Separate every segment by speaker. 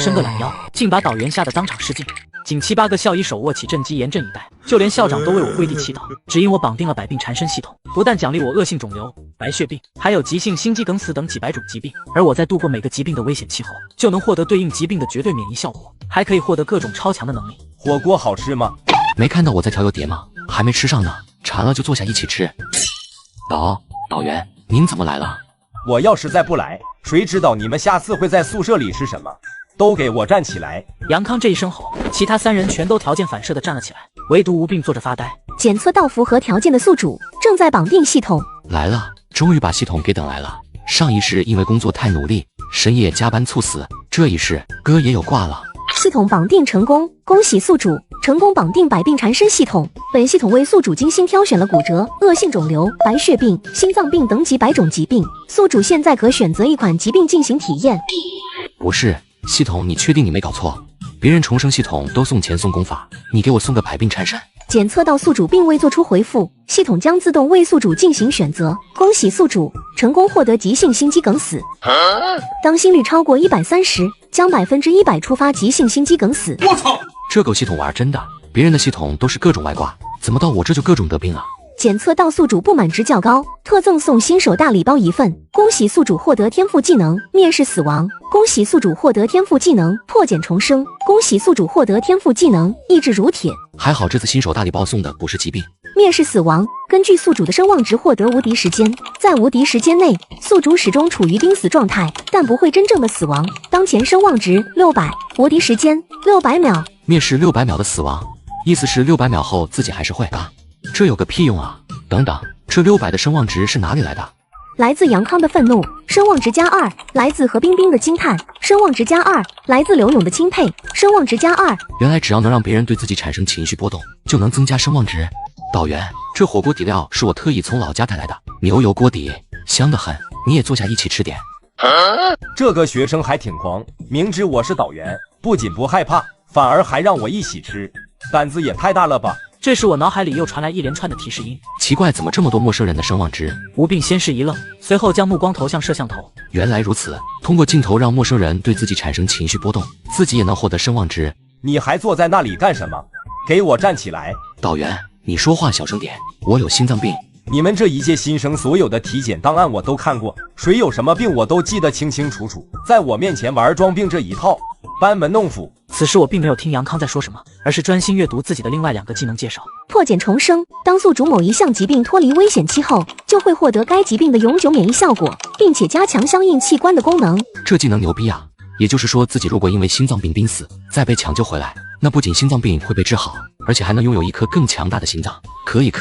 Speaker 1: 伸个懒腰，竟把导员吓得当场失禁。仅7、8个校医手握起正机，严阵以待，就连校长都为我跪地祈祷。只因我绑定了百病缠身系统，不但奖励我恶性肿瘤、白血病，还有急性心肌梗死等几百种疾病。而我在度过每个疾病的危险期后，就能获得对应疾病的绝对免疫效果，还可以获得各种超强的能力。
Speaker 2: 火锅好吃吗？
Speaker 3: 没看到我在调油碟吗？还没吃上呢，馋了就坐下一起吃。导员，您怎么来了？
Speaker 2: 我要是再不来，谁知道你们下次会在宿舍里吃什么？都给我站起来！
Speaker 1: 杨康这一声吼，其他3人全都条件反射地站了起来，唯独吴病坐着发呆。
Speaker 4: 检测到符合条件的宿主正在绑定系统。
Speaker 3: 来了，终于把系统给等来了。上一世因为工作太努力，深夜加班猝死，这一世哥也有挂了。
Speaker 4: 系统绑定成功，恭喜宿主成功绑定百病缠身系统。本系统为宿主精心挑选了骨折、恶性肿瘤、白血病、心脏病等几百种疾病。宿主现在可选择一款疾病进行体验。
Speaker 3: 不是，系统，你确定你没搞错？别人重生系统都送钱送功法，你给我送个百病缠身。
Speaker 4: 检测到宿主并未做出回复，系统将自动为宿主进行选择。恭喜宿主成功获得急性心肌梗死。当心率超过130，将100%触发急性心肌梗死。
Speaker 3: 我操！这狗系统玩真的，别人的系统都是各种外挂，怎么到我这就各种得病啊？
Speaker 4: 检测到宿主不满值较高，特赠送新手大礼包1份。恭喜宿主获得天赋技能灭世死亡。恭喜宿主获得天赋技能破茧重生。恭喜宿主获得天赋技能意志如铁。
Speaker 3: 还好这次新手大礼包送的不是疾病。
Speaker 4: 灭世死亡，根据宿主的声望值获得无敌时间，在无敌时间内，宿主始终处于濒死状态，但不会真正的死亡。当前声望值600，无敌时间600秒。
Speaker 3: 灭世600秒的死亡，意思是600秒后自己还是会啊？这有个屁用啊！等等，这600的声望值是哪里来的？
Speaker 4: 来自杨康的愤怒，声望值+2；来自何冰冰的惊叹，声望值+2；来自刘勇的钦佩，声望值+2。
Speaker 3: 原来只要能让别人对自己产生情绪波动，就能增加声望值。导员，这火锅底料是我特意从老家带来的，牛油锅底，香得很，你也坐下一起吃点。
Speaker 2: 这个学生还挺狂，明知我是导员，不仅不害怕，反而还让我一起吃，胆子也太大了吧！
Speaker 1: 这时我脑海里又传来一连串的提示音，
Speaker 3: 奇怪，怎么这么多陌生人的声望值？
Speaker 1: 吴病先是一愣，随后将目光投向摄像头。
Speaker 3: 原来如此，通过镜头让陌生人对自己产生情绪波动，自己也能获得声望值。
Speaker 2: 你还坐在那里干什么？给我站起来！
Speaker 3: 导员，你说话小声点，我有心脏病。
Speaker 2: 你们这一届新生所有的体检档案我都看过，谁有什么病我都记得清清楚楚，在我面前玩装病这一套，班门弄斧。
Speaker 1: 此时我并没有听杨康在说什么，而是专心阅读自己的另外2个技能介绍。
Speaker 4: 破茧重生，当宿主某一项疾病脱离危险期后，就会获得该疾病的永久免疫效果，并且加强相应器官的功能。
Speaker 3: 这技能牛逼啊！也就是说，自己如果因为心脏病濒死，再被抢救回来，那不仅心脏病会被治好，而且还能拥有一颗更强大的心脏。可以，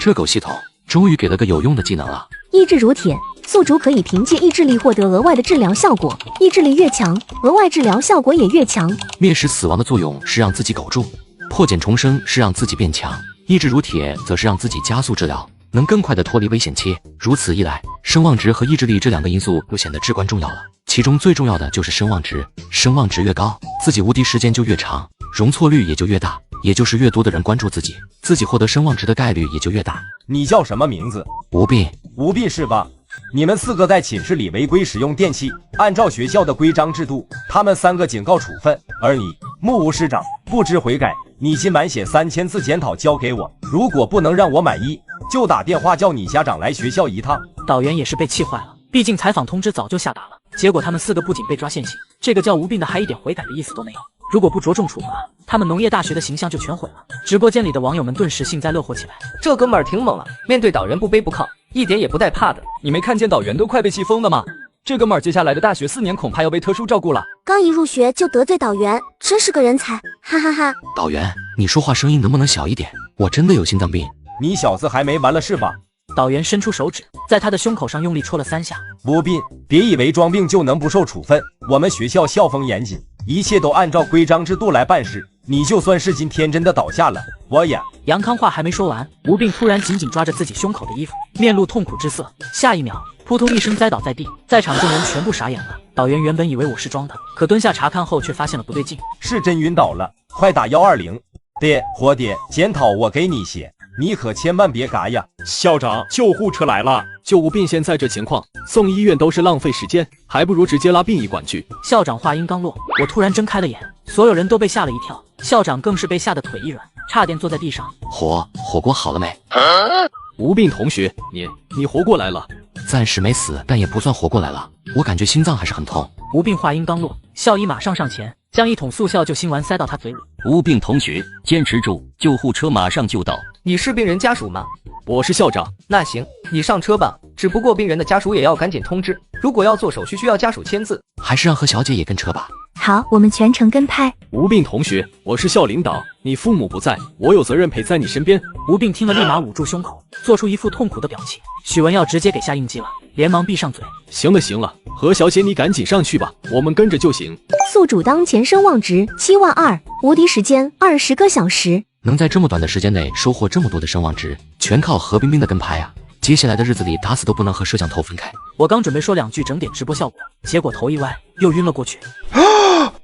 Speaker 3: 这狗系统终于给了个有用的技能了。
Speaker 4: 意志如铁，宿主可以凭借意志力获得额外的治疗效果，意志力越强，额外治疗效果也越强。
Speaker 3: 灭世死亡的作用是让自己苟住，破茧重生是让自己变强，意志如铁则是让自己加速治疗，能更快的脱离危险期。如此一来，声望值和意志力这2个因素就显得至关重要了。其中最重要的就是声望值，声望值越高，自己无敌时间就越长，容错率也就越大，也就是越多的人关注自己，自己获得声望值的概率也就越大。
Speaker 2: 你叫什么名字？
Speaker 3: 吴病。
Speaker 2: 吴病是吧？你们4个在寝室里违规使用电器，按照学校的规章制度，他们3个警告处分。而你目无师长，不知悔改，你今晚写3000字检讨交给我，如果不能让我满意，就打电话叫你家长来学校一趟。
Speaker 1: 导员也是被气坏了，毕竟采访通知早就下达了，结果他们4个不仅被抓现行，这个叫吴病的还一点悔改的意思都没有。如果不着重处罚，他们农业大学的形象就全毁了。直播间里的网友们顿时幸灾乐祸起来。
Speaker 5: 这哥们儿挺猛啊，面对导员不卑不亢，一点也不带怕的。
Speaker 6: 你没看见导员都快被气疯了吗？这哥们儿接下来的大学4年恐怕要被特殊照顾了。
Speaker 7: 刚一入学就得罪导员，真是个人才，哈哈哈。
Speaker 3: 导员，你说话声音能不能小一点？我真的有心脏病。
Speaker 2: 你小子还没完了是吧？
Speaker 1: 导员伸出手指，在他的胸口上用力戳了3下。
Speaker 2: 吴病，别以为装病就能不受处分，我们学校校风严谨，一切都按照规章制度来办事。你就算是今天真的倒下了，我也……
Speaker 1: 杨康话还没说完，吴病突然紧紧抓着自己胸口的衣服，面露痛苦之色。下一秒，扑通一声栽倒在地，在场众人全部傻眼了。导员原本以为我是装的，可蹲下查看后却发现了不对劲，
Speaker 2: 是真晕倒了，快打120。爹，活爹，检讨我给你写，你可千万别嘎呀！
Speaker 8: 校长，救护车来了！
Speaker 6: 就吴病现在这情况，送医院都是浪费时间，还不如直接拉殡仪馆去。
Speaker 1: 校长话音刚落，我突然睁开了眼，所有人都被吓了一跳，校长更是被吓得腿一软，差点坐在地上。
Speaker 3: 火锅好了没？
Speaker 6: 吴病同学，你活过来了。
Speaker 3: 暂时没死，但也不算活过来了。我感觉心脏还是很痛。
Speaker 1: 吴病话音刚落，校医马上上前，将一桶速效救心丸塞到他嘴里。
Speaker 9: 吴病同学，坚持住，救护车马上就到。
Speaker 5: 你是病人家属吗？
Speaker 6: 我是校长。
Speaker 5: 那行，你上车吧。只不过病人的家属也要赶紧通知，如果要做手续需要家属签字。
Speaker 3: 还是让何小姐也跟车吧。
Speaker 4: 好，我们全程跟拍。
Speaker 6: 吴病同学，我是校领导，你父母不在，我有责任陪在你身边。
Speaker 1: 吴病听了立马捂住胸口，做出一副痛苦的表情。许文耀直接给下应激了，连忙闭上嘴。
Speaker 6: 行了，何小姐你赶紧上去吧，我们跟着就行。
Speaker 4: 宿主当前声望值72000，无敌时间20个小时。
Speaker 3: 能在这么短的时间内收获这么多的声望值，全靠何冰冰的跟拍啊！接下来的日子里打死都不能和摄像头分开。
Speaker 1: 我刚准备说2句整点直播效果，结果头一歪又晕了过去。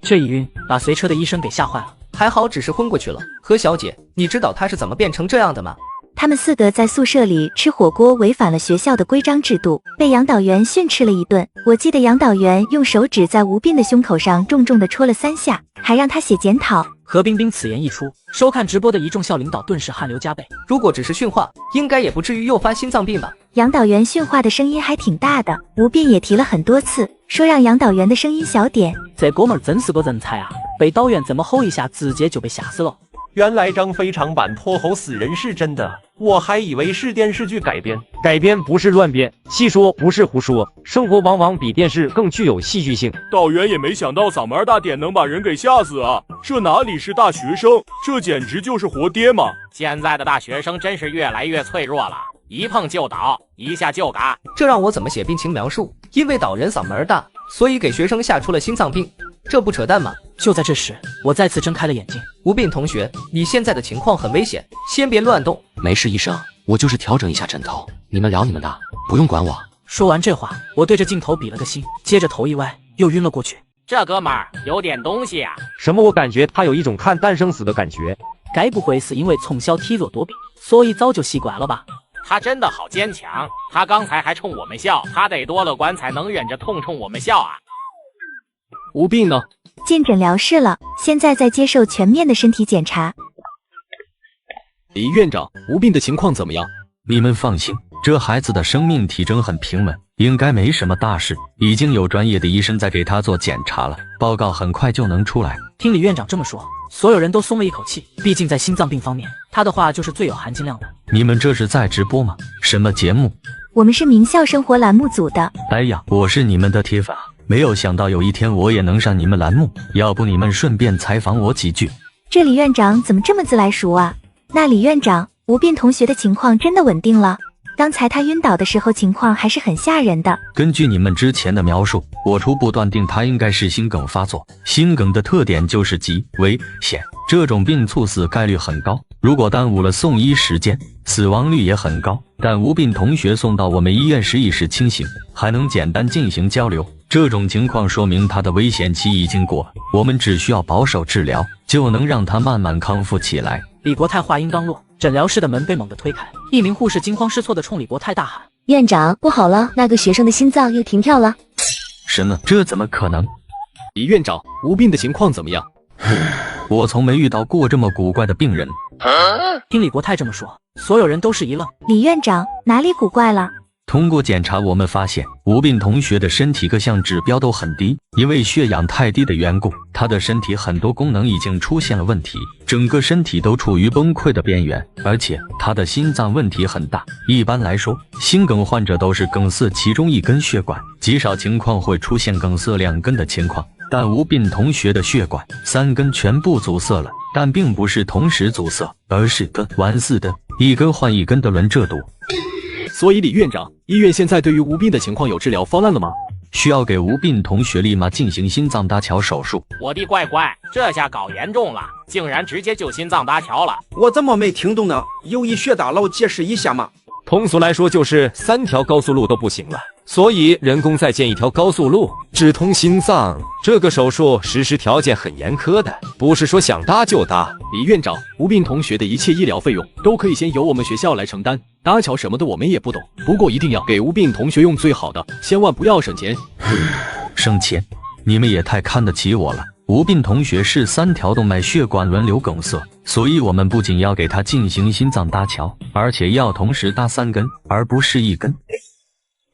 Speaker 1: 这一晕把随车的医生给吓坏了，
Speaker 5: 还好只是昏过去了。何小姐，你知道他是怎么变成这样的吗？
Speaker 4: 他们4个在宿舍里吃火锅，违反了学校的规章制度，被杨导员训斥了一顿。我记得杨导员用手指在吴斌的胸口上重重的戳了3下，还让他写检讨。
Speaker 1: 何冰冰此言一出，收看直播的一众校领导顿时汗流浃背。
Speaker 5: 如果只是训话，应该也不至于诱发心脏病吧？
Speaker 4: 杨导员训话的声音还挺大的，吴斌也提了很多次，说让杨导员的声音小点。
Speaker 1: 这哥们儿真是个人才啊！被导员这么吼一下，直接就被吓死了。
Speaker 10: 原来张飞长坂坡吼死人是真的，我还以为是电视剧改编。
Speaker 2: 改编不是乱编，细说不是胡说，生活往往比电视更具有戏剧性。
Speaker 8: 导员也没想到嗓门大点能把人给吓死啊！这哪里是大学生，这简直就是活爹嘛！
Speaker 11: 现在的大学生真是越来越脆弱了，一碰就倒，一下就嘎。
Speaker 5: 这让我怎么写病情描述？因为导人嗓门大，所以给学生吓出了心脏病，这不扯淡吗？
Speaker 1: 就在这时，我再次睁开了眼睛。
Speaker 5: 吴病同学，你现在的情况很危险，先别乱动。
Speaker 3: 没事，医生，我就是调整一下枕头，你们聊你们的，不用管我。
Speaker 1: 说完这话，我对着镜头比了个心，接着头一歪，又晕了过去。
Speaker 11: 这哥们儿有点东西啊！
Speaker 2: 什么？我感觉他有一种看淡生死的感觉。
Speaker 1: 该不会是因为从小体弱多病，所以早就习惯了吧？
Speaker 11: 他真的好坚强，他刚才还冲我们笑，他得多乐观才能忍着痛冲我们笑啊！
Speaker 6: 吴病呢？
Speaker 4: 进诊疗室了，现在在接受全面的身体检查。
Speaker 6: 李院长，吴病的情况怎么样？
Speaker 12: 你们放心，这孩子的生命体征很平稳，应该没什么大事，已经有专业的医生在给他做检查了，报告很快就能出来。
Speaker 1: 听李院长这么说，所有人都松了一口气，毕竟在心脏病方面，他的话就是最有含金量的。
Speaker 12: 你们这是在直播吗？什么节目？
Speaker 4: 我们是名校生活栏目组的。
Speaker 12: 哎呀，我是你们的铁粉，没有想到有一天我也能上你们栏目，要不你们顺便采访我几句。
Speaker 4: 这李院长怎么这么自来熟啊？那李院长，吴病同学的情况真的稳定了？刚才他晕倒的时候情况还是很吓人的。
Speaker 12: 根据你们之前的描述，我初步断定他应该是心梗发作。心梗的特点就是极危险，这种病猝死概率很高，如果耽误了送医时间，死亡率也很高。但吴病同学送到我们医院时意识清醒，还能简单进行交流，这种情况说明他的危险期已经过了，我们只需要保守治疗，就能让他慢慢康复起来。
Speaker 1: 李国泰话音刚落，诊疗室的门被猛地推开，一名护士惊慌失措地冲李国泰大喊：
Speaker 7: 院长，不好了，那个学生的心脏又停跳了。
Speaker 12: 什么？这怎么可能？
Speaker 6: 李院长，吴病的情况怎么样？
Speaker 12: 我从没遇到过这么古怪的病人。
Speaker 1: 听李国泰这么说，所有人都是一愣。
Speaker 4: 李院长，哪里古怪了？
Speaker 12: 通过检查，我们发现吴病同学的身体各项指标都很低，因为血氧太低的缘故，他的身体很多功能已经出现了问题，整个身体都处于崩溃的边缘，而且他的心脏问题很大。一般来说，心梗患者都是梗塞其中一根血管，极少情况会出现梗塞2根的情况。但吴病同学的血管3根全部阻塞了，但并不是同时阻塞，而是跟完似的，一根换一根的轮着堵。
Speaker 6: 所以李院长，医院现在对于吴病的情况有治疗方案了吗？
Speaker 12: 需要给吴病同学立马进行心脏搭桥手术。
Speaker 11: 我的乖乖，这下搞严重了，竟然直接就心脏搭桥了。
Speaker 13: 我怎么没听懂呢？有医学大佬解释一下嘛。
Speaker 2: 通俗来说就是3条高速路都不行了，所以人工再建一条高速路直通心脏。这个手术实施条件很严苛的，不是说想搭就搭。
Speaker 6: 李院长，吴斌同学的一切医疗费用都可以先由我们学校来承担，搭桥什么的我们也不懂，不过一定要给吴斌同学用最好的，千万不要省钱。
Speaker 12: 省钱？你们也太看得起我了。吴斌同学是3条动脉血管轮流梗塞，所以我们不仅要给他进行心脏搭桥，而且要同时搭3根，而不是1根。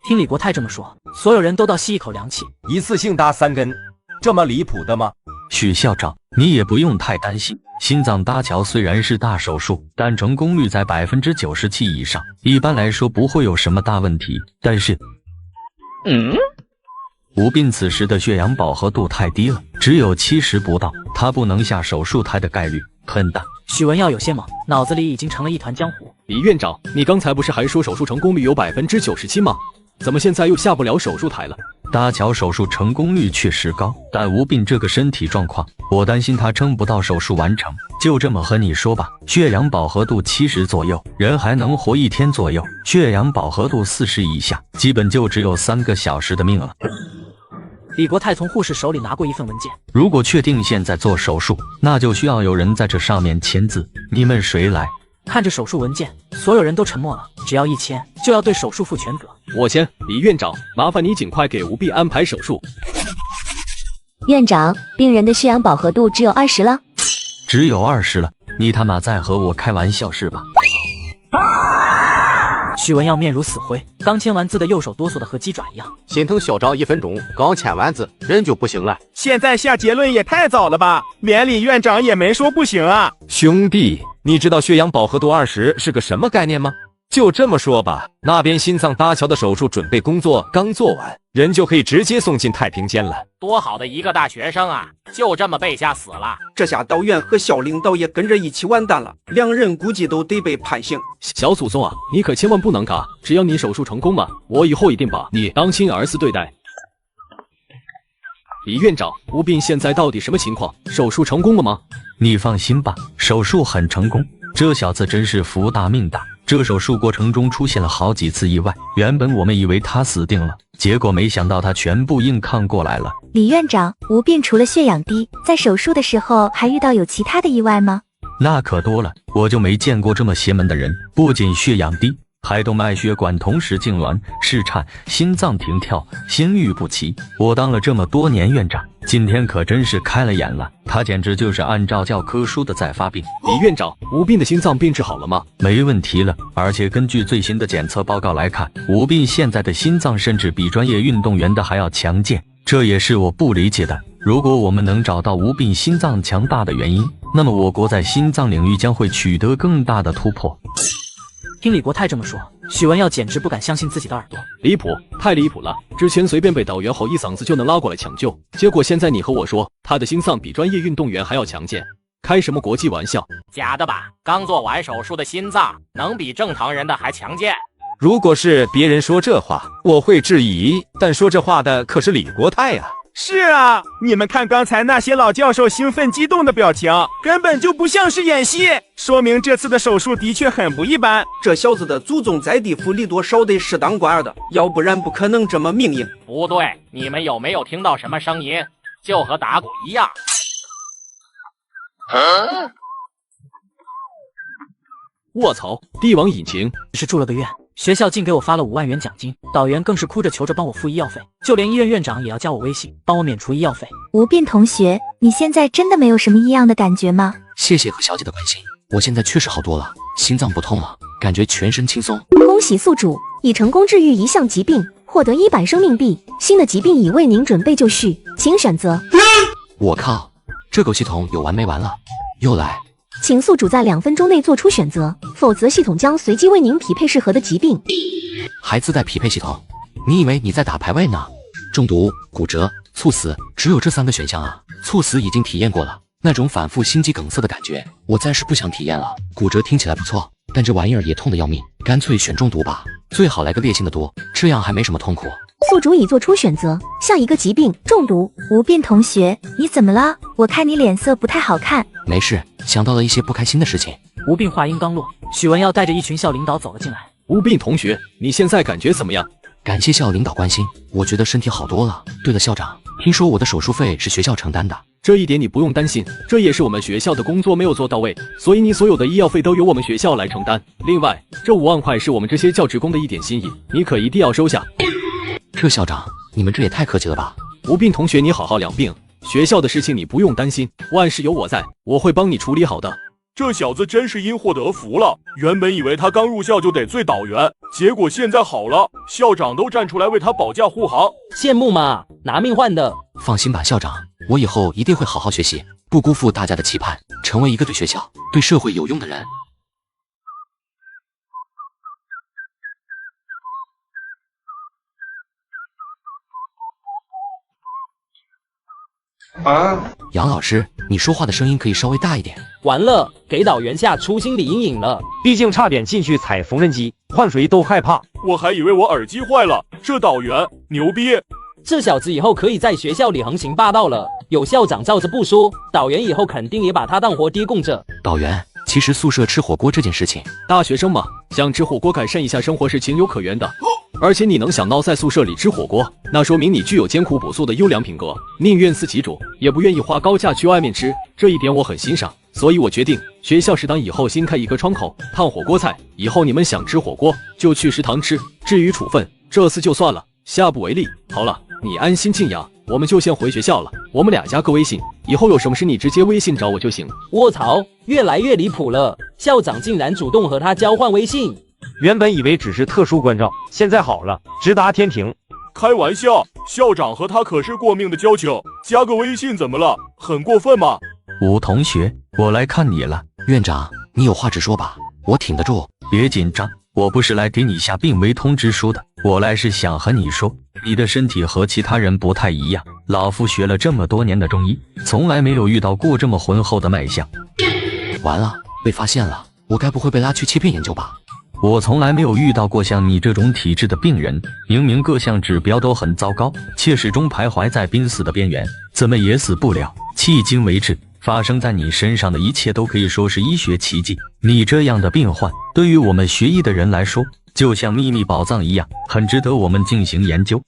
Speaker 1: 听李国泰这么说，所有人都倒吸一口凉气。
Speaker 2: 一次性搭3根，这么离谱的吗？
Speaker 12: 许校长，你也不用太担心，心脏搭桥虽然是大手术，但成功率在97%以上，一般来说不会有什么大问题。但是，吴斌此时的血氧饱和度太低了，只有70不到，他不能下手术台的概率很大。
Speaker 1: 许文耀有些懵，脑子里已经成了一团浆糊。
Speaker 6: 李院长，你刚才不是还说手术成功率有97%吗？怎么现在又下不了手术台了？
Speaker 12: 搭桥手术成功率确实高，但吴斌这个身体状况，我担心他撑不到手术完成。就这么和你说吧，血氧饱和度70左右，人还能活1天左右；血氧饱和度40以下，基本就只有3个小时的命了。
Speaker 1: 李国泰从护士手里拿过一份文件，
Speaker 12: 如果确定现在做手术，那就需要有人在这上面签字。你们谁来？
Speaker 1: 看着手术文件，所有人都沉默了。只要一签，就要对手术负全责。
Speaker 6: 我签。李院长，麻烦你尽快给吴斌安排手术。
Speaker 4: 院长，病人的血氧饱和度只有20了。
Speaker 12: 只有20了？你他妈在和我开玩笑是吧？
Speaker 1: 许文耀面如死灰，刚签完字的右手哆嗦的和鸡爪一样。
Speaker 11: 心疼校长1分钟，刚签完字人就不行了。
Speaker 13: 现在下结论也太早了吧？连李院长也没说不行啊。
Speaker 2: 兄弟，你知道血氧饱和度20是个什么概念吗？就这么说吧，那边心脏搭桥的手术准备工作刚做完，人就可以直接送进太平间了。
Speaker 11: 多好的一个大学生啊，就这么被吓死了。
Speaker 14: 这下导员和校领导也跟着一起完蛋了，两人估计都得被判刑。
Speaker 6: 小祖宗啊，你可千万不能嘎！只要你手术成功了，我以后一定把你当亲儿子对待。李院长，吴斌现在到底什么情况？手术成功了吗？
Speaker 12: 你放心吧，手术很成功。这小子真是福大命大，这手术过程中出现了好几次意外，原本我们以为他死定了，结果没想到他全部硬抗过来了。
Speaker 15: 李院长，吴斌除了血氧低，在手术的时候还遇到有其他的意外吗？
Speaker 12: 那可多了，我就没见过这么邪门的人，不仅血氧低，还动脉血管同时痉挛、室颤、心脏停跳、心律不齐。我当了这么多年院长，今天可真是开了眼了，他简直就是按照教科书的在发病。
Speaker 6: 李院长，吴斌的心脏病治好了吗？
Speaker 12: 没问题了，而且根据最新的检测报告来看，吴斌现在的心脏甚至比专业运动员的还要强健，这也是我不理解的。如果我们能找到吴斌心脏强大的原因，那么我国在心脏领域将会取得更大的突破。
Speaker 1: 听李国泰这么说，许文耀简直不敢相信自己的耳朵。
Speaker 6: 离谱，太离谱了！之前随便被导员吼一嗓子就能拉过来抢救，结果现在你和我说他的心脏比专业运动员还要强健，开什么国际玩笑？
Speaker 11: 假的吧？刚做完手术的心脏能比正常人的还强健？
Speaker 2: 如果是别人说这话，我会质疑，但说这话的可是李国泰啊。
Speaker 13: 是啊，你们看刚才那些老教授兴奋激动的表情，根本就不像是演戏，说明这次的手术的确很不一般。
Speaker 14: 这小子的祖宗在地府里多少得是当官的，要不然不可能这么命硬。
Speaker 11: 不对，你们有没有听到什么声音？就和打鼓一样。
Speaker 6: 卧槽，帝王引擎
Speaker 1: 是住了个院，学校竟给我发了5万元奖金，导员更是哭着求着帮我付医药费，就连医院院长也要加我微信，帮我免除医药费。
Speaker 15: 吴斌同学，你现在真的没有什么异样的感觉吗？
Speaker 3: 谢谢何小姐的关心，我现在确实好多了，心脏不痛了，感觉全身轻松。
Speaker 4: 恭喜宿主已成功治愈一项疾病，获得100生命币，新的疾病已为您准备就绪，请选择。
Speaker 3: 我靠，这狗系统有完没完了？又来。
Speaker 4: 请宿主在2分钟内做出选择，否则系统将随机为您匹配适合的疾病。
Speaker 3: 还自带匹配系统？你以为你在打排位呢？中毒、骨折、猝死，只有这3个选项啊！猝死已经体验过了，那种反复心肌梗塞的感觉，我暂时不想体验了。骨折听起来不错，但这玩意儿也痛得要命，干脆选中毒吧，最好来个烈性的毒，这样还没什么痛苦。
Speaker 4: 宿主已做出选择，下一个疾病中毒。
Speaker 15: 吴斌同学，你怎么了？我看你脸色不太好看。
Speaker 3: 没事，想到了一些不开心的事情。
Speaker 1: 吴斌话音刚落，许文耀带着一群校领导走了进来。
Speaker 6: 吴斌同学，你现在感觉怎么样？
Speaker 3: 感谢校领导关心，我觉得身体好多了。对了，校长，听说我的手术费是学校承担的。
Speaker 6: 这一点你不用担心，这也是我们学校的工作没有做到位，所以你所有的医药费都由我们学校来承担。另外，这5万块是我们这些教职工的一点心意，你可一定要收下。
Speaker 3: 这校长，你们这也太客气了吧？
Speaker 6: 吴斌同学，你好好养病，学校的事情你不用担心，万事有我在，我会帮你处理好的。
Speaker 8: 这小子真是因祸得福了，原本以为他刚入校就得罪导员，结果现在好了，校长都站出来为他保驾护航，
Speaker 5: 羡慕嘛，拿命换的。
Speaker 3: 放心吧，校长，我以后一定会好好学习，不辜负大家的期盼，成为一个对学校、对社会有用的人。杨老师，你说话的声音可以稍微大一点。
Speaker 5: 完了，给导员下出心理阴影了。
Speaker 2: 毕竟差点进去踩缝纫机，换谁都害怕。
Speaker 8: 我还以为我耳机坏了，这导员牛逼！
Speaker 5: 这小子以后可以在学校里横行霸道了。有校长罩着不说，导员以后肯定也把他当活爹供着。
Speaker 3: 导员，其实宿舍吃火锅这件事情，
Speaker 6: 大学生嘛，想吃火锅改善一下生活是情有可原的。而且你能想到在宿舍里吃火锅，那说明你具有艰苦朴素的优良品格，宁愿自己煮，也不愿意花高价去外面吃，这一点我很欣赏。所以我决定，学校食堂以后新开一个窗口，烫火锅菜，以后你们想吃火锅就去食堂吃。至于处分，这次就算了，下不为例。好了，你安心静养，我们就先回学校了。我们俩加个微信，以后有什么事你直接微信找我就行。
Speaker 5: 卧槽，越来越离谱了，校长竟然主动和他交换微信。
Speaker 2: 原本以为只是特殊关照，现在好了，直达天庭。
Speaker 8: 开玩笑，校长和他可是过命的交情，加个微信怎么了？很过分吗？
Speaker 12: 吴同学，我来看你了。
Speaker 3: 院长，你有话直说吧，我挺得住。
Speaker 12: 别紧张，我不是来给你下病危通知书的，我来是想和你说，你的身体和其他人不太一样。老夫学了这么多年的中医，从来没有遇到过这么浑厚的脉象。
Speaker 3: 完了，被发现了，我该不会被拉去切片研究吧？
Speaker 12: 我从来没有遇到过像你这种体质的病人，明明各项指标都很糟糕，却始终徘徊在濒死的边缘，怎么也死不了。迄今为止，发生在你身上的一切都可以说是医学奇迹。你这样的病患，对于我们学医的人来说，就像秘密宝藏一样，很值得我们进行研究。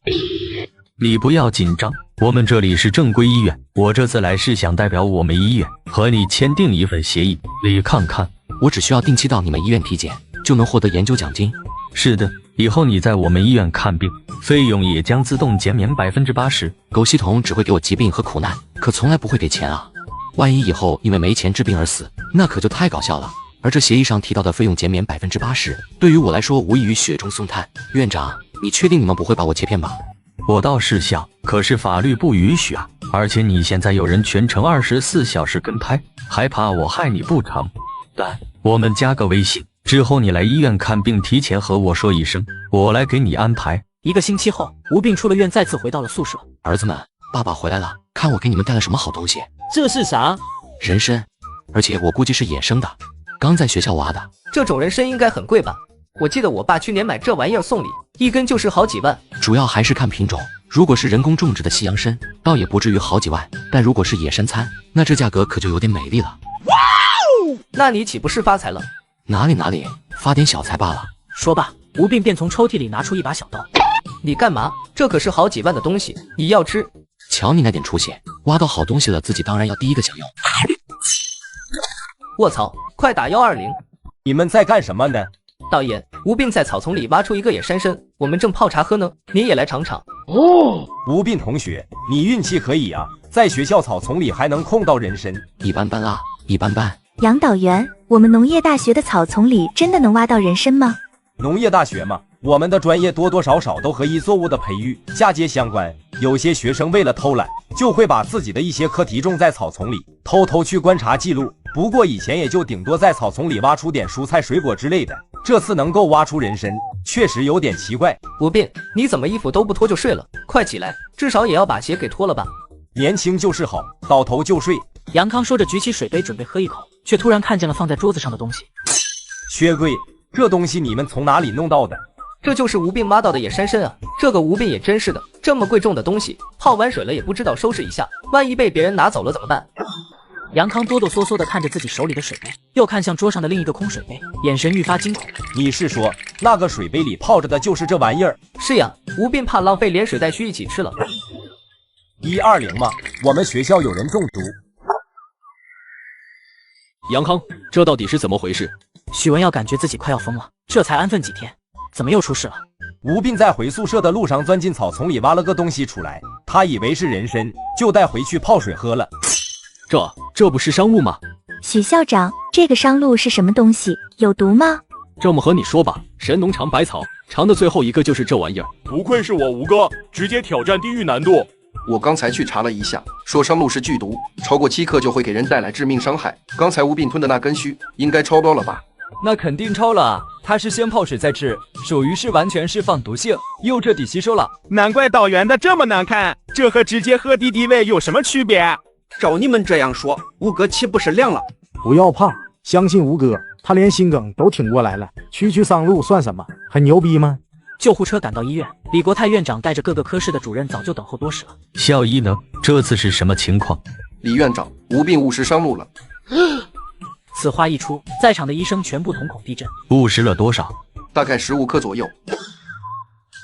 Speaker 12: 你不要紧张，我们这里是正规医院，我这次来是想代表我们医院和你签订一份协议，你看看。
Speaker 3: 我只需要定期到你们医院体检，就能获得研究奖金。
Speaker 12: 是的，以后你在我们医院看病，费用也将自动减免80%。
Speaker 3: 狗系统只会给我疾病和苦难，可从来不会给钱啊！万一以后因为没钱治病而死，那可就太搞笑了。而这协议上提到的费用减免80%，对于我来说无异于雪中送炭。院长，你确定你们不会把我切片吧？
Speaker 12: 我倒是想，可是法律不允许啊！而且你现在有人全程24小时跟拍，还怕我害你不成？但我们加个微信，之后你来医院看病，提前和我说一声，我来给你安排。
Speaker 1: 1个星期后，吴病出了院，再次回到了宿舍。
Speaker 3: 儿子们，爸爸回来了，看我给你们带了什么好东西。
Speaker 5: 这是啥？
Speaker 3: 人参，而且我估计是野生的，刚在学校挖的。
Speaker 5: 这种人参应该很贵吧？我记得我爸去年买这玩意儿送礼，一根就是好几万。
Speaker 3: 主要还是看品种，如果是人工种植的西洋参，倒也不至于好几万，但如果是野山参，那这价格可就有点美丽了。
Speaker 5: 那你岂不是发财了？
Speaker 3: 哪里，发点小财罢了。
Speaker 1: 说罢，吴病便从抽屉里拿出一把小刀。
Speaker 5: 你干嘛？这可是好几万的东西，你要吃？
Speaker 3: 瞧你那点出息，挖到好东西了，自己当然要第一个享用。
Speaker 5: 卧槽，快打120！
Speaker 2: 你们在干什么呢？
Speaker 5: 导演，吴病在草丛里挖出一个野山参，我们正泡茶喝呢，你也来尝尝。
Speaker 2: 哦，吴病同学，你运气可以啊，在学校草丛里还能控到人参。
Speaker 3: 一般般啦，一般般。
Speaker 15: 杨导员，我们农业大学的草丛里真的能挖到人参吗？
Speaker 2: 农业大学嘛，我们的专业多多少少都和一作物的培育嫁接相关。有些学生为了偷懒，就会把自己的一些课题种在草丛里，偷偷去观察记录。不过以前也就顶多在草丛里挖出点蔬菜水果之类的，这次能够挖出人参，确实有点奇怪。
Speaker 5: 吴病，你怎么衣服都不脱就睡了？快起来，至少也要把鞋给脱了吧。
Speaker 2: 年轻就是好，倒头就睡。
Speaker 1: 杨康说着举起水杯准备喝一口，却突然看见了放在桌子上的东西。
Speaker 2: 薛贵，这东西你们从哪里弄到的？
Speaker 5: 这就是吴病挖到的野山参啊！这个吴病也真是的，这么贵重的东西，泡完水了也不知道收拾一下，万一被别人拿走了怎么办？
Speaker 1: 杨康哆哆嗦嗦地看着自己手里的水杯，又看向桌上的另一个空水杯，眼神愈发惊恐。
Speaker 2: 你是说那个水杯里泡着的就是这玩意儿？
Speaker 5: 是呀，吴斌怕浪费，连水带须一起吃了。
Speaker 2: 120嘛，我们学校有人中毒。
Speaker 6: 杨康，这到底是怎么回事？
Speaker 1: 许文耀感觉自己快要疯了，这才安分几天，怎么又出事了？
Speaker 2: 吴斌在回宿舍的路上钻进草丛里挖了个东西出来，他以为是人参，就带回去泡水喝了。
Speaker 6: 这不是商露吗？
Speaker 15: 许校长，这个商露是什么东西？有毒吗？
Speaker 6: 这么和你说吧，神农尝百草，尝的最后一个就是这玩意儿。
Speaker 8: 不愧是我吴哥，直接挑战地狱难度。
Speaker 16: 我刚才去查了一下，说商露是剧毒，超过7克就会给人带来致命伤害。刚才吴斌吞的那根须应该超标了吧？
Speaker 17: 那肯定超了啊！他是先泡水再吃，属于是完全释放毒性，又彻底吸收了。
Speaker 13: 难怪导员的这么难看，这和直接喝敌敌畏有什么区别？
Speaker 14: 照你们这样说，吴哥岂不是凉了？
Speaker 18: 不要怕，相信吴哥，他连心梗都挺过来了，区商露算什么？很牛逼吗？
Speaker 1: 救护车赶到医院，李国泰院长带着各个科室的主任早就等候多时了。
Speaker 12: 校医呢？这次是什么情况？
Speaker 16: 李院长，吴斌误食商露了。
Speaker 1: 此话一出，在场的医生全部瞳孔地震。
Speaker 12: 误食了多少？
Speaker 16: 大概15克左右。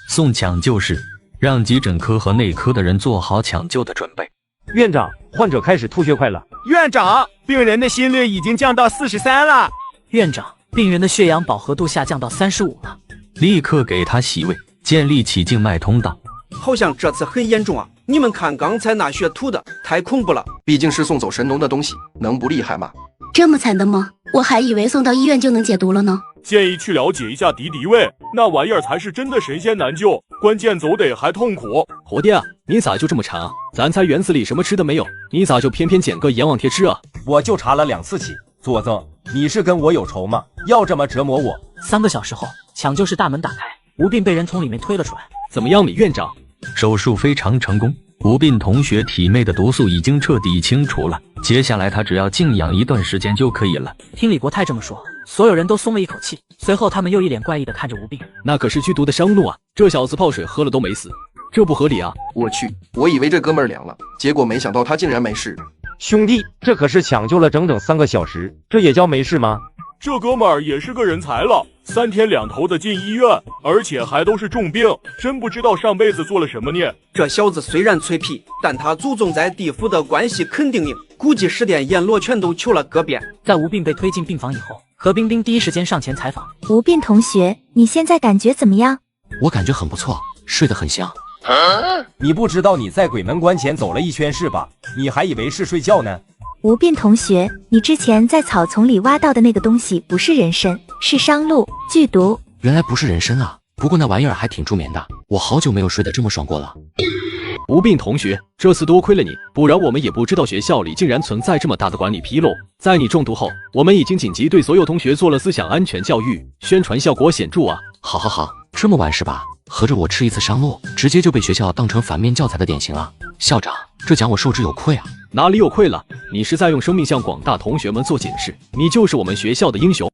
Speaker 12: 送抢救室，让急诊科和内科的人做好抢救的准备。
Speaker 18: 院长，患者开始吐血快了。
Speaker 13: 院长，病人的心率已经降到43了。
Speaker 1: 院长，病人的血氧饱和度下降到35了。
Speaker 12: 立刻给他洗胃，建立起静脉通道。
Speaker 14: 好像这次很严重啊！你们看刚才那血吐的，太恐怖了。
Speaker 16: 毕竟是送走神农的东西，能不厉害吗？
Speaker 7: 这么惨的吗？我还以为送到医院就能解毒了呢。
Speaker 8: 建议去了解一下敌敌畏，那玩意儿才是真的神仙难救，关键走得还痛苦。
Speaker 6: 活爹啊，你咋就这么馋啊？咱猜园子里什么吃的没有，你咋就偏偏捡个阎王贴吃啊？
Speaker 2: 我就查了2次寝，左增，你是跟我有仇吗？要这么折磨我
Speaker 1: ？3个小时后，抢救室大门打开，吴斌被人从里面推了出来。
Speaker 6: 怎么样，李院长？
Speaker 12: 手术非常成功，吴斌同学体内的毒素已经彻底清除了，接下来他只要静养一段时间就可以了。
Speaker 1: 听李国泰这么说，所有人都松了一口气。随后他们又一脸怪异的看着吴斌。
Speaker 6: 那可是剧毒的商露啊，这小子泡水喝了都没死，这不合理啊！
Speaker 16: 我去，我以为这哥们儿凉了，结果没想到他竟然没事。
Speaker 18: 兄弟，这可是抢救了整整3个小时，这也叫没事吗？
Speaker 8: 这哥们儿也是个人才了，3天2头的进医院，而且还都是重病，真不知道上辈子做了什么孽。
Speaker 14: 这小子虽然脆皮，但他祖宗在地府的关系肯定硬，估计10殿阎罗全都求了个遍。
Speaker 1: 在吴斌被推进病房以后，何冰冰第一时间上前采访。
Speaker 15: 吴斌同学，你现在感觉怎么样？
Speaker 3: 我感觉很不错，睡得很香。
Speaker 2: 你不知道你在鬼门关前走了一圈是吧？你还以为是睡觉呢。
Speaker 15: 吴斌同学，你之前在草丛里挖到的那个东西不是人参，是商露，剧毒。
Speaker 3: 原来不是人参啊，不过那玩意儿还挺助眠的，我好久没有睡得这么爽过了。
Speaker 6: 吴斌同学，这次多亏了你，不然我们也不知道学校里竟然存在这么大的管理纰漏。在你中毒后，我们已经紧急对所有同学做了思想安全教育，宣传效果显著啊！
Speaker 3: 好，这么晚是吧？合着我吃一次商露，直接就被学校当成反面教材的典型了。校长，这奖我受之有愧啊！
Speaker 6: 哪里有愧了？你是在用生命向广大同学们做警示，你就是我们学校的英雄。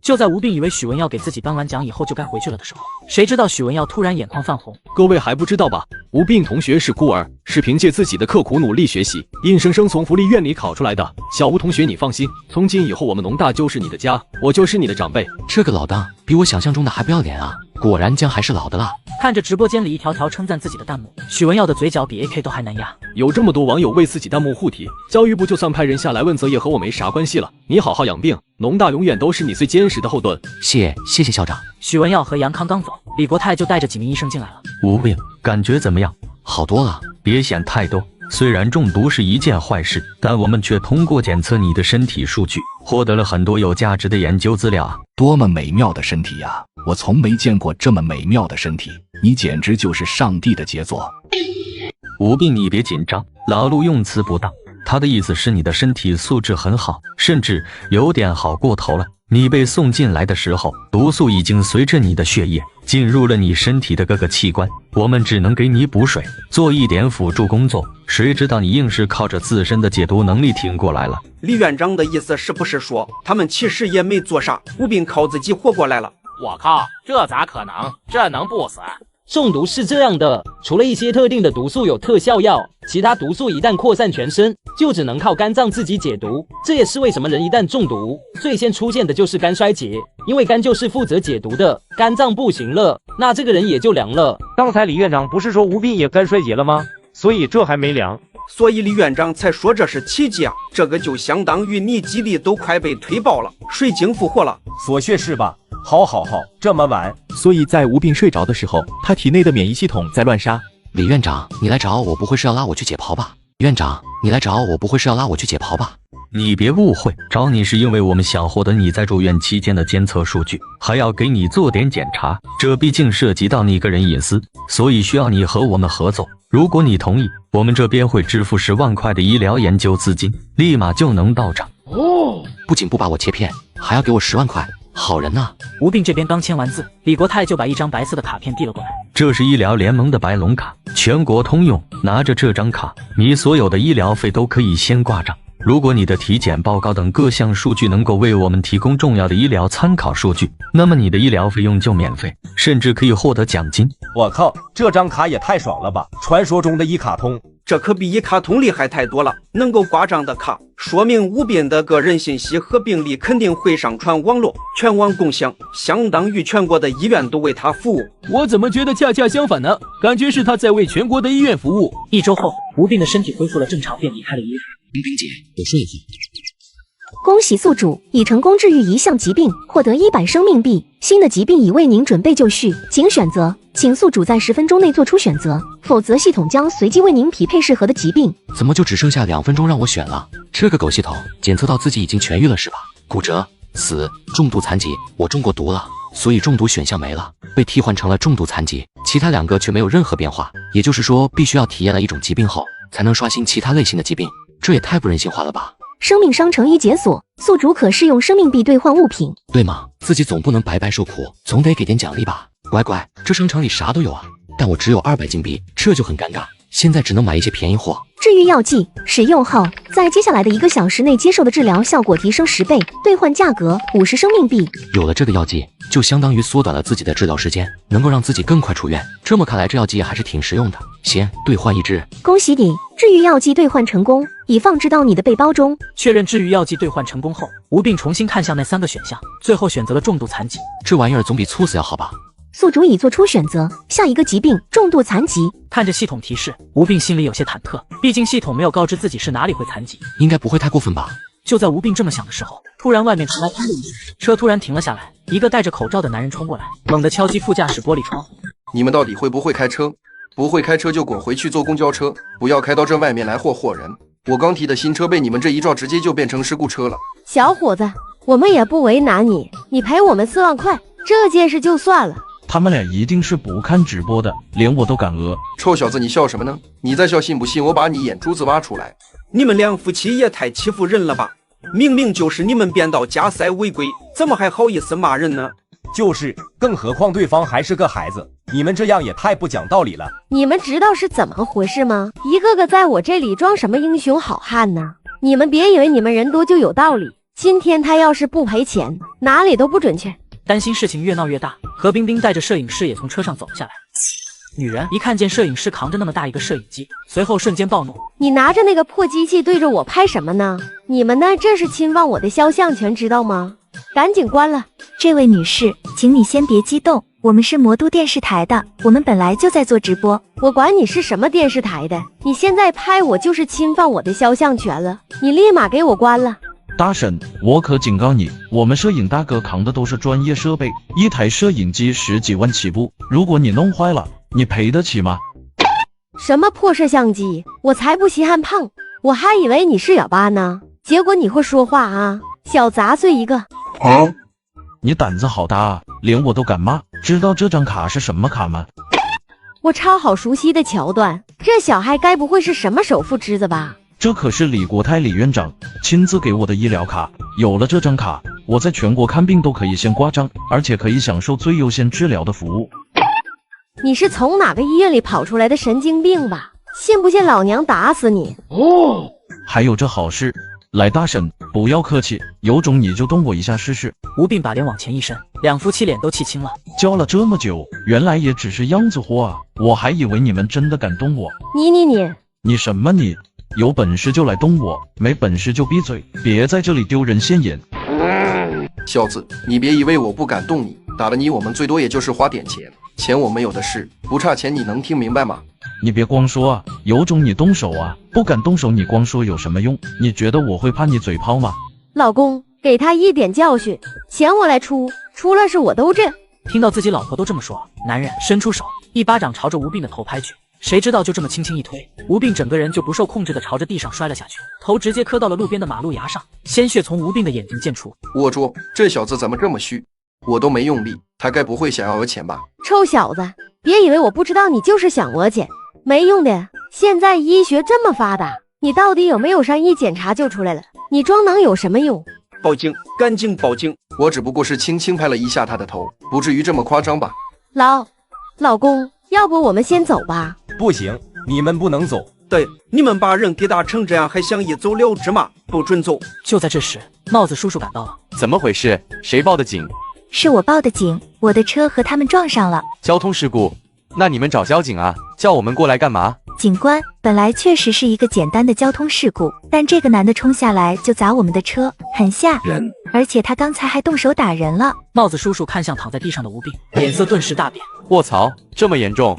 Speaker 1: 就在吴斌以为许文耀给自己颁完奖以后就该回去了的时候，谁知道许文耀突然眼眶泛红。
Speaker 6: 各位还不知道吧？吴斌同学是孤儿，是凭借自己的刻苦努力学习，硬生生从福利院里考出来的。小吴同学，你放心，从今以后我们农大就是你的家，我就是你的长辈。
Speaker 3: 这个老大比我想象中的还不要脸啊！果然姜还是老的辣。
Speaker 1: 看着直播间里一条条称赞自己的弹幕，许文耀的嘴角比 AK 都还难压。
Speaker 6: 有这么多网友为自己弹幕护体，教育部就算派人下来问责也和我没啥关系了。你好好养病，农大永远都是你最坚实的后盾。
Speaker 3: 谢谢校长。
Speaker 1: 许文耀和杨康刚走，李国泰就带着几名医生进来了。
Speaker 12: 吴斌，感觉怎么样？
Speaker 3: 好多了。
Speaker 12: 别想太多。虽然中毒是一件坏事，但我们却通过检测你的身体数据，获得了很多有价值的研究资料啊！
Speaker 19: 多么美妙的身体呀！我从没见过这么美妙的身体，你简直就是上帝的杰作。
Speaker 12: 吴斌，你别紧张，老陆用词不当，他的意思是你的身体素质很好，甚至有点好过头了。你被送进来的时候，毒素已经随着你的血液进入了你身体的各个器官，我们只能给你补水，做一点辅助工作。谁知道你硬是靠着自身的解毒能力挺过来了。
Speaker 14: 李院长的意思是不是说，他们其实也没做啥，吴斌靠自己活过来了？
Speaker 11: 我靠，这咋可能？这能不死？
Speaker 20: 中毒是这样的，除了一些特定的毒素有特效药，其他毒素一旦扩散全身，就只能靠肝脏自己解毒。这也是为什么人一旦中毒，最先出现的就是肝衰竭，因为肝就是负责解毒的，肝脏不行了，那这个人也就凉了。
Speaker 21: 刚才李院长不是说吴斌也肝衰竭了吗？所以这还没凉。
Speaker 14: 所以李院长才说这是奇迹啊！这个就相当于你基地都快被推爆了，水晶复活了。
Speaker 2: 所穴是吧？好，这么晚，
Speaker 22: 所以在吴斌睡着的时候，他体内的免疫系统在乱杀。
Speaker 3: 李院长，你来找我不会是要拉我去解剖吧？院长，你来找我不会是要拉我去解剖吧？
Speaker 12: 你别误会，找你是因为我们想获得你在住院期间的监测数据，还要给你做点检查，这毕竟涉及到你个人隐私，所以需要你和我们合作。如果你同意，我们这边会支付10万块的医疗研究资金，立马就能到账。
Speaker 3: 不仅不把我切骗，还要给我10万块，好人呐！
Speaker 1: 吴病这边刚签完字，李国泰就把一张白色的卡片递了过来。
Speaker 12: 这是医疗联盟的白龙卡，全国通用。拿着这张卡，你所有的医疗费都可以先挂账。如果你的体检报告等各项数据能够为我们提供重要的医疗参考数据，那么你的医疗费用就免费，甚至可以获得奖金。
Speaker 2: 我靠，这张卡也太爽了吧！传说中的一卡通，
Speaker 14: 这可比一卡通厉害太多了。能够挂账的卡，说明吴斌的个人信息和病历肯定会上传网络，全网共享，相当于全国的医院都为他服务。
Speaker 6: 我怎么觉得恰恰相反呢？感觉是他在为全国的医院服务。
Speaker 1: 1周后，吴病的身体恢复了正常，便离开了医院。
Speaker 3: 冰冰姐，我说一句，
Speaker 4: 恭喜宿主已成功治愈一项疾病，获得100生命币。新的疾病已为您准备就绪，请选择。请宿主在10分钟内做出选择，否则系统将随机为您匹配适合的疾病。
Speaker 3: 怎么就只剩下2分钟让我选了？这个狗系统检测到自己已经痊愈了是吧？骨折、死、重度残疾，我中过毒了，所以中毒选项没了，被替换成了重度残疾，其他2个却没有任何变化。也就是说，必须要体验了一种疾病后，才能刷新其他类型的疾病，这也太不人性化了吧！
Speaker 4: 生命商城已解锁，宿主可适用生命币兑换物品。
Speaker 3: 对吗？自己总不能白白受苦，总得给点奖励吧。乖乖，这商场里啥都有啊，但我只有200金币，这就很尴尬。现在只能买一些便宜货。
Speaker 4: 治愈药剂使用后，在接下来的1个小时内接受的治疗效果提升10倍，兑换价格50生命币。
Speaker 3: 有了这个药剂，就相当于缩短了自己的治疗时间，能够让自己更快出院。这么看来，这药剂还是挺实用的。先兑换1支。
Speaker 4: 恭喜你，治愈药剂兑换成功，已放置到你的背包中。
Speaker 1: 确认治愈药剂兑换成功后，吴病重新看向那3个选项，最后选择了重度残疾。
Speaker 3: 这玩意儿总比猝死要好吧？
Speaker 4: 宿主已做出选择，下一个疾病重度残疾。
Speaker 1: 看着系统提示，吴病心里有些忐忑，毕竟系统没有告知自己是哪里会残疾，
Speaker 3: 应该不会太过分吧？
Speaker 1: 就在吴病这么想的时候，突然外面传来砰的一声，车突然停了下来，一个戴着口罩的男人冲过来，猛地敲击副驾驶玻璃窗。
Speaker 16: 你们到底会不会开车？不会开车就滚回去坐公交车，不要开到这外面来祸人。我刚提的新车被你们这一照，直接就变成事故车了。
Speaker 23: 小伙子，我们也不为难你，你赔我们4万块，这件事就算了。
Speaker 24: 他们俩一定是不看直播的，连我都敢讹。
Speaker 16: 臭小子，你笑什么呢？你再笑，信不信我把你眼珠子挖出来？
Speaker 14: 你们2夫妻也太欺负人了吧！明明就是你们编导加塞违规，怎么还好意思骂人呢？
Speaker 2: 就是，更何况对方还是个孩子，你们这样也太不讲道理了。
Speaker 23: 你们知道是怎么回事吗？一个个在我这里装什么英雄好汉呢？你们别以为你们人多就有道理。今天他要是不赔钱，哪里都不准去。
Speaker 1: 担心事情越闹越大，何冰冰带着摄影师也从车上走下来。女人一看见摄影师扛着那么大一个摄影机，随后瞬间暴怒：
Speaker 23: 你拿着那个破机器对着我拍什么呢？你们呢？这是侵犯我的肖像权，知道吗？赶紧关了。
Speaker 15: 这位女士，请你先别激动，我们是魔都电视台的，我们本来就在做直播。
Speaker 23: 我管你是什么电视台的，你现在拍我就是侵犯我的肖像权了，你立马给我关了。
Speaker 24: 大婶，我可警告你，我们摄影大哥扛的都是专业设备，一台摄影机10几万起步，如果你弄坏了，你赔得起吗？
Speaker 23: 什么破摄像机，我才不稀罕碰，我还以为你是哑巴呢，结果你会说话啊，小杂碎一个。
Speaker 24: 你胆子好大啊，连我都敢骂。知道这张卡是什么卡吗？
Speaker 23: 我超好熟悉的桥段，这小孩该不会是什么首富之子吧？
Speaker 24: 这可是李国泰李院长亲自给我的医疗卡，有了这张卡，我在全国看病都可以先挂账，而且可以享受最优先治疗的服务。
Speaker 23: 你是从哪个医院里跑出来的神经病吧？信不信老娘打死你？
Speaker 24: 还有这好事，来大婶，不要客气，有种你就动我一下试试。
Speaker 1: 吴病把脸往前一伸，两夫妻脸都气青了。
Speaker 24: 教了这么久，原来也只是样子货啊！我还以为你们真的敢动我。
Speaker 23: 你
Speaker 24: 什么你？有本事就来动我，没本事就闭嘴，别在这里丢人现眼。
Speaker 16: 小子，你别以为我不敢动你，打了你我们最多也就是花点钱，钱我们有的是，不差钱，你能听明白吗？
Speaker 24: 你别光说啊，有种你动手啊！不敢动手，你光说有什么用？你觉得我会怕你嘴炮吗？
Speaker 23: 老公，给他一点教训，钱我来出，出了事我都认。
Speaker 1: 听到自己老婆都这么说，男人伸出手，一巴掌朝着吴病的头拍去。谁知道就这么轻轻一推，吴病整个人就不受控制的朝着地上摔了下去，头直接磕到了路边的马路牙上，鲜血从吴病的眼睛溅出。
Speaker 16: 我说这小子怎么这么虚？我都没用力，他该不会想要讹钱吧？
Speaker 23: 臭小子，别以为我不知道你就是想讹钱，没用的。现在医学这么发达，你到底有没有伤，一检查就出来了，你装能有什么用？
Speaker 14: 报警，赶紧报警！
Speaker 16: 我只不过是轻轻拍了一下他的头，不至于这么夸张吧？
Speaker 23: 老公，要不我们先走吧？
Speaker 2: 不行，你们不能走。
Speaker 14: 对，你们把人给打成这样，还想一走了之吗？不准走！
Speaker 1: 就在这时，帽子叔叔赶到了。
Speaker 3: 怎么回事？谁报的警？
Speaker 15: 是我报的警，我的车和他们撞上了。
Speaker 3: 交通事故？那你们找交警啊？叫我们过来干嘛？
Speaker 15: 警官，本来确实是一个简单的交通事故，但这个男的冲下来就砸我们的车，很吓人，而且他刚才还动手打人了。
Speaker 1: 帽子叔叔看向躺在地上的吴病，脸色顿时大变。
Speaker 3: 卧槽，这么严重？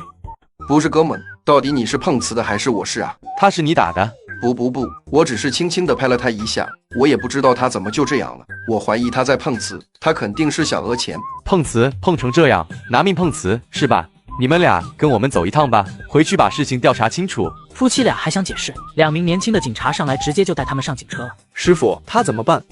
Speaker 16: 不是哥们，到底你是碰瓷的还是我是啊？
Speaker 3: 他是你打的？
Speaker 16: 不，我只是轻轻的拍了他一下，我也不知道他怎么就这样了。我怀疑他在碰瓷，他肯定是想讹钱。
Speaker 3: 碰瓷碰成这样，拿命碰瓷是吧？你们俩跟我们走一趟吧，回去把事情调查清楚。
Speaker 1: 夫妻俩还想解释，两名年轻的警察上来，直接就带他们上警车了。
Speaker 5: 师傅，他怎么办？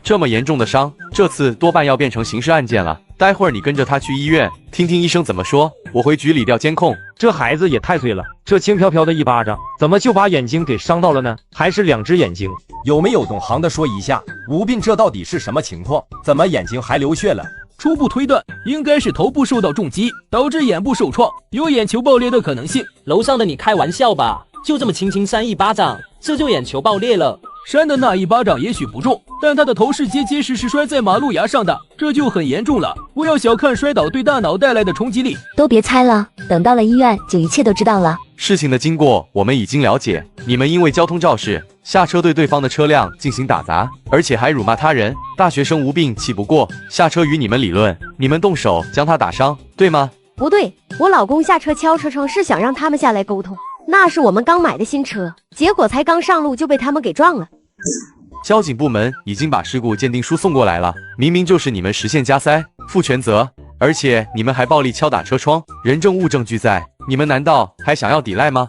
Speaker 3: 这么严重的伤，这次多半要变成刑事案件了。待会儿你跟着他去医院，听听医生怎么说。我回局里调监控。
Speaker 21: 这孩子也太碎了，这轻飘飘的一巴掌，怎么就把眼睛给伤到了呢？还是两只眼睛？
Speaker 2: 有没有懂行的说一下，吴病这到底是什么情况？怎么眼睛还流血了？
Speaker 9: 初步推断，应该是头部受到重击，导致眼部受创，有眼球爆裂的可能性。
Speaker 20: 楼上的你开玩笑吧？就这么轻轻扇一巴掌，这就眼球爆裂了？
Speaker 9: 扇的那一巴掌也许不重，但他的头是结结实实摔在马路牙上的，这就很严重了。不要小看摔倒对大脑带来的冲击力。
Speaker 4: 都别猜了，等到了医院就一切都知道了。
Speaker 3: 事情的经过我们已经了解，你们因为交通肇事下车对对方的车辆进行打砸，而且还辱骂他人。大学生吴病气不过，下车与你们理论，你们动手将他打伤，对吗？
Speaker 23: 不对，我老公下车敲车窗是想让他们下来沟通，那是我们刚买的新车，结果才刚上路就被他们给撞了。
Speaker 3: 交警部门已经把事故鉴定书送过来了，明明就是你们实现加塞，负全责，而且你们还暴力敲打车窗，人证物证俱在，你们难道还想要抵赖吗？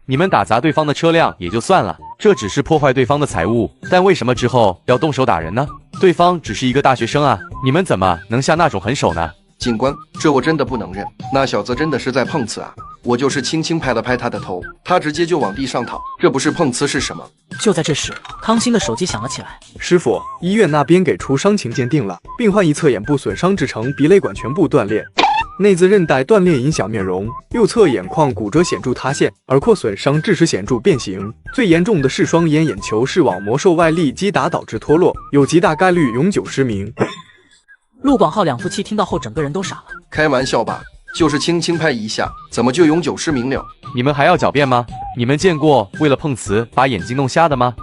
Speaker 3: 你们打砸对方的车辆也就算了，这只是破坏对方的财物，但为什么之后要动手打人呢？对方只是一个大学生啊，你们怎么能下那种狠手呢？
Speaker 16: 警官，这我真的不能认，那小子真的是在碰瓷啊！我就是轻轻拍了拍他的头，他直接就往地上躺，这不是碰瓷是什么？
Speaker 1: 就在这时，康欣的手机响了起来。
Speaker 5: 师傅，医院那边给出伤情鉴定了，病患一侧眼部损伤致成鼻泪管全部断裂，内眦韧带断裂影响面容，右侧眼眶骨折显著塌陷，耳廓损伤致使显著变形，最严重的是双眼眼球视网膜受外力击打导致脱落，有极大概率永久失明。
Speaker 1: 陆广浩两夫妻听到后，整个人都傻了。
Speaker 16: 开玩笑吧，就是轻轻拍一下，怎么就永久失明了？
Speaker 3: 你们还要狡辩吗？你们见过为了碰瓷把眼睛弄瞎的吗？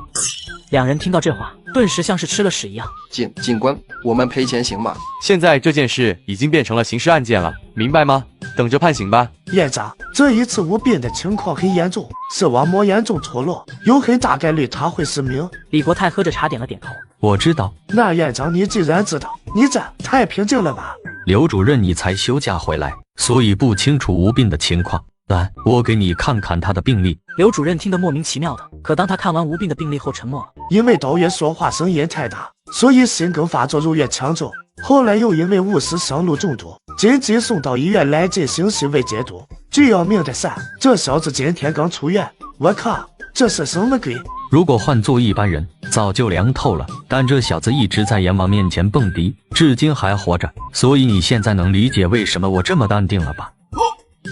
Speaker 1: 两人听到这话，顿时像是吃了屎一样。
Speaker 16: 警官，我们赔钱行吗？
Speaker 3: 现在这件事已经变成了刑事案件了，明白吗？等着判刑吧。
Speaker 10: 院长，这一次吴病的情况很严重，视网膜严重脱落，有很大概率他会失明。
Speaker 1: 李国泰喝着茶点了点头。
Speaker 12: 我知道。
Speaker 10: 那院长，你既然知道，你这太平静了吧？
Speaker 12: 刘主任，你才休假回来，所以不清楚吴病的情况。来，我给你看看他的病历。
Speaker 1: 刘主任听得莫名其妙的，可当他看完吴病的病历后，沉默了。
Speaker 10: 因为导员说话声音太大，所以心梗发作入院抢救，后来又因为误食上路中毒，紧急送到医院来进行洗胃解毒。最要命的是，这小子今天刚出院，我靠，这是什么鬼？
Speaker 12: 如果换做一般人，早就凉透了。但这小子一直在阎王面前蹦迪，至今还活着，所以你现在能理解为什么我这么淡定了吧？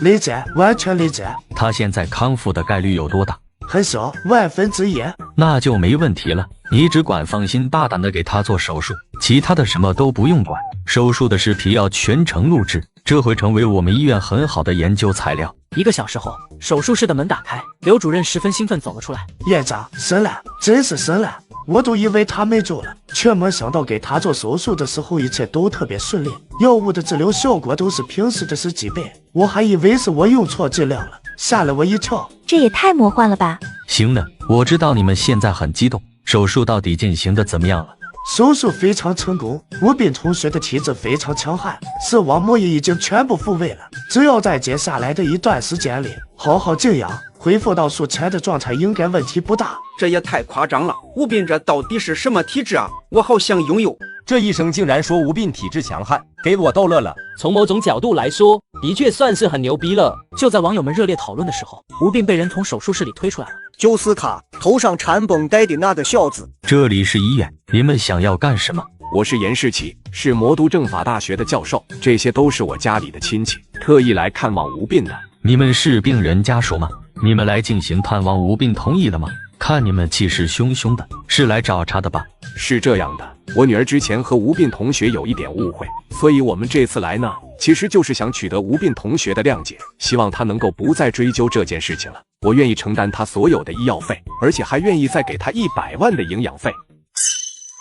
Speaker 10: 理解，完全理解。
Speaker 12: 他现在康复的概率有多大？
Speaker 10: 很小，1/1000。
Speaker 12: 那就没问题了。你只管放心大胆的给他做手术，其他的什么都不用管。手术的视频要全程录制，这会成为我们医院很好的研究材料。
Speaker 1: 1个小时后，手术室的门打开，刘主任十分兴奋走了出来。
Speaker 10: 院长，神了，真是神了！我都以为他没救了，却没想到给他做手术的时候一切都特别顺利，药物的治疗效果都是平时的10几倍，我还以为是我用错剂量了，吓了我一跳。
Speaker 15: 这也太魔幻了吧！
Speaker 12: 行了，我知道你们现在很激动，手术到底进行的怎么样了？
Speaker 10: 手术非常成功，吴斌同学的体质非常强悍，视网膜也已经全部复位了，只要在接下来的一段时间里好好静养，恢复到术前的状态，应该问题不大。
Speaker 14: 这也太夸张了，吴斌这到底是什么体质啊？我好想拥有。
Speaker 2: 这医生竟然说吴斌体质强悍，给我逗乐了。
Speaker 20: 从某种角度来说，的确算是很牛逼了。
Speaker 1: 就在网友们热烈讨论的时候，吴斌被人从手术室里推出来了。
Speaker 7: 就是他头上缠绷带的那个小子。
Speaker 12: 这里是医院，你们想要干什么？
Speaker 13: 我是严世奇，是魔都政法大学的教授，这些都是我家里的亲戚，特意来看望吴斌的。
Speaker 12: 你们是病人家属吗？你们来进行探望吴斌同意了吗？看你们气势汹汹的，是来找茬的吧？
Speaker 13: 是这样的，我女儿之前和吴斌同学有一点误会，所以我们这次来呢，其实就是想取得吴斌同学的谅解，希望他能够不再追究这件事情了。我愿意承担他所有的医药费，而且还愿意再给他100万的营养费。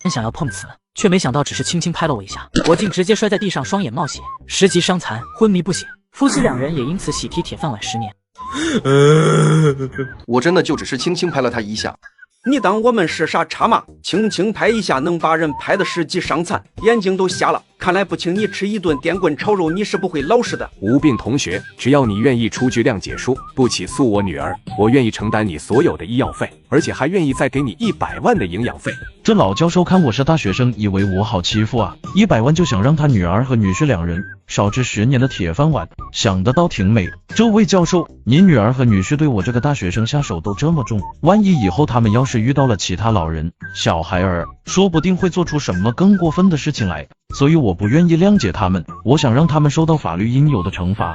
Speaker 1: 真想要碰瓷，却没想到只是轻轻拍了我一下，我竟直接摔在地上，双眼冒血，10级伤残，昏迷不醒。夫妻2人也因此喜提铁饭碗10年。
Speaker 16: 我真的就只是轻轻拍了他一下。
Speaker 14: 你当我们是傻叉吗？轻轻拍一下能把人拍的10级伤残，眼睛都瞎了。看来不请你吃一顿电棍炒肉，你是不会老实的。
Speaker 13: 吴斌同学，只要你愿意出具谅解书，不起诉我女儿，我愿意承担你所有的医药费，而且还愿意再给你100万的营养费。
Speaker 24: 这老教授看我是大学生，以为我好欺负啊！100万就想让他女儿和女婿2人少吃10年的铁饭碗，想得倒挺美。这位教授，你女儿和女婿对我这个大学生下手都这么重，万一以后他们要是遇到了其他老人、小孩儿，说不定会做出什么更过分的事情来。所以我不愿意谅解他们，我想让他们受到法律应有的惩罚。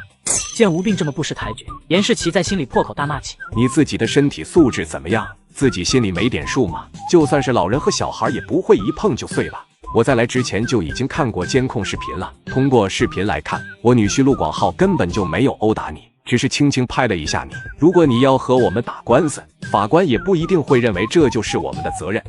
Speaker 1: 见吴斌这么不识抬举，严世奇在心里破口大骂起：
Speaker 13: 你自己的身体素质怎么样？自己心里没点数吗？就算是老人和小孩也不会一碰就碎吧。我在来之前就已经看过监控视频了，通过视频来看，我女婿陆广浩根本就没有殴打你，只是轻轻拍了一下你。如果你要和我们打官司，法官也不一定会认为这就是我们的责任。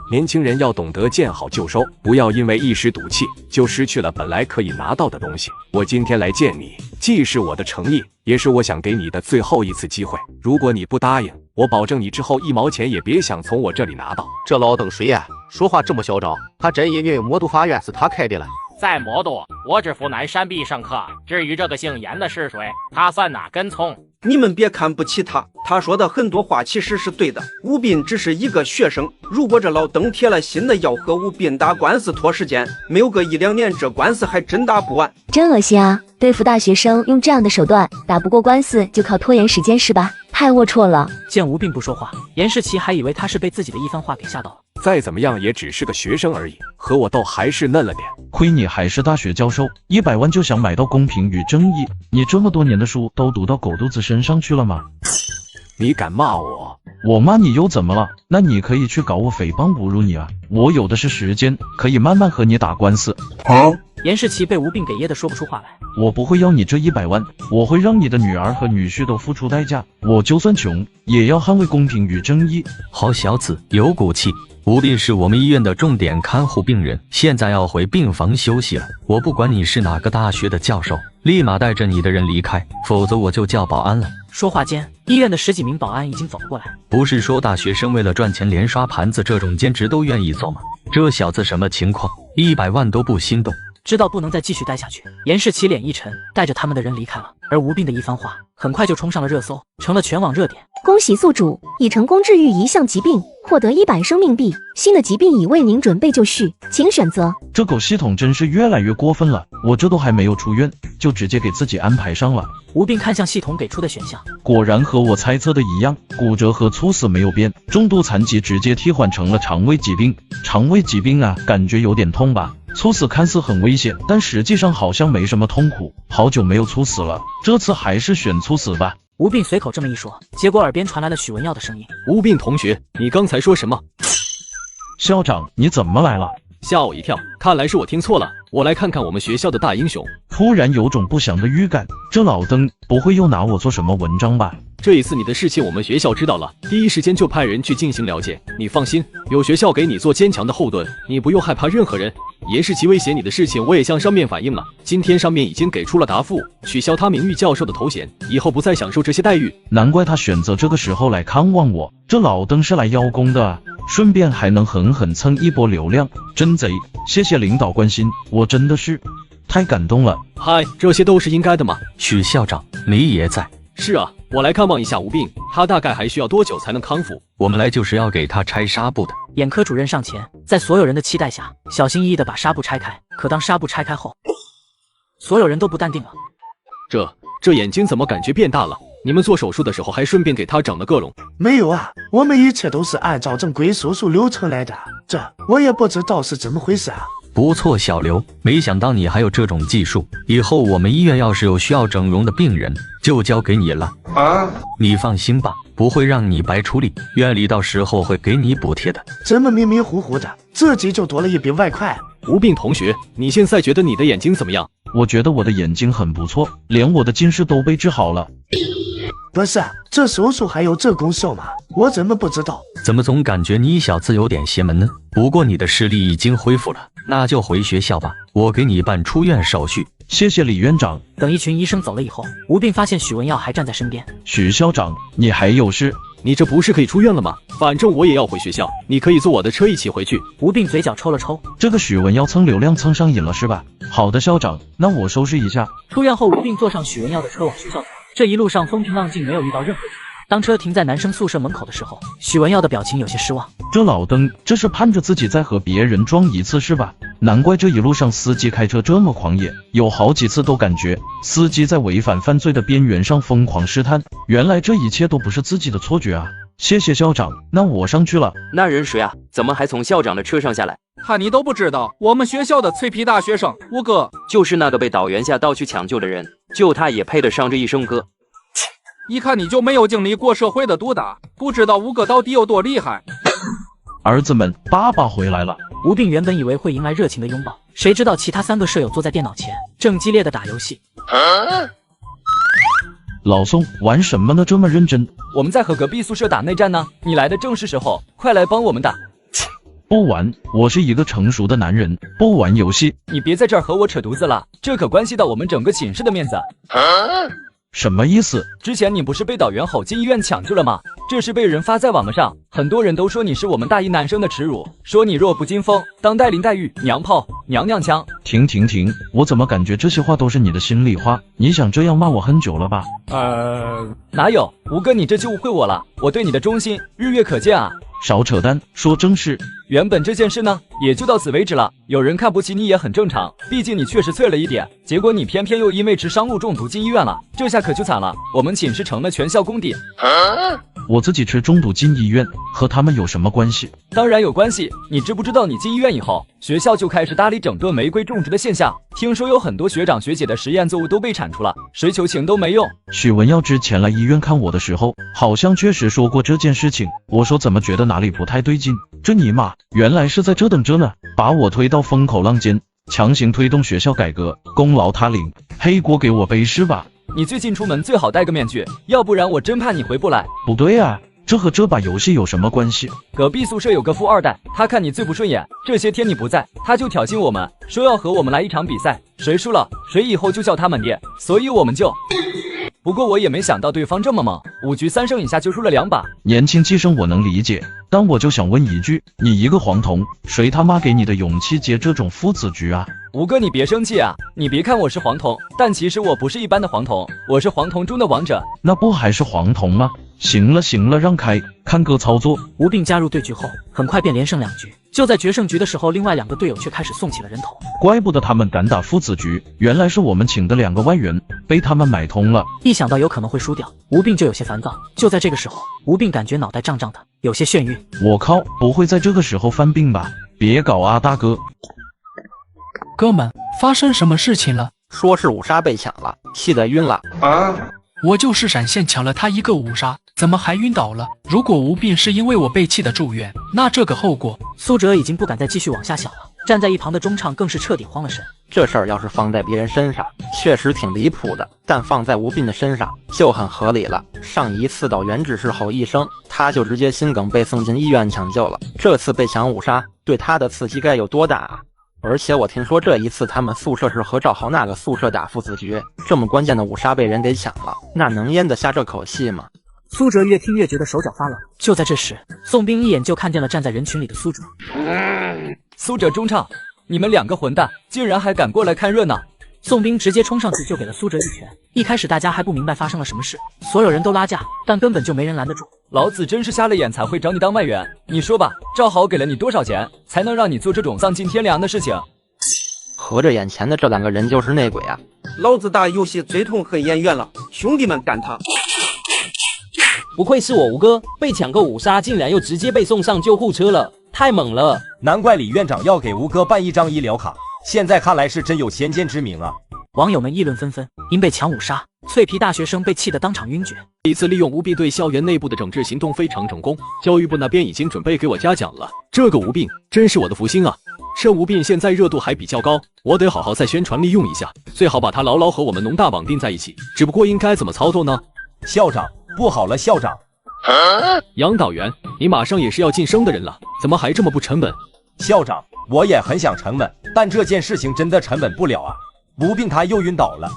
Speaker 13: 年轻人要懂得见好就收，不要因为一时赌气就失去了本来可以拿到的东西。我今天来见你，既是我的诚意，也是我想给你的最后一次机会。如果你不答应，我保证你之后1毛钱也别想从我这里拿到。
Speaker 17: 这老邓谁呀？说话这么嚣张，他真以为魔都法院是他开的了？
Speaker 11: 在魔都，我只服南山壁上课。至于这个姓严的是谁，他算哪根葱？
Speaker 14: 你们别看不起他，他说的很多话其实是对的。吴斌只是一个学生，如果这老邓铁了心的要和吴斌打官司拖时间，没有个1、2年，这官司还真打不完。
Speaker 4: 真恶心啊！对付大学生用这样的手段，打不过官司就靠拖延时间是吧？太龌龊了。
Speaker 1: 见吴斌不说话，严世奇还以为他是被自己的一番话给吓到了。
Speaker 13: 再怎么样也只是个学生而已，和我斗还是嫩了点。
Speaker 24: 亏你还是大学教授，100万就想买到公平与正义，你这么多年的书都读到狗肚子身上去了吗？
Speaker 13: 你敢骂我？
Speaker 24: 我骂你又怎么了？那你可以去搞我诽谤侮辱你啊！我有的是时间，可以慢慢和你打官司。
Speaker 1: 严世奇被吴斌给噎得说不出话来。
Speaker 24: 我不会要你这100万，我会让你的女儿和女婿都付出代价。我就算穷，也要捍卫公平与正义。
Speaker 12: 好小子，有骨气。吴斌是我们医院的重点看护病人，现在要回病房休息了。我不管你是哪个大学的教授，立马带着你的人离开，否则我就叫保安了。
Speaker 1: 说话间，医院的10几名保安已经走了过来。
Speaker 12: 不是说大学生为了赚钱连刷盘子这种兼职都愿意做吗？这小子什么情况？100万都不心动？
Speaker 1: 知道不能再继续待下去，严世奇脸一沉，带着他们的人离开了。而吴斌的一番话很快就冲上了热搜，成了全网热点。
Speaker 4: 恭喜宿主已成功治愈一项疾病，获得100生命币，新的疾病已为您准备就绪，请选择。
Speaker 24: 这狗系统真是越来越过分了，我这都还没有出院，就直接给自己安排上了。
Speaker 1: 吴斌看向系统给出的选项，
Speaker 24: 果然和我猜测的一样，骨折和猝死没有变，重度残疾直接替换成了肠胃疾病。肠胃疾病啊，感觉有点痛吧？猝死看似很危险，但实际上好像没什么痛苦。好久没有猝死了，这次还是选猝死吧。
Speaker 1: 吴病随口这么一说，结果耳边传来了许文耀的声音：“
Speaker 6: 吴病同学，你刚才说什么？”
Speaker 24: 校长，你怎么来了？
Speaker 6: 吓我一跳，看来是我听错了。我来看看我们学校的大英雄。
Speaker 24: 突然有种不祥的预感，这老登不会又拿我做什么文章吧？
Speaker 6: 这一次你的事情我们学校知道了，第一时间就派人去进行了解。你放心，有学校给你做坚强的后盾，你不用害怕任何人。严世奇威胁你的事情，我也向上面反映了。今天上面已经给出了答复，取消他名誉教授的头衔，以后不再享受这些待遇。
Speaker 24: 难怪他选择这个时候来看望我，这老登是来邀功的啊！顺便还能狠狠蹭一波流量，真贼！谢谢领导关心，我真的是太感动了。
Speaker 6: 嗨，这些都是应该的嘛。
Speaker 12: 许校长，你也在？
Speaker 6: 是啊，我来看望一下吴病，他大概还需要多久才能康复？
Speaker 12: 我们来就是要给他拆纱布的。
Speaker 1: 眼科主任上前，在所有人的期待下，小心翼翼地把纱布拆开。可当纱布拆开后，所有人都不淡定了。
Speaker 6: 这眼睛怎么感觉变大了？你们做手术的时候还顺便给他整了个容？
Speaker 10: 没有啊，我们一切都是按照正规手术流程来的。这我也不知道是怎么回事啊。
Speaker 12: 不错，小刘，没想到你还有这种技术。以后我们医院要是有需要整容的病人，就交给你了。啊，你放心吧，不会让你白出力，院里到时候会给你补贴的。
Speaker 10: 怎么迷迷糊糊的，自己就多了一笔外快？
Speaker 6: 吴病同学，你现在觉得你的眼睛怎么样？
Speaker 24: 我觉得我的眼睛很不错，连我的近视都被治好了。
Speaker 10: 不是，这手术还有这功效吗？我怎么不知道？
Speaker 12: 怎么总感觉你小子有点邪门呢？不过你的视力已经恢复了，那就回学校吧，我给你办出院手续。
Speaker 24: 谢谢李院长。
Speaker 1: 等一群医生走了以后，吴病发现许文耀还站在身边。
Speaker 24: 许校长，你还有事？
Speaker 6: 你这不是可以出院了吗？反正我也要回学校，你可以坐我的车一起回去。
Speaker 1: 吴病嘴角抽了抽，
Speaker 24: 这个许文耀蹭流量蹭上瘾了是吧？好的，校长，那我收拾一下。
Speaker 1: 出院后，吴病坐上许文耀的车往学校走。这一路上风平浪静，没有遇到任何人。当车停在男生宿舍门口的时候，许文耀的表情有些失望。
Speaker 24: 这老登这是盼着自己再和别人撞一次是吧？难怪这一路上司机开车这么狂野，有好几次都感觉司机在违反犯罪的边缘上疯狂试探。原来这一切都不是自己的错觉啊！谢谢校长，那我上去了。
Speaker 8: 那人谁啊？怎么还从校长的车上下来？
Speaker 18: 看你都不知道，我们学校的脆皮大学生吴哥，
Speaker 8: 就是那个被导员下道去抢救的人，就他也配得上这一声哥。
Speaker 18: 一看你就没有经历过社会的毒打，不知道吴哥到底有多厉害。
Speaker 24: 儿子们，爸爸回来了。
Speaker 1: 吴病原本以为会迎来热情的拥抱，谁知道其他3个舍友坐在电脑前，正激烈的打游戏。
Speaker 24: 老宋，玩什么呢？这么认真？
Speaker 19: 我们在和隔壁宿舍打内战呢，你来的正是时候，快来帮我们打。
Speaker 24: 不玩，我是一个成熟的男人，不玩游戏。
Speaker 19: 你别在这儿和我扯犊子了，这可关系到我们整个寝室的面子。
Speaker 24: 什么意思？
Speaker 19: 之前你不是被导员吼进医院抢救了吗？这事被人发在网上，很多人都说你是我们大一男生的耻辱，说你弱不禁风，当代林黛玉，娘炮，娘娘腔。
Speaker 24: 停，我怎么感觉这些话都是你的心里话？你想这样骂我很久了吧？
Speaker 19: 哪有，吴哥你这就误会我了，我对你的忠心日月可见啊。
Speaker 24: 少扯淡，说正事。
Speaker 19: 原本这件事呢，也就到此为止了。有人看不起你也很正常，毕竟你确实脆了一点。结果你偏偏又因为吃商务中毒进医院了，这下可就惨了。我们寝室成了全校公敌。
Speaker 24: 我自己吃中毒进医院，和他们有什么关系？
Speaker 19: 当然有关系。你知不知道，你进医院以后，学校就开始搭理整顿玫瑰种植的现象。听说有很多学长学姐的实验作物都被铲除了，谁求情都没用。
Speaker 24: 许文耀之前来医院看我的时候，好像确实说过这件事情。我说怎么觉得哪里不太对劲？这尼玛，原来是在这等着呢，把我推到风口浪尖，强行推动学校改革，功劳他领，黑锅给我背是吧？
Speaker 19: 你最近出门最好戴个面具，要不然我真怕你回不来。
Speaker 24: 不对啊，这和这把游戏有什么关系？
Speaker 19: 隔壁宿舍有个富二代，他看你最不顺眼，这些天你不在，他就挑衅我们，说要和我们来一场比赛，谁输了谁以后就叫他们爹，所以我们就……不过我也没想到对方这么猛，5局3胜以下就输了2把。
Speaker 24: 年轻气盛我能理解，但我就想问一句，你一个黄铜，谁他妈给你的勇气接这种父子局啊？
Speaker 19: 吴哥你别生气啊，你别看我是黄铜，但其实我不是一般的黄铜，我是黄铜中的王者。
Speaker 24: 那不还是黄铜吗？行了，让开，看哥操作。
Speaker 1: 吴病加入对局后，很快便连胜2局。就在决胜局的时候，另外2个队友却开始送起了人头。
Speaker 24: 怪不得他们敢打父子局，原来是我们请的2个外援被他们买通了。
Speaker 1: 一想到有可能会输掉，吴病就有些烦躁。就在这个时候，吴病感觉脑袋胀胀的，有些眩晕。
Speaker 24: 我靠，不会在这个时候犯病吧？别搞啊，大哥！
Speaker 22: 哥们，发生什么事情了？
Speaker 25: 说是5杀被抢了，气得晕了。啊！
Speaker 9: 我就是闪现抢了他一个5杀，怎么还晕倒了？如果吴斌是因为我被气的住院，那这个后果……
Speaker 1: 苏哲已经不敢再继续往下想了，站在一旁的中唱更是彻底慌了神。
Speaker 21: 这事儿要是放在别人身上，确实挺离谱的，但放在吴斌的身上就很合理了。上一次到原指示后一声，他就直接心梗被送进医院抢救了。这次被抢5杀，对他的刺激该有多大啊？而且我听说这一次他们宿舍是和赵豪那个宿舍打父子局，这么关键的5杀被人给抢了，那能咽得下这口气吗？
Speaker 1: 苏哲越听越觉得手脚发冷。就在这时，宋兵一眼就看见了站在人群里的苏哲。
Speaker 19: 苏哲中唱，你们2个混蛋，竟然还敢过来看热闹！
Speaker 1: 宋兵直接冲上去就给了苏哲一拳。一开始大家还不明白发生了什么事，所有人都拉架，但根本就没人拦得住。
Speaker 19: 老子真是瞎了眼才会找你当外援。你说吧，赵豪给了你多少钱，才能让你做这种丧尽天良的事情？
Speaker 21: 合着眼前的这2个人就是内鬼啊！
Speaker 14: 老子打游戏最痛恨演员了，兄弟们干他！
Speaker 20: 不愧是我吴哥，被抢个5杀，竟然又直接被送上救护车了，太猛了！
Speaker 2: 难怪李院长要给吴哥办一张医疗卡，现在看来是真有先见之明啊！
Speaker 1: 网友们议论纷纷，因被抢5杀，脆皮大学生被气得当场晕厥。
Speaker 6: 一次利用吴斌对校园内部的整治行动非常成功，教育部那边已经准备给我嘉奖了。这个吴斌真是我的福星啊！趁吴斌现在热度还比较高，我得好好再宣传利用一下，最好把他牢牢和我们农大绑定在一起。只不过应该怎么操作呢？
Speaker 2: 校长，不好了，校长！
Speaker 6: 杨导员，你马上也是要晋升的人了，怎么还这么不沉稳？
Speaker 2: 校长，我也很想沉稳，但这件事情真的沉稳不了啊！吴斌他又晕倒了，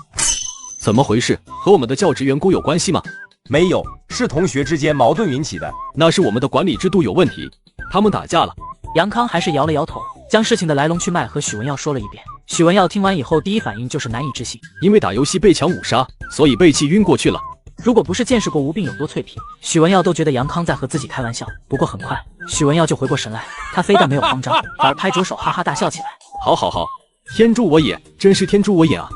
Speaker 6: 怎么回事？和我们的教职员工有关系吗？
Speaker 2: 没有，是同学之间矛盾引起的。
Speaker 6: 那是我们的管理制度有问题，他们打架了。
Speaker 1: 杨康还是摇了摇头，将事情的来龙去脉和许文耀说了一遍。许文耀听完以后，第一反应就是难以置信，
Speaker 6: 因为打游戏被抢5杀，所以被气晕过去了。
Speaker 1: 如果不是见识过吴斌有多脆皮，许文耀都觉得杨康在和自己开玩笑。不过很快，许文耀就回过神来，他非但没有慌张，反而拍着手哈哈大笑起来。
Speaker 6: 好好好，天助我也，真是天助我也啊！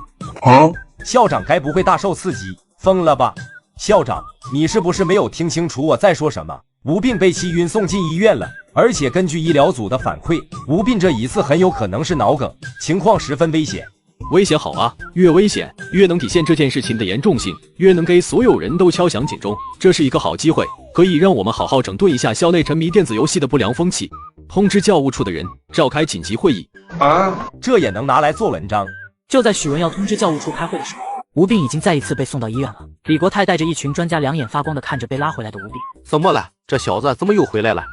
Speaker 2: 校长该不会大受刺激，疯了吧？校长，你是不是没有听清楚我在说什么？吴斌被气晕送进医院了，而且根据医疗组的反馈，吴斌这一次很有可能是脑梗，情况十分危险。
Speaker 6: 危险好啊，越危险越能体现这件事情的严重性，越能给所有人都敲响警钟。这是一个好机会，可以让我们好好整顿一下校内沉迷电子游戏的不良风气。通知教务处的人召开紧急会议。
Speaker 2: 这也能拿来做文章？
Speaker 1: 就在许文耀通知教务处开会的时候，吴斌已经再一次被送到医院了。李国泰带着一群专家两眼发光的看着被拉回来的吴斌。
Speaker 17: 怎么了？这小子怎么又回来了？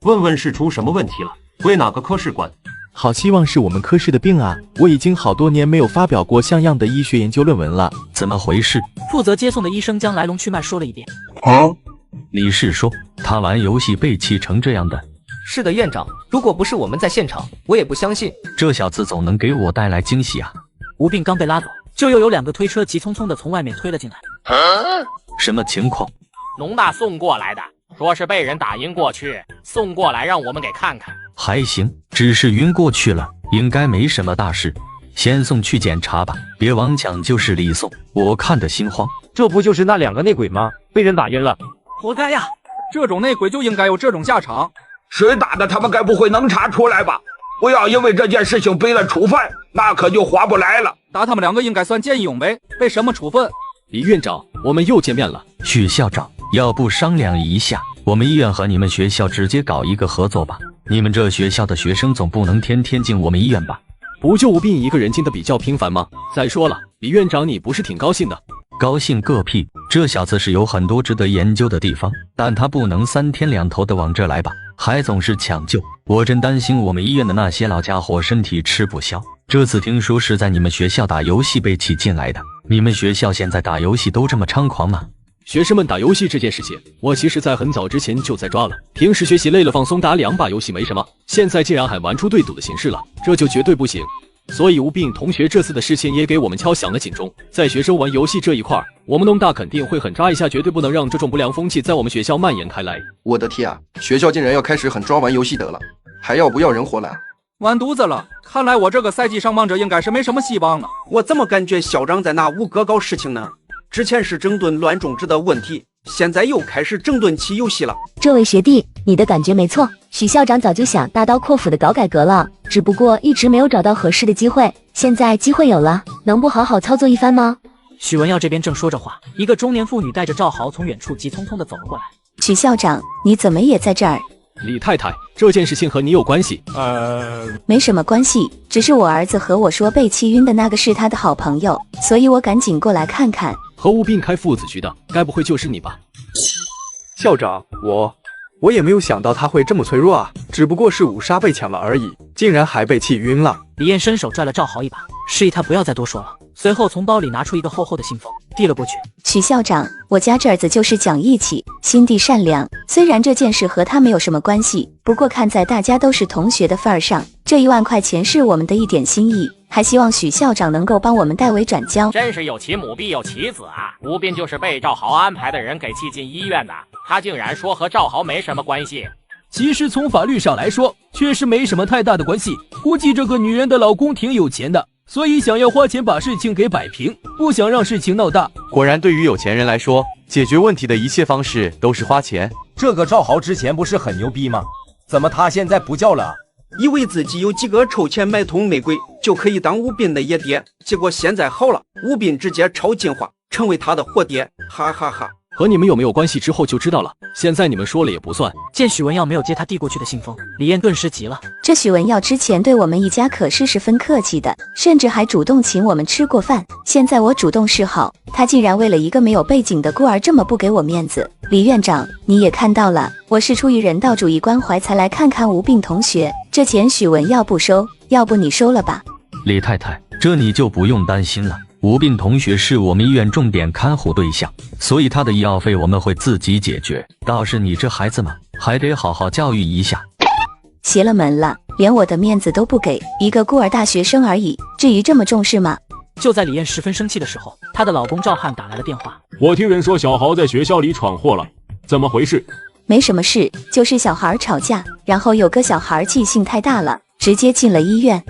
Speaker 22: 问问是出什么问题了？归哪个科室管？
Speaker 23: 好希望是我们科室的病啊！我已经好多年没有发表过像样的医学研究论文了。
Speaker 12: 怎么回事？
Speaker 1: 负责接送的医生将来龙去脉说了一遍。
Speaker 12: 你是说他玩游戏被气成这样的？
Speaker 25: 是的，院长，如果不是我们在现场，我也不相信。
Speaker 12: 这小子总能给我带来惊喜啊！
Speaker 1: 吴斌刚被拉走，就又有2个推车急匆匆的从外面推了进来。
Speaker 12: 什么情况？
Speaker 11: 农大送过来的，说是被人打晕过去，送过来让我们给看看。
Speaker 12: 还行，只是晕过去了，应该没什么大事。先送去检查吧，别枉讲究是李送，我看得心慌。
Speaker 17: 这不就是那2个内鬼吗？被人打晕了，
Speaker 18: 活该呀！这种内鬼就应该有这种下场。
Speaker 26: 谁打的？他们该不会能查出来吧？不要因为这件事情被了处分，那可就划不来了。
Speaker 18: 打他们2个应该算见义勇为，被什么处分？
Speaker 6: 李院长，我们又见面了。
Speaker 12: 许校长，要不商量一下，我们医院和你们学校直接搞一个合作吧？你们这学校的学生总不能天天进我们医院吧？
Speaker 6: 不就吴斌一个人进的比较频繁吗？再说了，李院长你不是挺高兴的？
Speaker 12: 高兴个屁！这小子是有很多值得研究的地方，但他不能3天2头的往这来吧？还总是抢救，我真担心我们医院的那些老家伙身体吃不消。这次听说是在你们学校打游戏被气进来的，你们学校现在打游戏都这么猖狂吗？
Speaker 6: 学生们打游戏这件事情，我其实在很早之前就在抓了。平时学习累了放松打2把游戏没什么，现在竟然还玩出对赌的形式了，这就绝对不行。所以吴斌同学这次的事情也给我们敲响了警钟，在学生玩游戏这一块，我们农大肯定会很抓一下，绝对不能让这种不良风气在我们学校蔓延开来。
Speaker 16: 我的天啊，学校竟然要开始很抓玩游戏得了，还要不要人活了？
Speaker 18: 完犊子了！看来我这个赛季上榜者应该是没什么希望了。
Speaker 14: 我怎么感觉校长在拿吴哥搞事情呢？之前是整顿乱种植的问题，现在又开始整顿起游戏了。
Speaker 4: 这位学弟，你的感觉没错，许校长早就想大刀阔斧的搞改革了，只不过一直没有找到合适的机会，现在机会有了，能不好好操作一番吗？
Speaker 1: 许文耀这边正说着话，一个中年妇女带着赵豪从远处急匆匆地走了过来。
Speaker 4: 许校长，你怎么也在这儿？
Speaker 6: 李太太，这件事情和你有关系？
Speaker 4: 没什么关系，只是我儿子和我说被气晕的那个是他的好朋友，所以我赶紧过来看看。
Speaker 6: 和吴斌开父子局的，该不会就是你吧？
Speaker 3: 校长，我也没有想到他会这么脆弱啊，只不过是5杀被抢了而已，竟然还被气晕了。
Speaker 1: 李艳伸手拽了赵豪一把，示意他不要再多说了，随后从包里拿出一个厚厚的信封，递了过去。
Speaker 4: 许校长，我家这儿子就是讲义气，心地善良，虽然这件事和他没有什么关系，不过看在大家都是同学的份儿上，这1万块钱是我们的一点心意，还希望许校长能够帮我们代为转交。
Speaker 11: 真是有其母必有其子啊！吴斌就是被赵豪安排的人给气进医院的，他竟然说和赵豪没什么关系。
Speaker 5: 其实从法律上来说，确实没什么太大的关系。估计这个女人的老公挺有钱的，所以想要花钱把事情给摆平，不想让事情闹大。
Speaker 23: 果然，对于有钱人来说，解决问题的一切方式都是花钱。
Speaker 2: 这个赵豪之前不是很牛逼吗？怎么他现在不叫了？
Speaker 14: 以为自己有几个臭钱买通玫瑰就可以当吴斌的野爹，结果现在好了，吴斌直接超进化，成为他的活爹，哈哈哈。
Speaker 6: 和你们有没有关系之后就知道了，现在你们说了也不算。
Speaker 1: 见许文耀没有接他递过去的信封，李艳顿时急了。
Speaker 4: 这许文耀之前对我们一家可是十分客气的，甚至还主动请我们吃过饭，现在我主动示好，他竟然为了一个没有背景的孤儿这么不给我面子。李院长，你也看到了，我是出于人道主义关怀才来看看吴斌同学，这钱许文耀不收，要不你收了吧？
Speaker 12: 李太太，这你就不用担心了。吴斌同学是我们医院重点看护对象，所以他的医药费我们会自己解决。倒是你这孩子嘛，还得好好教育一下。
Speaker 4: 邪了门了，连我的面子都不给，一个孤儿大学生而已，至于这么重视吗？
Speaker 1: 就在李艳十分生气的时候，她的老公赵汉打来了电话。
Speaker 7: 我听人说小豪在学校里闯祸了，怎么回事？
Speaker 4: 没什么事，就是小孩吵架，然后有个小孩气性太大了，直接进了医院。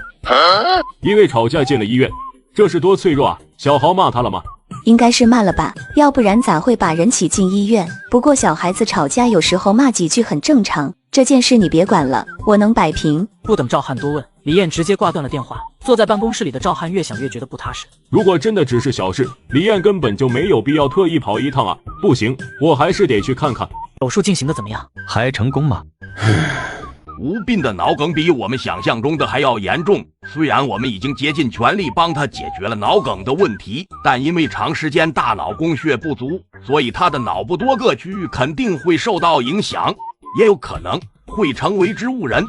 Speaker 7: 因为吵架进了医院，这是多脆弱啊！小豪骂他了吗？
Speaker 4: 应该是骂了吧，要不然咋会把人挤进医院？不过小孩子吵架有时候骂几句很正常，这件事你别管了，我能摆平。
Speaker 1: 不等赵汉多问，李艳直接挂断了电话。坐在办公室里的赵汉越想越觉得不踏实。
Speaker 7: 如果真的只是小事，李艳根本就没有必要特意跑一趟啊！不行，我还是得去看看。
Speaker 1: 手术进行的怎么样？
Speaker 12: 还成功吗？
Speaker 26: 吴斌的脑梗比我们想象中的还要严重，虽然我们已经竭尽全力帮他解决了脑梗的问题，但因为长时间大脑供血不足，所以他的脑部多个区域肯定会受到影响，也有可能会成为植物人。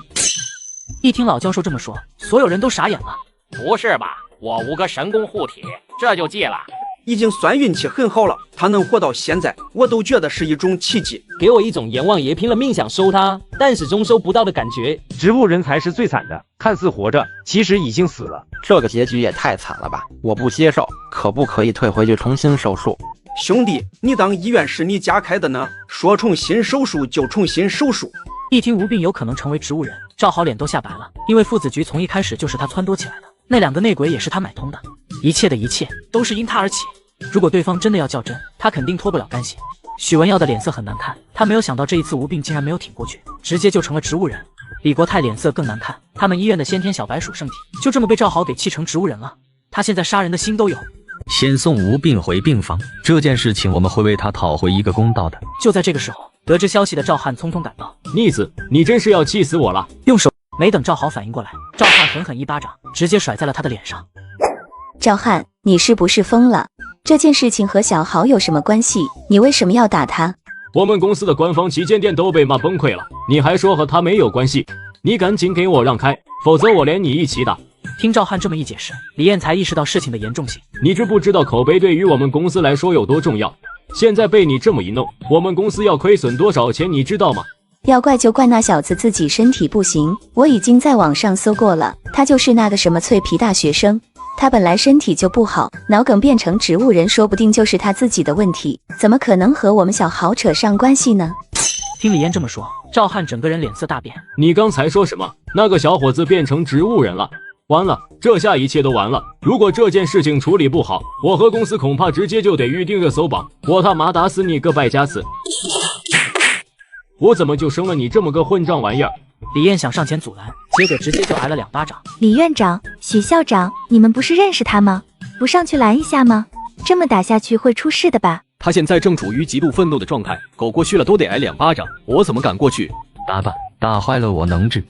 Speaker 1: 一听老教授这么说，所有人都傻眼了。
Speaker 11: 不是吧，我吴哥神功护体，这就戒了？
Speaker 14: 已经算运气很好了，他能活到现在，我都觉得是一种奇迹。
Speaker 20: 给我一种阎王爷拼了命想收他，但始终收不到的感觉。
Speaker 10: 植物人才是最惨的，看似活着，其实已经死了。
Speaker 21: 这个结局也太惨了吧！我不接受，可不可以退回去重新手术？
Speaker 14: 兄弟，你当医院是你家开的呢？说重新手术就重新手术。
Speaker 1: 一听吴斌有可能成为植物人，赵豪脸都吓白了，因为父子局从一开始就是他撺掇起来的，那2个内鬼也是他买通的，一切的一切都是因他而起。如果对方真的要较真，他肯定脱不了干系。许文耀的脸色很难看，他没有想到这一次吴斌竟然没有挺过去，直接就成了植物人。李国泰脸色更难看，他们医院的先天小白鼠圣体就这么被赵豪给气成植物人了，他现在杀人的心都有。
Speaker 12: 先送吴斌回病房，这件事情我们会为他讨回一个公道的。
Speaker 1: 就在这个时候，得知消息的赵汉匆匆赶到。
Speaker 7: 逆子，你真是要气死我了！
Speaker 1: 用手没等赵豪反应过来，赵汉狠狠一巴掌直接甩在了他的脸上。
Speaker 4: 赵汉，你是不是疯了？这件事情和小豪有什么关系？你为什么要打他？
Speaker 7: 我们公司的官方旗舰店都被骂崩溃了，你还说和他没有关系？你赶紧给我让开，否则我连你一起打！
Speaker 1: 听赵汉这么一解释，李艳才意识到事情的严重性。
Speaker 7: 你知不知道口碑对于我们公司来说有多重要？现在被你这么一弄，我们公司要亏损多少钱，你知道吗？
Speaker 4: 要怪就怪那小子自己身体不行，我已经在网上搜过了，他就是那个什么脆皮大学生。他本来身体就不好，脑梗变成植物人，说不定就是他自己的问题，怎么可能和我们小豪扯上关系呢？
Speaker 1: 听李嫣这么说，赵汉整个人脸色大变。
Speaker 7: 你刚才说什么？那个小伙子变成植物人了？完了，这下一切都完了。如果这件事情处理不好，我和公司恐怕直接就得预定热搜榜。我他妈打死你个败家子！我怎么就生了你这么个混账玩意儿？
Speaker 1: 李艳想上前阻拦，结果直接就挨了2巴掌。
Speaker 13: 李院长、许校长，你们不是认识他吗？不上去拦一下吗？
Speaker 8: 这么打下去会出事的吧？
Speaker 6: 他现在正处于极度愤怒的状态，狗过去了都得挨2巴掌，我怎么敢过去？
Speaker 12: 打吧，打坏了我能治。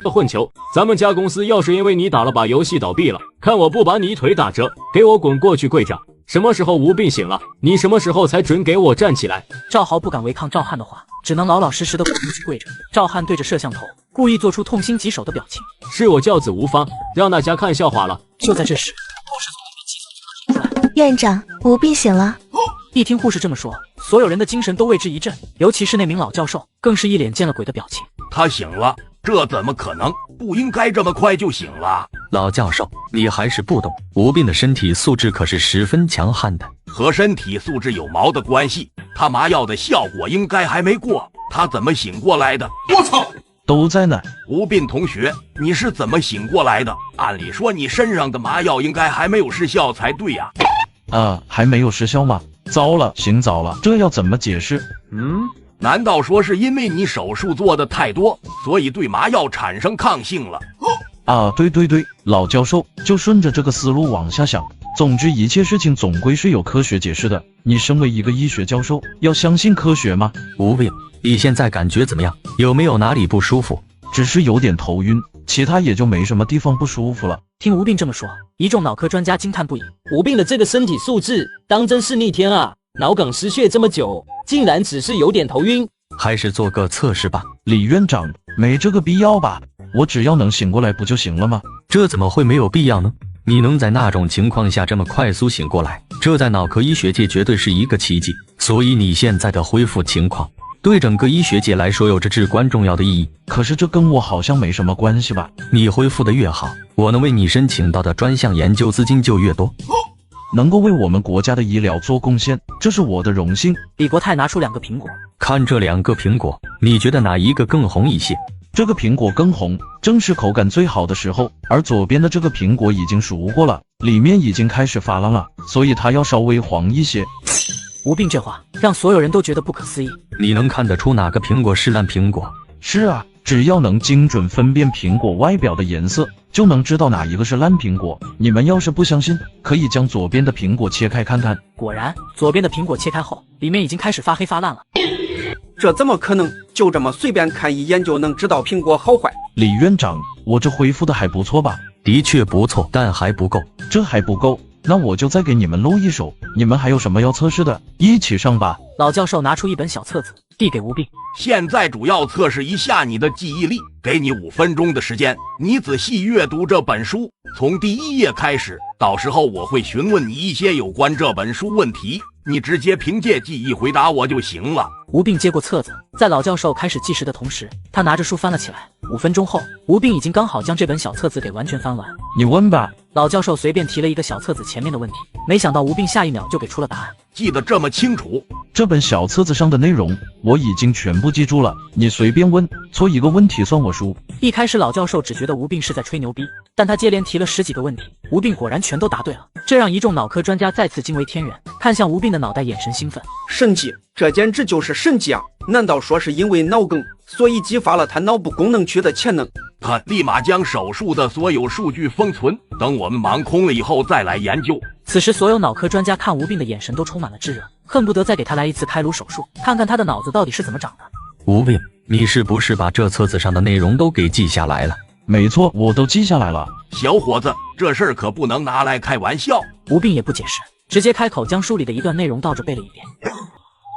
Speaker 7: 混球，咱们家公司要是因为你打了把游戏倒闭了，看我不把你腿打折，给我滚过去跪着！什么时候吴斌醒了，你什么时候才准给我站起来？
Speaker 1: 赵豪不敢违抗赵汉的话，只能老老实实的滚过去跪着。赵汉对着摄像头故意做出痛心疾首的表情。
Speaker 7: 是我教子无方，让大家看笑话了。
Speaker 1: 就在这时，护士从里面急匆匆出来。
Speaker 8: 院长，吴斌醒了。
Speaker 1: 一听护士这么说，所有人的精神都为之一振，尤其是那名老教授，更是一脸见了鬼的表情。
Speaker 26: 他醒了。这怎么可能？不应该这么快就醒了。
Speaker 12: 老教授，你还是不懂，吴斌的身体素质可是十分强悍的。
Speaker 26: 和身体素质有毛的关系？他麻药的效果应该还没过，他怎么醒过来的？
Speaker 9: 我操！
Speaker 23: 都在那。
Speaker 26: 吴斌同学，你是怎么醒过来的？按理说你身上的麻药应该还没有失效才对呀。
Speaker 23: 还没有失效吗？糟了，醒早了，这要怎么解释？
Speaker 26: 难道说是因为你手术做的太多，所以对麻药产生抗性了？
Speaker 23: 对，老教授，就顺着这个思路往下想。总之，一切事情总归是有科学解释的。你身为一个医学教授，要相信科学吗？
Speaker 12: 吴斌，你现在感觉怎么样？有没有哪里不舒服？
Speaker 23: 只是有点头晕，其他也就没什么地方不舒服了。
Speaker 1: 听吴斌这么说，一众脑科专家惊叹不已。
Speaker 20: 吴斌的这个身体素质，当真是逆天啊！脑梗失血这么久，竟然只是有点头晕，
Speaker 12: 还是做个测试吧。
Speaker 23: 李院长，没这个必要吧？我只要能醒过来不就行了吗？
Speaker 12: 这怎么会没有必要呢？你能在那种情况下这么快速醒过来，这在脑科医学界绝对是一个奇迹。所以你现在的恢复情况，对整个医学界来说有着至关重要的意义。
Speaker 23: 可是这跟我好像没什么关系吧？
Speaker 12: 你恢复的越好，我能为你申请到的专项研究资金就越多。
Speaker 23: 能够为我们国家的医疗做贡献，这是我的荣幸。
Speaker 1: 李国泰拿出2个苹果，
Speaker 12: 看这2个苹果，你觉得哪一个更红一些？
Speaker 23: 这个苹果更红，正是口感最好的时候，而左边的这个苹果已经熟过了，里面已经开始发烂了，所以它要稍微黄一些。
Speaker 1: 吴斌这话让所有人都觉得不可思议。
Speaker 12: 你能看得出哪个苹果是烂苹果？
Speaker 23: 是啊，只要能精准分辨苹果外表的颜色，就能知道哪一个是烂苹果。你们要是不相信，可以将左边的苹果切开看看。
Speaker 1: 果然，左边的苹果切开后，里面已经开始发黑发烂了。
Speaker 14: 这怎么可能？就这么随便看一眼就能知道苹果好坏？
Speaker 23: 李院长，我这恢复的还不错吧？
Speaker 12: 的确不错，但还不够。
Speaker 23: 这还不够，那我就再给你们录一首。你们还有什么要测试的？一起上吧。
Speaker 1: 老教授拿出一本小册子，递给吴斌。
Speaker 26: 现在主要测试一下你的记忆力，给你5分钟的时间，你仔细阅读这本书，从第1页开始。到时候我会询问你一些有关这本书问题，你直接凭借记忆回答我就行了。
Speaker 1: 吴斌接过册子，在老教授开始计时的同时，他拿着书翻了起来。5分钟后，吴斌已经刚好将这本小册子给完全翻完。
Speaker 23: 你问吧。
Speaker 1: 老教授随便提了一个小册子前面的问题，没想到吴斌下一秒就给出了答案。
Speaker 26: 记得这么清楚？
Speaker 23: 这本小册子上的内容我已经全部记住了，你随便问，错一个问题算我输。
Speaker 1: 一开始老教授只觉得吴斌是在吹牛逼，但他接连提了10几个问题，吴斌果然全都答对了，这让一众脑科专家再次惊为天人，看向吴斌的脑袋，眼神兴奋。
Speaker 14: 神迹，这简直就是神迹啊！难道说是因为脑梗，所以激发了他脑部功能区的潜能？
Speaker 26: 他立马将手术的所有数据封存，等我们忙空了以后再来研究。
Speaker 1: 此时，所有脑科专家看吴斌的眼神都充满了炙热，恨不得再给他来一次开颅手术，看看他的脑子到底是怎么长的。
Speaker 12: 吴斌，你是不是把这册子上的内容都给记下来了？
Speaker 23: 没错，我都记下来了。
Speaker 26: 小伙子，这事儿可不能拿来开玩笑。
Speaker 1: 吴斌也不解释，直接开口将书里的一段内容倒着背了一遍。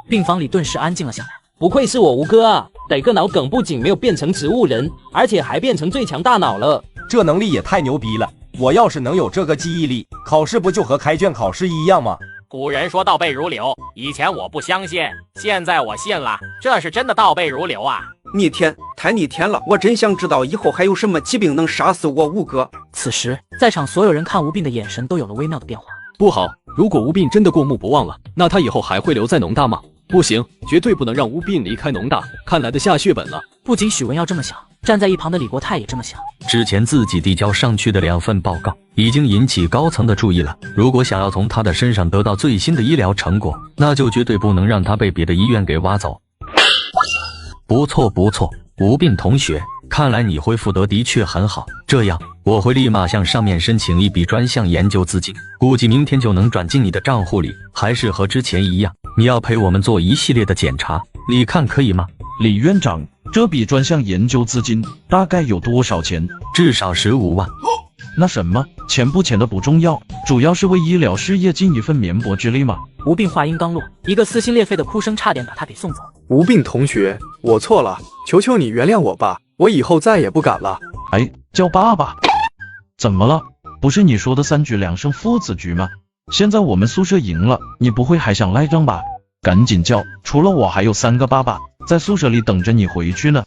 Speaker 1: 病房里顿时安静了下来。
Speaker 20: 不愧是我吴哥啊，得个脑梗不仅没有变成植物人，而且还变成最强大脑了。
Speaker 2: 这能力也太牛逼了！我要是能有这个记忆力，考试不就和开卷考试一样吗？
Speaker 11: 古人说倒背如流，以前我不相信，现在我信了，这是真的倒背如流啊！
Speaker 14: 逆天，太逆天了！我真想知道以后还有什么疾病能杀死我吴哥。
Speaker 1: 此时，在场所有人看吴斌的眼神都有了微妙的变化。
Speaker 6: 不好，如果吴斌真的过目不忘了，那他以后还会留在农大吗？不行，绝对不能让吴斌离开农大，看来得下血本了。
Speaker 1: 不仅许文耀这么想，站在一旁的李国泰也这么想。
Speaker 12: 之前自己递交上去的2份报告已经引起高层的注意了，如果想要从他的身上得到最新的医疗成果，那就绝对不能让他被别的医院给挖走。不错不错，吴斌同学，看来你恢复得的确很好。这样，我会立马向上面申请一笔专项研究资金，估计明天就能转进你的账户里。还是和之前一样，你要陪我们做一系列的检查，你看可以吗？
Speaker 23: 李院长，这笔专项研究资金大概有多少钱？
Speaker 12: 至少15万。
Speaker 23: 那什么，钱不钱的不重要，主要是为医疗事业尽一份绵薄之力嘛。
Speaker 1: 吴病话音刚落，一个撕心裂肺的哭声差点把他给送走。
Speaker 3: 吴病同学，我错了，求求你原谅我吧，我以后再也不敢了。
Speaker 23: 哎，叫爸爸。怎么了？不是你说的3局2胜父子局吗？现在我们宿舍赢了，你不会还想赖账吧？赶紧叫，除了我还有3个爸爸在宿舍里等着你回去呢。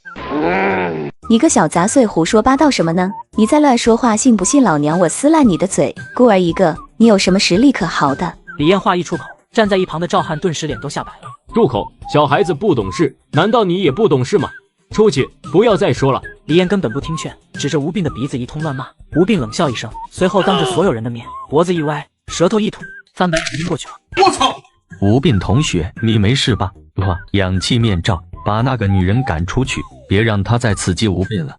Speaker 8: 你个小杂碎，胡说八道什么呢？你再乱说话，信不信老娘我撕烂你的嘴？孤儿一个，你有什么实力可豪的？
Speaker 1: 李艳话一出口，站在一旁的赵汉顿时脸都吓白了。
Speaker 7: 住口！小孩子不懂事，难道你也不懂事吗？出去，不要再说了。
Speaker 1: 李艳根本不听劝，指着吴病的鼻子一通乱骂。吴病冷笑一声，随后当着所有人的面，脖子一歪，舌头一吐，翻白眼晕过去了。
Speaker 12: 我操！吴病同学，你没事吧？哇，氧气面罩，把那个女人赶出去，别让她再刺激吴病了。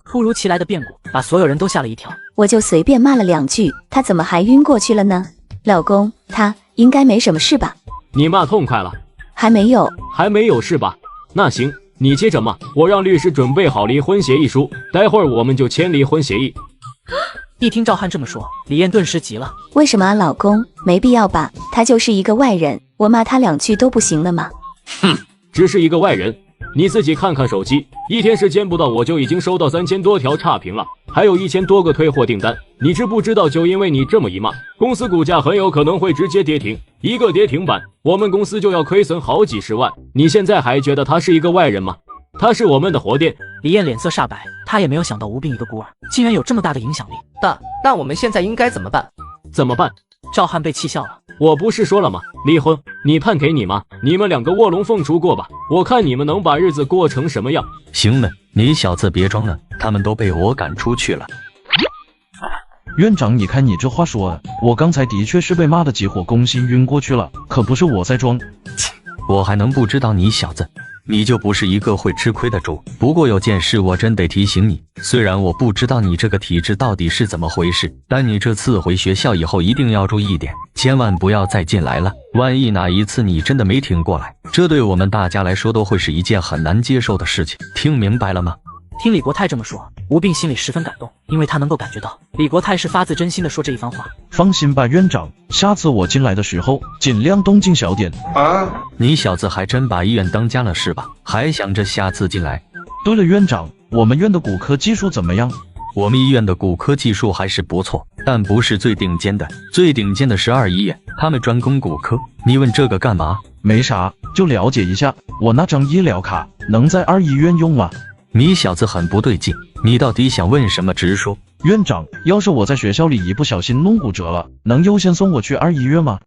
Speaker 1: 突如其来的变故把所有人都吓了一跳。
Speaker 8: 我就随便骂了2句，他怎么还晕过去了呢？老公，他应该没什么事吧？
Speaker 7: 你骂痛快了？
Speaker 8: 还没有。
Speaker 7: 还没有是吧？那行，你接着骂。我让律师准备好离婚协议书，待会儿我们就签离婚协议。
Speaker 1: 一听赵汉这么说，李艳顿时急了。
Speaker 8: 为什么啊，老公？没必要吧？他就是一个外人，我骂他2句都不行了吗？
Speaker 7: 哼，只是一个外人，你自己看看手机，一天时间不到我就已经收到3000多条差评了，还有1000多个退货订单。你知不知道，就因为你这么一骂，公司股价很有可能会直接跌停，一个跌停板，我们公司就要亏损好几十万。你现在还觉得他是一个外人吗？他是我们的活电。
Speaker 1: 李艳脸色煞白，他也没有想到吴病一个孤儿竟然有这么大的影响力。
Speaker 25: 爸，那我们现在应该怎么办？
Speaker 7: 怎么办？
Speaker 1: 赵汉被气笑了。
Speaker 7: 我不是说了吗？离婚，你判给你妈，你们2个卧龙凤雏过吧，我看你们能把日子过成什么样。
Speaker 12: 行了，你小子别装了，他们都被我赶出去了。
Speaker 23: 院长，你看你这话说，我刚才的确是被骂得急火攻心晕过去了，可不是我在装。
Speaker 12: 我还能不知道你小子？你就不是一个会吃亏的猪。不过有件事我真得提醒你，虽然我不知道你这个体质到底是怎么回事，但你这次回学校以后一定要注意一点，千万不要再进来了。万一哪一次你真的没挺过来，这对我们大家来说都会是一件很难接受的事情，听明白了吗？
Speaker 1: 听李国泰这么说，吴病心里十分感动，因为他能够感觉到李国泰是发自真心的说这一番话。
Speaker 23: 放心吧，院长，下次我进来的时候尽量动静小点
Speaker 12: 啊！你小子还真把医院当家了是吧？还想着下次进来？
Speaker 23: 对了，院长，我们院的骨科技术怎么样？
Speaker 12: 我们医院的骨科技术还是不错，但不是最顶尖的，最顶尖的是2医院，他们专攻骨科。你问这个干嘛？
Speaker 23: 没啥，就了解一下。我那张医疗卡能在2医院用吗？
Speaker 12: 你小子很不对劲，你到底想问什么？直说。
Speaker 23: 院长，要是我在学校里一不小心弄骨折了，能优先送我去2医院吗？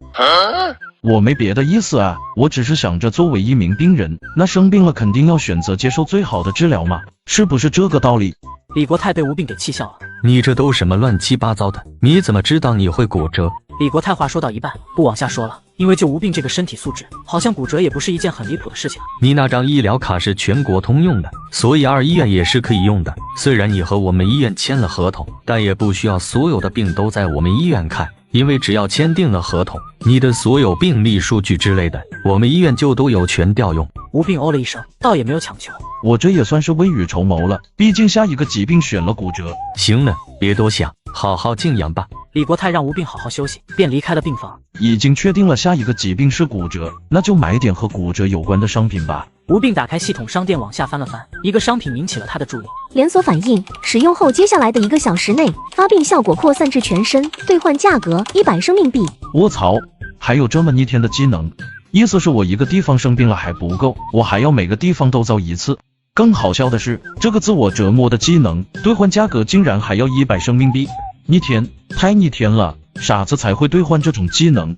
Speaker 23: 我没别的意思啊，我只是想着作为一名病人，那生病了肯定要选择接受最好的治疗嘛，是不是这个道理？
Speaker 1: 李国泰被吴病给气笑了。
Speaker 12: 你这都什么乱七八糟的？你怎么知道你会骨折？
Speaker 1: 李国泰话说到一半，不往下说了，因为就吴病这个身体素质，好像骨折也不是一件很离谱的事情。
Speaker 12: 你那张医疗卡是全国通用的，所以2医院也是可以用的。虽然你和我们医院签了合同，但也不需要所有的病都在我们医院看，因为只要签订了合同，你的所有病历数据之类的，我们医院就都有权调用。
Speaker 1: 吴病哦了一声，倒也没有强求。
Speaker 23: 我这也算是未雨绸缪了，毕竟下一个疾病选了骨折。
Speaker 12: 行了，别多想，好好静养吧。
Speaker 1: 李国泰让吴病好好休息，便离开了病房。
Speaker 23: 已经确定了下一个疾病是骨折，那就买点和骨折有关的商品吧。
Speaker 1: 吴病打开系统商店往下翻了翻，一个商品引起了他的注意。
Speaker 4: 连锁反应，使用后接下来的1个小时内，发病效果扩散至全身，兑换价格100生命币。
Speaker 23: 卧槽，还有这么逆天的技能！意思是我一个地方生病了还不够，我还要每个地方都遭一次。更好笑的是，这个自我折磨的技能兑换价格竟然还要100生命币，逆天，太逆天了！傻子才会兑换这种技能。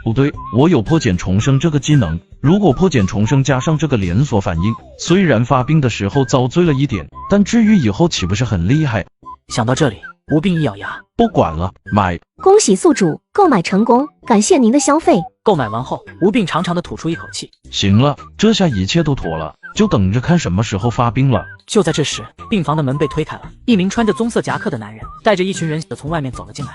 Speaker 23: 不对，我有破茧重生这个技能，如果破茧重生加上这个连锁反应，虽然发病的时候遭罪了一点，但治愈以后岂不是很厉害？
Speaker 1: 想到这里，吴病一咬牙，
Speaker 23: 不管了，买！
Speaker 4: 恭喜宿主购买成功，感谢您的消费。
Speaker 1: 购买完后，吴病长长的吐出一口气。
Speaker 23: 行了，这下一切都妥了，就等着看什么时候发病了。
Speaker 1: 就在这时，病房的门被推开了，一名穿着棕色夹克的男人带着一群人从外面走了进来。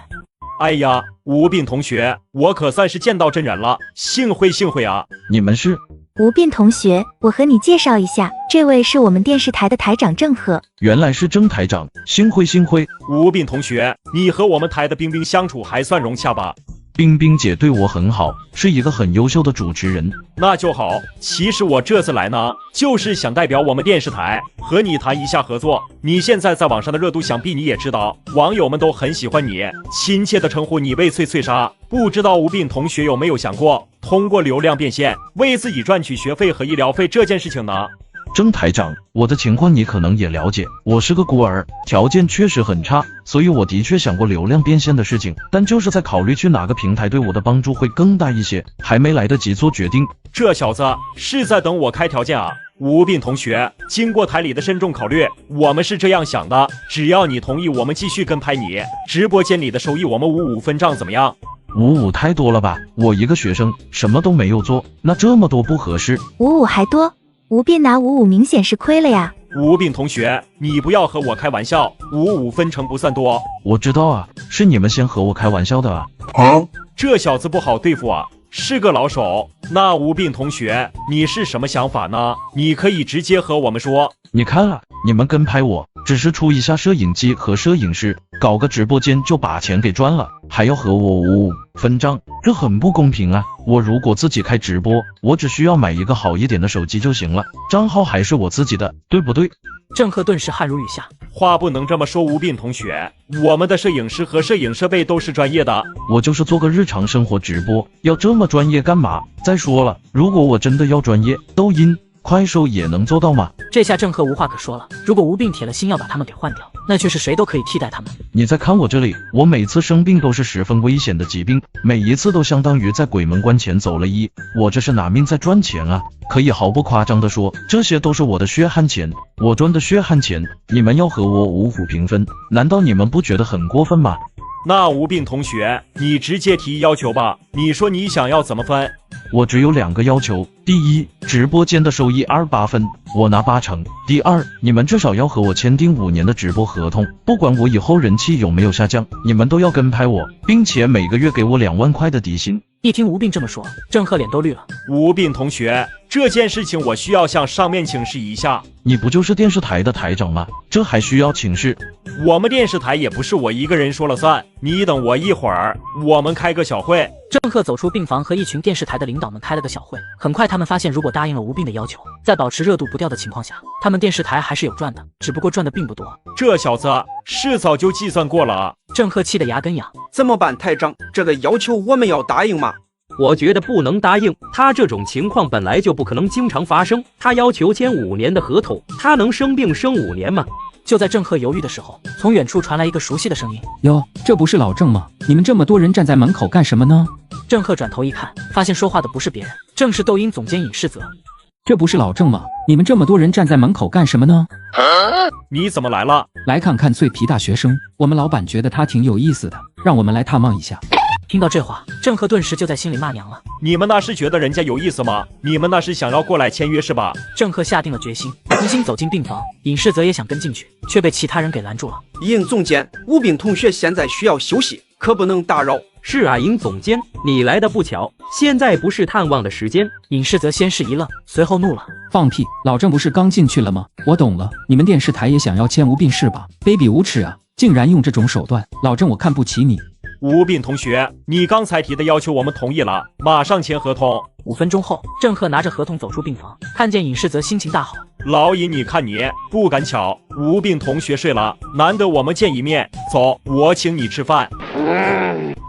Speaker 2: 哎呀，吴斌同学，我可算是见到真人了，幸会幸会啊！
Speaker 23: 你们是？
Speaker 9: 吴斌同学，我和你介绍一下，这位是我们电视台的台长郑赫。
Speaker 23: 原来是郑台长，幸会幸会。
Speaker 2: 吴斌同学，你和我们台的冰冰相处还算融洽吧？
Speaker 23: 冰冰姐对我很好，是一个很优秀的主持人。
Speaker 2: 那就好。其实我这次来呢，就是想代表我们电视台和你谈一下合作。你现在在网上的热度，想必你也知道，网友们都很喜欢你，亲切的称呼你为翠翠莎。不知道吴斌同学有没有想过，通过流量变现，为自己赚取学费和医疗费这件事情呢？
Speaker 23: 郑台长，我的情况你可能也了解，我是个孤儿，条件确实很差，所以我的确想过流量变现的事情，但就是在考虑去哪个平台对我的帮助会更大一些，还没来得及做决定。
Speaker 2: 这小子是在等我开条件啊！吴斌同学，经过台里的慎重考虑，我们是这样想的，只要你同意，我们继续跟拍你直播间里的收益，我们55分账，怎么样
Speaker 23: ？55太多了吧，我一个学生什么都没有做，那这么多不合适。
Speaker 9: 55还多？吴斌拿55明显是亏了呀。
Speaker 2: 吴斌同学，你不要和我开玩笑，55分成不算多。
Speaker 23: 我知道啊，是你们先和我开玩笑的啊。
Speaker 2: 这小子不好对付啊，是个老手。那吴斌同学，你是什么想法呢？你可以直接和我们说。
Speaker 23: 你看啊，你们跟拍我，只是出一下摄影机和摄影师，搞个直播间就把钱给赚了，还要和我55分账，这很不公平啊！我如果自己开直播，我只需要买一个好一点的手机就行了，账号还是我自己的，对不对？
Speaker 1: 郑赫顿时汗如雨下，
Speaker 2: 话不能这么说，吴斌同学，我们的摄影师和摄影设备都是专业的。
Speaker 23: 我就是做个日常生活直播，要这么专业干嘛？再说了，如果我真的要专业，抖音、快手也能做到吗？
Speaker 1: 这下郑赫无话可说了。如果吴斌铁了心要把他们给换掉，那却是谁都可以替代他们。
Speaker 23: 你再看我这里，我每次生病都是十分危险的疾病，每一次都相当于在鬼门关前走了一，我这是拿命在赚钱啊！可以毫不夸张的说，这些都是我的血汗钱，我赚的血汗钱，你们要和我55平分，难道你们不觉得很过分吗？
Speaker 2: 那吴斌同学，你直接提要求吧，你说你想要怎么分？
Speaker 23: 我只有2个要求，第一，直播间的收益28分，我拿80%；第二，你们至少要和我签订5年的直播合同，不管我以后人气有没有下降，你们都要跟拍我，并且每个月给我2万块的底薪。
Speaker 1: 一听吴斌这么说，郑赫脸都绿了。
Speaker 2: 吴斌同学，这件事情我需要向上面请示一下。
Speaker 23: 你不就是电视台的台长吗？这还需要请示？
Speaker 2: 我们电视台也不是我一个人说了算，你等我一会儿，我们开个小会。
Speaker 1: 郑赫走出病房，和一群电视台的领导们开了个小会。很快他们发现，如果答应了吴斌的要求，在保持热度不掉的情况下，他们电视台还是有赚的，只不过赚的并不多。
Speaker 2: 这小子是早就计算过了。
Speaker 1: 郑赫气得牙根痒。
Speaker 14: 怎么办，台长？这个要求我们要答应吗？
Speaker 20: 我觉得不能答应，他这种情况本来就不可能经常发生。他要求签5年的合同，他能生病生5年吗？
Speaker 1: 就在郑赫犹豫的时候，从远处传来一个熟悉的声音：“
Speaker 13: 哟，这不是老郑吗？你们这么多人站在门口干什么呢？”
Speaker 1: 郑赫转头一看，发现说话的不是别人，正是抖音总监尹世泽。
Speaker 13: 这不是老郑吗？你们这么多人站在门口干什么呢？
Speaker 2: 你怎么来了？
Speaker 13: 来看看脆皮大学生，我们老板觉得他挺有意思的，让我们来探望一下。
Speaker 1: 听到这话，郑赫顿时就在心里骂娘了。
Speaker 2: 你们那是觉得人家有意思吗？你们那是想要过来签约是吧？
Speaker 1: 郑赫下定了决心，重新走进病房。尹世泽也想跟进去，却被其他人给拦住了。
Speaker 14: 尹总监，吴斌同学现在需要休息，可不能打扰。
Speaker 20: 是啊，尹总监，你来的不巧，现在不是探望的时间。
Speaker 1: 尹世泽先是一愣，随后怒了：
Speaker 13: 放屁！老郑不是刚进去了吗？我懂了，你们电视台也想要签吴斌是吧？卑鄙无耻啊！竟然用这种手段，老郑我看不起你。
Speaker 2: 吴斌同学，你刚才提的要求我们同意了，马上签合同。
Speaker 1: 5分钟后，郑赫拿着合同走出病房，看见尹世泽心情大好。
Speaker 2: 老尹，你看你，不赶巧，吴斌同学睡了，难得我们见一面，走，我请你吃饭。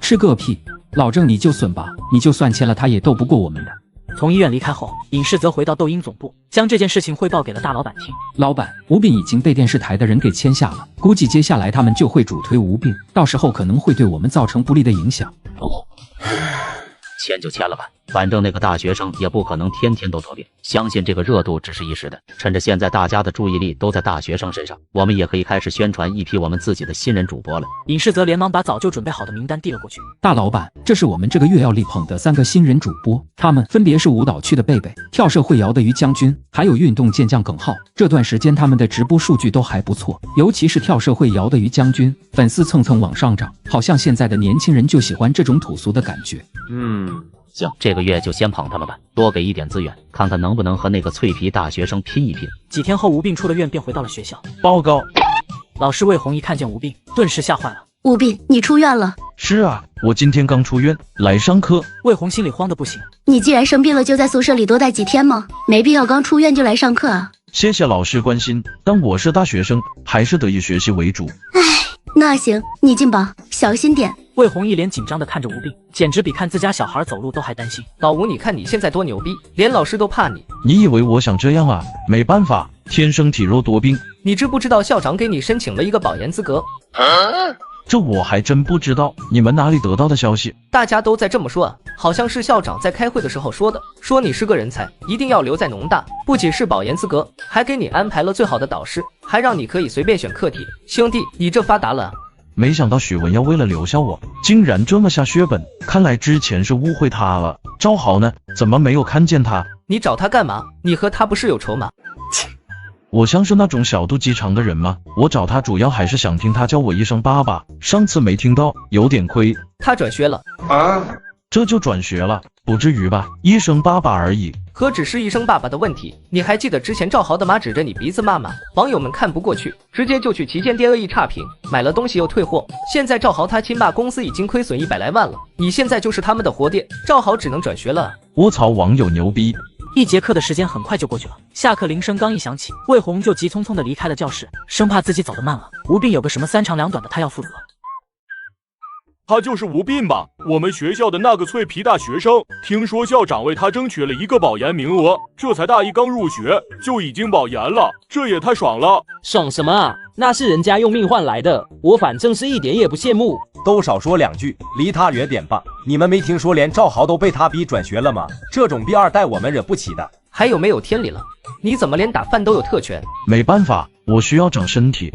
Speaker 13: 吃个屁！老郑你就损吧，你就算签了他也斗不过我们的。
Speaker 1: 从医院离开后，尹世泽回到抖音总部，将这件事情汇报给了大老板听。
Speaker 13: 老板，吴斌已经被电视台的人给签下了，估计接下来他们就会主推吴斌，到时候可能会对我们造成不利的影响。
Speaker 20: 签就签了吧，
Speaker 15: 反正那个大学生也不可能天天都得病，相信这个热度只是一时的。趁着现在大家的注意力都在大学生身上，我们也可以开始宣传一批我们自己的新人主播了。
Speaker 1: 尹世泽连忙把早就准备好的名单递了过去。
Speaker 13: 大老板，这是我们这个月要力捧的3个新人主播，他们分别是舞蹈区的贝贝、跳社会摇的于将军，还有运动健将耿浩。这段时间他们的直播数据都还不错，尤其是跳社会摇的于将军，粉丝蹭蹭往上涨，好像现在的年轻人就喜欢这种土俗的感觉。
Speaker 15: 行，这个月就先捧他们吧，多给一点资源，看看能不能和那个脆皮大学生拼一拼。
Speaker 1: 几天后，吴病出了院便回到了学校。
Speaker 23: 报告，
Speaker 1: 老师魏红一看见吴病，顿时吓坏了。
Speaker 4: 吴病，你出院了？
Speaker 23: 是啊，我今天刚出院来上课。
Speaker 1: 魏红心里慌得不行。
Speaker 4: 你既然生病了，就在宿舍里多待几天吗？没必要刚出院就来上课啊。
Speaker 23: 谢谢老师关心，但我是大学生，还是得以学习为主。
Speaker 4: 唉，那行，你进吧，小心点。
Speaker 1: 魏红一脸紧张地看着吴病，简直比看自家小孩走路都还担心。
Speaker 25: 老吴，你看你现在多牛逼，连老师都怕你。
Speaker 23: 你以为我想这样啊？没办法，天生体弱多病。
Speaker 25: 你知不知道校长给你申请了一个保研资格？
Speaker 23: 这我还真不知道，你们哪里得到的消息？
Speaker 25: 大家都在这么说啊，好像是校长在开会的时候说的，说你是个人才，一定要留在农大。不仅是保研资格，还给你安排了最好的导师，还让你可以随便选课题。兄弟，你这发达了啊！
Speaker 23: 没想到许文耀为了留下我，竟然这么下血本，看来之前是误会他了。赵豪呢？怎么没有看见他？
Speaker 25: 你找他干嘛？你和他不是有仇吗？
Speaker 23: 我像是那种小肚鸡肠的人吗？我找他主要还是想听他叫我一声爸爸，上次没听到，有点亏。
Speaker 25: 他转学了
Speaker 23: 啊？这就转学了？不至于吧，一声爸爸而已。
Speaker 25: 何止是一声爸爸的问题？你还记得之前赵豪的妈指着你鼻子骂吗？网友们看不过去，直接就去旗舰店恶意差评，买了东西又退货。现在赵豪他亲爸公司已经亏损100来万了，你现在就是他们的活爹，赵豪只能转学了。
Speaker 23: 我操，网友牛逼！
Speaker 1: 一节课的时间很快就过去了，下课铃声刚一响起，魏红就急匆匆地离开了教室，生怕自己走得慢了，吴病有个什么3长2短的，他要负责。
Speaker 16: 他就是吴病吧？我们学校的那个脆皮大学生，听说校长为他争取了一个保研名额，这才大一刚入学就已经保研了，这也太爽了！
Speaker 20: 爽什么啊？那是人家用命换来的，我反正是一点也不羡慕。
Speaker 2: 都少说2句，离他远点吧！你们没听说连赵豪都被他逼转学了吗？这种逼二代我们惹不起的。
Speaker 25: 还有没有天理了？你怎么连打饭都有特权？
Speaker 23: 没办法，我需要长身体。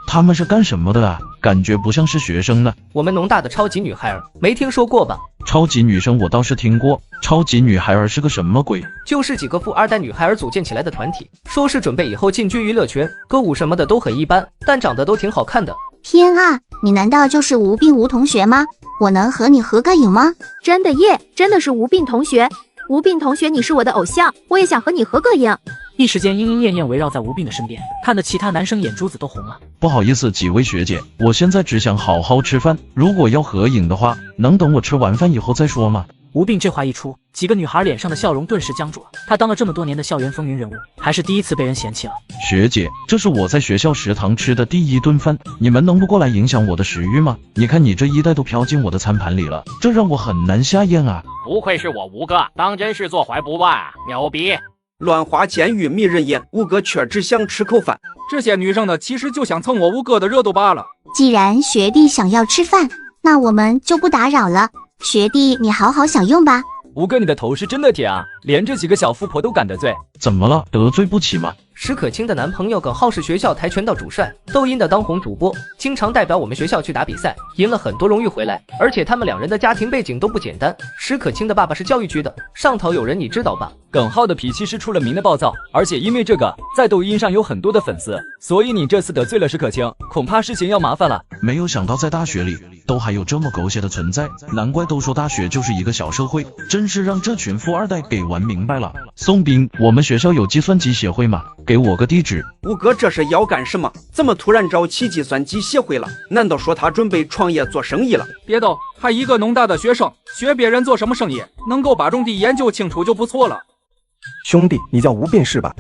Speaker 23: 他们是干什么的啊？感觉不像是学生呢。
Speaker 25: 我们农大的超级女孩儿，没听说过吧？
Speaker 23: 超级女生我倒是听过，超级女孩儿是个什么鬼？
Speaker 25: 就是几个富二代女孩儿组建起来的团体，说是准备以后进军娱乐圈，歌舞什么的都很一般，但长得都挺好看的。
Speaker 17: 天啊，你难道就是吴病吴同学吗？我能和你合个影吗？
Speaker 4: 真的耶，真的是吴病同学。吴病同学，你是我的偶像，我也想和你合个影。
Speaker 1: 一时间莺莺燕燕围绕在吴病的身边，看得其他男生眼珠子都红了。
Speaker 23: 不好意思，几位学姐，我现在只想好好吃饭，如果要合影的话，能等我吃完饭以后再说吗？
Speaker 1: 吴病这话一出，几个女孩脸上的笑容顿时僵住了。她当了这么多年的校园风云人物，还是第一次被人嫌弃了。
Speaker 23: 学姐，这是我在学校食堂吃的第1顿饭，你们能不过来影响我的食欲吗？你看你这一袋都飘进我的餐盘里了，这让我很难下咽啊！
Speaker 11: 不愧是我吴哥，当真是坐怀不乱，牛逼！
Speaker 14: 乱花渐欲迷人眼，吴哥却只想吃口饭。
Speaker 18: 这些女生呢，其实就想蹭我吴哥的热度罢了。
Speaker 17: 既然学弟想要吃饭，那我们就不打扰了。学弟，你好好享用吧。
Speaker 19: 吴哥，你的头是真的铁啊，连这几个小富婆都敢得罪。
Speaker 23: 怎么了？得罪不起吗？
Speaker 25: 石可清的男朋友耿浩是学校跆拳道主帅，抖音的当红主播，经常代表我们学校去打比赛，赢了很多荣誉回来。而且他们2人的家庭背景都不简单，石可清的爸爸是教育局的，上头有人你知道吧？
Speaker 19: 耿浩的脾气是出了名的暴躁，而且因为这个在抖音上有很多的粉丝，所以你这次得罪了石可清，恐怕事情要麻烦了。
Speaker 23: 没有想到在大学里都还有这么狗血的存在，难怪都说大学就是一个小社会，真是让这群富二代给玩明白了。宋斌，我们学校有计算机协会吗？给我个地址。
Speaker 14: 吴哥这是要干什么？怎么突然找起计算机协会了？难道说他准备创业做生意了？
Speaker 18: 别逗，还一个农大的学生，学别人做什么生意，能够把种地研究清楚就不错了。
Speaker 22: 兄弟，你叫吴病是吧？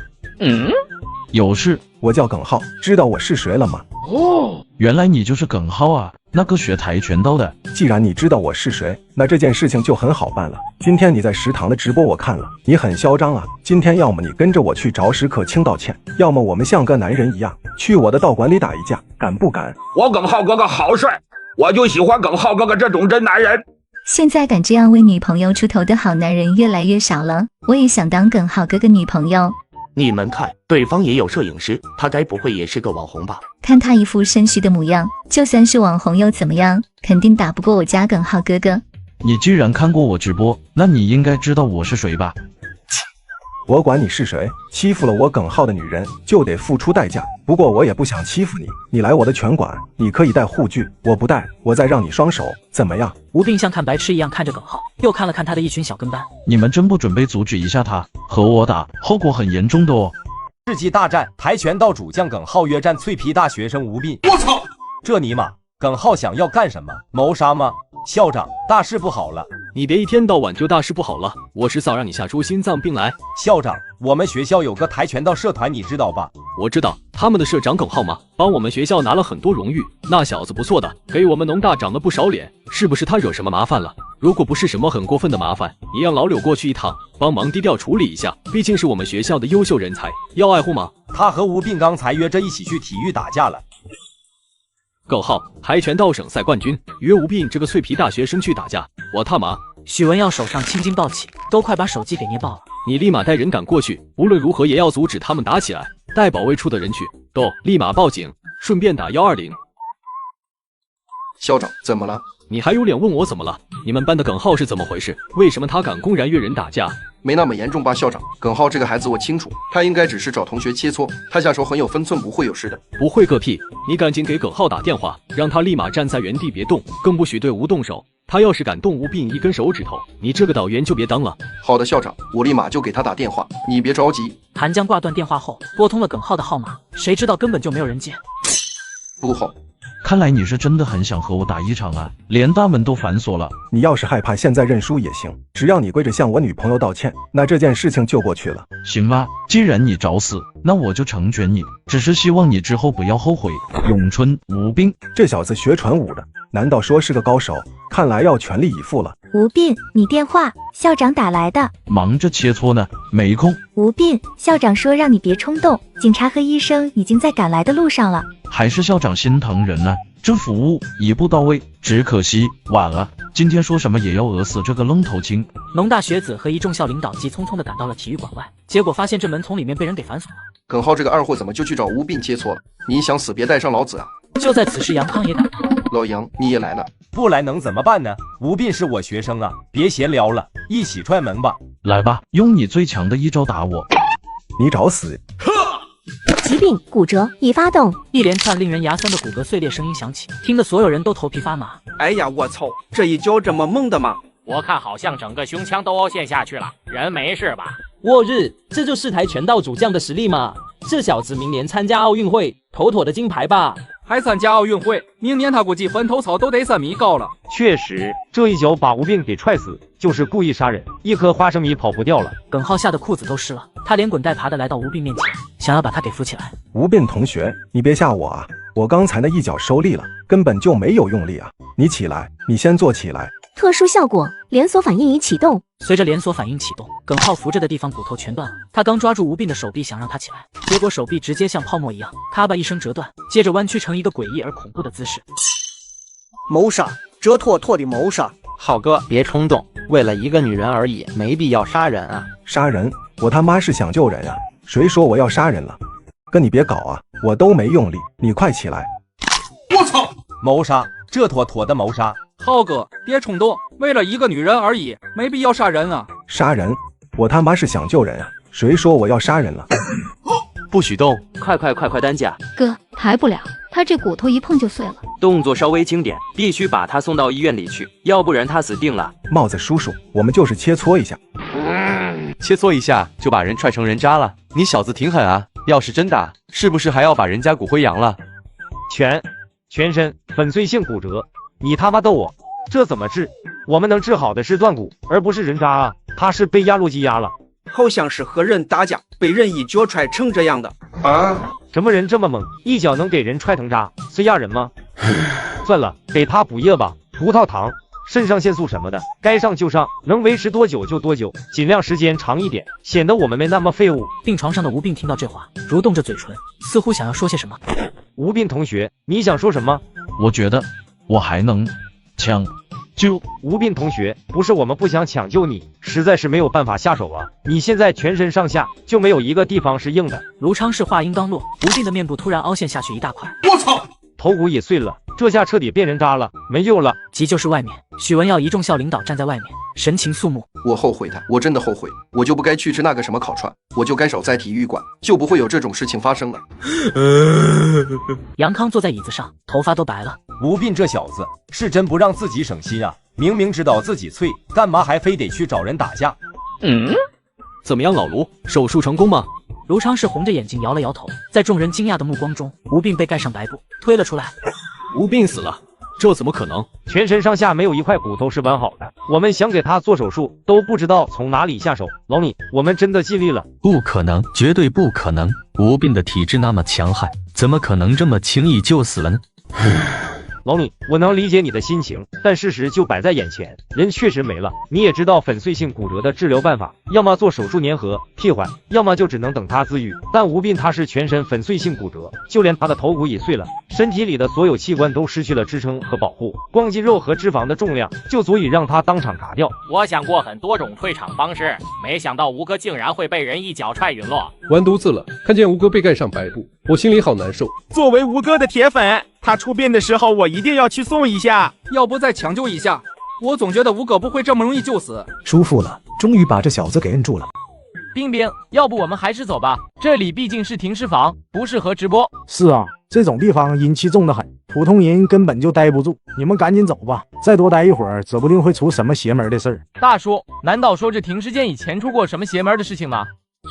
Speaker 23: 有事。
Speaker 22: 我叫耿浩，知道我是谁了吗？
Speaker 23: 哦，原来你就是耿浩啊，那个学跆拳道的。
Speaker 22: 既然你知道我是谁，那这件事情就很好办了。今天你在食堂的直播我看了，你很嚣张啊。今天要么你跟着我去找史可清道歉，要么我们像个男人一样去我的道馆里打一架，敢不敢？
Speaker 24: 我耿浩哥哥好帅，我就喜欢耿浩哥哥这种真男人。
Speaker 8: 现在敢这样为女朋友出头的好男人越来越少了，我也想当耿浩哥哥女朋友。
Speaker 5: 你们看，对方也有摄影师，他该不会也是个网红吧？
Speaker 8: 看他一副身虚的模样，就算是网红又怎么样？肯定打不过我家耿浩哥哥。
Speaker 23: 你居然看过我直播，那你应该知道我是谁吧？
Speaker 22: 我管你是谁，欺负了我耿浩的女人就得付出代价。不过我也不想欺负你，你来我的拳馆，你可以带护具，我不带，我再让你双手，怎么样？
Speaker 1: 吴病像看白痴一样看着耿浩，又看了看他的一群小跟班。
Speaker 23: 你们真不准备阻止一下他和我打，后果很严重的哦。
Speaker 2: 世纪大战，跆拳道主将耿浩约战脆皮大学生吴斌。我操！这尼玛，耿浩想要干什么？谋杀吗？校长，大事不好了！
Speaker 7: 你别一天到晚就大事不好了，我迟早让你吓出心脏病来。
Speaker 2: 校长，我们学校有个跆拳道社团，你知道吧？
Speaker 7: 我知道，他们的社长耿浩嘛，帮我们学校拿了很多荣誉，那小子不错的，给我们农大长了不少脸。是不是他惹什么麻烦了？如果不是什么很过分的麻烦，你让老柳过去一趟，帮忙低调处理一下，毕竟是我们学校的优秀人才，要爱护吗？
Speaker 2: 他和吴病刚才约着一起去体育打架了。
Speaker 7: 耿浩，跆拳道省赛冠军，约吴病这个脆皮大学生去打架，我他妈！
Speaker 1: 许文耀手上青筋暴起，都快把手机给捏爆了。
Speaker 7: 你立马带人赶过去，无论如何也要阻止他们打起来。带保卫处的人去，都立马报警，顺便打120。
Speaker 6: 校长，怎么了？
Speaker 7: 你还有脸问我怎么了？你们班的耿浩是怎么回事？为什么他敢公然约人打架？
Speaker 6: 没那么严重吧，校长。耿浩这个孩子我清楚，他应该只是找同学切磋，他下手很有分寸，不会有事的。
Speaker 7: 不会个屁！你赶紧给耿浩打电话，让他立马站在原地别动，更不许对吴动手。他要是敢动吴病一根手指头，你这个导员就别当了。
Speaker 6: 好的，校长，我立马就给他打电话，你别着急。
Speaker 1: 韩江挂断电话后，拨通了耿浩的号码，谁知道根本就没有人接。
Speaker 6: 不好，
Speaker 23: 看来你是真的很想和我打一场啊，连大门都反锁了。
Speaker 22: 你要是害怕现在认输也行，只要你跪着向我女朋友道歉，那这件事情就过去了。
Speaker 23: 行吧，既然你找死，那我就成全你，只是希望你之后不要后悔。咏春，吴病，
Speaker 22: 这小子学传武的，难道说是个高手？看来要全力以赴了。
Speaker 9: 吴病，你电话，校长打来的。
Speaker 23: 忙着切磋呢，没空。
Speaker 9: 吴病，校长说让你别冲动，警察和医生已经在赶来的路上了。
Speaker 23: 还是校长心疼人呢，这服务一步到位，只可惜晚了。今天说什么也要讹死这个愣头青。
Speaker 1: 农大学子和一众校领导急匆匆地赶到了体育馆外，结果发现这门从里面被人给反锁了。
Speaker 6: 耿浩这个二货怎么就去找吴病切磋了？你想死别带上老子啊！
Speaker 1: 就在此时，杨康也赶到。
Speaker 6: 老杨，你也来了？
Speaker 2: 不来能怎么办呢？吴病是我学生啊，别闲聊了，一起踹门吧！
Speaker 23: 来吧，用你最强的一招打我！
Speaker 22: 你找死！
Speaker 4: 疾病骨折已发动，
Speaker 1: 一连串令人牙酸的骨骼碎裂声音响起，听得所有人都头皮发麻。
Speaker 14: 哎呀，我操，这一脚这么猛的吗？
Speaker 11: 我看好像整个胸腔都凹陷下去了，人没事吧？
Speaker 20: 我日，这就是跆拳道主将的实力吗？这小子明年参加奥运会，妥妥的金牌吧？
Speaker 18: 还参加奥运会，明年他估计分头操都得3米高了。
Speaker 10: 确实，这一脚把吴病给踹死，就是故意杀人，一颗花生米跑不掉了。
Speaker 1: 耿浩吓得裤子都湿了，他连滚带爬的来到吴病面前，想要把他给扶起来。
Speaker 22: 吴病同学，你别吓我啊！我刚才那一脚收力了，根本就没有用力啊！你起来，你先坐起来。
Speaker 4: 特殊效果，连锁反应已启动。
Speaker 1: 随着连锁反应启动，耿浩扶着的地方骨头全断了。他刚抓住吴病的手臂，想让他起来，结果手臂直接像泡沫一样，咔吧一声折断，接着弯曲成一个诡异而恐怖的姿势。
Speaker 21: 谋杀，这妥妥的谋杀！
Speaker 24: 浩哥，别冲动，为了一个女人而已，没必要杀人啊！
Speaker 22: 杀人？我他妈是想救人啊！谁说我要杀人了？哥，你别搞啊！我都没用力，你快起来！
Speaker 2: 我操！谋杀，这妥妥的谋杀！
Speaker 18: 浩哥，别冲动，为了一个女人而已，没必要杀人啊！
Speaker 22: 杀人？我他妈是想救人啊！谁说我要杀人了？
Speaker 19: 不许动！快担架！
Speaker 26: 哥，抬不了，他这骨头一碰就碎了。
Speaker 19: 动作稍微轻点，必须把他送到医院里去，要不然他死定了。
Speaker 22: 帽子叔叔，我们就是切磋一下。
Speaker 19: 切磋一下就把人踹成人渣了，你小子挺狠啊！要是真打，是不是还要把人家骨灰扬了？
Speaker 10: 全身粉碎性骨折，你他妈逗我？这怎么治？我们能治好的是断骨，而不是人渣啊！他是被压路机压了，
Speaker 14: 好像是和人打架，被人一脚踹成这样的
Speaker 10: 啊！什么人这么猛，一脚能给人踹成渣？是压人吗？算了，给他补液吧，葡萄糖、肾上腺素什么的，该上就上，能维持多久就多久，尽量时间长一点，显得我们没那么废物。
Speaker 1: 病床上的吴病听到这话，蠕动着嘴唇，似乎想要说些什么。
Speaker 10: 吴病同学，你想说什么？
Speaker 23: 我觉得我还能枪
Speaker 10: 吴斌同学，不是我们不想抢救你，实在是没有办法下手啊！你现在全身上下就没有一个地方是硬的。
Speaker 1: 卢昌士话音刚落，吴斌的面部突然凹陷下去一大块。
Speaker 10: 我操！头骨也碎了，这下彻底变人渣了，没救了。
Speaker 1: 急救室外面，许文耀一众校领导站在外面，神情肃穆。
Speaker 6: 我后悔的，我真的后悔，我就不该去吃那个什么烤串，我就该少在体育馆，就不会有这种事情发生了。
Speaker 1: 杨康坐在椅子上，头发都白了。
Speaker 2: 吴斌这小子是真不让自己省心啊！明明知道自己脆，干嘛还非得去找人打架？
Speaker 7: 怎么样，老卢，手术成功吗？
Speaker 1: 卢昌士红着眼睛摇了摇头，在众人惊讶的目光中，吴斌被盖上白布推了出来。
Speaker 7: 吴斌死了，这怎么可能？
Speaker 10: 全身上下没有一块骨头是完好的，我们想给他做手术都不知道从哪里下手。老李，我们真的尽力了。
Speaker 3: 不可能，绝对不可能！吴斌的体质那么强悍，怎么可能这么轻易就死了呢？
Speaker 10: 老李，我能理解你的心情，但事实就摆在眼前，人确实没了。你也知道粉碎性骨折的治疗办法，要么做手术粘合替换，要么就只能等他自愈。但吴斌他是全身粉碎性骨折，就连他的头骨也碎了，身体里的所有器官都失去了支撑和保护，光肌肉和脂肪的重量就足以让他当场嘎掉。
Speaker 11: 我想过很多种退场方式，没想到吴哥竟然会被人一脚踹陨落。
Speaker 12: 完犊子了！看见吴哥被盖上白布，我心里好难受。
Speaker 13: 作为吴哥的铁粉，他出殡的时候我一定要去送一下，
Speaker 18: 要不再抢救一下？我总觉得吴哥不会这么容易就死。
Speaker 15: 舒服了，终于把这小子给摁住了。
Speaker 16: 冰冰，要不我们还是走吧，这里毕竟是停尸房，不适合直播。
Speaker 17: 是啊，这种地方阴气重得很，普通人根本就待不住。你们赶紧走吧，再多待一会儿，指不定会出什么邪门的事儿。
Speaker 16: 大叔，难道说这停尸间以前出过什么邪门的事情吗？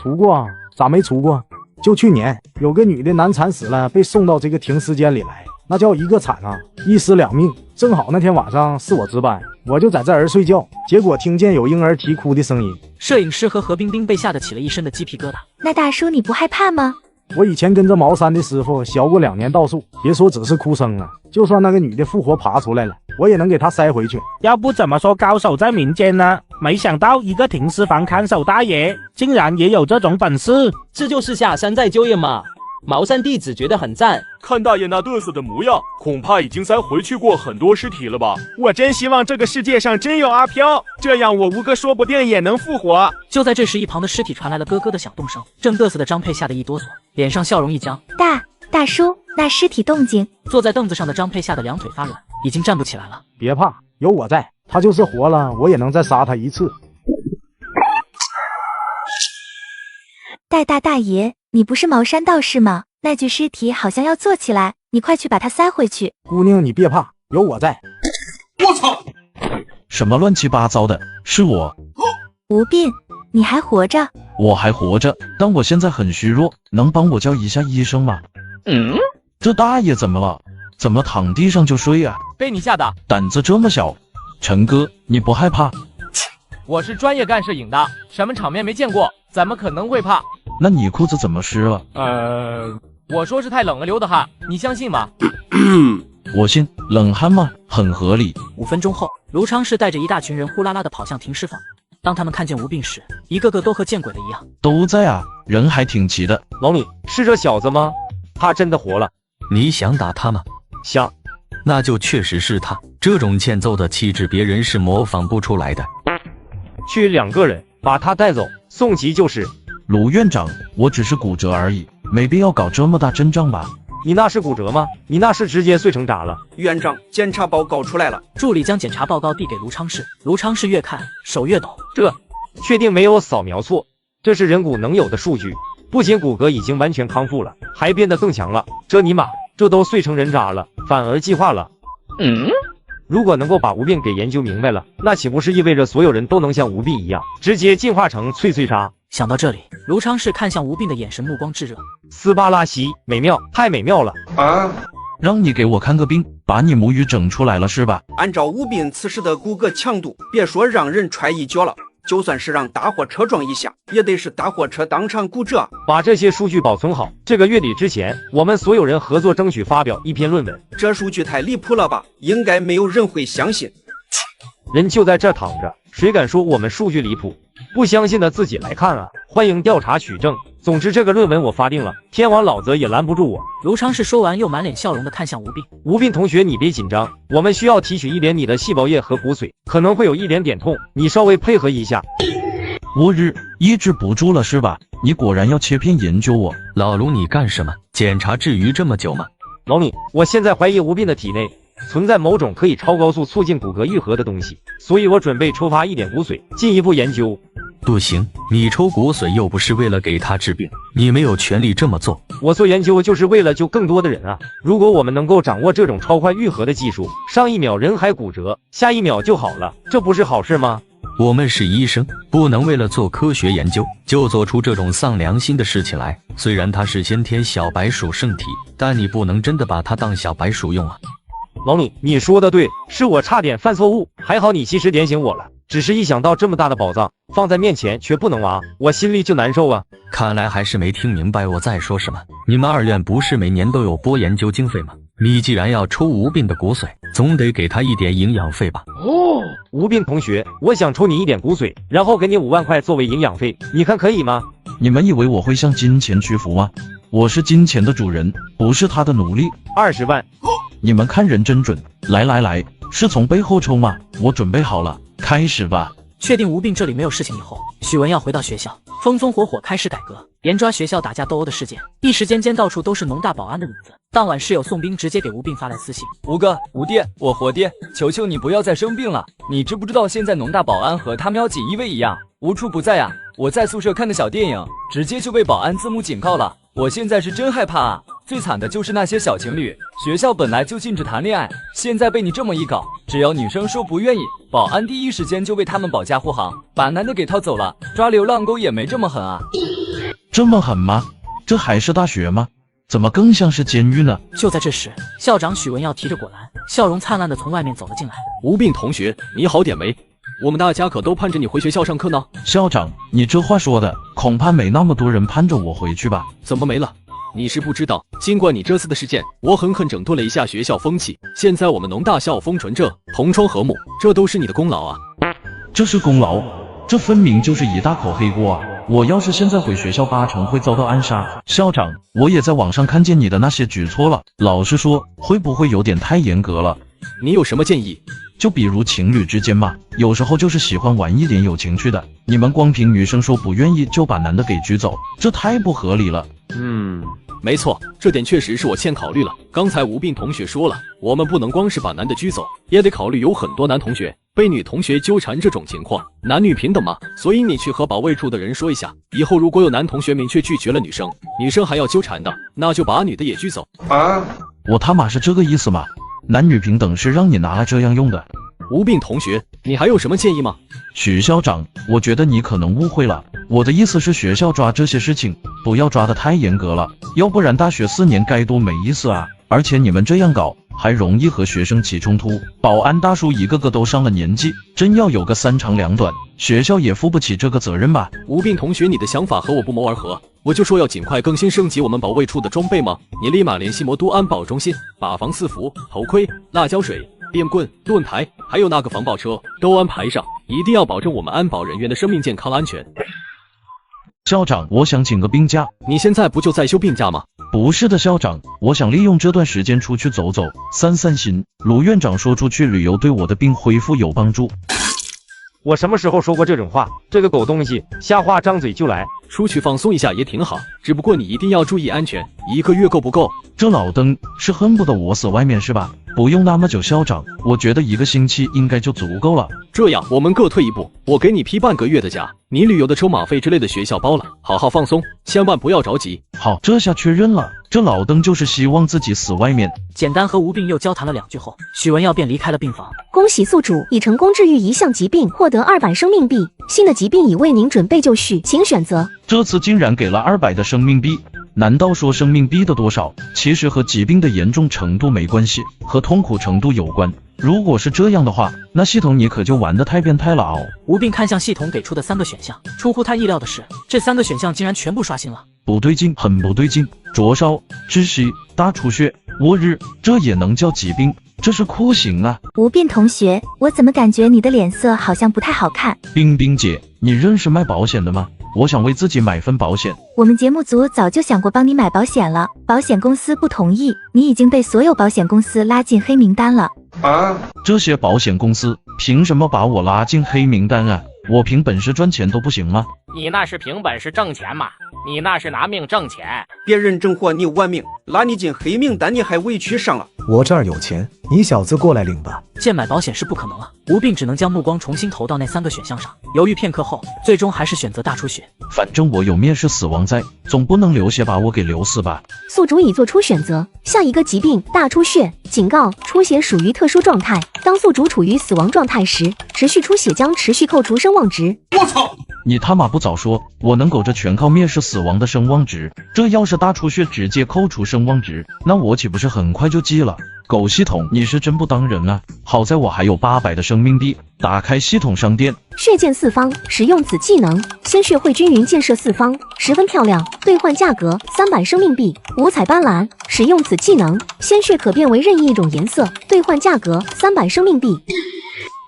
Speaker 17: 出过啊，咋没出过？就去年有个女的难产死了，被送到这个停尸间里来，那叫一个惨啊，一尸两命。正好那天晚上是我值班，我就在这儿睡觉，结果听见有婴儿啼哭的声音。
Speaker 1: 摄影师和何冰冰被吓得起了一身的鸡皮疙瘩。
Speaker 9: 那大叔你不害怕吗？
Speaker 17: 我以前跟着茅山的师傅学过2年道术，别说只是哭声了，就算那个女的复活爬出来了，我也能给她塞回去。
Speaker 13: 要不怎么说高手在民间呢？没想到一个停尸房看守大爷竟然也有这种本事，
Speaker 20: 这就是下山再就业嘛。茅山弟子觉得很赞。
Speaker 27: 看大爷那嘚瑟的模样，恐怕已经塞回去过很多尸体了吧？
Speaker 13: 我真希望这个世界上真有阿飘，这样我吴哥说不定也能复活。
Speaker 1: 就在这时，一旁的尸体传来了咯咯的响动声，正嘚瑟的张佩吓得一哆嗦，脸上笑容一僵。
Speaker 9: 大叔，那尸体动静。
Speaker 1: 坐在凳子上的张佩吓得两腿发软，已经站不起来了。
Speaker 17: 别怕，有我在，他就是活了，我也能再杀他一次。
Speaker 9: 大爷，你不是茅山道士吗？那具尸体好像要坐起来，你快去把它塞回去。
Speaker 17: 姑娘，你别怕，有我在。
Speaker 12: 我操！
Speaker 23: 什么乱七八糟的？是我。
Speaker 9: 吴斌，你还活着？
Speaker 23: 我还活着，但我现在很虚弱，能帮我叫一下医生吗？这大爷怎么了？怎么躺地上就睡啊？
Speaker 16: 被你吓的，
Speaker 23: 胆子这么小。陈哥，你不害怕？
Speaker 16: 我是专业干摄影的，什么场面没见过，怎么可能会怕？
Speaker 23: 那你裤子怎么湿了？
Speaker 16: 我说是太冷了流的汗，你相信吗？
Speaker 23: 我信，冷汗吗？很合理。
Speaker 1: 5分钟后，卢昌士带着一大群人呼啦啦地跑向停尸房。当他们看见吴斌时，一个个都和见鬼了一样。
Speaker 23: 都在啊，人还挺齐的。
Speaker 10: 老李，是这小子吗？他真的活了。
Speaker 3: 你想打他吗？
Speaker 10: 想。
Speaker 3: 那就确实是他，这种欠揍的气质别人是模仿不出来的。
Speaker 10: 去2个人把他带走，送急救室。
Speaker 23: 卢院长，我只是骨折而已，没必要搞这么大阵仗吧？
Speaker 10: 你那是骨折吗？你那是直接碎成渣了。
Speaker 14: 院长，检查报告出来了。
Speaker 1: 助理将检查报告递给卢昌士，卢昌士越看手越抖。
Speaker 10: 这确定没有扫描错？这是人骨能有的数据，不仅骨骼已经完全康复了，还变得更强了。这尼玛，这都碎成人渣了，反而进化了。如果能够把吴斌给研究明白了，那岂不是意味着所有人都能像吴斌一样，直接进化成脆渣？
Speaker 1: 想到这里，卢昌士看向吴斌的眼神目光炙热。
Speaker 10: 斯巴拉西，美妙，太美妙了
Speaker 23: 啊！让你给我看个病，把你母语整出来了是吧？
Speaker 14: 按照吴斌此时的骨骼强度，别说让人踹一脚了，就算是让大货车撞一下，也得是大货车当场骨折。
Speaker 10: 把这些数据保存好，这个月底之前，我们所有人合作争取发表一篇论文。
Speaker 14: 这数据太离谱了吧？应该没有人会相信。
Speaker 10: 人就在这躺着，谁敢说我们数据离谱？不相信的自己来看啊！欢迎调查取证。总之，这个论文我发定了，天王老子也拦不住我。
Speaker 1: 卢昌士说完，又满脸笑容的看向吴斌。
Speaker 10: 吴斌同学，你别紧张，我们需要提取一点你的细胞液和骨髓，可能会有一点点痛，你稍微配合一下。
Speaker 23: 我日，抑制不住了是吧？你果然要切片研究我。
Speaker 3: 老卢，你干什么？检查至于这么久吗？
Speaker 10: 老米，我现在怀疑吴斌的体内存在某种可以超高速促进骨骼愈合的东西，所以我准备抽发一点骨髓，进一步研究。
Speaker 3: 不行，你抽骨髓又不是为了给他治病，你没有权利这么做。
Speaker 10: 我做研究就是为了救更多的人啊！如果我们能够掌握这种超快愈合的技术，上一秒人还骨折，下一秒就好了，这不是好事吗？
Speaker 3: 我们是医生，不能为了做科学研究就做出这种丧良心的事情来。虽然它是先天小白鼠圣体，但你不能真的把它当小白鼠用啊！
Speaker 10: 老米，你说的对，是我差点犯错误，还好你及时点醒我了。只是一想到这么大的宝藏放在面前却不能挖，我心里就难受啊。
Speaker 3: 看来还是没听明白我在说什么。你们二院不是每年都有拨研究经费吗？你既然要抽吴斌的骨髓，总得给他一点营养费吧？
Speaker 10: 哦，吴斌同学，我想抽你一点骨髓，然后给你5万块作为营养费，你看可以吗？
Speaker 23: 你们以为我会向金钱屈服吗？我是金钱的主人，不是他的奴隶。
Speaker 10: 20万，
Speaker 23: 你们看人真准。来，是从背后抽吗？我准备好了，开始吧。
Speaker 1: 确定吴斌这里没有事情以后，许文耀回到学校，风风火火开始改革，严抓学校打架斗殴的事件。一时间到处都是农大保安的影子。当晚室友宋斌直接给吴斌发来私信：
Speaker 19: 吴哥、吴爹，我活爹，求求你不要再生病了。你知不知道现在农大保安和他喵锦衣卫一样，无处不在啊？我在宿舍看的小电影，直接就被保安字幕警告了。我现在是真害怕啊！最惨的就是那些小情侣，学校本来就禁止谈恋爱，现在被你这么一搞，只要女生说不愿意，保安第一时间就为他们保驾护航，把男的给套走了。抓流浪狗也没这么狠啊！
Speaker 23: 这么狠吗？这还是大学吗？怎么更像是监狱呢？
Speaker 1: 就在这时，校长许文耀提着果篮，笑容灿烂的从外面走了进来。
Speaker 7: 吴斌同学，你好点没？我们大家可都盼着你回学校上课呢。
Speaker 23: 校长，你这话说的，恐怕没那么多人盼着我回去吧？
Speaker 7: 怎么没了？你是不知道，尽管你这次的事件，我狠狠整顿了一下学校风气，现在我们农大校风纯正，同窗和睦，这都是你的功劳啊！
Speaker 23: 这是功劳？这分明就是一大口黑锅啊！我要是现在回学校，8成会遭到暗杀。校长，我也在网上看见你的那些举措了，老实说，会不会有点太严格了？
Speaker 7: 你有什么建议？
Speaker 23: 就比如情侣之间嘛，有时候就是喜欢玩一点有情趣的，你们光凭女生说不愿意就把男的给拘走，这太不合理了。
Speaker 7: 没错，这点确实是我欠考虑了。刚才吴斌同学说了，我们不能光是把男的拘走，也得考虑有很多男同学被女同学纠缠这种情况，男女平等嘛。所以你去和保卫处的人说一下，以后如果有男同学明确拒绝了女生，女生还要纠缠的，那就把女的也拘走
Speaker 23: 啊！我他妈是这个意思吗？男女平等是让你拿来这样用的。
Speaker 7: 吴斌同学，你还有什么建议吗？
Speaker 23: 许校长，我觉得你可能误会了，我的意思是学校抓这些事情不要抓得太严格了，要不然大学4年该多没意思啊！而且你们这样搞还容易和学生起冲突，保安大叔一个个都上了年纪，真要有个3长2短，学校也负不起这个责任吧？
Speaker 7: 吴斌同学，你的想法和我不谋而合，我就说要尽快更新升级我们保卫处的装备吗？你立马联系魔都安保中心，把防四服、头盔、辣椒水、电棍、盾牌，还有那个防爆车都安排上，一定要保证我们安保人员的生命健康安全。
Speaker 23: 校长，我想请个病假。
Speaker 7: 你现在不就在休病假吗？
Speaker 23: 不是的，校长，我想利用这段时间出去走走，散散心。卢院长说出去旅游对我的病恢复有帮助。
Speaker 10: 我什么时候说过这种话？这个狗东西，瞎话张嘴就来。
Speaker 7: 出去放松一下也挺好，只不过你一定要注意安全，1个月够不够？
Speaker 23: 这老登是恨不得我死外面是吧？不用那么久，校长，我觉得1个星期应该就足够了。
Speaker 7: 这样，我们各退一步，我给你批半个月的假，你旅游的车马费之类的学校包了，好好放松，千万不要着急。
Speaker 23: 好，这下确认了，这老登就是希望自己死外面。
Speaker 1: 简单和吴斌又交谈了2句后，许文耀便离开了病房。
Speaker 4: 恭喜宿主已成功治愈一项疾病，获得200生命币，新的疾病已为您准备就绪，请选择。
Speaker 23: 这次竟然给了200的生命币，难道说生命币的多少其实和疾病的严重程度没关系，和痛苦程度有关？如果是这样的话，那系统你可就玩得太变态了哦。
Speaker 1: 吴斌看向系统给出的3个选项，出乎他意料的是，这3个选项竟然全部刷新了。
Speaker 23: 不对劲，很不对劲。灼烧、窒息、大出血，我日，这也能叫疾病？这是酷刑啊！
Speaker 9: 吴斌同学，我怎么感觉你的脸色好像不太好看？
Speaker 23: 冰冰姐，你认识卖保险的吗？我想为自己买份保险。
Speaker 9: 我们节目组早就想过帮你买保险了，保险公司不同意，你已经被所有保险公司拉进黑名单了。
Speaker 23: 这些保险公司凭什么把我拉进黑名单啊？我凭本事赚钱都不行吗？
Speaker 11: 你那是凭本事挣钱嘛？你那是拿命挣钱。
Speaker 14: 别人挣活你玩命，拉你进黑名单你还委屈上了。
Speaker 15: 我这儿有钱，你小子过来领吧。
Speaker 1: 见买保险是不可能了，吴病只能将目光重新投到那3个选项上，犹豫片刻后，最终还是选择大出血。
Speaker 23: 反正我有面试死亡在，总不能流血把我给流死吧。
Speaker 4: 宿主已做出选择，下一个疾病大出血。警告：出血属于特殊状态，当宿主处于死亡状态时，持续出血将持续扣除声望值。
Speaker 23: 我操！你他妈不早说，我能够这全靠灭世死亡的声望值，这要是大出血直接扣除声望值，那我岂不是很快就记了？狗系统，你是真不当人啊！好在我还有800的生命币，打开系统商店，
Speaker 4: 血溅四方，使用此技能，鲜血会均匀溅射四方，十分漂亮。兑换价格300生命币，五彩斑斓。使用此技能，鲜血可变为任意一种颜色，兑换价格300生命币。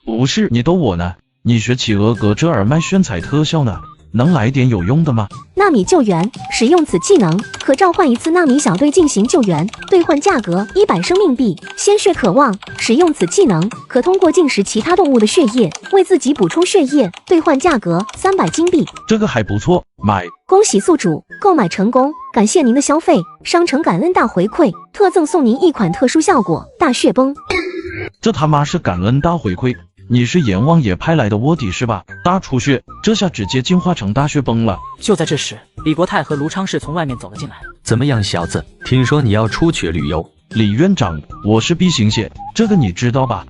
Speaker 23: 不是你逗我呢？你学企鹅哥这儿卖炫彩特效呢？能来点有用的吗？
Speaker 4: 纳米救援，使用此技能可召唤一次纳米小队进行救援，兑换价格100生命币。鲜血渴望，使用此技能可通过进食其他动物的血液为自己补充血液，兑换价格300金币。
Speaker 23: 这个还不错，买。
Speaker 4: 恭喜宿主购买成功，感谢您的消费，商城感恩大回馈，特赠送您一款特殊效果大血崩。
Speaker 23: 这他妈是感恩大回馈。你是阎王爷派来的卧底是吧？大出血，这下直接进化成大血崩了。
Speaker 1: 就在这时，李国泰和卢昌士从外面走了进来。
Speaker 3: 怎么样，小子？听说你要出去旅游？
Speaker 23: 李院长，我是 B 型血，这个你知道吧？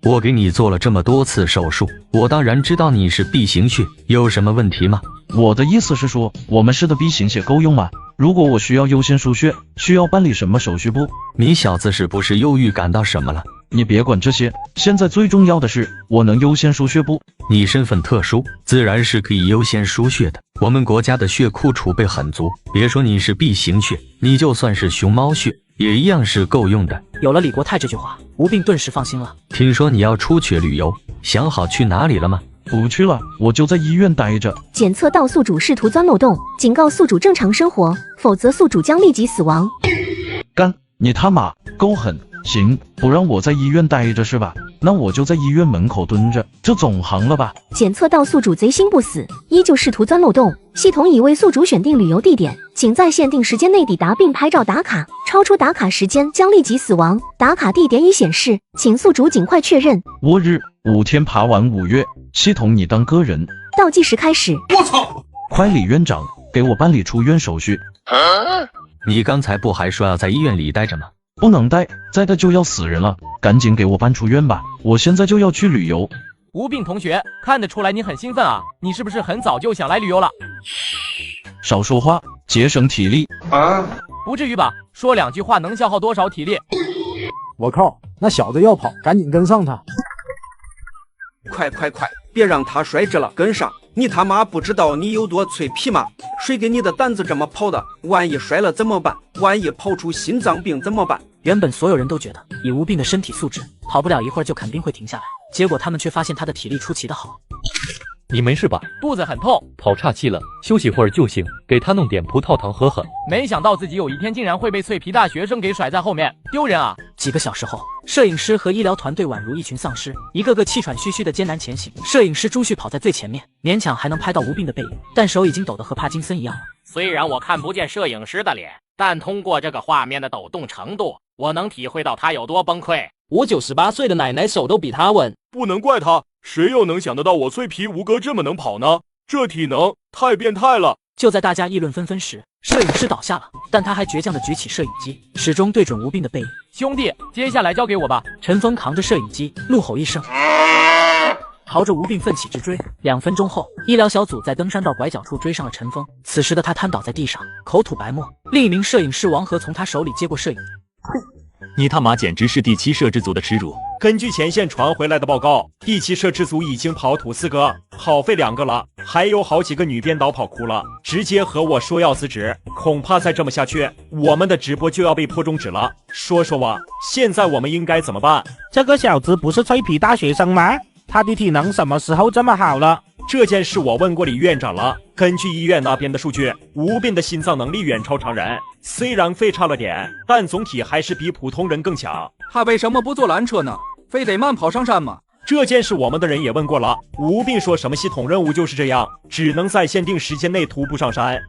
Speaker 3: 我给你做了这么多次手术，我当然知道你是 B 型血，有什么问题吗？
Speaker 23: 我的意思是说，我们市的 B 型血够用吗？如果我需要优先输血，需要办理什么手续不？
Speaker 3: 你小子是不是又预感到什么了？
Speaker 23: 你别管这些，现在最重要的是，我能优先输血不？
Speaker 3: 你身份特殊，自然是可以优先输血的。我们国家的血库储备很足，别说你是 B 型血，你就算是熊猫血，也一样是够用的。
Speaker 1: 有了李国泰这句话，吴病顿时放心了。
Speaker 3: 听说你要出去旅游，想好去哪里了吗？
Speaker 23: 不去了，我就在医院待着。
Speaker 4: 检测到宿主试图钻漏洞，警告宿主正常生活，否则宿主将立即死亡。
Speaker 23: 干，你他妈够狠！行，不让我在医院待着是吧？那我就在医院门口蹲着，这总行了吧？
Speaker 4: 检测到宿主贼心不死，依旧试图钻漏洞，系统已为宿主选定旅游地点，请在限定时间内抵达并拍照打卡，超出打卡时间将立即死亡。打卡地点已显示，请宿主尽快确认。
Speaker 23: 我日，5天爬完5月，系统你当个人。
Speaker 4: 倒计时开始。
Speaker 23: 我操！快，李院长，给我办理出院手续。
Speaker 3: 你刚才不还说要在医院里待着吗？
Speaker 23: 不能待，再待就要死人了，赶紧给我办出院吧！我现在就要去旅游。
Speaker 16: 吴病同学，看得出来你很兴奋啊，你是不是很早就想来旅游了？
Speaker 23: 少说话，节省体力
Speaker 16: 啊！不至于吧？说2句话能消耗多少体力？
Speaker 17: 我靠，那小子要跑，赶紧跟上他！
Speaker 14: 快，别让他摔着了，跟上！你他妈不知道你有多脆皮吗？谁给你的胆子这么跑的？万一摔了怎么办？万一跑出心脏病怎么办？
Speaker 1: 原本所有人都觉得以吴病的身体素质，跑不了一会儿就肯定会停下来，结果他们却发现他的体力出奇的好。
Speaker 5: 你没事吧？
Speaker 16: 肚子很痛，
Speaker 5: 跑岔气了，休息会儿就行。给他弄点葡萄糖喝喝。
Speaker 16: 没想到自己有一天竟然会被脆皮大学生给甩在后面，丢人啊！
Speaker 1: 几个小时后，摄影师和医疗团队宛如一群丧尸，一个个气喘吁吁的艰难前行。摄影师朱旭跑在最前面，勉强还能拍到吴病的背影，但手已经抖得和帕金森一样了。
Speaker 11: 虽然我看不见摄影师的脸，但通过这个画面的抖动程度，我能体会到他有多崩溃。
Speaker 20: 我98岁的奶奶手都比他稳，
Speaker 27: 不能怪他，谁又能想得到我脆皮吴哥这么能跑呢？这体能太变态了！
Speaker 1: 就在大家议论纷纷时，摄影师倒下了，但他还倔强地举起摄影机，始终对准吴病的背影。
Speaker 16: 兄弟，接下来交给我吧！
Speaker 1: 陈峰扛着摄影机，怒吼一声，朝着吴病奋起直追。2分钟后，医疗小组在登山道拐角处追上了陈峰。此时的他瘫倒在地上，口吐白沫。另一名摄影师王和从他手里接过摄影。
Speaker 8: 你他妈简直是第7摄制组的耻辱！
Speaker 2: 根据前线传回来的报告，第7摄制组已经跑土4个，跑废2个了，还有好几个女编导跑哭了，直接和我说要辞职。恐怕再这么下去，我们的直播就要被迫终止了。说说吧，现在我们应该怎么办？
Speaker 13: 这个小子不是脆皮大学生吗？他的体能什么时候这么好了？
Speaker 2: 这件事我问过李院长了，根据医院那边的数据，吴斌的心脏能力远超常人，虽然肺差了点，但总体还是比普通人更强。
Speaker 18: 他为什么不坐缆车呢？非得慢跑上山吗？
Speaker 2: 这件事我们的人也问过了，吴斌说什么系统任务就是这样，只能在限定时间内徒步上山。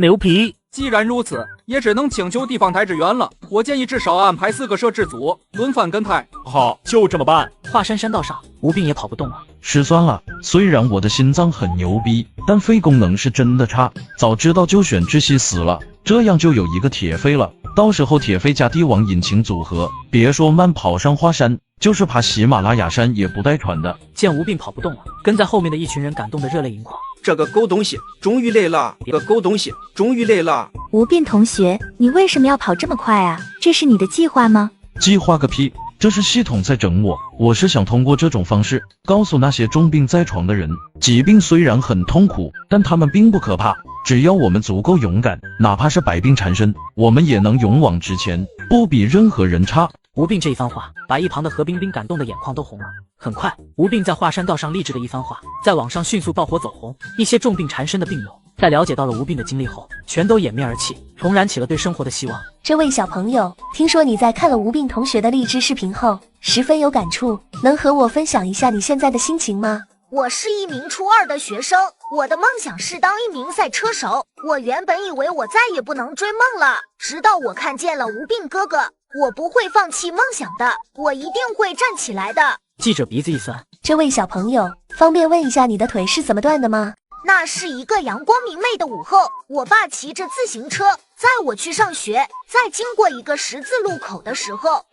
Speaker 13: 牛皮！
Speaker 18: 既然如此，也只能请求地方台支援了。我建议至少安排4个摄制组，轮番跟拍。
Speaker 2: 好，就这么办。
Speaker 1: 华山山道上，吴斌也跑不动了。
Speaker 23: 失算了，虽然我的心脏很牛逼，但肺功能是真的差。早知道就选窒息死了，这样就有一个铁肺了。到时候铁肺加帝王引擎组合，别说慢跑上华山，就是爬喜马拉雅山也不带喘的。
Speaker 1: 见吴斌跑不动了，跟在后面的一群人感动得热泪盈眶。
Speaker 14: 这个狗东西终于累了，这个狗东西终于累了。
Speaker 9: 吴斌同学，你为什么要跑这么快啊？这是你的计划吗？
Speaker 23: 计划个屁！这是系统在整我。我是想通过这种方式告诉那些重病在床的人，疾病虽然很痛苦，但他们并不可怕。只要我们足够勇敢，哪怕是百病缠身，我们也能勇往直前，不比任何人差。
Speaker 1: 吴斌这一番话，把一旁的何冰冰感动的眼眶都红了。很快，吴斌在华山道上励志的一番话，在网上迅速爆火走红。一些重病缠身的病友，在了解到了吴斌的经历后，全都掩面而泣，重燃起了对生活的希望。
Speaker 4: 这位小朋友，听说你在看了吴斌同学的励志视频后，十分有感触，能和我分享一下你现在的心情吗？
Speaker 6: 我是一名初2的学生，我的梦想是当一名赛车手。我原本以为我再也不能追梦了，直到我看见了吴斌哥哥。我不会放弃梦想的，我一定会站起来的。
Speaker 1: 记者鼻子一酸，
Speaker 4: 这位小朋友，方便问一下你的腿是怎么断的吗？
Speaker 6: 那是一个阳光明媚的午后，我爸骑着自行车载我去上学，在经过一个十字路口的时候，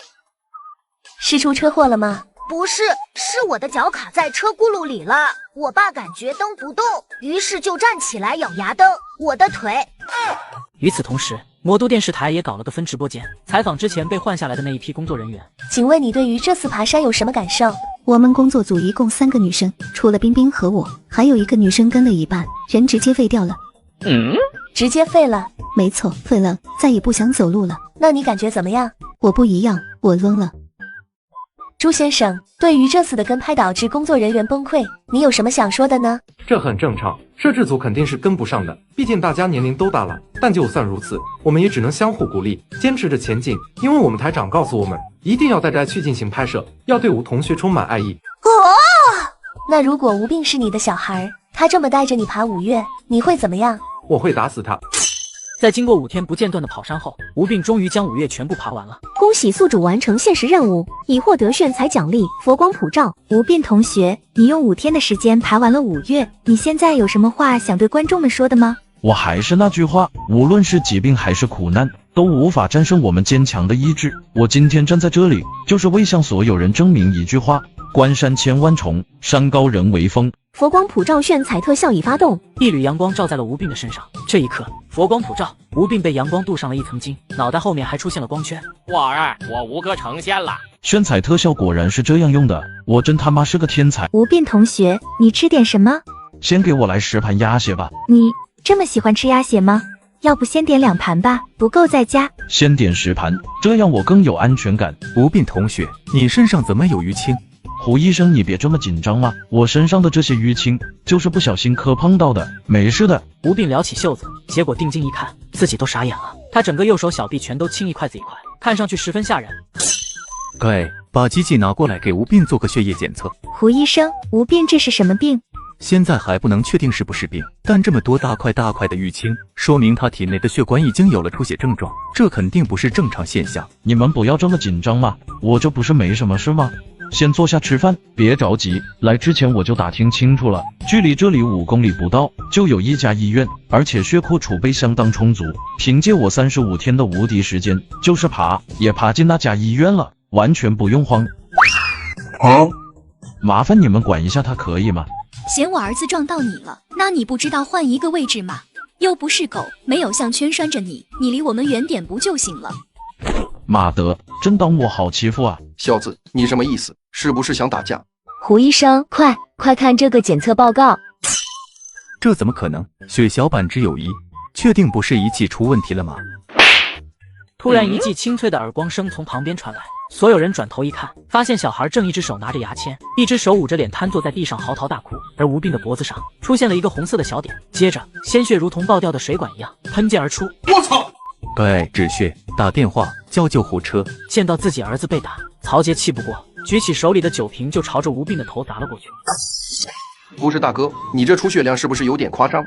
Speaker 4: 是出车祸了吗？
Speaker 6: 不是，是我的脚卡在车轱辘里了。我爸感觉蹬不动，于是就站起来咬牙蹬我的腿。
Speaker 1: 与此同时，魔都电视台也搞了个分直播间，采访之前被换下来的那一批工作人员。
Speaker 4: 请问你对于这次爬山有什么感受？
Speaker 8: 我们工作组一共3个女生，除了冰冰和我，还有一个女生跟了一半，人直接废掉了。
Speaker 4: 直接废了？
Speaker 8: 没错，废了，再也不想走路了。
Speaker 4: 那你感觉怎么样？
Speaker 8: 我不一样，我懵了。
Speaker 4: 朱先生，对于这次的跟拍导致工作人员崩溃，你有什么想说的呢？
Speaker 21: 这很正常，摄制组肯定是跟不上的，毕竟大家年龄都大了。但就算如此，我们也只能相互鼓励，坚持着前进。因为我们台长告诉我们，一定要带着爱去进行拍摄，要对吴同学充满爱意。
Speaker 4: 那如果吴斌是你的小孩，他这么带着你爬5岳，你会怎么样？
Speaker 21: 我会打死他。
Speaker 1: 在经过5天不间断的跑山后，吴斌终于将5岳全部爬完了。
Speaker 4: 恭喜宿主完成限时任务，已获得炫彩奖励佛光普照。
Speaker 9: 吴斌同学，你用5天的时间爬完了5岳，你现在有什么话想对观众们说的吗？
Speaker 23: 我还是那句话，无论是疾病还是苦难，都无法战胜我们坚强的意志。我今天站在这里，就是为向所有人证明一句话：关山千万重，山高人为峰。
Speaker 4: 佛光普照炫彩特效已发动，
Speaker 1: 一缕阳光照在了吴斌的身上。这一刻，佛光普照，吴斌被阳光镀上了一层金，脑袋后面还出现了光圈。
Speaker 11: 我儿，我吴哥成仙了！
Speaker 23: 炫彩特效果然是这样用的，我真他妈是个天才。
Speaker 9: 吴斌同学，你吃点什么？
Speaker 23: 先给我来10盘鸭血吧。
Speaker 9: 你这么喜欢吃鸭血吗？要不先点2盘吧，不够再加。
Speaker 23: 先点10盘，这样我更有安全感。
Speaker 22: 吴斌同学，你身上怎么有淤青？
Speaker 23: 胡医生，你别这么紧张嘛，我身上的这些淤青就是不小心磕碰到的，没事的。
Speaker 1: 吴斌撩起袖子，结果定睛一看，自己都傻眼了。他整个右手小臂全都青一块紫一块，看上去十分吓人。
Speaker 22: 给，把机器拿过来，给吴斌做个血液检测。
Speaker 9: 胡医生，吴斌这是什么病？
Speaker 22: 现在还不能确定是不是病，但这么多大块大块的淤青，说明他体内的血管已经有了出血症状，这肯定不是正常现象。
Speaker 23: 你们不要这么紧张嘛，我这不是没什么事吗？先坐下吃饭，别着急。来之前我就打听清楚了，距离这里5公里不到就有一家医院，而且血库储备相当充足。凭借我35天的无敌时间，就是爬也爬进那家医院了，完全不用慌。麻烦你们管一下他可以吗？
Speaker 24: 嫌我儿子撞到你了，那你不知道换一个位置吗？又不是狗，没有项圈拴着你，你离我们远点不就行了？
Speaker 23: 妈的，真当我好欺负啊！
Speaker 7: 小子，你什么意思？是不是想打架？
Speaker 9: 胡医生，快看这个检测报告。
Speaker 22: 这怎么可能？血小板只有1，确定不是仪器出问题了吗？
Speaker 1: 突然一记清脆的耳光声从旁边传来，所有人转头一看，发现小孩正一只手拿着牙签，一只手捂着脸瘫坐在地上嚎啕大哭，而吴斌的脖子上出现了一个红色的小点，接着鲜血如同爆掉的水管一样喷溅而出。
Speaker 7: 我操！
Speaker 22: 对，止血，打电话叫救护车。
Speaker 1: 见到自己儿子被打，曹杰气不过，举起手里的酒瓶就朝着吴斌的头砸了过去。
Speaker 7: 不是大哥，你这出血量是不是有点夸张？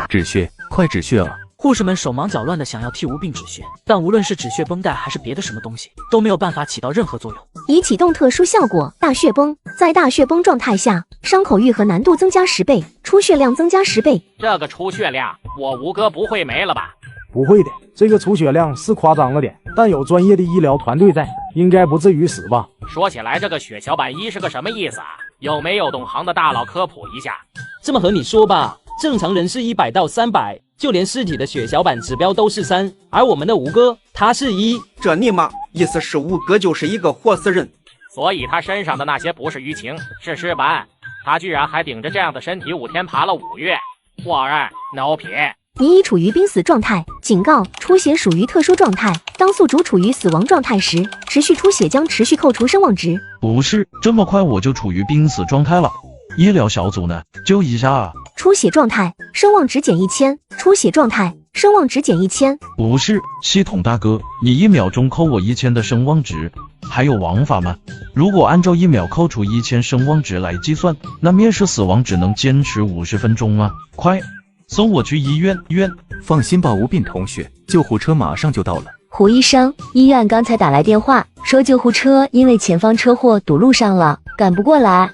Speaker 22: 止血，快止血啊！
Speaker 1: 护士们手忙脚乱的想要替吴斌止血，但无论是止血绷带还是别的什么东西，都没有办法起到任何作用。
Speaker 4: 已启动特殊效果大血崩，在大血崩状态下，伤口愈合难度增加10倍，出血量增加10倍。
Speaker 11: 这个出血量，我吴哥不会没了吧？
Speaker 17: 不会的，这个出血量是夸张了点，但有专业的医疗团队在，应该不至于死吧？
Speaker 11: 说起来，这个血小板1是个什么意思啊？有没有懂行的大佬科普一下？
Speaker 20: 这么和你说吧，正常人是100到300，就连尸体的血小板指标都是3，而我们的吴哥他是1。
Speaker 14: 这尼玛意思是吴哥就是一个活死人，
Speaker 11: 所以他身上的那些不是淤青，是尸斑。他居然还顶着这样的身体5天爬了5月，我认 no 品。
Speaker 4: 你已处于濒死状态，警告：出血属于特殊状态。当宿主处于死亡状态时，持续出血将持续扣除声望值。
Speaker 23: 不是，这么快我就处于濒死状态了？医疗小组呢？救一下啊！
Speaker 4: 出血状态，声望值减1000。出血状态，声望值减1000。
Speaker 23: 不是，系统大哥，你1秒钟扣我1000的声望值，还有王法吗？如果按照1秒扣除1000声望值来计算，那面试死亡只能坚持50分钟啊！快！送我去医院！
Speaker 22: 放心吧，吴斌同学，救护车马上就到了。
Speaker 9: 胡医生，医院刚才打来电话，说救护车因为前方车祸堵路上了，赶不过来。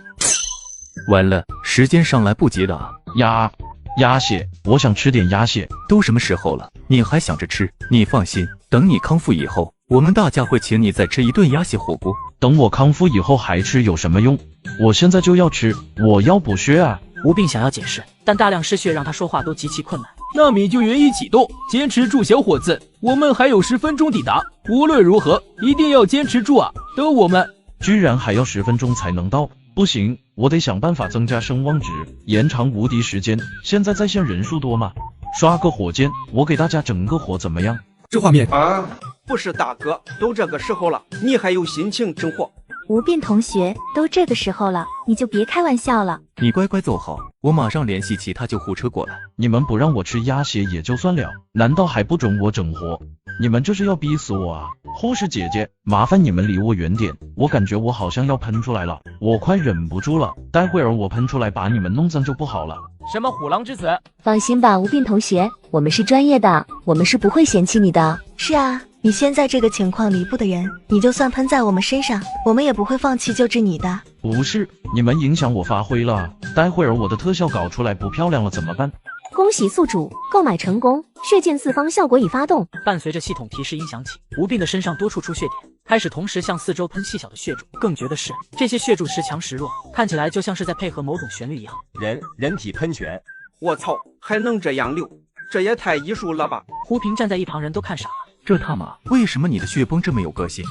Speaker 22: 完了，时间上来不及了啊！
Speaker 23: 鸭血，我想吃点鸭血。
Speaker 22: 都什么时候了，你还想着吃？你放心，等你康复以后，我们大家会请你再吃一顿鸭血火锅。
Speaker 23: 等我康复以后还吃有什么用？我现在就要吃，我要补血啊！
Speaker 1: 吴斌想要解释，但大量失血让他说话都极其困难。
Speaker 16: 纳米救援已启动，坚持住，小伙子，我们还有10分钟抵达。无论如何，一定要坚持住啊！等我们。
Speaker 23: 居然还要10分钟才能到，不行，我得想办法增加声望值，延长无敌时间。现在在线人数多吗？刷个火箭，我给大家整个火怎么样？
Speaker 18: 这画面
Speaker 14: 啊，不是大哥，都这个时候了，你还有心情整火？
Speaker 9: 吴斌同学，都这个时候了，你就别开玩笑了。
Speaker 22: 你乖乖坐好，我马上联系其他救护车过来。
Speaker 23: 你们不让我吃鸭血也就算了，难道还不准我整活？你们这是要逼死我啊！护士姐姐，麻烦你们离我远点，我感觉我好像要喷出来了，我快忍不住了，待会儿我喷出来把你们弄脏就不好了。
Speaker 16: 什么虎狼之词？
Speaker 9: 放心吧，吴斌同学，我们是专业的，我们是不会嫌弃你的。
Speaker 10: 是啊，你现在这个情况离不得人，你就算喷在我们身上，我们也不会放弃救治你的。
Speaker 23: 不是，你们影响我发挥了，待会儿我的特效搞出来不漂亮了怎么办？
Speaker 4: 恭喜宿主购买成功，血溅四方效果已发动。
Speaker 1: 伴随着系统提示音响起，吴斌的身上多处出血点，开始同时向四周喷细小的血柱。更绝的是，这些血柱时强时弱，看起来就像是在配合某种旋律一样。
Speaker 2: 人体喷泉，
Speaker 14: 我操，还能这样溜，这也太艺术了吧！
Speaker 1: 胡平站在一旁人都看傻了，
Speaker 22: 这他妈为什么你的血崩这么有个性？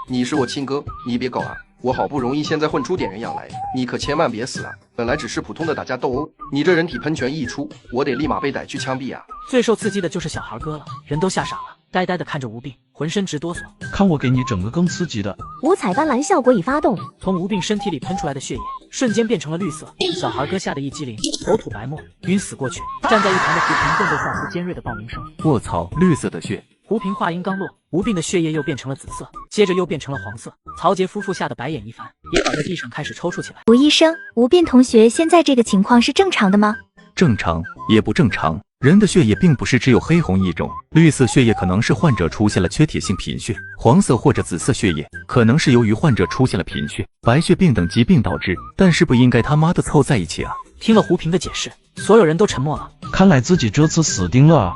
Speaker 7: 你是我亲哥，你别搞啊！我好不容易现在混出点人样来，你可千万别死啊！本来只是普通的打架斗殴，你这人体喷泉一出，我得立马被逮去枪毙啊！
Speaker 1: 最受刺激的就是小孩哥了，人都吓傻了，呆呆的看着吴斌，浑身直哆嗦。
Speaker 23: 看我给你整个更刺激的！
Speaker 4: 五彩斑斓效果已发动，
Speaker 1: 从吴斌身体里喷出来的血液瞬间变成了绿色，小孩哥吓得一激灵，口吐白沫，晕死过去。站在一旁的胡平更被吓出尖锐的爆鸣声。
Speaker 22: 卧槽，绿色的血！
Speaker 1: 胡平话音刚落，吴斌的血液又变成了紫色，接着又变成了黄色。曹杰夫妇吓得白眼一翻，也倒在地上开始抽搐起来。
Speaker 9: 吴医生，吴斌同学现在这个情况是正常的吗？
Speaker 22: 正常也不正常，人的血液并不是只有黑红一种，绿色血液可能是患者出现了缺铁性贫血，黄色或者紫色血液可能是由于患者出现了贫血、白血病等疾病导致，但是不应该他妈的凑在一起啊！
Speaker 1: 听了胡平的解释，所有人都沉默了。
Speaker 23: 看来自己这次死定了啊！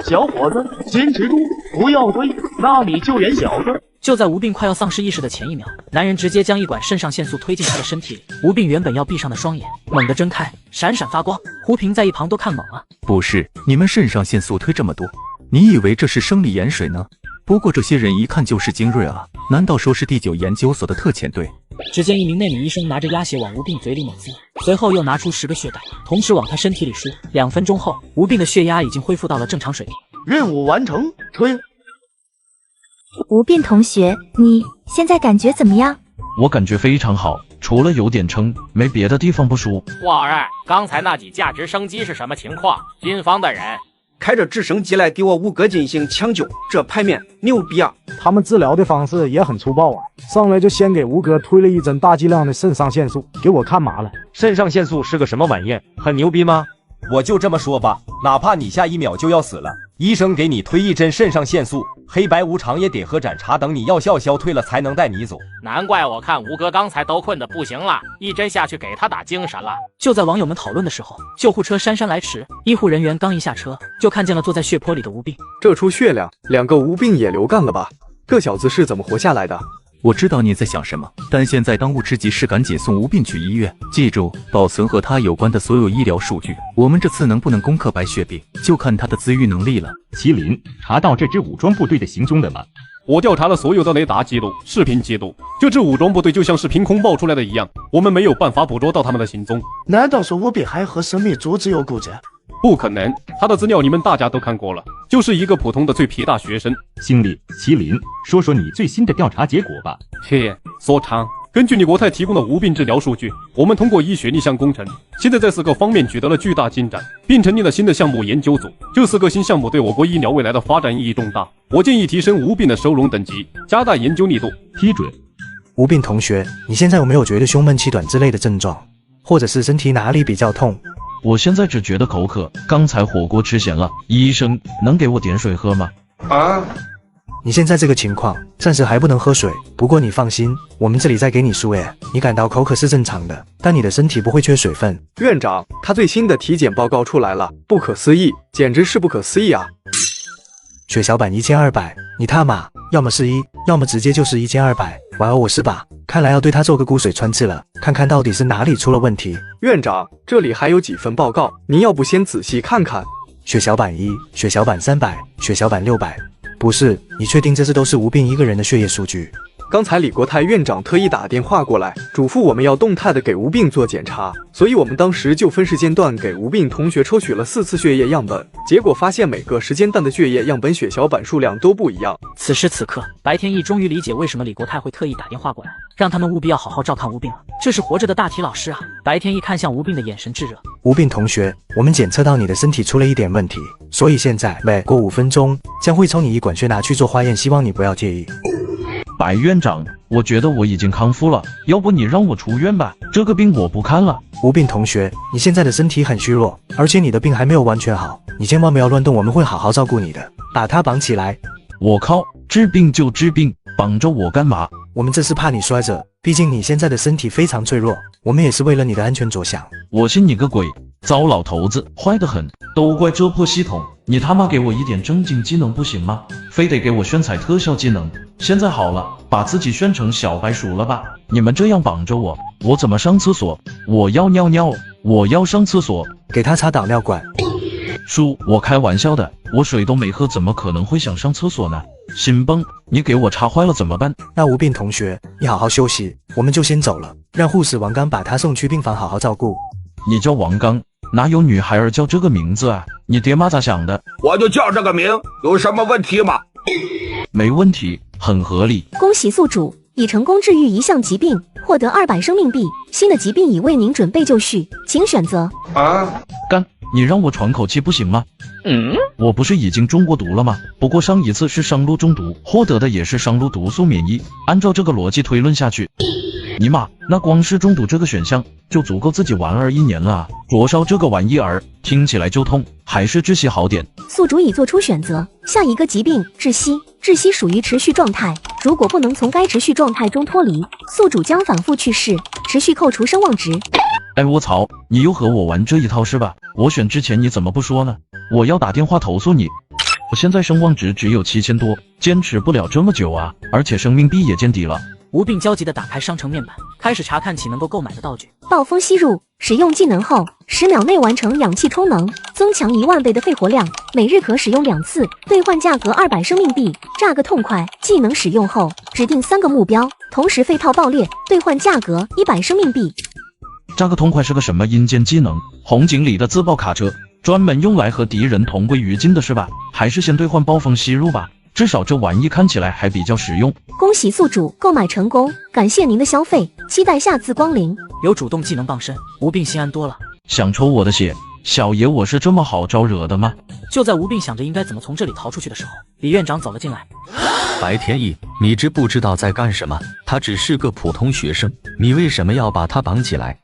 Speaker 12: 小伙子，坚持住，不要追，纳米救援小子！
Speaker 1: 就在吴斌快要丧失意识的前一秒，男人直接将一管肾上腺素推进他的身体里。吴斌原本要闭上的双眼猛地睁开，闪闪发光。胡平在一旁都看懵了。
Speaker 22: 不是，你们肾上腺素推这么多，你以为这是生理盐水呢？不过这些人一看就是精锐啊，难道说是第9研究所的特遣队？
Speaker 1: 只见一名内女医生拿着鸭血往吴病嘴里猛塞，随后又拿出10个血袋，同时往他身体里输。2分钟后，吴病的血压已经恢复到了正常水平。
Speaker 12: 任务完成，吹。
Speaker 9: 吴病同学，你现在感觉怎么样？
Speaker 23: 我感觉非常好，除了有点撑，没别的地方不舒。
Speaker 11: 沃尔，刚才那几架直升机是什么情况？军方的人
Speaker 14: 开着直升机来给我吴哥进行抢救，这牌面牛逼啊！
Speaker 17: 他们治疗的方式也很粗暴啊，上来就先给吴哥推了一针大剂量的肾上腺素，给我看麻了。
Speaker 2: 肾上腺素是个什么玩意？很牛逼吗？我就这么说吧，哪怕你下1秒就要死了，医生给你推一针肾上腺素，黑白无常也得喝盏茶，等你药效消退了才能带你走。
Speaker 11: 难怪我看吴哥刚才都困得不行了，一针下去给他打精神了。
Speaker 1: 就在网友们讨论的时候，救护车姗姗来迟，医护人员刚一下车，就看见了坐在血泊里的吴病。
Speaker 3: 这出血量，2个吴病也流干了吧？这小子是怎么活下来的？
Speaker 22: 我知道你在想什么，但现在当务之急是赶紧送吴病去医院。记住，保存和他有关的所有医疗数据。我们这次能不能攻克白血病，就看他的自愈能力了。
Speaker 5: 麒麟，查到这支武装部队的行踪了吗？
Speaker 15: 我调查了所有的雷达记录、视频记录，这支武装部队就像是凭空冒出来的一样，我们没有办法捕捉到他们的行踪。
Speaker 12: 难道说吴病还和神秘组织有勾结？
Speaker 15: 不可能，他的资料你们大家都看过了，就是一个普通的最皮大学生。
Speaker 5: 经理，麒麟，说说你最新的调查结果吧。
Speaker 15: 切，所长，根据你国泰提供的无病治疗数据，我们通过医学逆向工程，现在在4个方面取得了巨大进展，并成立了新的项目研究组。这4个新项目对我国医疗未来的发展意义重大，我建议提升无病的收容等级，加大研究力度。
Speaker 5: 批准。
Speaker 19: 吴病同学，你现在有没有觉得胸闷气短之类的症状，或者是身体哪里比较痛？
Speaker 23: 我现在只觉得口渴，刚才火锅吃咸了。医生，能给我点水喝吗？
Speaker 19: 你现在这个情况，暂时还不能喝水，不过你放心，我们这里再给你输液。你感到口渴是正常的，但你的身体不会缺水分。
Speaker 3: 院长，他最新的体检报告出来了，不可思议，简直是不可思议啊！
Speaker 19: 血小板1200，你他妈要么是1，要么直接就是1200。玩偶我是吧？看来要对他做个骨髓穿刺了，看看到底是哪里出了问题。
Speaker 3: 院长，这里还有几份报告，您要不先仔细看看？
Speaker 19: 血小板1，血小板300，血小板600。不是，你确定这都是吴病一个人的血液数据？
Speaker 3: 刚才李国泰院长特意打电话过来，嘱咐我们要动态的给吴病做检查，所以我们当时就分时间段给吴病同学抽取了4次血液样本，结果发现每个时间段的血液样本血小板数量都不一样。
Speaker 1: 此时此刻，白天意终于理解为什么李国泰会特意打电话过来，让他们务必要好好照看吴病了。这是活着的大体老师啊！白天意看向吴病的眼神炙热。
Speaker 19: 吴病同学，我们检测到你的身体出了一点问题，所以现在每过5分钟将会抽你一管血拿去做化验，希望你不要介意。
Speaker 23: 白院长，我觉得我已经康复了，要不你让我出院吧，这个病我不看了。
Speaker 19: 吴病同学，你现在的身体很虚弱，而且你的病还没有完全好，你千万不要乱动，我们会好好照顾你的。把他绑起来。
Speaker 23: 我靠，治病就治病，绑着我干嘛？
Speaker 19: 我们这是怕你摔着，毕竟你现在的身体非常脆弱，我们也是为了你的安全着想。
Speaker 23: 我信你个鬼！糟老头子，坏得很，都怪这破系统！你他妈给我一点正经技能不行吗？非得给我炫彩特效技能？现在好了，把自己炫成小白鼠了吧？你们这样绑着我，我怎么上厕所？我要尿尿，我要上厕所！
Speaker 19: 给他插导尿管。
Speaker 23: 叔，我开玩笑的，我水都没喝，怎么可能会想上厕所呢？心崩，你给我插坏了怎么办？
Speaker 19: 那吴病同学，你好好休息，我们就先走了，让护士王刚把他送去病房好好照顾。
Speaker 23: 你叫王刚？哪有女孩儿叫这个名字啊？你爹妈咋想的？
Speaker 25: 我就叫这个名，有什么问题吗？
Speaker 23: 没问题，很合理。
Speaker 4: 恭喜宿主已成功治愈一项疾病，获得200生命币。新的疾病已为您准备就绪，请选择。
Speaker 23: 干，你让我喘口气不行吗？我不是已经中过毒了吗？不过上一次是上路中毒，获得的也是上路毒素免疫。按照这个逻辑推论下去，尼玛，那光是中毒这个选项就足够自己玩1年了啊！灼烧这个玩意儿听起来就痛，还是窒息好点。
Speaker 4: 宿主已做出选择，下一个疾病窒息。窒息属于持续状态，如果不能从该持续状态中脱离，宿主将反复去世，持续扣除声望值。
Speaker 23: 哎我操，你又和我玩这一套是吧？我选之前你怎么不说呢？我要打电话投诉你。我现在声望值只有7000多，坚持不了这么久啊，而且生命币也见底了。
Speaker 1: 吴并焦急地打开商城面板，开始查看起能够购买的道具。
Speaker 4: 暴风吸入，使用技能后10秒内完成氧气充能，增强1万倍的肺活量，每日可使用2次，兑换价格200生命币，炸个痛快。技能使用后，指定3个目标，同时肺泡爆裂，兑换价格100生命币。
Speaker 23: 炸个痛快是个什么阴间技能？红警里的自爆卡车，专门用来和敌人同归于尽的是吧？还是先兑换暴风吸入吧，至少这玩意看起来还比较实用。
Speaker 4: 恭喜宿主购买成功，感谢您的消费，期待下次光临。
Speaker 1: 有主动技能傍身，吴并心安多了。
Speaker 23: 想抽我的血，小爷我是这么好招惹的吗？
Speaker 1: 就在吴并想着应该怎么从这里逃出去的时候，李院长走了进来。
Speaker 6: 白天意，你知不知道在干什么？他只是个普通学生，你为什么要把他绑起来？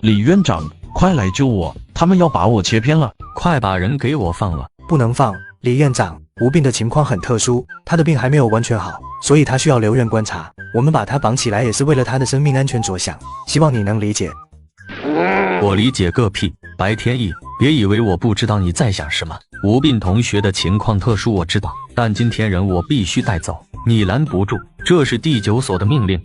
Speaker 23: 李院长，快来救我！他们要把我切片了！
Speaker 6: 快把人给我放了！
Speaker 19: 不能放，李院长，吴并的情况很特殊，他的病还没有完全好，所以他需要留院观察。我们把他绑起来也是为了他的生命安全着想，希望你能理解。
Speaker 6: 我理解个屁！白天意，别以为我不知道你在想什么。吴并同学的情况特殊，我知道，但今天人我必须带走，你拦不住，这是第9所的命令。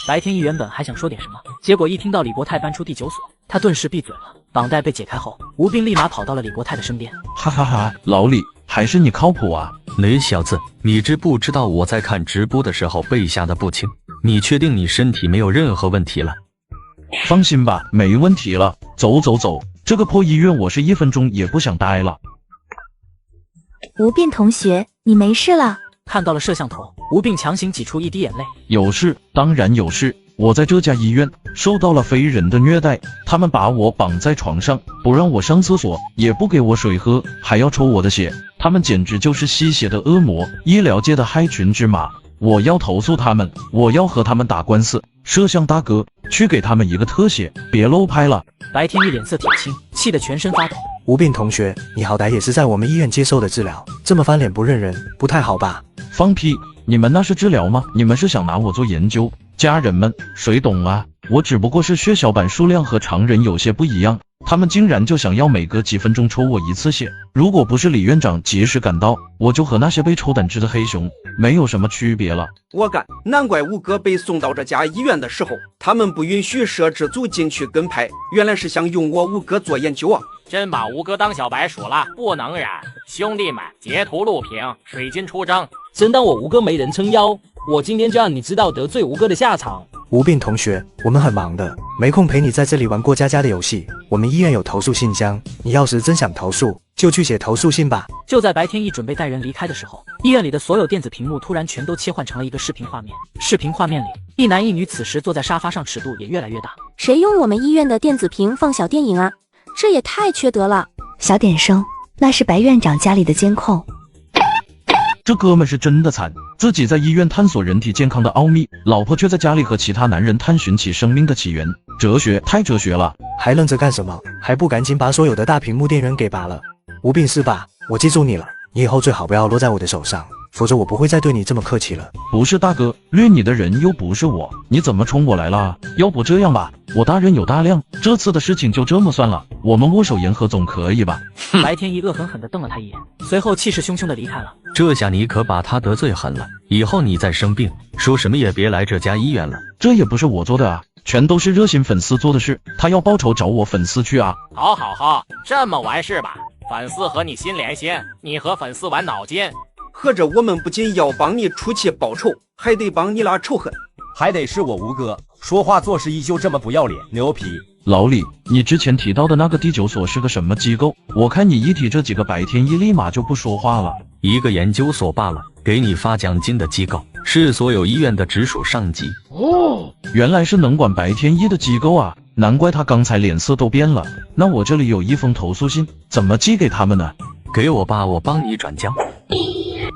Speaker 1: 白天意原本还想说点什么，结果一听到李国泰搬出第9所，他顿时闭嘴了。绑带被解开后，吴并立马跑到了李国泰的身边。
Speaker 23: 哈哈哈，老李，还是你靠谱啊！
Speaker 6: 那小子，你知不知道我在看直播的时候被吓得不轻？你确定你身体没有任何问题了？
Speaker 23: 放心吧，没问题了。走走走，这个破医院我是1分钟也不想待了。
Speaker 9: 吴并同学，你没事了？
Speaker 1: 看到了摄像头，吴并强行挤出一滴眼泪。
Speaker 23: 有事，当然有事。我在这家医院受到了非人的虐待，他们把我绑在床上，不让我上厕所，也不给我水喝，还要抽我的血。他们简直就是吸血的恶魔，医疗界的害群之马。我要投诉他们，我要和他们打官司。摄像大哥，去给他们一个特写，别漏拍了。
Speaker 1: 白天意脸色铁青，气得全身发抖。
Speaker 19: 吴并同学，你好歹也是在我们医院接受的治疗，这么翻脸不认人，不太好吧？
Speaker 23: 放屁！你们那是治疗吗？你们是想拿我做研究？家人们，谁懂啊？我只不过是血小板数量和常人有些不一样，他们竟然就想要每隔几分钟抽我1次血。如果不是李院长及时赶到，我就和那些被抽胆汁的黑熊没有什么区别了。
Speaker 14: 我干，难怪吴哥被送到这家医院的时候，他们不允许摄制组进去跟拍，原来是想用我吴哥做研究啊！
Speaker 11: 真把吴哥当小白鼠了，不能忍！兄弟们，截图录屏，水军出征！
Speaker 20: 真当我吴哥没人撑腰？我今天就让你知道得罪吴哥的下场。
Speaker 19: 吴并同学，我们很忙的，没空陪你在这里玩过家家的游戏。我们医院有投诉信箱，你要是真想投诉，就去写投诉信吧。
Speaker 1: 就在白天意准备带人离开的时候，医院里的所有电子屏幕突然全都切换成了一个视频画面。视频画面里，一男一女此时坐在沙发上，尺度也越来越大。
Speaker 4: 谁用我们医院的电子屏放小电影啊？这也太缺德了！
Speaker 9: 小点声，那是白院长家里的监控。
Speaker 23: 这哥们是真的惨，自己在医院探索人体健康的奥秘，老婆却在家里和其他男人探寻起生命的起源。哲学太哲学了，
Speaker 19: 还愣着干什么？还不赶紧把所有的大屏幕电源给拔了？吴并是吧？我记住你了，你以后最好不要落在我的手上，否则我不会再对你这么客气了。
Speaker 23: 不是大哥，虐你的人又不是我，你怎么冲我来了？要不这样吧，我大人有大量，这次的事情就这么算了，我们握手言和总可以吧？
Speaker 1: 白天意恶狠狠地瞪了他一眼，随后气势汹汹地离开了。
Speaker 6: 这下你可把他得罪狠了，以后你再生病，说什么也别来这家医院了。
Speaker 23: 这也不是我做的啊，全都是热心粉丝做的事，他要报仇找我粉丝去啊。
Speaker 11: 好好好，这么完事吧，粉丝和你心连心，你和粉丝玩脑筋。
Speaker 14: 合着我们不仅要帮你出气报仇，还得帮你拉仇恨，
Speaker 2: 还得是我吴哥，说话做事依旧这么不要脸，牛皮。
Speaker 23: 老李，你之前提到的那个第9所是个什么机构？我看你一提这几个白天意立马就不说话了。
Speaker 6: 一个研究所罢了，给你发奖金的机构，是所有医院的直属上级。
Speaker 23: 哦，原来是能管白天意的机构啊，难怪他刚才脸色都变了。那我这里有一封投诉信，怎么寄给他们呢？
Speaker 6: 给我吧，我帮你转交。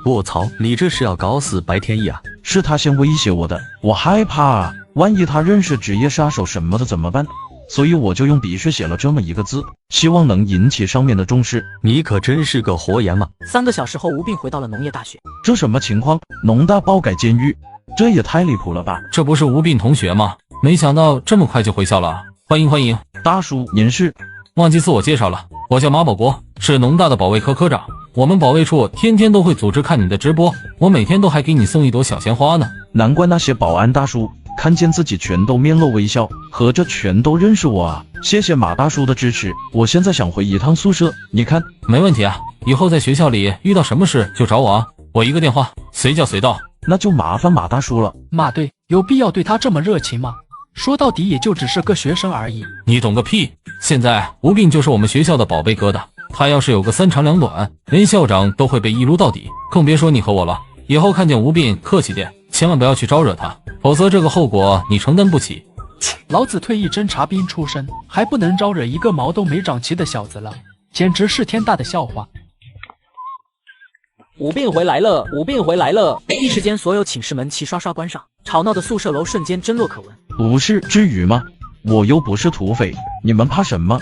Speaker 6: 卧槽，你这是要搞死白天意啊？
Speaker 23: 是他先威胁我的，我害怕啊，万一他认识职业杀手什么的怎么办？所以我就用笔血写了这么一个字，希望能引起上面的重视。
Speaker 6: 你可真是个活阎王
Speaker 1: ！3个小时后，吴并回到了农业大学。
Speaker 23: 这什么情况？农大爆改监狱，这也太离谱了吧！
Speaker 16: 这不是吴并同学吗？没想到这么快就回校了，欢迎欢迎。
Speaker 23: 大叔，您是？
Speaker 16: 忘记自我介绍了，我叫马保国，是农大的保卫科科长。
Speaker 8: 我们保卫处天天都会组织看你的直播，我每天都还给你送一朵小鲜花呢。
Speaker 23: 难怪那些保安大叔看见自己全都面露微笑，合着全都认识我啊！谢谢马大叔的支持，我现在想回一趟宿舍，你看。
Speaker 8: 没问题啊，以后在学校里遇到什么事就找我啊，我一个电话，随叫随到。
Speaker 23: 那就麻烦马大叔了。
Speaker 16: 马队有必要对他这么热情吗？说到底也就只是个学生而已。
Speaker 8: 你懂个屁！现在吴斌就是我们学校的宝贝疙瘩，他要是有个三长两短，连校长都会被一撸到底，更别说你和我了。以后看见吴斌客气点，千万不要去招惹他，否则这个后果你承担不起。
Speaker 16: 老子退役侦察兵出身，还不能招惹一个毛都没长齐的小子了，简直是天大的笑话。
Speaker 20: 吴斌回来了，吴斌回来了！
Speaker 1: 一时间，所有寝室门齐刷刷关上，吵闹的宿舍楼瞬间针落可闻。
Speaker 23: 不是，至于吗？我又不是土匪，你们怕什么？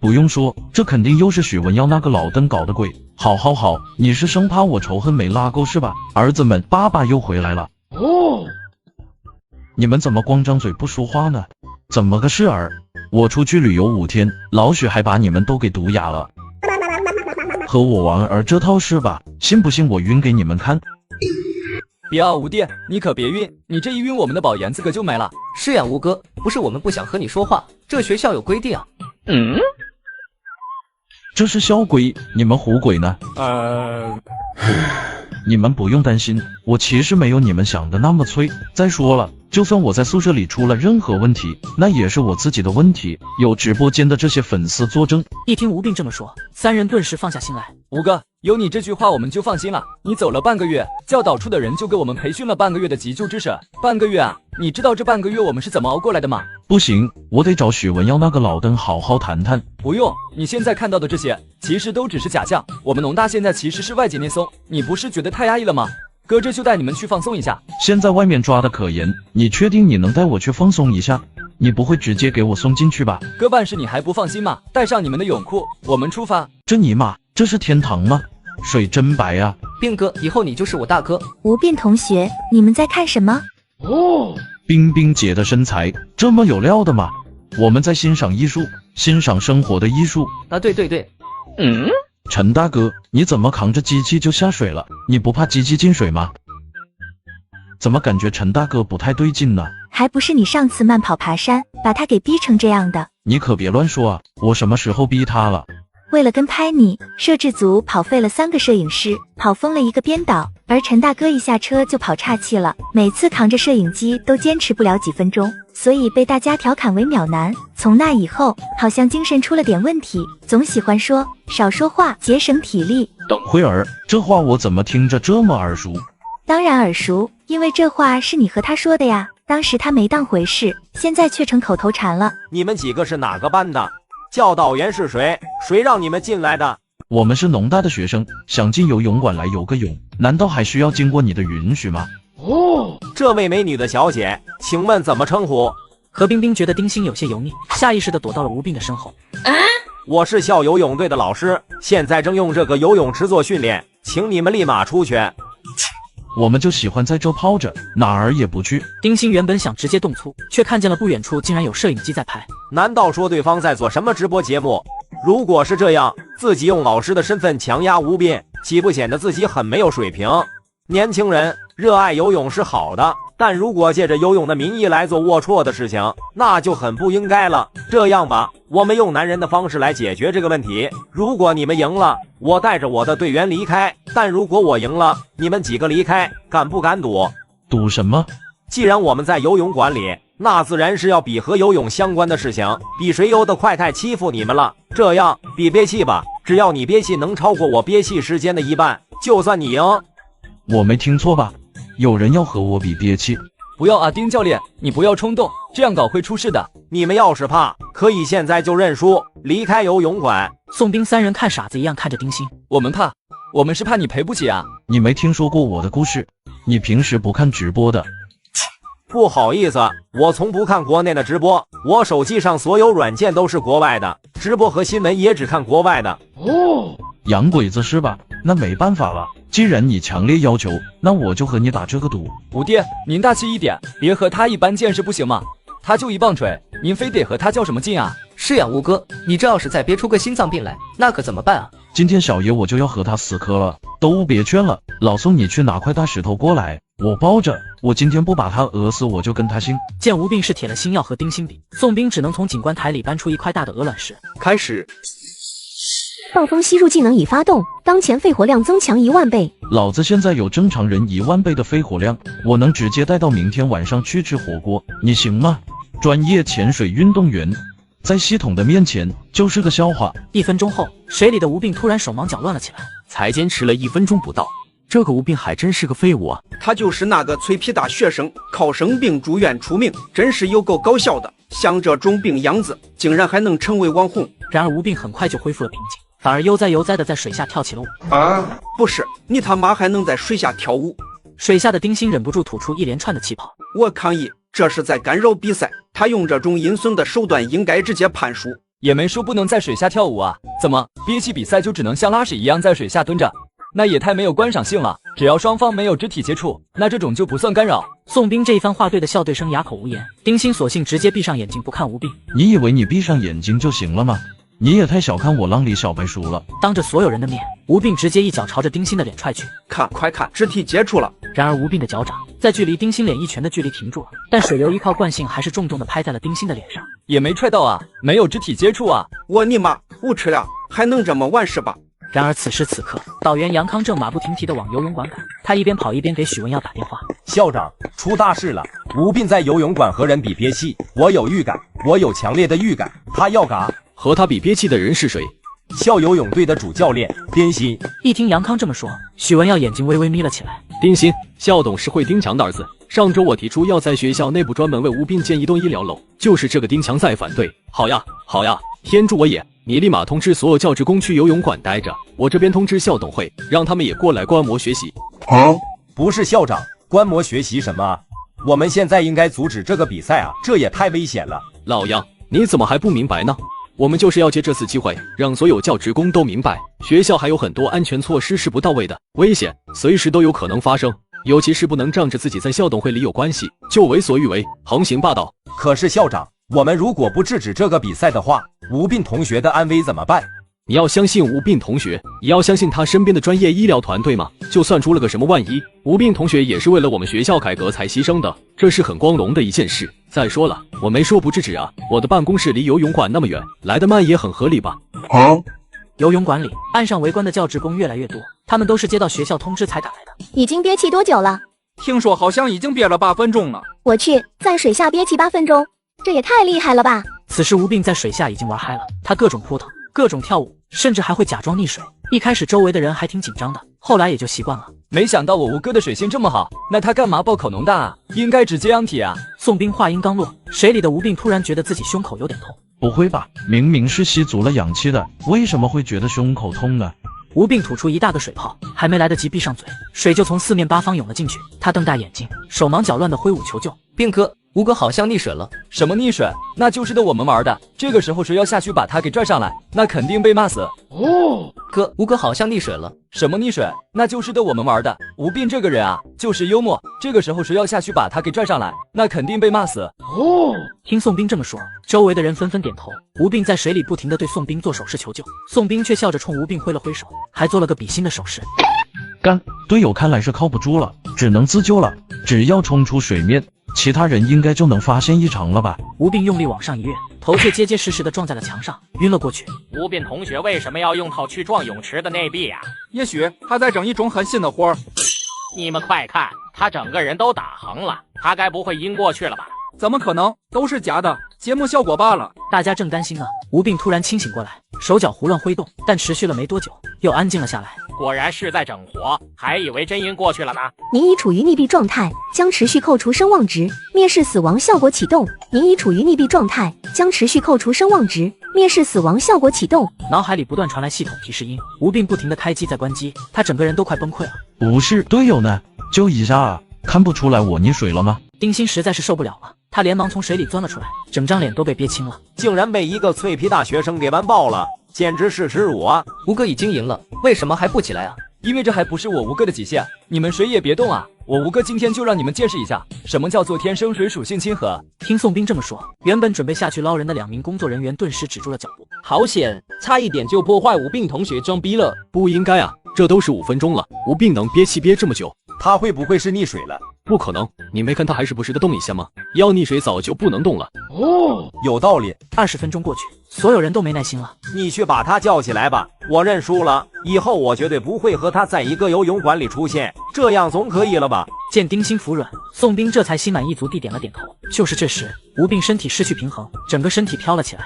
Speaker 23: 不用说，这肯定又是许文耀那个老登搞的鬼。好，你是生怕我仇恨没拉够是吧？儿子们，爸爸又回来了。你们怎么光张嘴不说话呢？怎么个事儿？我出去旅游5天，老许还把你们都给毒哑了。和我玩儿这套是吧？信不信我晕给你们看？
Speaker 13: 别啊，吴弟，你可别晕，你这一晕，我们的保研资格就没了。
Speaker 18: 是呀，吴哥，不是我们不想和你说话，这学校有规定啊。
Speaker 23: 这是校规，你们胡鬼呢？你们不用担心，我其实没有你们想的那么脆。再说了，就算我在宿舍里出了任何问题，那也是我自己的问题，有直播间的这些粉丝作证。
Speaker 1: 一听吴斌这么说，三人顿时放下心来。
Speaker 13: 吴哥，有你这句话我们就放心了。你走了半个月，教导处的人就给我们培训了半个月的急救知识。半个月啊，你知道这半个月我们是怎么熬过来的吗？
Speaker 23: 不行，我得找许文耀那个老登好好谈谈。
Speaker 13: 不用，你现在看到的这些其实都只是假象。我们农大现在其实是外界内松，你不是觉得太压抑了吗？哥这就带你们去放松一下。
Speaker 23: 现在外面抓的可严，你确定你能带我去放松一下？你不会直接给我送进去吧？
Speaker 13: 哥办事你还不放心吗？带上你们的泳裤，我们出发。
Speaker 23: 这尼玛，这是天堂吗？水真白啊！
Speaker 18: 斌哥，以后你就是我大哥。
Speaker 9: 吴斌同学，你们在看什么？
Speaker 23: 冰冰姐的身材这么有料的吗？我们在欣赏艺术，欣赏生活的艺术。
Speaker 18: 啊，对。
Speaker 23: 陈大哥，你怎么扛着机器就下水了？你不怕机器进水吗？怎么感觉陈大哥不太对劲呢？
Speaker 9: 还不是你上次慢跑爬山，把他给逼成这样的。
Speaker 23: 你可别乱说啊！我什么时候逼他了？
Speaker 9: 为了跟拍你，摄制组跑废了3个摄影师，跑疯了1个编导，而陈大哥一下车就跑岔气了，每次扛着摄影机都坚持不了几分钟，所以被大家调侃为秒男。从那以后，好像精神出了点问题，总喜欢说少说话，节省体力。
Speaker 23: 等会儿，这话我怎么听着这么耳熟？
Speaker 9: 当然耳熟，因为这话是你和他说的呀。当时他没当回事，现在却成口头禅了。
Speaker 2: 你们几个是哪个班的？教导员是谁？谁让你们进来的？
Speaker 23: 我们是农大的学生，想进游泳馆来游个泳，难道还需要经过你的允许吗？
Speaker 2: 这位美女的小姐，请问怎么称呼？
Speaker 1: 何冰冰觉得丁星有些油腻，下意识地躲到了吴斌的身后。
Speaker 2: 我是校游泳队的老师，现在正用这个游泳池做训练，请你们立马出去。
Speaker 23: 我们就喜欢在这泡着，哪儿也不去。
Speaker 1: 丁星原本想直接动粗，却看见了不远处竟然有摄影机在拍。
Speaker 2: 难道说对方在做什么直播节目？如果是这样，自己用老师的身份强压吴斌，岂不显得自己很没有水平？年轻人热爱游泳是好的，但如果借着游泳的名义来做龌龊的事情，那就很不应该了。这样吧，我们用男人的方式来解决这个问题。如果你们赢了，我带着我的队员离开；但如果我赢了，你们几个离开，敢不敢赌？
Speaker 23: 赌什么？
Speaker 2: 既然我们在游泳馆里，那自然是要比和游泳相关的事情，比谁游得快太欺负你们了。这样，比憋气吧，只要你憋气能超过我憋气时间的1半，就算你赢。
Speaker 23: 我没听错吧？有人要和我比憋气？
Speaker 13: 不要啊，丁教练，你不要冲动，这样搞会出事的。
Speaker 2: 你们要是怕，可以现在就认输，离开游泳馆。
Speaker 1: 宋兵三人看傻子一样看着丁星。
Speaker 13: 我们怕，我们是怕你赔不起啊。
Speaker 23: 你没听说过我的故事？你平时不看直播的？
Speaker 2: 不好意思，我从不看国内的直播，我手机上所有软件都是国外的，直播和新闻也只看国外的。
Speaker 23: 洋鬼子是吧？那没办法了，既然你强烈要求，那我就和你打这个赌。
Speaker 13: 吴爹，您大气一点，别和他一般见识不行吗？他就一棒槌，您非得和他较什么劲啊？
Speaker 18: 是呀，吴哥，你这要是再憋出个心脏病来，那可怎么办啊？
Speaker 23: 今天小爷我就要和他死磕了，都别劝了。老宋，你去拿块大石头过来，我抱着。我今天不把他饿死，我就跟他姓。
Speaker 1: 见吴病是铁了心要和丁心比，宋兵只能从警官台里搬出一块大的鹅卵石。
Speaker 3: 开始。
Speaker 4: 暴风吸入技能已发动，当前肺活量增强1万倍。
Speaker 23: 老子现在有正常人1万倍的肺活量，我能直接带到明天晚上去吃火锅，你行吗？专业潜水运动员在系统的面前就是个笑话。
Speaker 1: 1分钟后，水里的吴病突然手忙脚乱了起来。
Speaker 7: 才坚持了1分钟不到，这个吴病还真是个废物啊！
Speaker 14: 他就是那个脆皮大学生，靠生病住院出名，真是有够搞笑的。像这种病样子，竟然还能成为网红。
Speaker 1: 然而吴病很快就恢复了平静，反而悠哉悠哉的在水下跳起了舞。
Speaker 14: 不是，你他妈还能在水下跳舞？
Speaker 1: 水下的丁心忍不住吐出一连串的气泡。
Speaker 14: 我抗议，这是在干扰比赛。他用这种阴损的手段，应该直接判输。
Speaker 13: 也没说不能在水下跳舞啊，怎么憋气比赛就只能像拉屎一样在水下蹲着？那也太没有观赏性了。只要双方没有肢体接触，那这种就不算干扰。
Speaker 1: 宋兵这一番话对的校队生哑口无言，丁心索性直接闭上眼睛不看吴病。
Speaker 23: 你以为你闭上眼睛就行了吗？你也太小看我浪里小白鼠了。
Speaker 1: 当着所有人的面，吴病直接一脚朝着丁心的脸踹去。
Speaker 14: 看，快看，肢体接触了。
Speaker 1: 然而吴病的脚掌在距离丁心脸1拳的距离停住了，但水流依靠惯性还是重重的拍在了丁心的脸上。
Speaker 13: 也没踹到啊，没有肢体接触啊。
Speaker 14: 我尼玛，无耻了，还能这么玩是吧？
Speaker 1: 然而此时此刻，导员杨康正马不停蹄地往游泳馆赶，他一边跑一边给许文耀打电话。
Speaker 2: 校长，出大事了！吴病在游泳馆和人比憋气，我有预感，我有强烈的预感，他要嘎。
Speaker 7: 和他比憋气的人是谁？
Speaker 2: 校游泳队的主教练丁心。
Speaker 1: 一听杨康这么说，许文耀眼睛微微眯了起来。
Speaker 7: 丁心，校董事会丁强的儿子。上周我提出要在学校内部专门为吴病建一栋医疗楼，就是这个丁强在反对。好呀，好呀，天助我也！你立马通知所有教职工去游泳馆待着，我这边通知校董会，让他们也过来观摩学习。
Speaker 2: 不是校长，观摩学习什么啊？我们现在应该阻止这个比赛啊，这也太危险了。
Speaker 7: 老杨，你怎么还不明白呢？我们就是要借这次机会，让所有教职工都明白，学校还有很多安全措施是不到位的，危险随时都有可能发生，尤其是不能仗着自己在校董会里有关系就为所欲为，横行霸道。
Speaker 2: 可是校长，我们如果不制止这个比赛的话，吴病同学的安危怎么办？
Speaker 7: 你要相信吴病同学，也要相信他身边的专业医疗团队嘛。就算出了个什么万一，吴病同学也是为了我们学校改革才牺牲的，这是很光荣的一件事。再说了，我没说不制止啊，我的办公室离游泳馆那么远，来得慢也很合理吧？
Speaker 1: 游泳馆里，岸上围观的教职工越来越多，他们都是接到学校通知才赶来的。
Speaker 4: 已经憋气多久了？
Speaker 10: 听说好像已经憋了8分钟了。
Speaker 4: 我去，在水下憋气8分钟，这也太厉害了吧！
Speaker 1: 此时吴病在水下已经玩嗨了，他各种扑腾，各种跳舞，甚至还会假装溺水。一开始周围的人还挺紧张的，后来也就习惯了。
Speaker 13: 没想到我吴哥的水性这么好，那他干嘛爆口脓弹啊？应该直接养体啊！
Speaker 1: 宋兵话音刚落，水里的吴病突然觉得自己胸口有点痛。
Speaker 23: 不会吧，明明是吸足了氧气的，为什么会觉得胸口痛呢？
Speaker 1: 吴病吐出一大个水泡，还没来得及闭上嘴，水就从4面8方涌了进去。他瞪大眼睛，手忙脚乱地挥舞求救。
Speaker 18: 病哥，吴哥好像溺水了。
Speaker 13: 什么溺水？那就是的我们玩的。这个时候谁要下去把他给拽上来，那肯定被骂死。
Speaker 18: 哥，吴哥好像溺水了。
Speaker 13: 什么溺水？那就是的我们玩的。吴病这个人啊，就是幽默。这个时候谁要下去把他给拽上来，那肯定被骂死。
Speaker 1: 听宋兵这么说，周围的人纷纷点头。吴病在水里不停地对宋兵做手势求救，宋兵却笑着冲吴病挥了挥手，还做了个比心的手势。
Speaker 23: 干，队友看来是靠不住了，只能自救了。只要冲出水面，其他人应该就能发现异常了吧？
Speaker 1: 吴病用力往上一跃，头却结结实实地撞在了墙上，晕了过去。
Speaker 11: 吴病同学为什么要用套去撞泳池的内壁啊？
Speaker 10: 也许他在整一种很新的活儿。
Speaker 11: 你们快看，他整个人都打横了，他该不会晕过去了吧？
Speaker 10: 怎么可能？都是假的，节目效果罢了。
Speaker 1: 大家正担心呢，吴病突然清醒过来，手脚胡乱挥动，但持续了没多久，又安静了下来。
Speaker 11: 果然是在整活，还以为真晕过去了呢。
Speaker 4: 您已处于溺毙状态，将持续扣除声望值，蔑视死亡效果启动。您已处于溺毙状态，将持续扣除声望值，蔑视死亡效果启动。
Speaker 1: 脑海里不断传来系统提示音，吴病不停地开机再关机，他整个人都快崩溃了。
Speaker 23: 不是，队友呢？救一下啊！看不出来我溺水了吗？
Speaker 1: 丁心实在是受不了了，他连忙从水里钻了出来，整张脸都被憋青了，
Speaker 2: 竟然被一个脆皮大学生给完爆了，简直是耻辱啊！
Speaker 18: 吴哥已经赢了，为什么还不起来啊？
Speaker 13: 因为这还不是我吴哥的极限，你们谁也别动啊！我吴哥今天就让你们见识一下，什么叫做天生水属性亲和。
Speaker 1: 听宋兵这么说，原本准备下去捞人的2名工作人员顿时止住了脚步。
Speaker 20: 好险，差一点就破坏吴病同学装逼了。
Speaker 7: 不应该啊，这都是5分钟了，吴病能憋气憋这么久？
Speaker 2: 他会不会是溺水了？
Speaker 7: 不可能，你没看他还时不时的动一下吗？要溺水早就不能动了。
Speaker 2: 哦，有道理。
Speaker 1: 20分钟过去，所有人都没耐心了。
Speaker 2: 你去把他叫起来吧，我认输了。以后我绝对不会和他在一个游泳馆里出现，这样总可以了吧？
Speaker 1: 见丁心服软，宋兵这才心满意足地点了点头。就是这时，吴病身体失去平衡，整个身体飘了起来。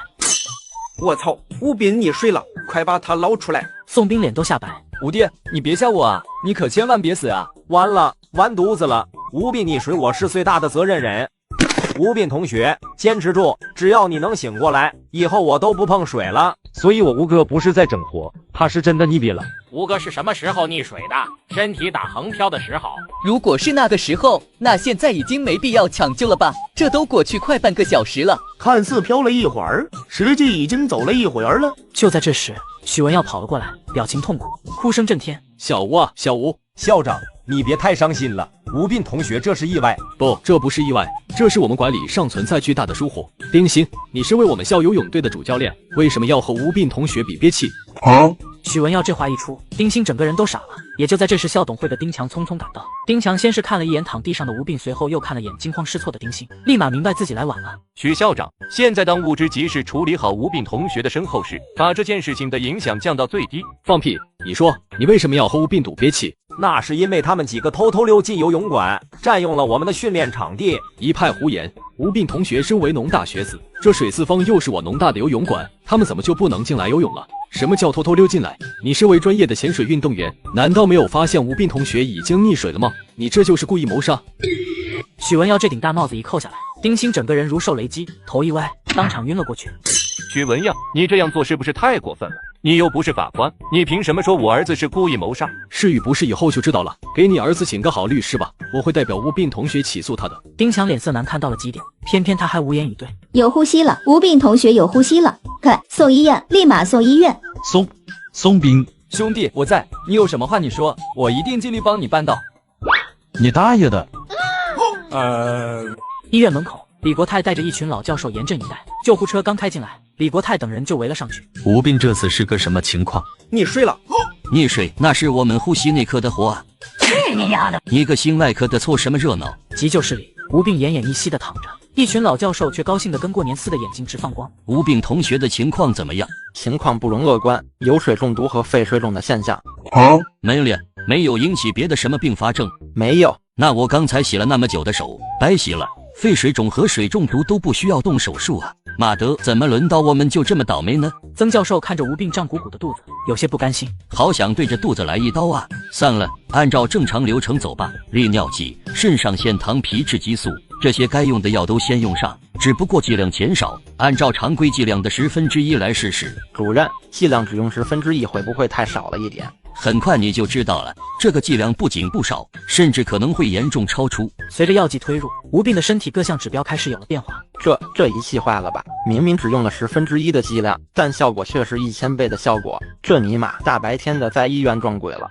Speaker 14: 我操，吴病溺水了，快把他捞出来！
Speaker 1: 宋兵脸都吓白。
Speaker 13: 吴弟，你别吓我啊，你可千万别死啊！
Speaker 2: 完了，完犊子了！吴病溺水，我是最大的责任人。吴病同学，坚持住，只要你能醒过来，以后我都不碰水了。
Speaker 12: 所以我吴哥不是在整活，他是真的溺毙了。
Speaker 11: 吴哥是什么时候溺水的？身体打横漂的时候。
Speaker 17: 如果是那个时候，那现在已经没必要抢救了吧？这都过去快半个小时了，
Speaker 21: 看似飘了一会儿，实际已经走了一会儿了。
Speaker 1: 就在这时，许文耀跑了过来，表情痛苦，哭声震天。
Speaker 7: 小吴啊，小吴，
Speaker 2: 校长，你别太伤心了。吴病同学这是意外。
Speaker 7: 不，这不是意外，这是我们馆里尚存在巨大的疏忽。丁鑫，你是为我们校游泳队的主教练，为什么要和吴病同学比憋气？
Speaker 1: 许文耀这话一出，丁鑫整个人都傻了。也就在这时，校董会的丁强匆匆赶到。丁强先是看了一眼躺地上的吴病，随后又看了眼惊慌失措的丁鑫，立马明白自己来晚了。
Speaker 5: 许校长，现在当务之急是处理好吴病同学的身后事，把这件事情的影响降到最低。
Speaker 7: 放屁！你说你为什么要和吴病赌憋气？
Speaker 2: 那是因为他们几个偷偷溜进游泳馆，占用了我们的训练场地。
Speaker 7: 一派胡言！吴病同学身为农大学子，这水四方又是我农大的游泳馆，他们怎么就不能进来游泳了？什么叫偷偷溜进来？你身为专业的潜水运动员，难道没有发现吴病同学已经溺水了吗？你这就是故意谋杀！
Speaker 1: 许文耀这顶大帽子一扣下来，丁鑫整个人如受雷击，头一歪，当场晕了过去。
Speaker 5: 许文耀，你这样做是不是太过分了？你又不是法官，你凭什么说我儿子是故意谋杀？
Speaker 7: 是与不是以后就知道了。给你儿子请个好律师吧，我会代表吴病同学起诉他的。
Speaker 1: 丁强脸色难看到了极点，偏偏他还无言以对。
Speaker 22: 有呼吸了，吴病同学有呼吸了，快送医院，立马送医院。
Speaker 23: 松兵，
Speaker 13: 兄弟，我在，你有什么话你说，我一定尽力帮你办到。
Speaker 23: 你大爷的！
Speaker 1: 医院门口，李国泰带着一群老教授严阵以待。救护车刚开进来，李国泰等人就围了上去。
Speaker 6: 吴病这次是个什么情况？
Speaker 14: 溺水了。
Speaker 24: 溺水那是我们呼吸内科的活啊！
Speaker 22: 去你丫的！
Speaker 24: 你个心外科的凑什么热闹？
Speaker 1: 急救室里，吴病奄奄一息的躺着，一群老教授却高兴的跟过年似的，眼睛直放光。
Speaker 24: 吴病同学的情况怎么样？
Speaker 26: 情况不容乐观，有水中毒和肺水肿的现象。
Speaker 24: 没了，没有引起别的什么并发症？
Speaker 26: 没有。
Speaker 24: 那我刚才洗了那么久的手，白洗了。肺水肿和水中毒都不需要动手术啊！马德，怎么轮到我们就这么倒霉呢？
Speaker 1: 曾教授看着吴病胀鼓鼓的肚子，有些不甘心。
Speaker 24: 好想对着肚子来一刀啊！算了，按照正常流程走吧。利尿剂、肾上腺糖皮质激素这些该用的药都先用上，只不过剂量减少，按照常规剂量的1/10来试试。
Speaker 26: 主任，剂量只用1/10会不会太少了一点？
Speaker 24: 很快你就知道了，这个剂量不仅不少，甚至可能会严重超出。
Speaker 1: 随着药剂推入，吴病的身体各项指标开始有了变化。
Speaker 26: 这仪器坏了吧？明明只用了1/10的剂量，但效果却是1000倍的效果。这尼玛大白天的在医院撞鬼了！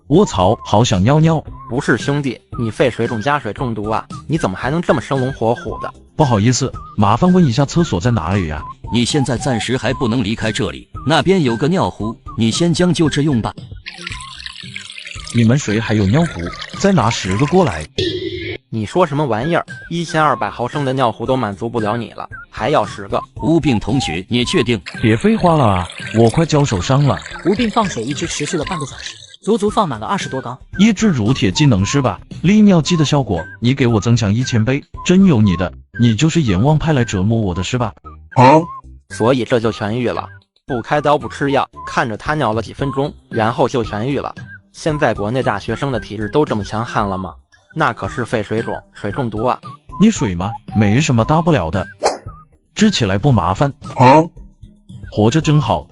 Speaker 23: 我操，好想尿尿。
Speaker 26: 不是兄弟，你肺水肿加水中毒啊？你怎么还能这么生龙活虎的？
Speaker 23: 不好意思，麻烦问一下厕所在哪里呀？
Speaker 24: 你现在暂时还不能离开这里，那边有个尿壶，你先将就着用吧。
Speaker 23: 你们谁还有尿壶？再拿10个过来。
Speaker 26: 你说什么玩意儿？1200毫升的尿壶都满足不了你了，还要10个？
Speaker 24: 吴病同学，你确定？
Speaker 23: 别废话了啊，我快脚手伤了。
Speaker 1: 吴病放水一直持续了半个小时，足足放满了20多缸。
Speaker 23: 一支乳铁技能是吧？利尿剂的效果，你给我增强1000倍，真有你的！你就是阎王派来折磨我的是吧？
Speaker 26: 所以这就痊愈了，不开刀不吃药，看着他尿了几分钟，然后就痊愈了。现在国内大学生的体质都这么强悍了吗？那可是肺水肿、水中毒啊！
Speaker 23: 溺水吗？没什么大不了的，治起来不麻烦。活着真好。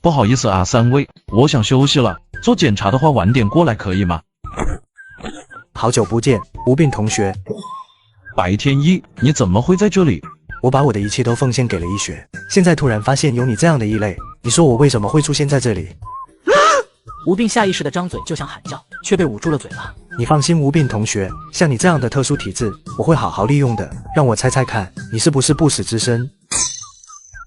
Speaker 23: 不好意思啊，3位，我想休息了。做检查的话晚点过来可以吗？
Speaker 19: 好久不见，吴病同学。
Speaker 23: 白天一，你怎么会在这里？
Speaker 19: 我把我的一切都奉献给了医学，现在突然发现有你这样的异类，你说我为什么会出现在这里？
Speaker 1: 吴病下意识地张嘴就想喊叫，却被捂住了嘴巴。
Speaker 19: 你放心，吴病同学，像你这样的特殊体质，我会好好利用的。让我猜猜看，你是不是不死之身？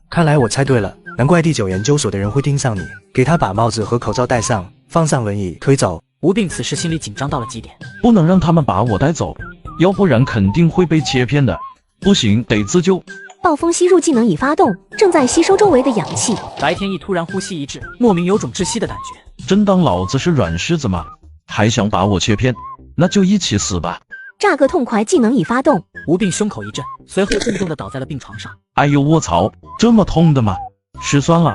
Speaker 19: 看来我猜对了，难怪第9研究所的人会盯上你。给他把帽子和口罩戴上，放上轮椅推走。
Speaker 1: 吴病此时心里紧张到了极点，
Speaker 23: 不能让他们把我带走，要不然肯定会被切片的。不行，得自救。
Speaker 4: 暴风吸入技能已发动，正在吸收周围的氧气。
Speaker 1: 白天意突然呼吸一滞，莫名有种窒息的感觉。
Speaker 23: 真当老子是软柿子吗？还想把我切片？那就一起死吧！
Speaker 4: 炸个痛快技能已发动，
Speaker 1: 吴病胸口一震，随后重重地倒在了病床上。
Speaker 23: 哎呦卧槽，这么痛的吗？失酸了。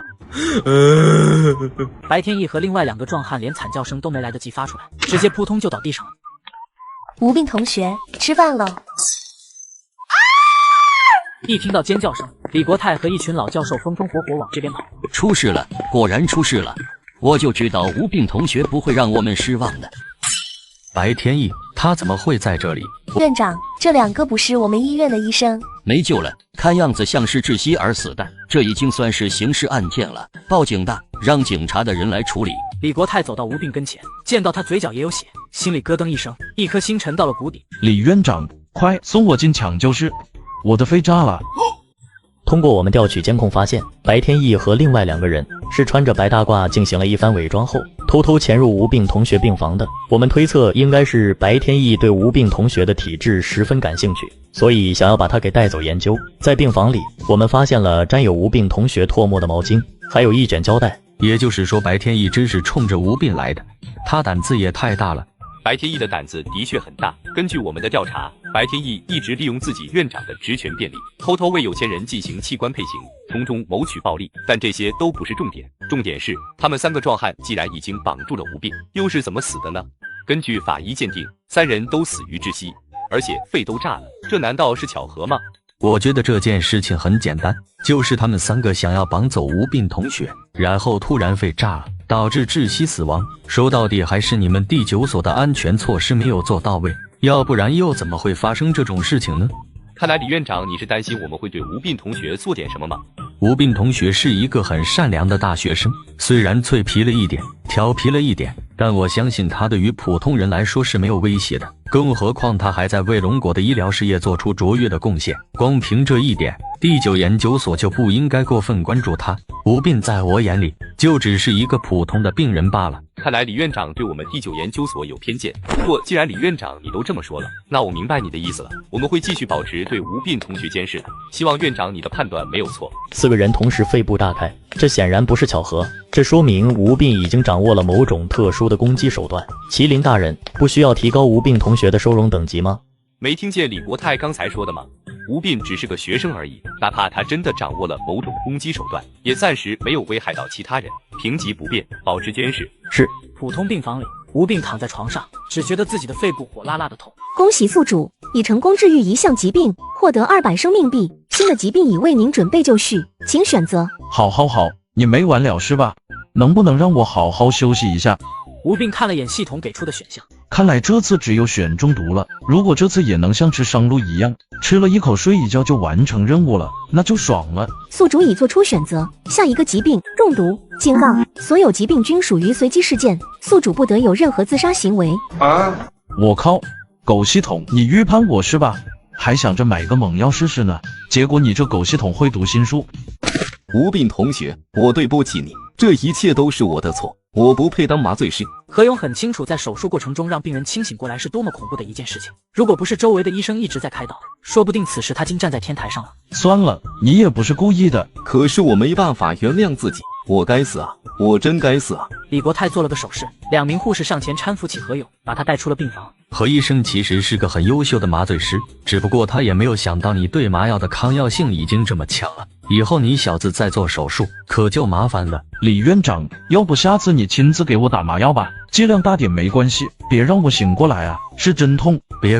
Speaker 1: 白天意和另外2个壮汉连惨叫声都没来得及发出来，直接扑通就倒地上了。
Speaker 3: 吴病同学，吃饭了。
Speaker 1: 一听到尖叫声，李国泰和一群老教授风风火火往这边跑。
Speaker 24: 出事了，果然出事了！我就知道吴病同学不会让我们失望的。
Speaker 6: 白天意，他怎么会在这里？
Speaker 3: 院长，这2个不是我们医院的医生。
Speaker 24: 没救了，看样子像是窒息而死的，这已经算是刑事案件了。报警的，让警察的人来处理。
Speaker 1: 李国泰走到吴病跟前，见到他嘴角也有血，心里咯噔一声，一颗心沉到了谷底。
Speaker 23: 李院长，快送我进抢救室！我的肺炸了！
Speaker 8: 通过我们调取监控发现，白天意和另外2个人是穿着白大褂进行了一番伪装后，偷偷潜入吴病同学病房的。我们推测应该是白天意对吴病同学的体质十分感兴趣，所以想要把他给带走研究。在病房里，我们发现了沾有吴病同学唾沫的毛巾，还有一卷胶带。
Speaker 6: 也就是说，白天意真是冲着吴病来的，他胆子也太大了。
Speaker 5: 白天意的胆子的确很大。根据我们的调查，白天意一直利用自己院长的职权便利，偷偷为有钱人进行器官配型，从中谋取暴利。但这些都不是重点，重点是他们3个壮汉既然已经绑住了吴病，又是怎么死的呢？根据法医鉴定，3人都死于窒息，而且肺都炸了，这难道是巧合吗？
Speaker 6: 我觉得这件事情很简单，就是他们3个想要绑走吴病同学，然后突然肺炸了，导致窒息死亡。说到底还是你们第9所的安全措施没有做到位，要不然又怎么会发生这种事情呢？
Speaker 5: 看来李院长你是担心我们会对吴病同学做点什么吗？
Speaker 6: 吴病同学是一个很善良的大学生，虽然脆皮了一点，调皮了一点，但我相信他对于普通人来说是没有威胁的，更何况他还在为龙国的医疗事业做出卓越的贡献。光凭这一点，第9研究所就不应该过分关注他。吴病在我眼里就只是一个普通的病人罢了。
Speaker 5: 看来李院长对我们第9研究所有偏见。不过既然李院长你都这么说了，那我明白你的意思了。我们会继续保持对吴病同学监视的，希望院长你的判断没有错。
Speaker 8: 4个人同时肺部炸开，这显然不是巧合，这说明吴病已经掌握了某种特殊的攻击手段。麒麟大人，不需要提高吴病同学的收容等级吗？
Speaker 5: 没听见李国泰刚才说的吗？吴病只是个学生而已，哪怕他真的掌握了某种攻击手段，也暂时没有危害到其他人，评级不变，保持监视。
Speaker 8: 是。
Speaker 1: 普通病房里，吴病躺在床上，只觉得自己的肺部火辣辣的痛。
Speaker 4: 恭喜宿主已成功治愈一项疾病，获得200生命币。新的疾病已为您准备就绪，请选择。
Speaker 23: 好，你没完了是吧？能不能让我好好休息一下？
Speaker 1: 吴病看了眼系统给出的选项，
Speaker 23: 看来这次只有选中毒了。如果这次也能像吃上路一样，吃了一口睡一觉就完成任务了，那就爽了。
Speaker 4: 宿主已做出选择，下一个疾病中毒。警告：所有疾病均属于随机事件，宿主不得有任何自杀行为。
Speaker 23: 我靠，狗系统，你预判我是吧？还想着买个猛药试试呢，结果你这狗系统会读心术。
Speaker 9: 吴病同学，我对不起你，这一切都是我的错，我不配当麻醉师。
Speaker 1: 何勇很清楚，在手术过程中让病人清醒过来是多么恐怖的一件事情。如果不是周围的医生一直在开导，说不定此时他竟站在天台上了。
Speaker 23: 算了，你也不是故意的，
Speaker 9: 可是我没办法原谅自己，我该死啊，我真该死啊！
Speaker 1: 李国泰做了个手势，2名护士上前搀扶起何勇，把他带出了病房。
Speaker 6: 何医生其实是个很优秀的麻醉师，只不过他也没有想到你对麻药的抗药性已经这么强了。以后你小子再做手术可就麻烦了。
Speaker 23: 李院长，要不下次你亲自给我打麻药吧，剂量大点没关系，别让我醒过来啊，是真痛。
Speaker 6: 别，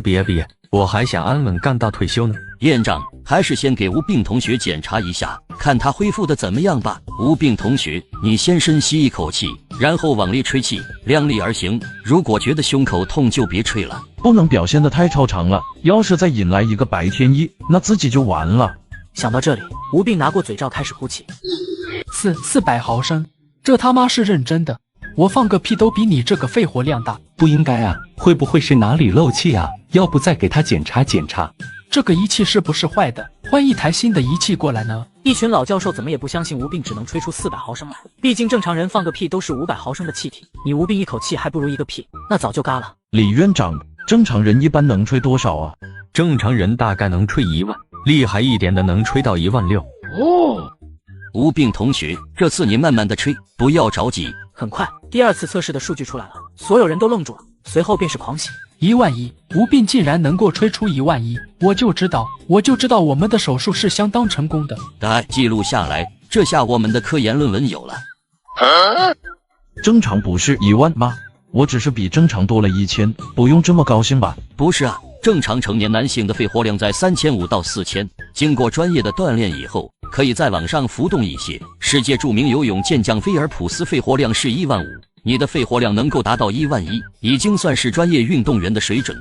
Speaker 6: 我还想安稳干到退休呢。
Speaker 24: 院长，还是先给吴病同学检查一下，看他恢复的怎么样吧。吴病同学，你先深吸一口气，然后往里吹气，量力而行。如果觉得胸口痛就别吹了，
Speaker 23: 不能表现得太超常了。要是再引来一个白天一，那自己就完了。
Speaker 1: 想到这里，吴病拿过嘴罩开始呼气。
Speaker 15: 400毫升，这他妈是认真的。
Speaker 10: 我放个屁都比你这个肺活量大。
Speaker 15: 不应该啊，会不会是哪里漏气啊？要不再给他检查检查。
Speaker 10: 这个仪器是不是坏的？换一台新的仪器过来呢？
Speaker 1: 一群老教授怎么也不相信无病只能吹出400毫升来，毕竟正常人放个屁都是500毫升的气体，你无病一口气还不如一个屁，那早就嘎了。
Speaker 23: 李院长，正常人一般能吹多少啊？
Speaker 6: 正常人大概能吹1万，厉害一点的能吹到16000。
Speaker 24: 哦，无病同学，这次你慢慢的吹，不要着急。
Speaker 1: 很快，第2次测试的数据出来了，所有人都愣住了，随后便是狂喜。
Speaker 10: 11000，无病竟然能够吹出11000，我就知道我们的手术是相当成功的。
Speaker 24: 来，记录下来，这下我们的科研论文有了。
Speaker 23: 正常不是1万吗？我只是比正常多了1000，不用这么高兴吧？
Speaker 24: 不是啊，正常成年男性的肺活量在3500到4000，经过专业的锻炼以后，可以再往上浮动一些。世界著名游泳健将菲尔普斯肺活量是15000，你的肺活量能够达到11000，已经算是专业运动员的水准。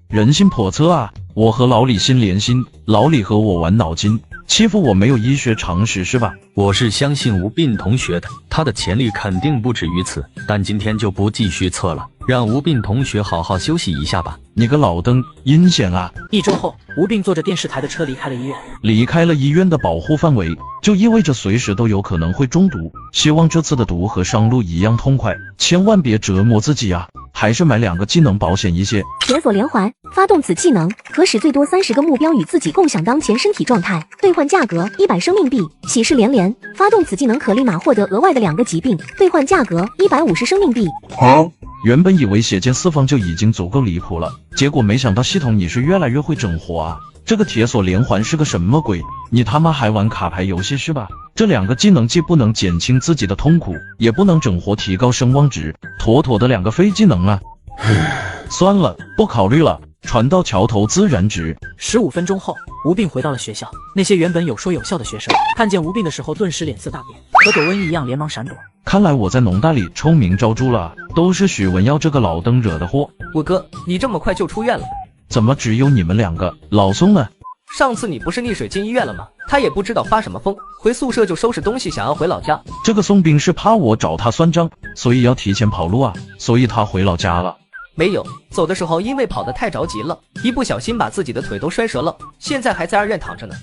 Speaker 23: 人心叵测啊！我和老李心连心，老李和我玩脑筋，欺负我没有医学常识是吧？
Speaker 6: 我是相信吴斌同学的，他的潜力肯定不止于此，但今天就不继续测了，让吴斌同学好好休息一下吧。
Speaker 23: 你个老登，阴险啊
Speaker 1: ！1周后，吴斌坐着电视台的车离开了医院。
Speaker 23: 离开了医院的保护范围，就意味着随时都有可能会中毒。希望这次的毒和上路一样痛快，千万别折磨自己啊！还是买2个技能保险一些。
Speaker 4: 铁锁连环，发动此技能可使最多30个目标与自己共享当前身体状态，兑换价格100生命币。喜事连连，发动此技能可立马获得额外的2个疾病，兑换价格150生命币。
Speaker 23: 原本以为血溅四方就已经足够离谱了，结果没想到系统你是越来越会整活啊！这个铁锁连环是个什么鬼？你他妈还玩卡牌游戏是吧？这2个技能既不能减轻自己的痛苦，也不能整活提高声望值，妥妥的2个非技能啊！算了，不考虑了，船到桥头自然直。
Speaker 1: 15分钟后，吴病回到了学校。那些原本有说有笑的学生，看见吴病的时候，顿时脸色大变，和躲瘟疫一样，连忙闪躲。
Speaker 23: 看来我在农大里臭名昭著了，都是许文耀这个老登惹的祸。
Speaker 16: 五哥，你这么快就出院了？
Speaker 23: 怎么只有你们2个？老宋呢？
Speaker 16: 上次你不是溺水进医院了吗？他也不知道发什么疯，回宿舍就收拾东西，想要回老家。
Speaker 23: 这个宋兵是怕我找他算账，所以要提前跑路啊，所以他回老家了。
Speaker 16: 没有，走的时候因为跑得太着急了，一不小心把自己的腿都摔折了，现在还在2院躺着呢。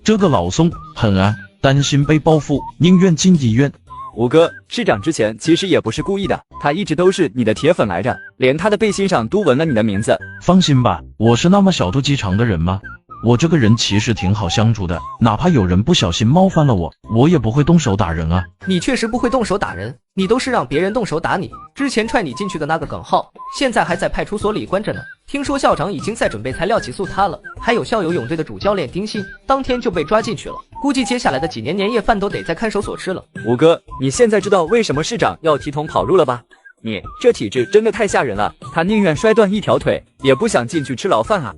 Speaker 23: 这个老宋狠啊，担心被报复，宁愿进医院。
Speaker 13: 五哥，市长之前其实也不是故意的，他一直都是你的铁粉来着，连他的背心上都纹了你的名字。
Speaker 23: 放心吧，我是那么小肚鸡肠的人吗？我这个人其实挺好相处的，哪怕有人不小心冒犯了我，我也不会动手打人啊。
Speaker 16: 你确实不会动手打人，你都是让别人动手打你。之前踹你进去的那个耿浩，现在还在派出所里关着呢。听说校长已经在准备材料起诉他了，还有校游泳队的主教练丁鑫，当天就被抓进去了。估计接下来的几年年夜饭都得在看守所吃了。
Speaker 13: 五哥，你现在知道为什么市长要提桶跑路了吧？你这体质真的太吓人了，他宁愿摔断1条腿，也不想进去吃牢饭啊。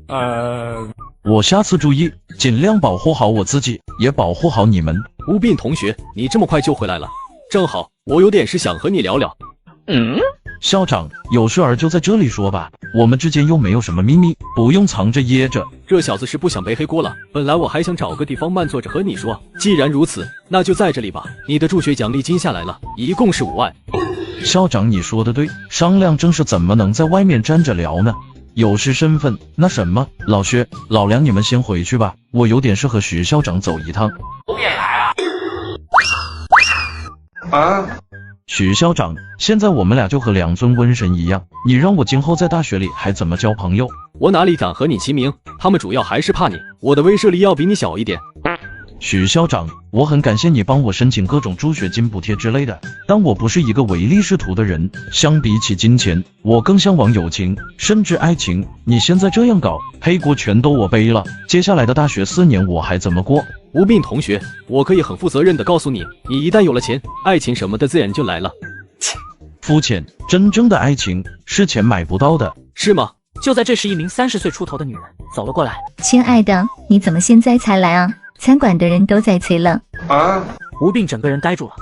Speaker 23: 我下次注意，尽量保护好我自己，也保护好你们。
Speaker 7: 吴斌同学，你这么快就回来了，正好我有点事想和你聊聊。
Speaker 23: 校长，有事儿就在这里说吧，我们之间又没有什么秘密，不用藏着掖着。
Speaker 7: 这小子是不想背黑锅了，本来我还想找个地方慢坐着和你说，既然如此，那就在这里吧。你的助学奖励金下来了，一共是5万。
Speaker 23: 校长，你说的对，商量正事怎么能在外面站着聊呢？有失身份。那什么，老薛、老梁，你们先回去吧，我有点事和徐校长走一趟。
Speaker 11: 别来
Speaker 23: 啊！许校长，现在我们俩就和2尊瘟神一样，你让我今后在大学里还怎么交朋友？
Speaker 7: 我哪里敢和你齐名？他们主要还是怕你，我的威慑力要比你小一点。
Speaker 23: 许校长，我很感谢你帮我申请各种助学金补贴之类的，但我不是一个唯利是图的人，相比起金钱，我更向往友情，甚至爱情。你现在这样搞，黑锅全都我背了，接下来的大学4年我还怎么过？
Speaker 7: 吴斌同学，我可以很负责任的告诉你，你一旦有了钱，爱情什么的自然就来了。
Speaker 23: 肤浅，真正的爱情是钱买不到的，
Speaker 7: 是吗？
Speaker 1: 就在这时，一名30岁出头的女人走了过来。
Speaker 22: 亲爱的，你怎么现在才来啊？餐馆的人都在催了。
Speaker 1: 吴病整个人呆住了。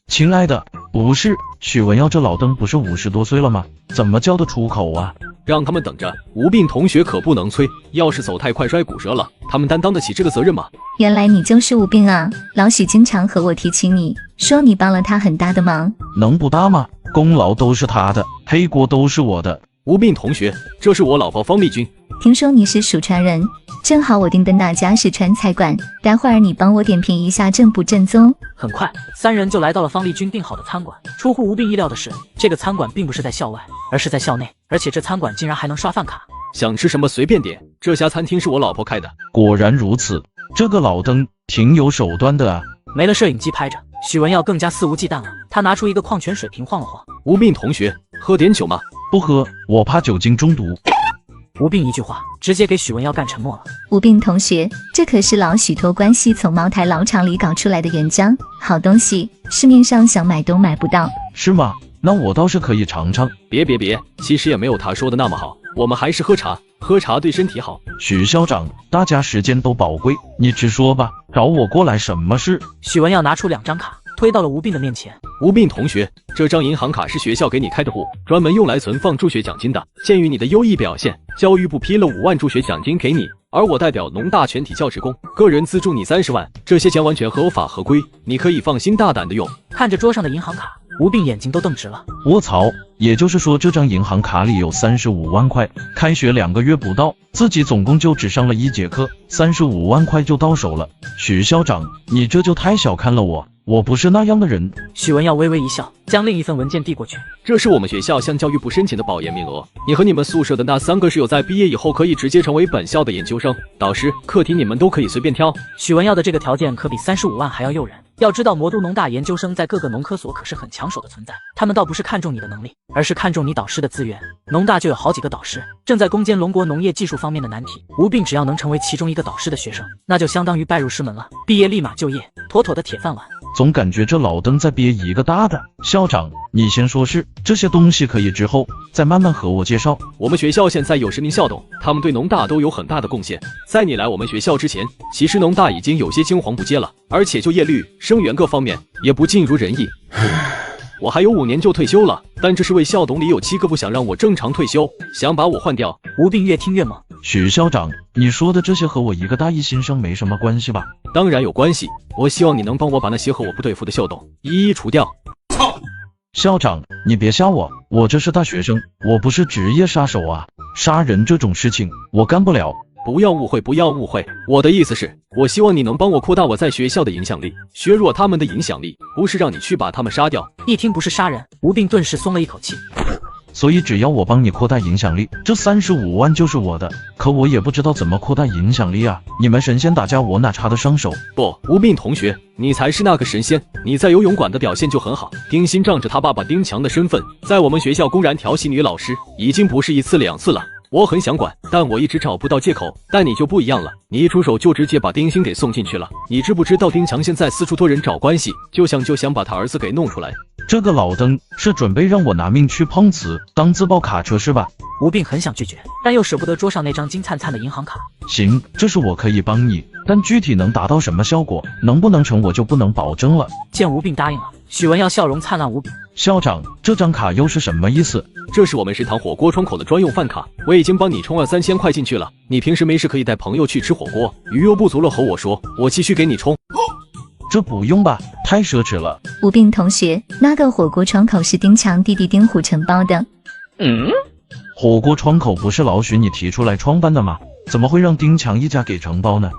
Speaker 23: 亲爱的，不是许文耀这老登不是50多岁了吗？怎么叫得出口啊？
Speaker 7: 让他们等着。无病同学可不能催，要是走太快摔骨折了，他们担当得起这个责任吗？
Speaker 22: 原来你就是无病啊！老许经常和我提起你，说你帮了他很大的忙。
Speaker 23: 能不搭吗？功劳都是他的，黑锅都是我的。
Speaker 7: 无病同学，这是我老婆方丽君。
Speaker 22: 听说你是蜀川人，正好我订的那家是川菜馆，待会儿你帮我点评一下正不正宗。
Speaker 1: 很快，三人就来到了方丽君订好的餐馆。出乎无病意料的是，这个餐馆并不是在校外，而是在校内，而且这餐馆竟然还能刷饭卡。
Speaker 7: 想吃什么随便点，这家餐厅是我老婆开的。
Speaker 23: 果然如此，这个老登挺有手段的啊。
Speaker 1: 没了摄影机拍着，许文耀更加肆无忌惮了。他拿出一个矿泉水瓶晃了晃。
Speaker 7: 无病同学，喝点酒吗？
Speaker 23: 不喝，我怕酒精中毒。
Speaker 1: 无病一句话，直接给许文耀干沉默了。
Speaker 22: 无病同学，这可是老许托关系从茅台老厂里搞出来的原浆，好东西，市面上想买都买不到。
Speaker 23: 是吗？那我倒是可以尝尝。
Speaker 7: 别，其实也没有他说的那么好，我们还是喝茶，喝茶对身体好。
Speaker 23: 许校长，大家时间都宝贵，你直说吧，找我过来什么事？
Speaker 1: 许文耀拿出2张卡，推到了吴病的面前。
Speaker 7: 无病同学，这张银行卡是学校给你开的户，专门用来存放助学奖金的。鉴于你的优异表现，教育部批了5万助学奖金给你，而我代表农大全体教职工，个人资助你30万，这些钱完全合法合规，你可以放心大胆的用。
Speaker 1: 看着桌上的银行卡，吴病眼睛都瞪直了。
Speaker 23: 我操！也就是说，这张银行卡里有35万块，开学2个月不到，自己总共就只上了1节课，35万块就到手了。许校长，你这就太小看了我不是那样的人。
Speaker 1: 许文耀微微一笑，将另一份文件递过去。
Speaker 7: 这是我们学校向教育部申请的保研名额，你和你们宿舍的那3个室友在毕业以后可以直接成为本校的研究生，导师、课题你们都可以随便挑。
Speaker 1: 许文耀的这个条件可比35万还要诱人。要知道，魔都农大研究生在各个农科所可是很抢手的存在，他们倒不是看重你的能力，而是看重你导师的资源。农大就有好几个导师正在攻坚龙国农业技术方面的难题，无病只要能成为其中一个导师的学生，那就相当于拜入师门了，毕业立马就业，妥妥的铁饭碗。
Speaker 23: 总感觉这老登在憋一个大的。校长，你先说是这些东西可以之后再慢慢和我介绍。
Speaker 7: 我们学校现在有10名校董，他们对农大都有很大的贡献。在你来我们学校之前，其实农大已经有些青黄不接了，而且就业率、生源各方面也不尽如人意。我还有5年就退休了，但这是位校董里有7个不想让我正常退休，想把我换掉。
Speaker 1: 无病越听越猛。
Speaker 23: 许校长，你说的这些和我一个大一新生没什么关系吧？
Speaker 7: 当然有关系，我希望你能帮我把那些和我不对付的校董一一除掉。
Speaker 23: 校长，你别吓我，我这是大学生，我不是职业杀手啊，杀人这种事情我干不了。
Speaker 7: 不要误会，不要误会，我的意思是，我希望你能帮我扩大我在学校的影响力，削弱他们的影响力，不是让你去把他们杀掉。
Speaker 1: 一听不是杀人，无病顿时松了一口气。
Speaker 23: 所以只要我帮你扩大影响力，这35万就是我的。可我也不知道怎么扩大影响力啊！你们神仙打架，我哪插得上手？
Speaker 7: 不，无病同学，你才是那个神仙！你在游泳馆的表现就很好。丁鑫仗着他爸爸丁强的身份，在我们学校公然调戏女老师，已经不是1次2次了。我很想管，但我一直找不到借口。但你就不一样了，你一出手就直接把丁鑫给送进去了。你知不知道丁强现在四处托人找关系，就想把他儿子给弄出来。
Speaker 23: 这个老登是准备让我拿命去碰瓷，当自爆卡车是吧？
Speaker 1: 吴病很想拒绝，但又舍不得桌上那张金灿灿的银行卡。
Speaker 23: 行，这是我可以帮你，但具体能达到什么效果，能不能成我就不能保证了。
Speaker 1: 见吴病答应了，许文耀笑容灿烂无比。
Speaker 23: 校长，这张卡又是什么意思？
Speaker 7: 这是我们食堂火锅窗口的专用饭卡，我已经帮你充了3000块进去了。你平时没事可以带朋友去吃火锅，余额不足了和我说，我继续给你充。
Speaker 23: 这不用吧，太奢侈了。
Speaker 22: 吴病同学，那个火锅窗口是丁强弟弟丁虎承包的。
Speaker 23: 火锅窗口不是老许你提出来创办的吗？怎么会让丁强一家给承包呢？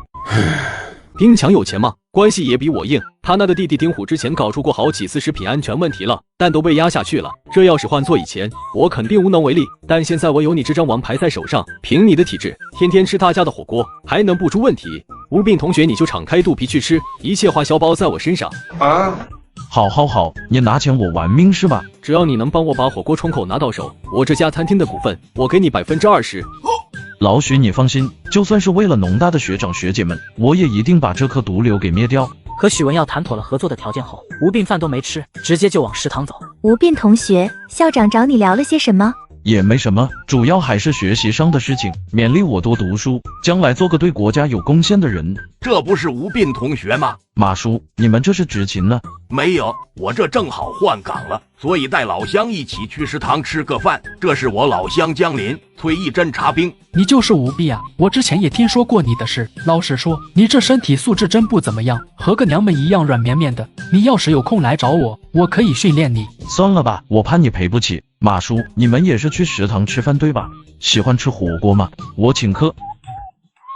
Speaker 7: 丁强有钱吗？关系也比我硬。他那个弟弟丁虎之前搞出过好几次食品安全问题了，但都被压下去了。这要是换做以前，我肯定无能为力。但现在我有你这张王牌在手上，凭你的体质，天天吃他家的火锅，还能不出问题？无病同学，你就敞开肚皮去吃，一切花销包在我身上
Speaker 23: 啊！好，你拿钱我玩命是吧？
Speaker 7: 只要你能帮我把火锅窗口拿到手，我这家餐厅的股份我给你20%。
Speaker 23: 老许你放心，就算是为了农大的学长学姐们，我也一定把这颗毒瘤给灭掉。
Speaker 1: 和许文耀谈妥了合作的条件后，吴病饭都没吃，直接就往食堂走。
Speaker 4: 吴病同学，校长找你聊了些什么？
Speaker 23: 也没什么，主要还是学习上的事情，勉励我多读书，将来做个对国家有贡献的人。
Speaker 12: 这不是吴斌同学吗？
Speaker 23: 马叔，你们这是执勤呢？
Speaker 12: 没有，我这正好换岗了，所以带老乡一起去食堂吃个饭。这是我老乡江林，退役侦察兵。
Speaker 10: 你就是吴碧啊！我之前也听说过你的事。老实说，你这身体素质真不怎么样，和个娘们一样软绵绵的。你要是有空来找我，我可以训练你。
Speaker 23: 算了吧，我怕你赔不起。马叔，你们也是去食堂吃饭对吧？喜欢吃火锅吗？我请客。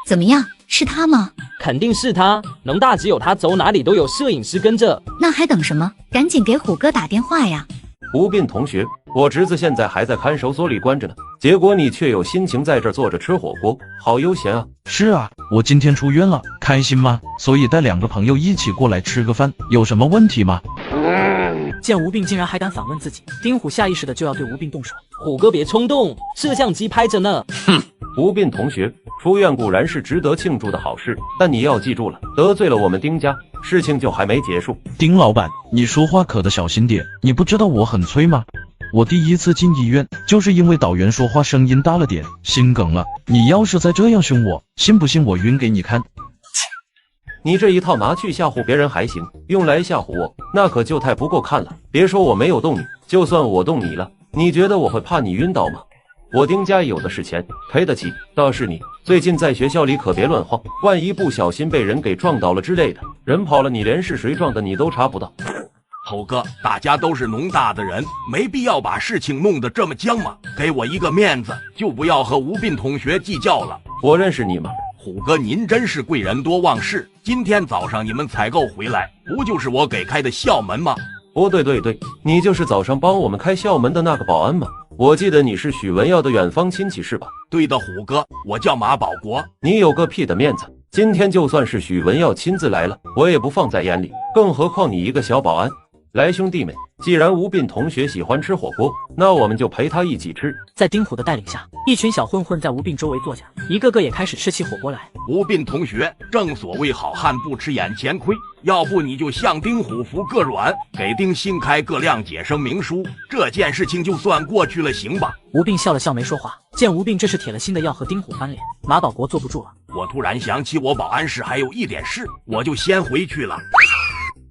Speaker 22: 怎么样？是他吗？
Speaker 17: 肯定是他，农大只有他走哪里都有摄影师跟着。
Speaker 22: 那还等什么？赶紧给虎哥打电话呀！
Speaker 2: 吴斌同学，我侄子现在还在看守所里关着呢，结果你却有心情在这儿坐着吃火锅，好悠闲啊！
Speaker 23: 是啊，我今天出院了，开心吗？所以带2个朋友一起过来吃个饭，有什么问题吗？
Speaker 1: 见吴斌竟然还敢反问自己，丁虎下意识的就要对吴斌动手。
Speaker 17: 虎哥别冲动，摄像机拍着呢。
Speaker 2: 哼，吴斌同学出院固然是值得庆祝的好事，但你要记住了，得罪了我们丁家，事情就还没结束。
Speaker 23: 丁老板，你说话可得小心点，你不知道我很催吗？我第一次进医院，就是因为导员说话声音大了点，心梗了。你要是再这样凶我，信不信我晕给你看？
Speaker 2: 你这一套拿去吓唬别人还行，用来吓唬我，那可就太不够看了。别说我没有动你，就算我动你了，你觉得我会怕你晕倒吗？我丁家有的是钱，赔得起。倒是你，最近在学校里可别乱晃，万一不小心被人给撞倒了之类的，人跑了，你连是谁撞的你都查不到。
Speaker 12: 猴哥，大家都是农大的人，没必要把事情弄得这么僵嘛。给我一个面子，就不要和吴斌同学计较了。
Speaker 2: 我认识你吗？
Speaker 12: 虎哥，您真是贵人多忘事。今天早上你们采购回来，不就是我给开的校门吗？
Speaker 2: 哦，对，你就是早上帮我们开校门的那个保安吗？我记得你是许文耀的远方亲戚是吧？
Speaker 12: 对的，虎哥，我叫马保国。
Speaker 2: 你有个屁的面子！今天就算是许文耀亲自来了，我也不放在眼里，更何况你一个小保安。来，兄弟们，既然吴斌同学喜欢吃火锅，那我们就陪他一起吃。
Speaker 1: 在丁虎的带领下，一群小混混在吴斌周围坐下，一个个也开始吃起火锅来。
Speaker 12: 吴斌同学，正所谓好汉不吃眼前亏，要不你就向丁虎服个软，给丁新开个谅解声明书，这件事情就算过去了，行吧？
Speaker 1: 吴斌笑了笑没说话。见吴斌这是铁了心的要和丁虎翻脸，马保国坐不住了。
Speaker 12: 我突然想起我保安室还有一点事，我就先回去了。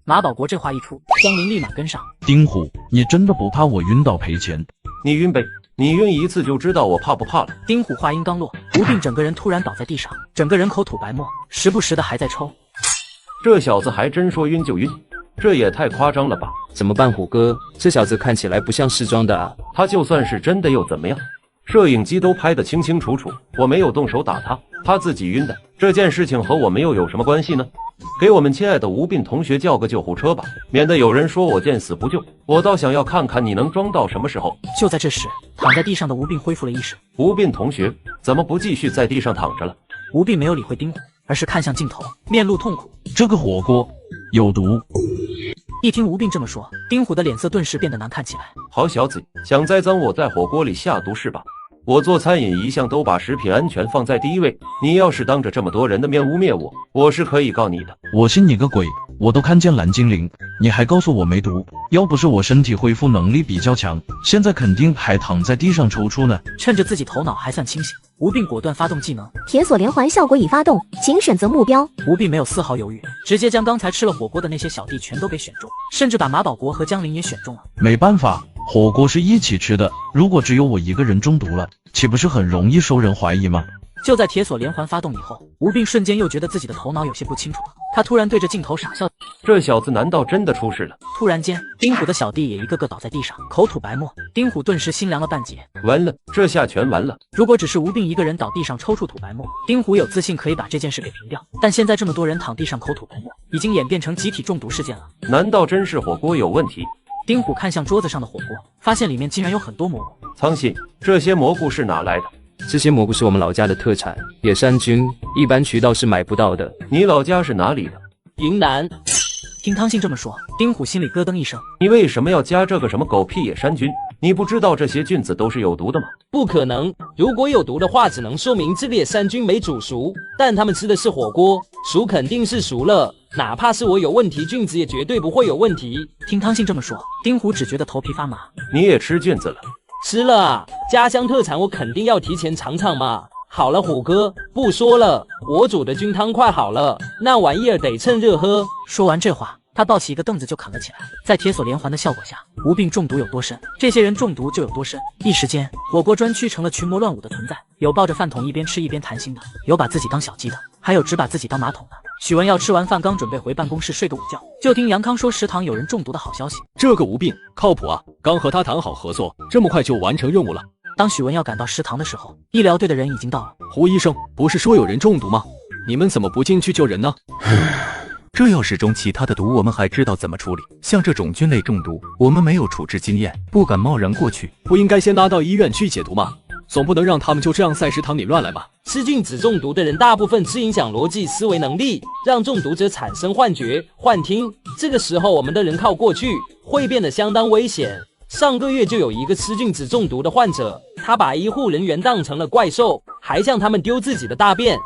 Speaker 1: 马保国这话一出，江林立马跟上。
Speaker 23: 丁虎，你真的不怕我晕倒赔钱？
Speaker 2: 你晕呗，你晕一次就知道我怕不怕了。
Speaker 1: 丁虎话音刚落，吴斌整个人突然倒在地上，整个人口吐白沫，时不时的还在抽。
Speaker 2: 这小子还真说晕就晕，这也太夸张了吧？
Speaker 17: 怎么办，虎哥？这小子看起来不像是装的啊。
Speaker 2: 他就算是真的又怎么样？摄影机都拍得清清楚楚，我没有动手打他，他自己晕的。这件事情和我们又有什么关系呢？给我们亲爱的吴斌同学叫个救护车吧，免得有人说我见死不救。我倒想要看看你能装到什么时候。
Speaker 1: 就在这时，躺在地上的吴斌恢复了意识。
Speaker 2: 吴斌同学，怎么不继续在地上躺着了？
Speaker 1: 吴斌没有理会丁虎，而是看向镜头，面露痛苦。
Speaker 23: 这个火锅有毒。
Speaker 1: 一听吴斌这么说，丁虎的脸色顿时变得难看起来。
Speaker 2: 好小子，想栽赃我在火锅里下毒是吧？我做餐饮一向都把食品安全放在第一位，你要是当着这么多人的面污蔑我，我是可以告你的。
Speaker 23: 我信你个鬼！我都看见蓝精灵，你还告诉我没毒？要不是我身体恢复能力比较强，现在肯定还躺在地上抽搐呢。
Speaker 1: 趁着自己头脑还算清醒，吴斌果断发动技能，
Speaker 4: 铁锁连环效果已发动，请选择目标。
Speaker 1: 吴斌没有丝毫犹豫，直接将刚才吃了火锅的那些小弟全都给选中，甚至把马保国和江林也选中了。
Speaker 23: 没办法，火锅是一起吃的，如果只有我一个人中毒了，岂不是很容易受人怀疑吗？
Speaker 1: 就在铁锁连环发动以后，吴斌瞬间又觉得自己的头脑有些不清楚了。他突然对着镜头傻笑，
Speaker 2: 这小子难道真的出事了？
Speaker 1: 突然间，丁虎的小弟也一个个倒在地上，口吐白沫。丁虎顿时心凉了半截，
Speaker 2: 完了，这下全完了。
Speaker 1: 如果只是吴斌一个人倒地上抽搐吐白沫，丁虎有自信可以把这件事给平掉。但现在这么多人躺地上口吐白沫，已经演变成集体中毒事件了。
Speaker 2: 难道真是火锅有问题？
Speaker 1: 丁虎看向桌子上的火锅，发现里面竟然有很多蘑菇。
Speaker 2: 苍信，这些蘑菇是哪来的？
Speaker 17: 这些蘑菇是我们老家的特产，野山菌，一般渠道是买不到的。
Speaker 2: 你老家是哪里的？
Speaker 17: 云南。
Speaker 1: 听汤信这么说，丁虎心里咯噔一声。
Speaker 2: 你为什么要加这个什么狗屁野山菌？你不知道这些菌子都是有毒的吗？
Speaker 17: 不可能，如果有毒的话，只能说明这个野山菌没煮熟。但他们吃的是火锅，熟肯定是熟了，哪怕是我有问题，菌子也绝对不会有问题。
Speaker 1: 听汤信这么说，丁虎只觉得头皮发麻。
Speaker 2: 你也吃菌子了？
Speaker 17: 吃了啊，家乡特产我肯定要提前尝尝嘛。好了，虎哥，不说了，我煮的菌汤快好了，那玩意儿得趁热喝。
Speaker 1: 说完这话，他抱起一个凳子就啃了起来。在铁锁连环的效果下，无病中毒有多深，这些人中毒就有多深。一时间，火锅专区成了群魔乱舞的存在，有抱着饭桶一边吃一边谈心的，有把自己当小鸡的，还有只把自己当马桶的。许文耀吃完饭刚准备回办公室睡个午觉，就听杨康说食堂有人中毒的好消息。
Speaker 7: 这个无病靠谱啊，刚和他谈好合作，这么快就完成任务了。
Speaker 1: 当许文耀赶到食堂的时候，医疗队的人已经到了。
Speaker 7: 胡医生，不是说有人中毒吗？你们怎么不进去救人呢？
Speaker 15: 这要是中其他的毒，我们还知道怎么处理。像这种菌类中毒，我们没有处置经验，不敢贸然过去。
Speaker 7: 不应该先拉到医院去解毒吗？总不能让他们就这样在食堂里乱来吧？
Speaker 17: 吃菌子中毒的人大部分是影响逻辑思维能力，让中毒者产生幻觉、幻听。这个时候我们的人靠过去，会变得相当危险。上个月就有一个吃菌子中毒的患者，他把医护人员当成了怪兽，还向他们丢自己的大便。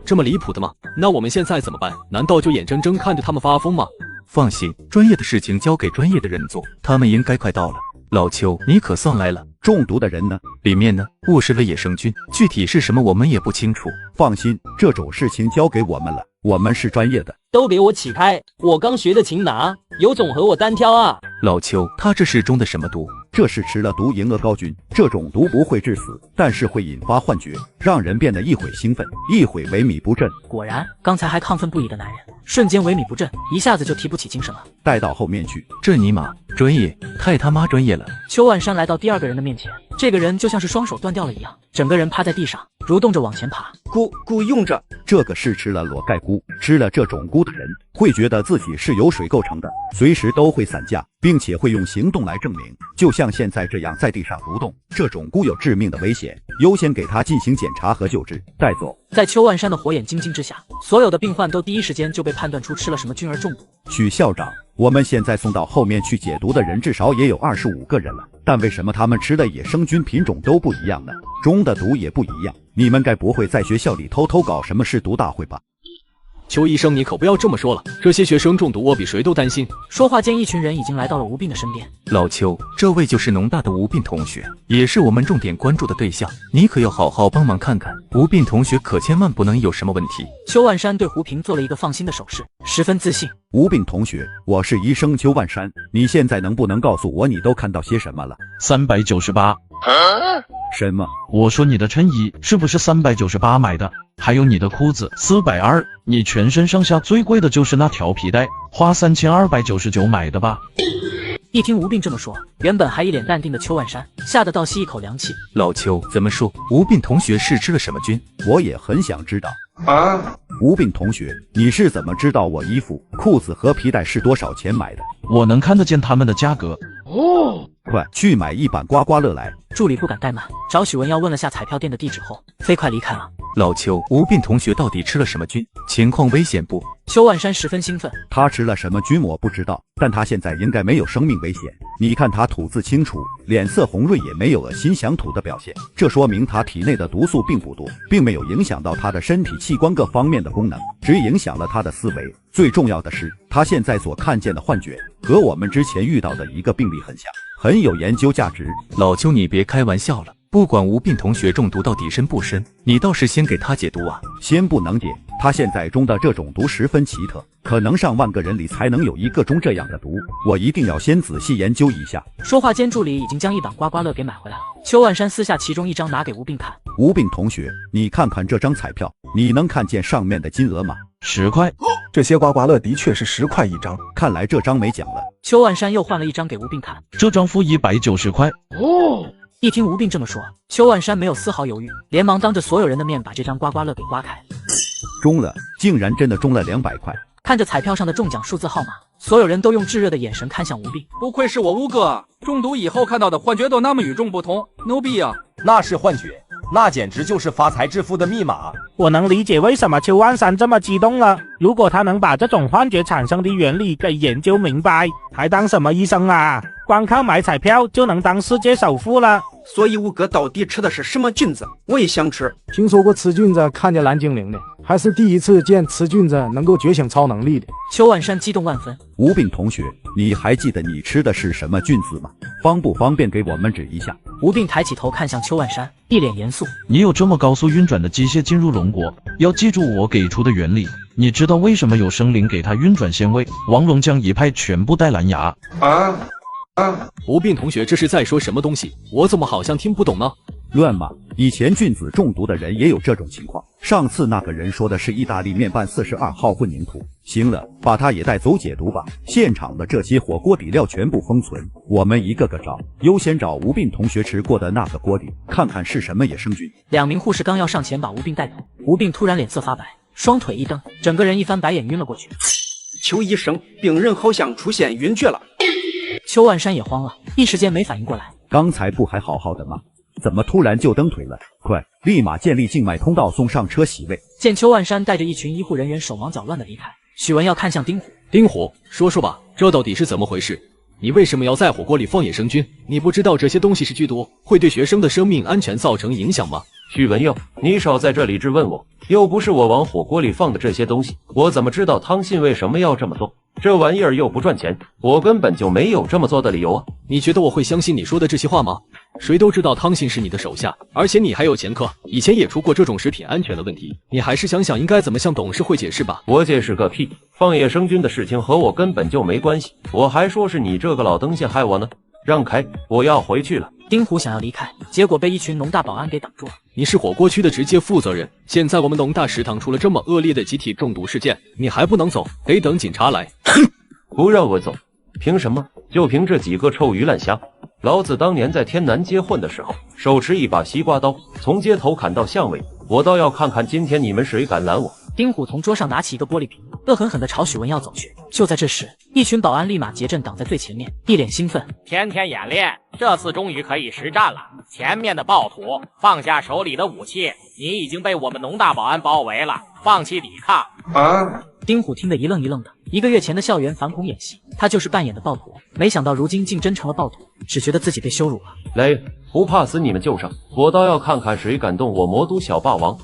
Speaker 7: 这么离谱的吗？那我们现在怎么办？难道就眼睁睁看着他们发疯吗？
Speaker 15: 放心，专业的事情交给专业的人做，他们应该快到了。老邱，你可算来了。
Speaker 14: 中毒的人呢？
Speaker 15: 里面呢，误食了野生菌，具体是什么我们也不清楚。
Speaker 14: 放心，这种事情交给我们了，我们是专业的。
Speaker 17: 都给我起开！我刚学的擒拿，有种和我单挑啊！
Speaker 15: 老邱，他这是中的什么毒？
Speaker 14: 这是吃了毒银鹅膏菌，这种毒不会致死，但是会引发幻觉，让人变得一会兴奋，一会萎靡不振。
Speaker 1: 果然，刚才还亢奋不已的男人，瞬间萎靡不振，一下子就提不起精神了。
Speaker 14: 带到后面去。
Speaker 15: 这尼玛专业，太他妈专业了！
Speaker 1: 邱万山来到第二个人的面前，这个人就像是双手断掉了一样，整个人趴在地上，蠕动着往前爬。
Speaker 14: 菇用着，这个是吃了裸盖菇，吃了这种菇的人会觉得自己是由水构成的，随时都会散架，并且会用行动来证明，就像现在这样在地上蠕动。这种菇有致命的危险，优先给他进行检查和救治，带走。
Speaker 1: 在邱万山的火眼金睛之下，所有的病患都第一时间就被判断出吃了什么菌而中毒。
Speaker 14: 许校长，我们现在送到后面去解毒的人至少也有25个人了，但为什么他们吃的野生菌品种都不一样呢？中的毒也不一样，你们该不会在学校里偷偷搞什么试毒大会吧？
Speaker 7: 邱医生，你可不要这么说了，这些学生中毒我比谁都担心。
Speaker 1: 说话间，一群人已经来到了吴病的身边。
Speaker 15: 老邱，这位就是农大的吴病同学，也是我们重点关注的对象，你可要好好帮忙看看，吴病同学可千万不能有什么问题。
Speaker 1: 邱万山对胡平做了一个放心的手势，十分自信。
Speaker 14: 吴病同学，我是医生邱万山，你现在能不能告诉我你都看到些什么了
Speaker 23: ？398。
Speaker 14: 什么？
Speaker 23: 我说你的衬衣是不是398买的？还有你的裤子420，你全身上下最贵的就是那条皮带，花3299买的吧？
Speaker 1: 一听吴病这么说，原本还一脸淡定的邱万山吓得倒吸一口凉气。
Speaker 15: 老邱，怎么说？吴病同学是吃了什么菌？
Speaker 14: 我也很想知道啊。吴病同学，你是怎么知道我衣服、裤子和皮带是多少钱买的？
Speaker 23: 我能看得见他们的价格。
Speaker 14: 哦，快去买一板刮刮乐来。
Speaker 1: 助理不敢怠慢，找许文耀问了下彩票店的地址后，飞快离开了。
Speaker 15: 老邱，吴病同学到底吃了什么菌？情况危险不？
Speaker 1: 邱万山十分兴奋。
Speaker 14: 他吃了什么菌我不知道，但他现在应该没有生命危险。你看他吐字清楚，脸色红润，也没有恶心想吐的表现，这说明他体内的毒素并不多，并没有影响到他的身体器官各方面的功能，只影响了他的思维。最重要的是，他现在所看见的幻觉和我们之前遇到的一个病例很像，很有研究价值。
Speaker 15: 老邱，你别开玩笑了，不管吴病同学中毒到底深不深，你倒是先给他解毒啊。
Speaker 14: 先不能解，他现在中的这种毒十分奇特，可能上万个人里才能有一个中这样的毒，我一定要先仔细研究一下。
Speaker 1: 说话间，助理已经将一板刮刮乐给买回来了。邱万山撕下其中一张拿给吴病看。
Speaker 14: 吴病同学，你看看这张彩票，你能看见上面的金额吗
Speaker 23: ？10块。
Speaker 19: 这些刮刮乐的确是10块一张，
Speaker 14: 看来这张没奖了。
Speaker 1: 邱万山又换了一张给吴病看，
Speaker 23: 这张付190块。
Speaker 1: 哦。一听吴病这么说，邱万山没有丝毫犹豫，连忙当着所有人的面把这张刮刮乐给刮开。
Speaker 14: 中了，竟然真的中了200块。
Speaker 1: 看着彩票上的中奖数字号码，所有人都用炙热的眼神看向吴病。
Speaker 18: 不愧是我吴哥，中毒以后看到的幻觉都那么与众不同，牛逼啊！
Speaker 2: 那是幻觉，那简直就是发财致富的密码。
Speaker 20: 我能理解为什么邱万山这么激动了。如果他能把这种幻觉产生的原理给研究明白，还当什么医生啊？光靠买彩票就能当世界首富了。
Speaker 3: 所以吴哥到底吃的是什么菌子？我也想吃。
Speaker 5: 听说过吃菌子看见蓝精灵的，还是第一次见吃菌子能够觉醒超能力的。
Speaker 1: 邱万山激动万分。
Speaker 14: 吴病同学，你还记得你吃的是什么菌子吗？方不方便给我们指一下？
Speaker 1: 吴病抬起头看向邱万山，一脸严肃。
Speaker 23: 你有这么高速运转的机械进入龙国，要记住我给出的原理。你知道为什么有生灵给他运转仙位？王龙江一派全部带蓝牙。
Speaker 7: 吴病同学这是在说什么东西？我怎么好像听不懂呢？
Speaker 14: 乱码，以前菌子中毒的人也有这种情况。上次那个人说的是意大利面拌42号混凝土。行了，把他也带走解毒吧。现场的这些火锅底料全部封存，我们一个个找，优先找吴病同学吃过的那个锅底，看看是什么野生菌。
Speaker 1: 2名护士刚要上前把吴病带走，吴病突然脸色发白，双腿一蹬，整个人一翻白眼晕了过去。
Speaker 3: 邱医生，病人好像出现晕厥了。
Speaker 1: 邱万山也慌了，一时间没反应过来。
Speaker 14: 刚才不还好好的吗？怎么突然就蹬腿了？快，立马建立静脉通道，送上车洗胃。
Speaker 1: 见邱万山带着一群医护人员手忙脚乱的离开，许文耀看向丁虎。
Speaker 7: 丁虎，说说吧，这到底是怎么回事？你为什么要在火锅里放野生菌？你不知道这些东西是剧毒，会对学生的生命安全造成影响吗？
Speaker 8: 许文耀，你少在这里质问我，又不是我往火锅里放的这些东西，我怎么知道汤信为什么要这么做？这玩意儿又不赚钱，我根本就没有这么做的理由啊！
Speaker 7: 你觉得我会相信你说的这些话吗？谁都知道汤信是你的手下，而且你还有前科，以前也出过这种食品安全的问题，你还是想想应该怎么向董事会解释吧。
Speaker 8: 我解释个屁！放野生菌的事情和我根本就没关系，我还说是你这个老登线害我呢！让开，我要回去了。
Speaker 1: 丁虎想要离开，结果被一群农大保安给挡住了。
Speaker 7: 你是火锅区的直接负责人，现在我们农大食堂出了这么恶劣的集体中毒事件，你还不能走，得等警察来。
Speaker 8: 不让我走，凭什么？就凭这几个臭鱼烂虾！老子当年在天南街混的时候，手持一把西瓜刀，从街头砍到巷尾，我倒要看看今天你们谁敢拦我！
Speaker 1: 丁虎从桌上拿起一个玻璃瓶，恶狠狠地朝许文耀走去。就在这时，一群保安立马结阵挡在最前面，一脸兴奋。
Speaker 11: 天天演练，这次终于可以实战了。前面的暴徒放下手里的武器，你已经被我们农大保安包围了，放弃抵抗。
Speaker 1: 丁虎听得一愣一愣的。1个月前的校园反恐演习，他就是扮演的暴徒，没想到如今竟真成了暴徒，只觉得自己被羞辱了。
Speaker 8: 来，不怕死你们就上，我倒要看看谁敢动我魔都小霸王。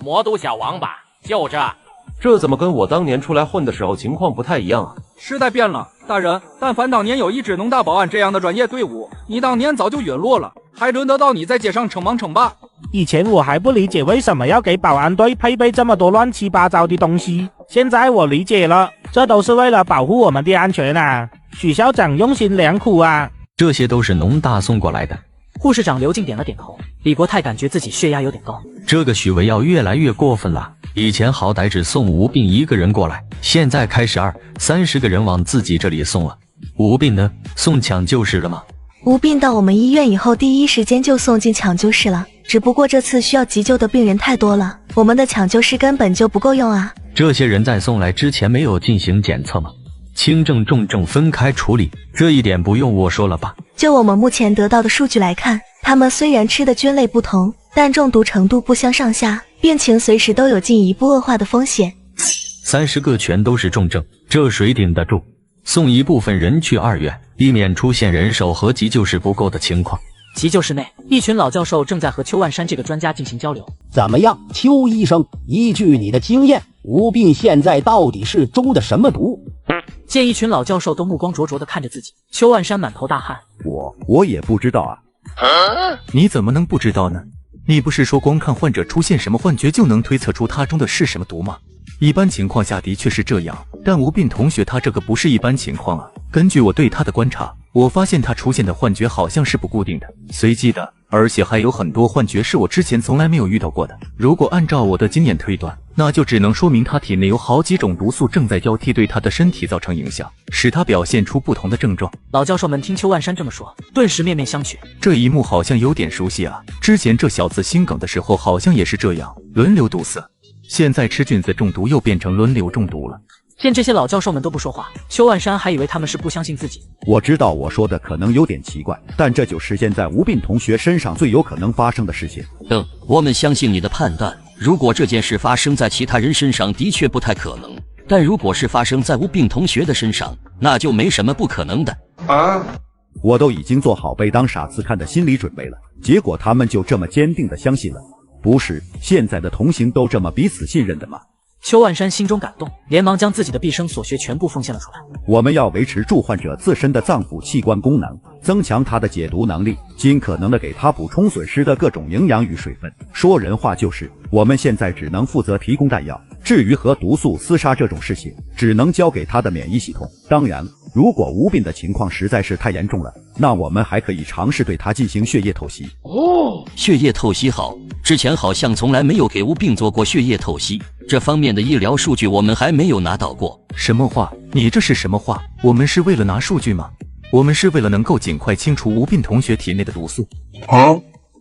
Speaker 11: 魔都小王八，就这。
Speaker 8: 这怎么跟我当年出来混的时候情况不太一样啊？
Speaker 18: 时代变了，大人，但凡当年有一支农大保安这样的专业队伍，你当年早就陨落了，还轮得到你在街上称王称霸？
Speaker 20: 以前我还不理解为什么要给保安队配备这么多乱七八糟的东西，现在我理解了，这都是为了保护我们的安全啊！许校长用心良苦啊！
Speaker 6: 这些都是农大送过来的。
Speaker 1: 护士长刘静点了点头。李国泰感觉自己血压有点高，
Speaker 6: 这个许文耀越来越过分了。以前好歹只送吴病一个人过来，现在开始20-30个人往自己这里送了。吴病呢？送抢救室了吗？
Speaker 21: 吴病到我们医院以后，第一时间就送进抢救室了。只不过这次需要急救的病人太多了，我们的抢救室根本就不够用啊。
Speaker 6: 这些人在送来之前没有进行检测吗？轻症重症分开处理，这一点不用我说了吧？
Speaker 21: 就我们目前得到的数据来看，他们虽然吃的菌类不同，但中毒程度不相上下，病情随时都有进一步恶化的风险。
Speaker 6: 30个全都是重症，这谁顶得住？送一部分人去2院，避免出现人手和急救室不够的情况。
Speaker 1: 急救室内，一群老教授正在和邱万山这个专家进行交流。
Speaker 25: 怎么样，邱医生？依据你的经验，吴病现在到底是中的什么毒？
Speaker 1: 见一群老教授都目光灼灼地看着自己，邱万山满头大汗。
Speaker 14: 我也不知道啊。
Speaker 15: 你怎么能不知道呢？你不是说光看患者出现什么幻觉就能推测出他中的是什么毒吗？一般情况下的确是这样，但吴病同学他这个不是一般情况啊。根据我对他的观察，我发现他出现的幻觉好像是不固定的、随机的，而且还有很多幻觉是我之前从来没有遇到过的。如果按照我的经验推断，那就只能说明他体内有好几种毒素正在交替对他的身体造成影响，使他表现出不同的症状。
Speaker 1: 老教授们听邱万山这么说，顿时面面相觑。
Speaker 15: 这一幕好像有点熟悉啊，之前这小子心梗的时候好像也是这样，轮流毒死。现在吃菌子中毒又变成轮流中毒了。
Speaker 1: 见这些老教授们都不说话，邱万山还以为他们是不相信自己。
Speaker 14: 我知道我说的可能有点奇怪，但这就是现在吴病同学身上最有可能发生的事情。
Speaker 24: 我们相信你的判断。如果这件事发生在其他人身上，的确不太可能；但如果是发生在吴病同学的身上，那就没什么不可能的。
Speaker 14: 我都已经做好被当傻子看的心理准备了，结果他们就这么坚定的相信了。不是现在的同行都这么彼此信任的吗？
Speaker 1: 邱万山心中感动，连忙将自己的毕生所学全部奉献了出来。
Speaker 14: 我们要维持住患者自身的脏腑器官功能，增强他的解毒能力，尽可能的给他补充损失的各种营养与水分。说人话就是，我们现在只能负责提供弹药，至于和毒素厮杀这种事情，只能交给他的免疫系统。当然，如果吴斌的情况实在是太严重了，那我们还可以尝试对他进行血液透析。
Speaker 24: 血液透析好，之前好像从来没有给吴斌做过血液透析，这方面的医疗数据我们还没有拿到过。
Speaker 15: 什么话？你这是什么话？我们是为了拿数据吗？我们是为了能够尽快清除吴斌同学体内的毒素。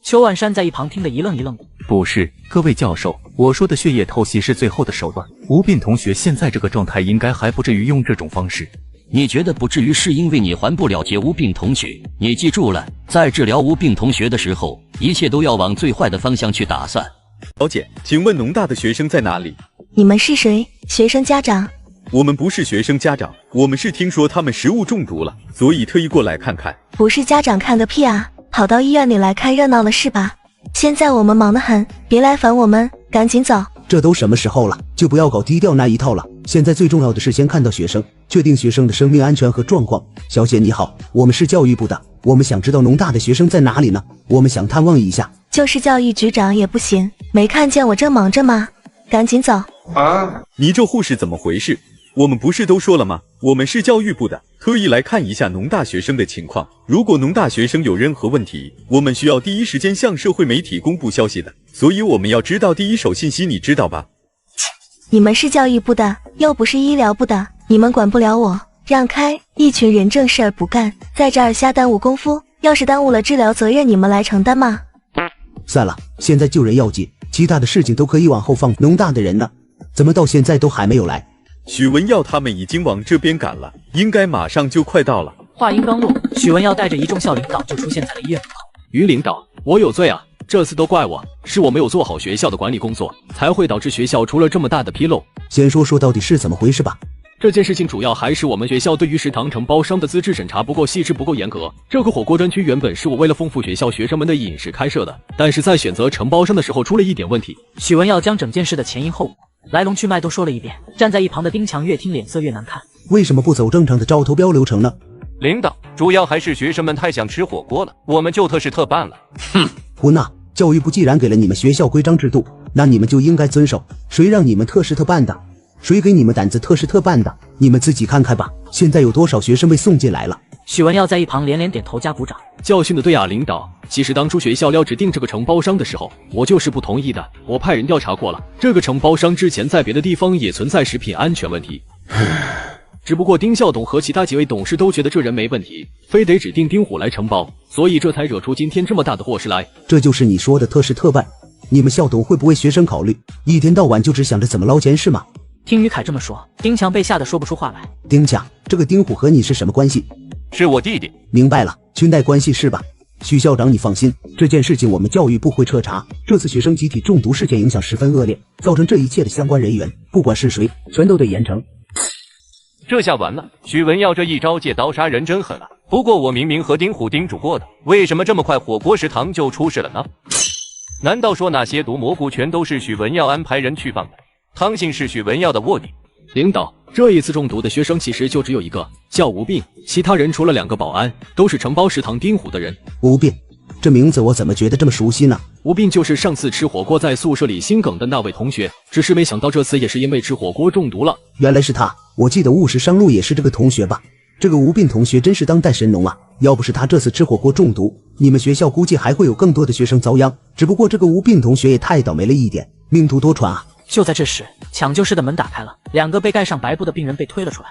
Speaker 1: 邱万山在一旁听得一愣一愣的。
Speaker 15: 不是，各位教授，我说的血液透析是最后的手段。吴斌同学现在这个状态，应该还不至于用这种方式。
Speaker 24: 你觉得不至于是因为你还不了解吴斌同学？你记住了，在治疗吴斌同学的时候，一切都要往最坏的方向去打算。
Speaker 9: 小姐，请问农大的学生在哪里？
Speaker 21: 你们是谁？学生家长？
Speaker 9: 我们不是学生家长，我们是听说他们食物中毒了，所以特意过来看看。
Speaker 21: 不是家长看个屁啊！跑到医院里来看热闹了是吧？现在我们忙得很，别来烦我们，赶紧走。
Speaker 10: 这都什么时候了，就不要搞低调那一套了。现在最重要的是先看到学生，确定学生的生命安全和状况。小姐你好，我们是教育部的，我们想知道农大的学生在哪里呢？我们想探望一下。
Speaker 21: 就是教育局长也不行，没看见我正忙着吗？赶紧走。
Speaker 9: 你这护士怎么回事？我们不是都说了吗？我们是教育部的，特意来看一下农大学生的情况。如果农大学生有任何问题，我们需要第一时间向社会媒体公布消息的，所以我们要知道第一手信息，你知道吧？
Speaker 21: 你们是教育部的，又不是医疗部的，你们管不了我，让开！一群人正事儿不干，在这儿瞎耽误功夫，要是耽误了治疗，责任你们来承担吗？
Speaker 10: 算了，现在救人要紧，其他的事情都可以往后放。农大的人呢？怎么到现在都还没有来？
Speaker 9: 许文耀他们已经往这边赶了，应该马上就快到了。
Speaker 1: 话音刚落，许文耀带着一众校领导就出现在了医院门口。
Speaker 7: 于领导，我有罪啊！这次都怪我，是我没有做好学校的管理工作，才会导致学校出了这么大的纰漏。
Speaker 10: 先说说到底是怎么回事吧。
Speaker 7: 这件事情主要还是我们学校对于食堂承包商的资质审查不够细致、不够严格。这个火锅专区原本是我为了丰富学校学生们的饮食开设的，但是在选择承包商的时候出了一点问题。
Speaker 1: 许文耀将整件事的前因后果、来龙去脉都说了一遍，站在一旁的丁强越听脸色越难看。
Speaker 10: 为什么不走正常的招投标流程呢？
Speaker 8: 领导，主要还是学生们太想吃火锅了，我们就特事特办了。
Speaker 10: 哼，混呐！教育部既然给了你们学校规章制度，那你们就应该遵守。谁让你们特事特办的？谁给你们胆子特事特办的？你们自己看看吧。现在有多少学生被送进来了？
Speaker 1: 许文耀在一旁连连点头加鼓掌。
Speaker 7: 教训的对啊，领导。其实当初学校要指定这个承包商的时候，我就是不同意的。我派人调查过了，这个承包商之前在别的地方也存在食品安全问题。只不过丁校董和其他几位董事都觉得这人没问题，非得指定丁虎来承包，所以这才惹出今天这么大的祸事来。
Speaker 10: 这就是你说的特事特办。你们校董会不为学生考虑，一天到晚就只想着怎么捞钱是吗？
Speaker 1: 听于凯这么说，丁强被吓得说不出话来。
Speaker 10: 丁强，这个丁虎和你是什么关系？
Speaker 8: 是我弟弟。
Speaker 10: 明白了，裙带关系是吧？许校长你放心，这件事情我们教育部会彻查。这次学生集体中毒事件影响十分恶劣，造成这一切的相关人员，不管是谁，全都得严惩。
Speaker 8: 这下完了，许文耀这一招借刀杀人真狠啊！不过我明明和丁虎叮嘱过的，为什么这么快火锅食堂就出事了呢？难道说那些毒蘑菇全都是许文耀安排人去放的？汤信是许文耀的卧底。
Speaker 7: 领导，这一次中毒的学生其实就只有一个，叫吴斌，其他人除了2个保安，都是承包食堂丁虎的人。
Speaker 10: 吴斌，这名字我怎么觉得这么熟悉呢？
Speaker 7: 吴斌就是上次吃火锅在宿舍里心梗的那位同学，只是没想到这次也是因为吃火锅中毒了。
Speaker 10: 原来是他，我记得务实上路也是这个同学吧？这个吴斌同学真是当代神农啊！要不是他这次吃火锅中毒，你们学校估计还会有更多的学生遭殃。只不过这个吴斌同学也太倒霉了一点，命途多舛啊！
Speaker 1: 就在这时，抢救室的门打开了，2个被盖上白布的病人被推了出来。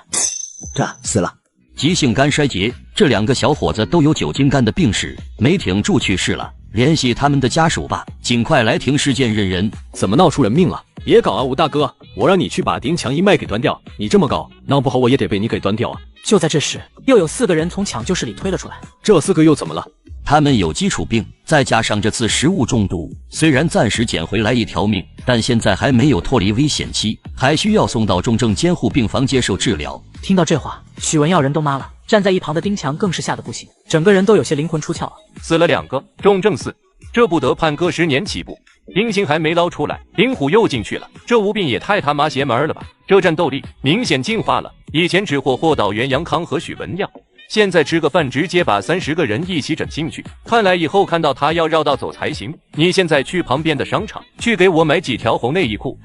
Speaker 10: 这死了。
Speaker 24: 急性肝衰竭，这2个小伙子都有酒精肝的病史，没挺住去世了。联系他们的家属吧，尽快来停尸检认人。
Speaker 7: 怎么闹出人命了？别搞啊，吴大哥，我让你去把丁强一脉给端掉，你这么搞，闹不好我也得被你给端掉啊！
Speaker 1: 就在这时，又有4个人从抢救室里推了出来。
Speaker 7: 这4个又怎么了？
Speaker 24: 他们有基础病，再加上这次食物中毒，虽然暂时捡回来一条命，但现在还没有脱离危险期，还需要送到重症监护病房接受治疗。
Speaker 1: 听到这话，许文耀人都麻了，站在一旁的丁强更是吓得不行，整个人都有些灵魂出窍了。
Speaker 8: 死了2个，重症4，这不得判个10年起步。丁星还没捞出来，丁虎又进去了，这吴斌也太他妈邪门了吧！这战斗力明显进化了，以前只霍霍到袁阳康和许文耀，现在吃个饭直接把30个人一起整进去，看来以后看到他要绕道走才行。你现在去旁边的商场，去给我买几条红内衣裤。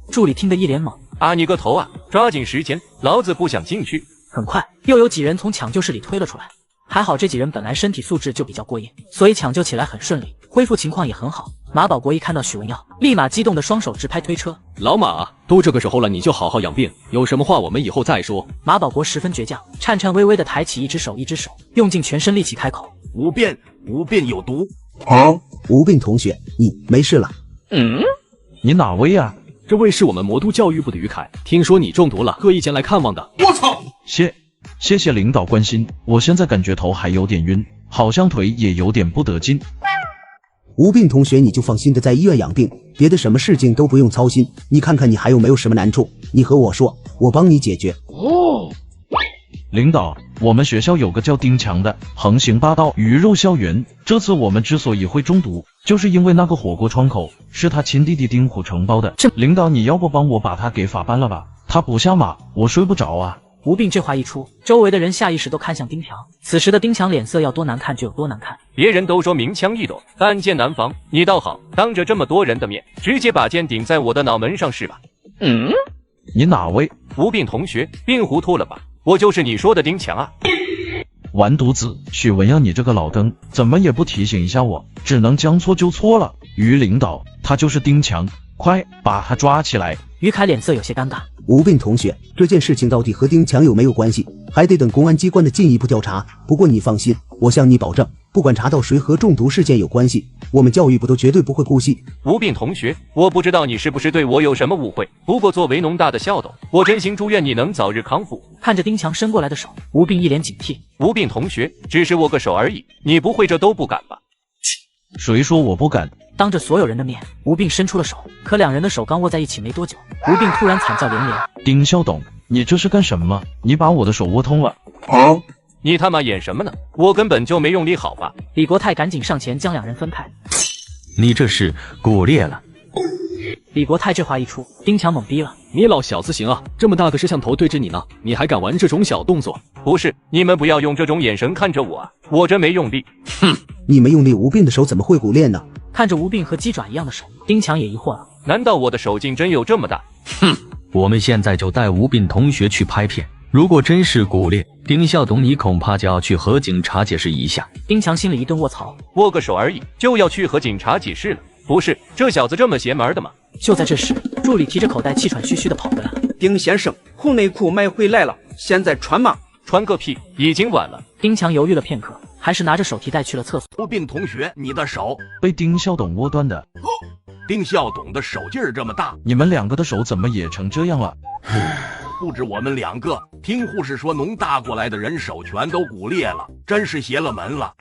Speaker 1: 助理听得一脸懵，
Speaker 8: 啊你个头啊！抓紧时间，老子不想进去。
Speaker 1: 很快又有几人从抢救室里推了出来，还好这几人本来身体素质就比较过硬，所以抢救起来很顺利，恢复情况也很好。马保国一看到许文耀，立马激动的双手直拍推车。
Speaker 7: 老马，都这个时候了，你就好好养病，有什么话我们以后再说。
Speaker 1: 马保国十分倔强，颤颤巍巍的抬起一只手，用尽全身力气开口：
Speaker 4: 吴斌有毒。
Speaker 10: 吴斌同学，你没事了？
Speaker 23: 你哪位啊？
Speaker 7: 这位是我们魔都教育部的于凯，听说你中毒了，特意前来看望的。
Speaker 4: 我操！
Speaker 23: 谢谢领导关心，我现在感觉头还有点晕，好像腿也有点不得劲。
Speaker 10: 吴斌同学，你就放心的在医院养病，别的什么事情都不用操心。你看看你还有没有什么难处，你和我说，我帮你解决。
Speaker 23: 领导，我们学校有个叫丁强的，横行霸道，鱼肉校园。这次我们之所以会中毒，就是因为那个火锅窗口是他亲弟弟丁虎承包的。领导，你要不帮我把他给法办了吧？他不下马，我睡不着啊。
Speaker 1: 吴斌这话一出，周围的人下意识都看向丁强。此时的丁强脸色要多难看就有多难看。
Speaker 8: 别人都说明枪易躲，但剑难防，你倒好，当着这么多人的面，直接把剑顶在我的脑门上是吧？
Speaker 23: 你哪位？
Speaker 8: 吴斌同学，病糊涂了吧？我就是你说的丁强啊！
Speaker 23: 完犊子，许文耀，你这个老登，怎么也不提醒一下我，只能将错就错了。于领导，他就是丁强，快把他抓起来。
Speaker 1: 于凯脸色有些尴尬。
Speaker 10: 吴斌同学，这件事情到底和丁强有没有关系，还得等公安机关的进一步调查。不过你放心，我向你保证，不管查到谁和中毒事件有关系，我们教育部都绝对不会姑息。
Speaker 8: 吴斌同学，我不知道你是不是对我有什么误会，不过作为农大的校董，我真心祝愿你能早日康复。
Speaker 1: 看着丁强伸过来的手，吴斌一脸警惕。
Speaker 8: 吴斌同学，只是握个手而已，你不会这都不敢吧？
Speaker 23: 谁说我不敢？
Speaker 1: 当着所有人的面，吴斌伸出了手，可两人的手刚握在一起没多久，吴斌突然惨叫连连。
Speaker 23: 丁校董，你这是干什么？你把我的手握痛了。
Speaker 8: 你他妈演什么呢？我根本就没用力好吧？
Speaker 1: 李国泰赶紧上前将两人分开。
Speaker 6: 你这是骨裂了。
Speaker 1: 李国泰这话一出，丁强懵逼了。
Speaker 7: 你老小子行啊，这么大个摄像头对着你呢，你还敢玩这种小动作？
Speaker 8: 不是，你们不要用这种眼神看着我啊，我真没用力。
Speaker 10: 哼，你没用力，吴斌的手怎么会骨裂呢？
Speaker 1: 看着吴斌和鸡爪一样的手，丁强也疑惑了。
Speaker 8: 难道我的手劲真有这么大？
Speaker 6: 哼，我们现在就带吴斌同学去拍片，如果真是骨裂，丁校董你恐怕就要去和警察解释一下。
Speaker 1: 丁强心里一顿卧槽，
Speaker 8: 握个手而已就要去和警察解释了？不是，这小子这么邪门的吗？
Speaker 1: 就在这时，助理提着口袋气喘吁吁的跑回来。
Speaker 3: 丁先生，红内裤买回来了，现在穿吗？
Speaker 8: 穿个屁，已经晚了。
Speaker 1: 丁强犹豫了片刻，还是拿着手提袋去了厕所。
Speaker 4: 吴斌同学，你的手
Speaker 23: 被丁校董握断的。
Speaker 4: 丁校董的手劲儿这么大，
Speaker 23: 你们两个的手怎么也成这样了？
Speaker 4: 不止我们两个，听护士说农大过来的人手全都骨裂了，真是邪了门了。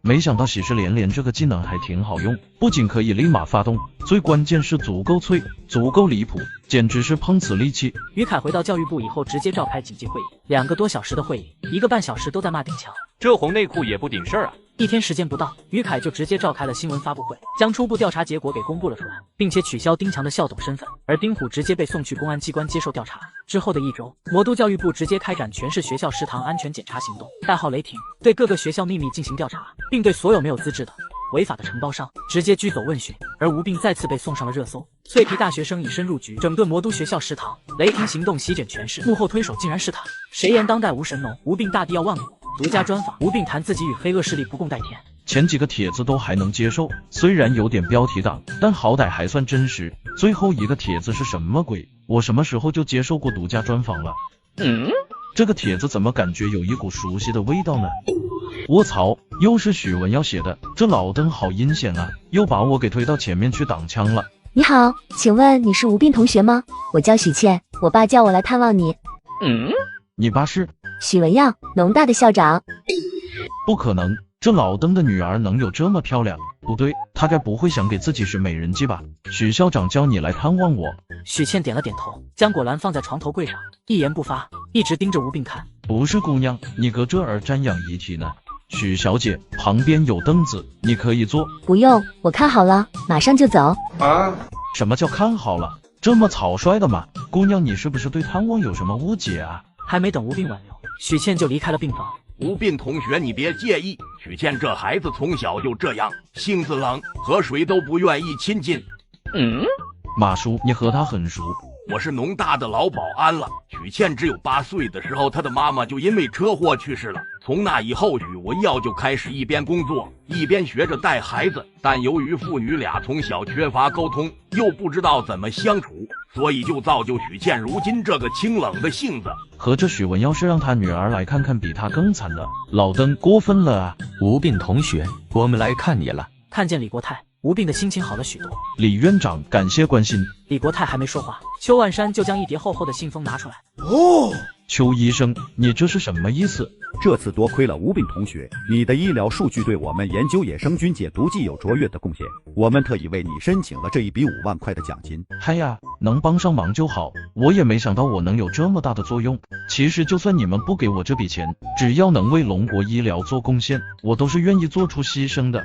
Speaker 23: 没想到喜事连连这个技能还挺好用，不仅可以立马发动，最关键是足够脆，足够离谱，简直是碰瓷利器。
Speaker 1: 于凯回到教育部以后，直接召开紧急会议，2个多小时的会议，1个半小时都在骂丁强。
Speaker 8: 这红内裤也不顶事儿啊
Speaker 1: ！1天时间不到，于凯就直接召开了新闻发布会，将初步调查结果给公布了出来，并且取消丁强的校董身份，而丁虎直接被送去公安机关接受调查。之后的1周，魔都教育部直接开展全市学校食堂安全检查行动，代号雷霆，对各个学校秘密进行调查，并对所有没有资质的违法的承包商直接拘走问询。而吴斌再次被送上了热搜，脆皮大学生以身入局，整顿魔都学校食堂，雷霆行动席卷全市，幕后推手竟然是他。谁言当代无神农？吴斌大帝要万古。独家专访，吴斌谈自己与黑恶势力不共戴天。
Speaker 23: 前几个帖子都还能接受，虽然有点标题党，但好歹还算真实。最后一个帖子是什么鬼？我什么时候就接受过独家专访了？这个帖子怎么感觉有一股熟悉的味道呢？卧槽，又是许文耀写的，这老登好阴险啊，又把我给推到前面去挡枪了。
Speaker 12: 你好，请问你是吴斌同学吗？我叫许倩，我爸叫我来探望你。
Speaker 23: 你爸是？
Speaker 12: 许文耀，农大的校长。
Speaker 23: 不可能，这老登的女儿能有这么漂亮？不对，她该不会想给自己选美人计吧？许校长叫你来探望我。
Speaker 1: 许倩点了点头，将果篮放在床头柜上，一言不发，一直盯着吴病看。
Speaker 23: 不是姑娘，你搁这儿瞻仰遗体呢。许小姐，旁边有凳子，你可以坐。
Speaker 12: 不用，我看好了，马上就走。
Speaker 23: 什么叫看好了？这么草率的吗？姑娘，你是不是对探望有什么误解啊？
Speaker 1: 还没等吴病挽留，许倩就离开了病房。
Speaker 4: 吴病同学，你别介意，许倩这孩子从小就这样，性子冷，和谁都不愿意亲近。
Speaker 23: 马叔，你和他很熟？
Speaker 4: 我是农大的老保安了。许倩只有8岁的时候，她的妈妈就因为车祸去世了。从那以后，许文耀就开始一边工作一边学着带孩子。但由于父女俩从小缺乏沟通，又不知道怎么相处，所以就造就许倩如今这个清冷的性子。
Speaker 23: 合着许文耀是让他女儿来看看比他更惨的，老登过分了啊！
Speaker 6: 吴病同学，我们来看你了。
Speaker 1: 看见李国泰，吴病的心情好了许多。
Speaker 23: 李院长，感谢关心。
Speaker 1: 李国泰还没说话，邱万山就将一叠厚厚的信封拿出来。
Speaker 23: 邱医生，你这是什么意思？
Speaker 14: 这次多亏了吴病同学，你的医疗数据对我们研究野生菌解毒剂有卓越的贡献，我们特意为你申请了这一笔5万块的奖金。
Speaker 23: 嗨呀，能帮上忙就好，我也没想到我能有这么大的作用。其实就算你们不给我这笔钱，只要能为龙国医疗做贡献，我都是愿意做出牺牲的。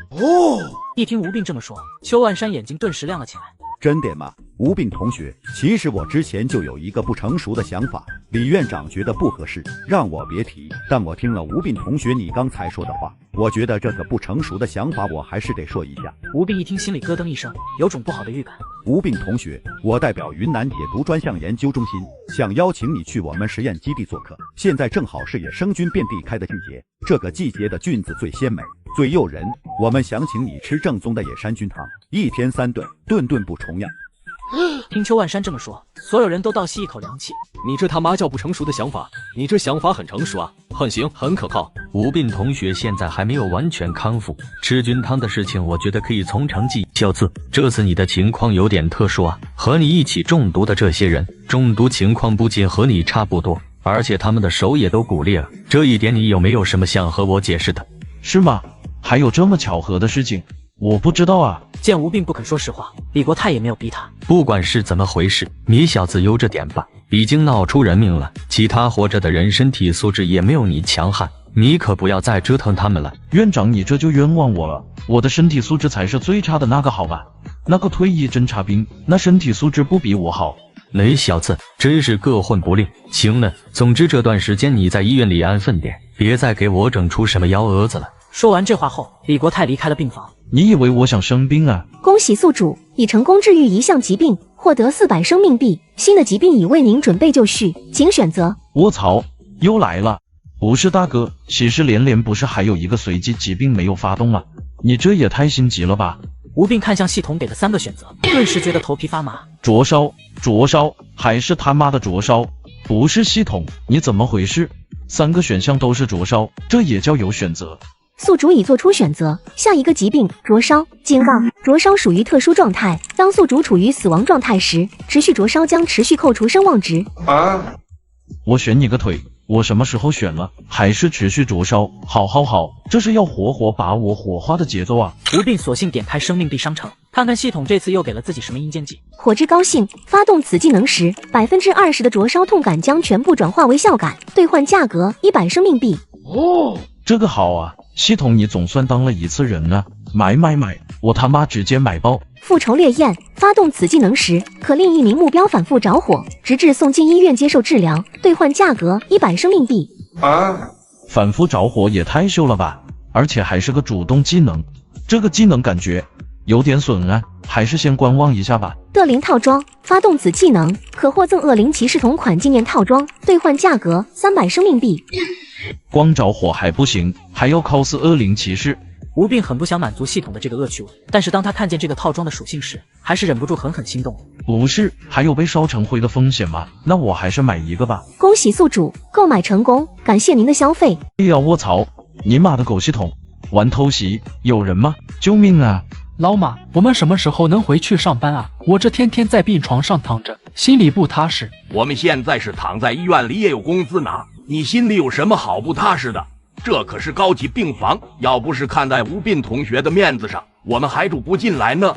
Speaker 1: 一听吴病这么说，邱万山眼睛顿时亮了起来。
Speaker 14: 真的吗？吴病同学，其实我之前就有一个不成熟的想法，李院长觉得不合适，让我别提。但我听了吴病同学你刚才说的话，我觉得这个不成熟的想法我还是得说一下。
Speaker 1: 吴病一听心里咯噔一声，有种不好的预感。
Speaker 14: 吴病同学，我代表云南解毒专项研究中心，想邀请你去我们实验基地做客。现在正好是野生菌遍地开的季节，这个季节的菌子最鲜美最诱人，我们想请你吃正宗的野山菌汤，1天3顿，顿顿不重样。
Speaker 1: 听邱万山这么说，所有人都倒吸一口凉气。
Speaker 7: 你这他妈叫不成熟的想法，你这想法很成熟啊，很行，很可靠。
Speaker 6: 吴病同学现在还没有完全康复，吃菌汤的事情我觉得可以从长计议。小子，这次你的情况有点特殊啊，和你一起中毒的这些人，中毒情况不仅和你差不多，而且他们的手也都骨裂了。这一点你有没有什么想和我解释的？
Speaker 23: 是吗？还有这么巧合的事情？我不知道啊。
Speaker 1: 见吴病不肯说实话，李国泰也没有逼他。
Speaker 6: 不管是怎么回事，你小子悠着点吧，已经闹出人命了，其他活着的人身体素质也没有你强悍，你可不要再折腾他们了。
Speaker 23: 院长，你这就冤枉我了，我的身体素质才是最差的那个好吧？那个退役侦察兵，那身体素质不比我好。
Speaker 6: 雷小子，真是各混不吝。行了，总之这段时间你在医院里安分点，别再给我整出什么幺蛾子了。
Speaker 1: 说完这话后，李国泰离开了病房。
Speaker 23: 你以为我想生病啊？
Speaker 12: 恭喜宿主已成功治愈一项疾病，获得400生命币，新的疾病已为您准备就绪，请选择。
Speaker 23: 卧槽，又来了！不是大哥，喜事连连不是还有一个随机疾病没有发动吗？你这也太心急了吧！
Speaker 1: 吴病看向系统给的3个选择，顿时觉得头皮发麻。
Speaker 23: 灼烧，还是他妈的灼烧？不是系统，你怎么回事？3个选项都是灼烧，这也叫有选择？
Speaker 12: 宿主已做出选择，下一个疾病灼烧。警告：灼烧属于特殊状态，当宿主处于死亡状态时，持续灼烧将持续扣除声望值。
Speaker 23: 我选你个腿！我什么时候选了？还是持续灼烧？好，这是要活活把我火化的节奏啊！
Speaker 1: 吴病索性点开生命币商城，看看系统这次又给了自己什么阴间计。
Speaker 12: 火之高兴，发动此技能时，20%的灼烧痛感将全部转化为效感，兑换价格100生命币。
Speaker 23: 这个好啊！系统，你总算当了一次人啊！买！我他妈直接买爆！
Speaker 12: 复仇烈焰，发动此技能时，可令一名目标反复着火，直至送进医院接受治疗，兑换价格100生命币。
Speaker 23: 反复着火也太秀了吧！而且还是个主动技能，这个技能感觉有点损啊，还是先观望一下吧。
Speaker 12: 恶灵套装，发动此技能，可获赠恶灵骑士同款纪念套装，兑换价格300生命币。
Speaker 23: 光着火还不行，还要 cos 恶灵骑士。
Speaker 1: 吴病很不想满足系统的这个恶趣味，但是当他看见这个套装的属性时，还是忍不住狠狠心动。
Speaker 23: 不是，还有被烧成灰的风险吗？那我还是买一个吧。
Speaker 12: 恭喜宿主购买成功，感谢您的消费。
Speaker 23: 哎呀，卧槽！你妈的狗系统，玩偷袭，有人吗？救命啊！
Speaker 13: 老马，我们什么时候能回去上班啊？我这天天在病床上躺着，心里不踏实。
Speaker 4: 我们现在是躺在医院里也有工资拿，你心里有什么好不踏实的？这可是高级病房，要不是看在吴斌同学的面子上，我们还住不进来呢。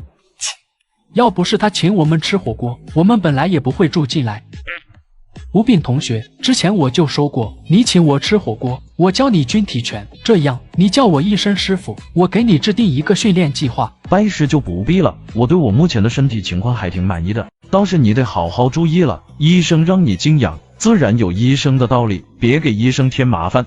Speaker 13: 要不是他请我们吃火锅，我们本来也不会住进来。吴斌同学，之前我就说过，你请我吃火锅，我教你军体拳，这样你叫我一声师傅，我给你制定一个训练计划。
Speaker 23: 拜师就不必了，我对我目前的身体情况还挺满意的，倒是你得好好注意了，医生让你静养，自然有医生的道理，别给医生添麻烦。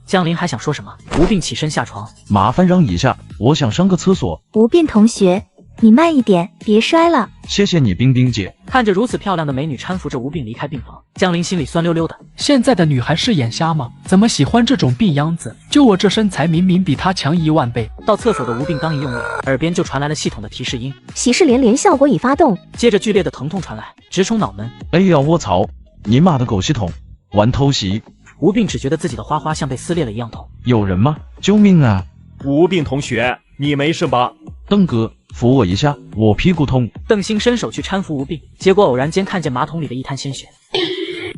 Speaker 1: 江林还想说什么，吴斌起身下床，
Speaker 23: 麻烦让一下，我想上个厕所。
Speaker 21: 吴斌同学，你慢一点，别摔了。
Speaker 23: 谢谢你，冰冰姐。
Speaker 1: 看着如此漂亮的美女搀扶着吴斌离开病房，江林心里酸溜溜的。
Speaker 13: 现在的女孩是眼瞎吗？怎么喜欢这种病秧子？就我这身材，明明比她强10000倍。
Speaker 1: 到厕所的吴斌刚一用力，耳边就传来了系统的提示音，
Speaker 12: 喜事连连效果已发动。
Speaker 1: 接着剧烈的疼痛传来，直冲脑门。
Speaker 23: 哎呀，我操！你妈的狗系统，玩偷袭！
Speaker 1: 吴斌只觉得自己的花花像被撕裂了一样痛。
Speaker 23: 有人吗？救命啊！
Speaker 2: 吴斌同学，你没事吧？
Speaker 23: 邓哥，扶我一下，我屁股痛。
Speaker 1: 邓星伸手去搀扶吴斌，结果偶然间看见马桶里的一滩鲜血。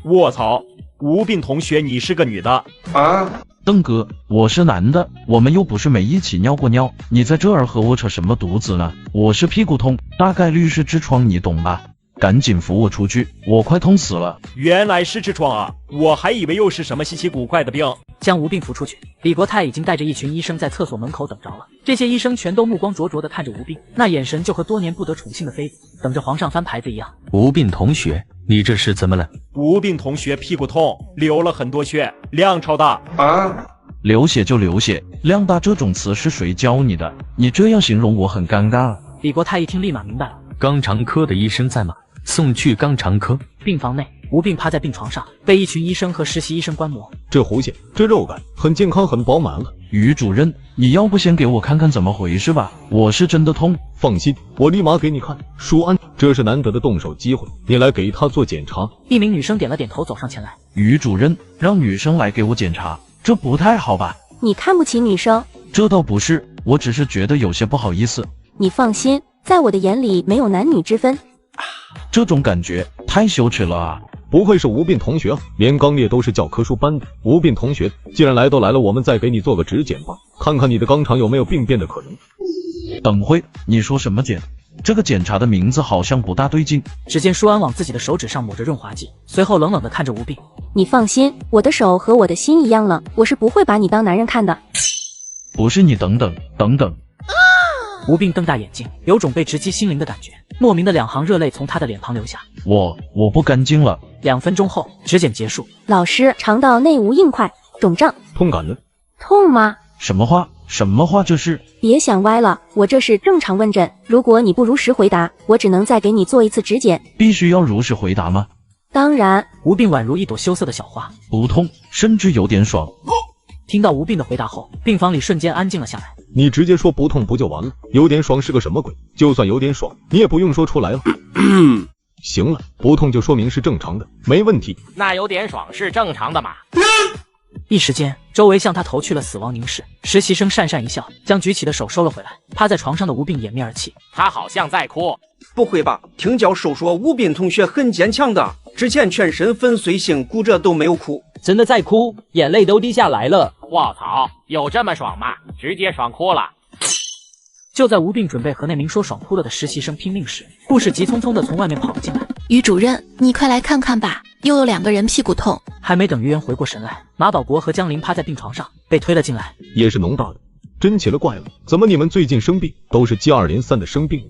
Speaker 2: 卧槽！吴斌同学，你是个女的
Speaker 23: 啊？邓哥，我是男的，我们又不是没一起尿过尿，你在这儿和我扯什么犊子呢？我是屁股痛，大概率是痔疮，你懂吧？赶紧扶我出去，我快痛死了。
Speaker 2: 原来是痔疮啊，我还以为又是什么稀奇古怪的病。
Speaker 1: 将吴斌扶出去，李国泰已经带着一群医生在厕所门口等着了。这些医生全都目光灼灼地看着吴斌，那眼神就和多年不得宠幸的妃子等着皇上翻牌子一样。
Speaker 6: 吴斌同学，你这是怎么了？
Speaker 2: 吴斌同学屁股痛，流了很多血，量超大
Speaker 23: 啊！流血就流血，量大这种词是谁教你的？你这样形容我很尴尬。
Speaker 1: 李国泰一听立马明白了。
Speaker 6: 肛肠科的医生在吗？送去肛肠科。
Speaker 1: 病房内，吴斌趴在病床上，被一群医生和实习医生观摩。
Speaker 16: 这弧线，这肉感，很健康，很饱满了。
Speaker 23: 于主任，你要不先给我看看怎么回事吧？我是真的痛。
Speaker 16: 放心，我立马给你看。舒安，这是难得的动手机会，你来给他做检查。
Speaker 1: 一名女生点了点头，走上前来。
Speaker 23: 于主任，让女生来给我检查，这不太好吧？
Speaker 21: 你看不起女生？
Speaker 23: 这倒不是，我只是觉得有些不好意思。
Speaker 21: 你放心，在我的眼里没有男女之分。
Speaker 23: 这种感觉太羞耻了啊！
Speaker 16: 不愧是吴斌同学，连刚烈都是教科书班的。吴斌同学，既然来都来了，我们再给你做个指检吧，看看你的肛肠有没有病变的可能。
Speaker 23: 等会，你说什么检？这个检查的名字好像不大对劲。
Speaker 1: 只见舒安往自己的手指上抹着润滑剂，随后冷冷地看着吴斌。
Speaker 21: 你放心，我的手和我的心一样了，我是不会把你当男人看的。
Speaker 23: 不是你等等。
Speaker 1: 吴斌瞪大眼睛，有种被直击心灵的感觉，莫名的2行热泪从他的脸庞流下。
Speaker 23: 我不干净了。
Speaker 1: 2分钟后，指检结束。
Speaker 21: 老师，肠道内无硬块，肿胀。
Speaker 16: 痛感呢？
Speaker 21: 痛吗？
Speaker 23: 什么话这是？
Speaker 21: 别想歪了，我这是正常问诊，如果你不如实回答，我只能再给你做一次指检。
Speaker 23: 必须要如实回答吗？
Speaker 21: 当然。
Speaker 1: 吴斌宛如一朵羞涩的小花，
Speaker 23: 不痛，甚至有点爽。
Speaker 1: 听到吴斌的回答后，病房里瞬间安静了下来。
Speaker 16: 你直接说不痛不就完了？有点爽是个什么鬼？就算有点爽，你也不用说出来了。行了，不痛就说明是正常的，没问题。
Speaker 11: 那有点爽是正常的嘛？
Speaker 1: 一时间，周围向他投去了死亡凝视。实习生讪讪一笑，将举起的手收了回来。趴在床上的吴斌掩面而泣，
Speaker 11: 他好像在哭。
Speaker 3: 不会吧？听教授说吴斌同学很坚强的，之前全身粉碎性骨折都没有哭。
Speaker 17: 真的在哭，眼泪都滴下来了。
Speaker 11: 卧槽，有这么爽吗？直接爽哭了。
Speaker 1: 就在吴斌准备和那名说爽哭了的实习生拼命时，护士急匆匆地从外面跑了进来。
Speaker 19: 于主任，你快来看看吧，又有2个人屁股痛。
Speaker 1: 还没等于媛回过神来，马保国和江林趴在病床上被推了进来。
Speaker 16: 也是农大的，真奇了怪了，怎么你们最近生病都是接二连三的生病？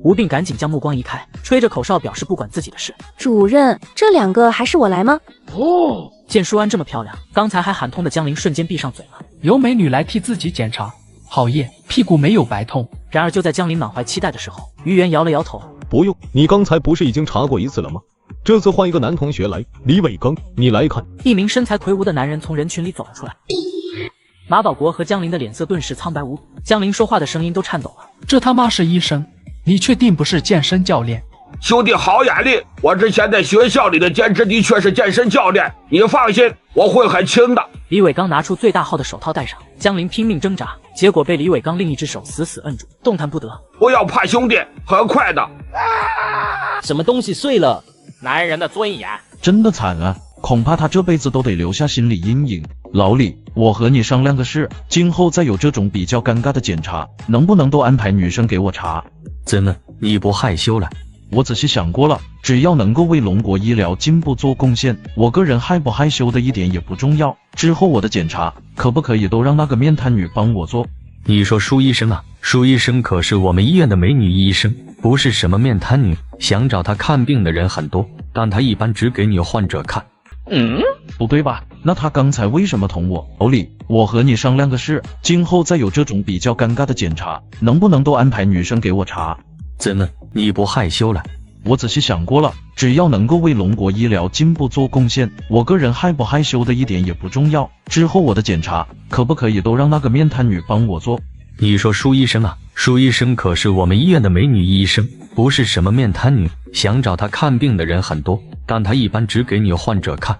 Speaker 1: 吴斌赶紧将目光移开，吹着口哨表示不管自己的事。
Speaker 21: 主任，这2个还是我来吗？
Speaker 1: 哦，见舒安这么漂亮，刚才还喊痛的江林瞬间闭上嘴了。
Speaker 13: 由美女来替自己检查，好耶，屁股没有白痛。
Speaker 1: 然而就在江林满怀期待的时候，于媛摇了摇头。
Speaker 16: 不用，你刚才不是已经查过一次了吗？这次换一个男同学来，李伟刚，你来看。
Speaker 1: 一名身材魁梧的男人从人群里走了出来。马保国和江林的脸色顿时苍白无比，江林说话的声音都颤抖了。
Speaker 13: 这他妈是医生？你确定不是健身教练？
Speaker 4: 兄弟好眼力，我之前在学校里的兼职的确是健身教练，你放心，我会很轻的。
Speaker 1: 李伟刚拿出最大号的手套戴上，江林拼命挣扎，结果被李伟刚另一只手死死摁住，动弹不得。
Speaker 4: 不要怕兄弟，很快的。
Speaker 17: 什么东西碎了？
Speaker 11: 男人的尊严。
Speaker 23: 真的惨啊，恐怕他这辈子都得留下心理阴影。老李，我和你商量个事，今后再有这种比较尴尬的检查，能不能都安排女生给我查？
Speaker 6: 怎么，你不害羞了？
Speaker 23: 我仔细想过了，只要能够为龙国医疗进步做贡献，我个人害不害羞的一点也不重要。之后我的检查可不可以都让那个面瘫女帮我做？
Speaker 6: 你说舒医生啊，舒医生可是我们医院的美女医生，不是什么面瘫女。想找她看病的人很多，但她一般只给女患者看。
Speaker 23: 不对吧？那他刚才为什么捅我？老李，我和你商量个事，今后再有这种比较尴尬的检查，能不能都安排女生给我查？
Speaker 6: 怎么，你不害羞了？
Speaker 23: 我仔细想过了，只要能够为龙国医疗进步做贡献，我个人害不害羞的一点也不重要。之后我的检查可不可以都让那个面瘫女帮我做？
Speaker 6: 你说舒医生啊，舒医生可是我们医院的美女医生，不是什么面瘫女。想找她看病的人很多，但她一般只给女患者看。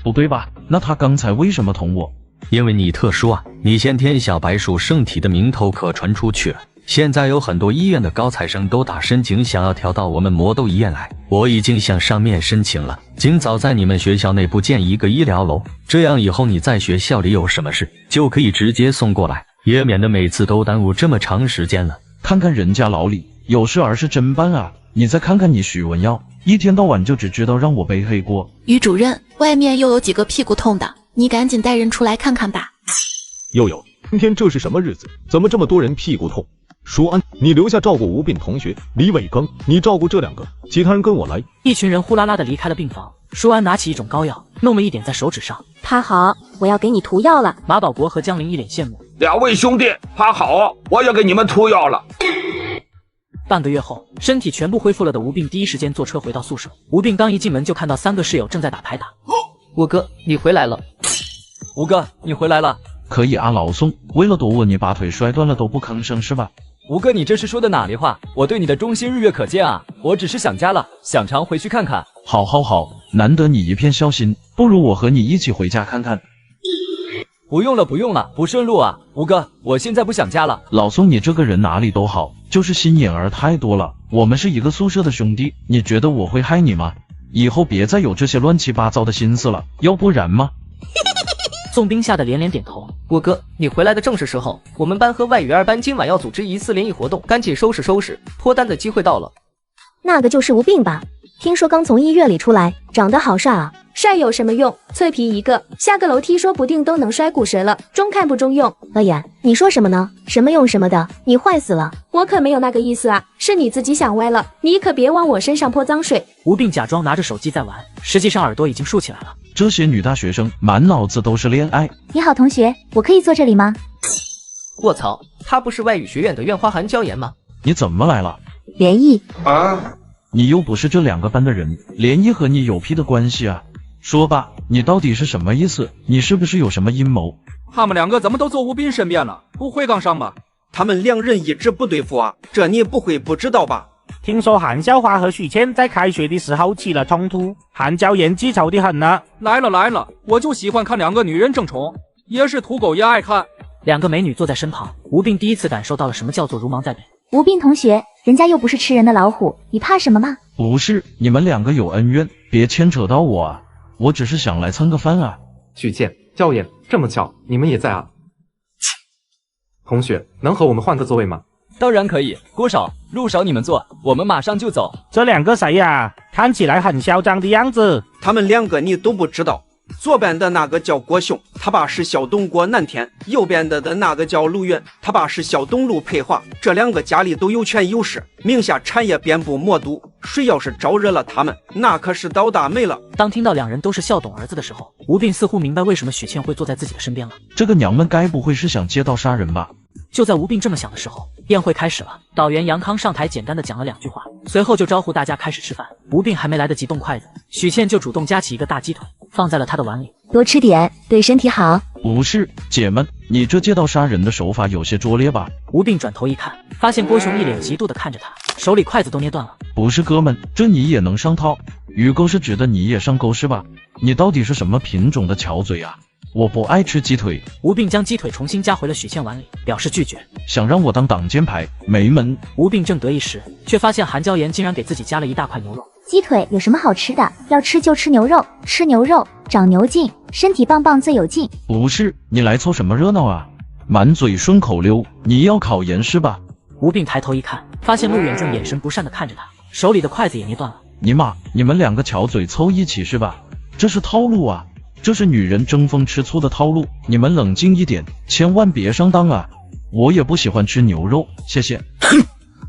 Speaker 23: 不对吧？那他刚才为什么捅我？
Speaker 6: 因为你特殊啊，你先天小白鼠圣体的名头可传出去了。现在有很多医院的高材生都打申请想要调到我们魔斗医院来，我已经向上面申请了，尽早在你们学校内部建一个医疗楼，这样以后你在学校里有什么事就可以直接送过来，也免得每次都耽误这么长时间了。
Speaker 23: 看看人家老李，有事儿是真办啊！你再看看你许文耀，一天到晚就只知道让我背黑锅。
Speaker 19: 于主任，外面又有几个屁股痛的，你赶紧带人出来看看吧。
Speaker 16: 悠悠，今天这是什么日子？怎么这么多人屁股痛？舒安，你留下照顾吴斌同学；李伟刚，你照顾这两个，其他人跟我来。
Speaker 1: 一群人呼啦啦的离开了病房。舒安拿起一种膏药，弄了一点在手指上。
Speaker 12: 趴好，我要给你涂药了。
Speaker 1: 马保国和江林一脸羡慕。
Speaker 5: 两位兄弟，趴好，我要给你们涂药了。
Speaker 1: 半个月后，身体全部恢复了的吴病第一时间坐车回到宿舍。吴病刚一进门就看到3个室友正在打牌打。
Speaker 18: 吴哥，你回来了。吴哥，你回来了。
Speaker 23: 可以啊，老宋，为了躲我，你把腿摔断了都不吭声是吧？
Speaker 18: 吴哥，你这是说的哪里话？我对你的忠心日月可见啊！我只是想家了，想常回去看看。
Speaker 23: 好，难得你一片孝心，不如我和你一起回家看看。
Speaker 18: 不用了，不顺路啊，吴哥，我现在不想家了。
Speaker 23: 老宋，你这个人哪里都好，就是心眼儿太多了。我们是一个宿舍的兄弟，你觉得我会害你吗？以后别再有这些乱七八糟的心思了，要不然吗？
Speaker 1: 宋兵吓得连连点头。
Speaker 18: 吴哥，你回来的正是时候，我们班和外语2班今晚要组织一次联谊活动，赶紧收拾收拾，脱单的机会到了。
Speaker 12: 那个就是吴病吧？听说刚从医院里出来，长得好帅啊！
Speaker 20: 帅有什么用？脆皮一个，下个楼梯说不定都能摔骨折了，中看不中用。
Speaker 12: 乐言，你说什么呢？什么用什么的，你坏死了！
Speaker 20: 我可没有那个意思啊，是你自己想歪了，你可别往我身上泼脏水。
Speaker 1: 吴病假装拿着手机在玩，实际上耳朵已经竖起来了。
Speaker 23: 这些女大学生满脑子都是恋爱。
Speaker 12: 你好，同学，我可以坐这里吗？
Speaker 18: 卧槽，他不是外语学院的院花韩娇妍吗？
Speaker 23: 你怎么来了？
Speaker 12: 联谊
Speaker 5: 啊！
Speaker 23: 你又不是这2个班的人，联谊和你有屁的关系啊！说吧，你到底是什么意思？你是不是有什么阴谋？
Speaker 22: 他们2个怎么都坐吴斌身边了？不会杠上吧？
Speaker 3: 他们2人一直不对付啊，这你不会不知道吧？
Speaker 25: 听说韩校花和许倩在开学的时候起了冲突，韩娇妍记仇的很呢。
Speaker 22: 来了，我就喜欢看2个女人争宠，也是土狗也爱看。
Speaker 1: 2个美女坐在身旁，吴病第一次感受到了什么叫做如芒在背。
Speaker 12: 吴病同学，人家又不是吃人的老虎，你怕什么吗？
Speaker 23: 不是，你们2个有恩怨，别牵扯到我啊！我只是想来蹭个饭啊。
Speaker 26: 许倩、娇妍，这么巧，你们也在啊？同学，能和我们换个座位吗？
Speaker 18: 当然可以，郭少、陆少，你们坐，我们马上就走。
Speaker 25: 这2个谁呀？看起来很嚣张的样子。
Speaker 3: 他们2个你都不知道。左边的那个叫郭雄，他爸是小东郭南天；右边的那个叫陆远，他爸是小东陆佩华。这2个家里都有权有势，名下产业遍布魔都，谁要是招惹了他们，那可是倒大霉了。
Speaker 1: 当听到2人都是校董儿子的时候，吴病似乎明白为什么许倩会坐在自己的身边了。
Speaker 23: 这个娘们该不会是想借刀杀人吧？
Speaker 1: 就在吴病这么想的时候，宴会开始了。导员杨康上台简单的讲了2句话，随后就招呼大家开始吃饭。吴病还没来得及动筷子，许倩就主动夹起一个大鸡腿放在了他的碗里。
Speaker 12: 多吃点，对身体好。
Speaker 23: 不是，姐们，你这借刀杀人的手法有些拙劣吧？
Speaker 1: 吴病转头一看，发现郭雄一脸嫉妒的看着他，手里筷子都捏断了。
Speaker 23: 不是哥们，这你也能上套？鱼钩是指的你也上钩是吧？你到底是什么品种的巧嘴啊？我不爱吃鸡腿。
Speaker 1: 吴病将鸡腿重新夹回了许倩碗里，表示拒绝。
Speaker 23: 想让我当挡箭牌，没门！
Speaker 1: 吴病正得意时，却发现韩娇妍竟然给自己夹了一大块牛肉。
Speaker 12: 鸡腿有什么好吃的？要吃就吃牛肉，吃牛肉
Speaker 20: 长牛劲，身体棒棒最有劲。
Speaker 23: 不是，你来凑什么热闹啊？满嘴顺口溜，你要考研是吧？
Speaker 1: 吴病抬头一看，发现陆远正眼神不善地看着他，手里的筷子也捏断了。
Speaker 23: 尼玛，你们两个巧嘴凑一起是吧？这是套路啊！这是女人争风吃醋的套路，你们冷静一点，千万别上当啊！我也不喜欢吃牛肉，谢谢。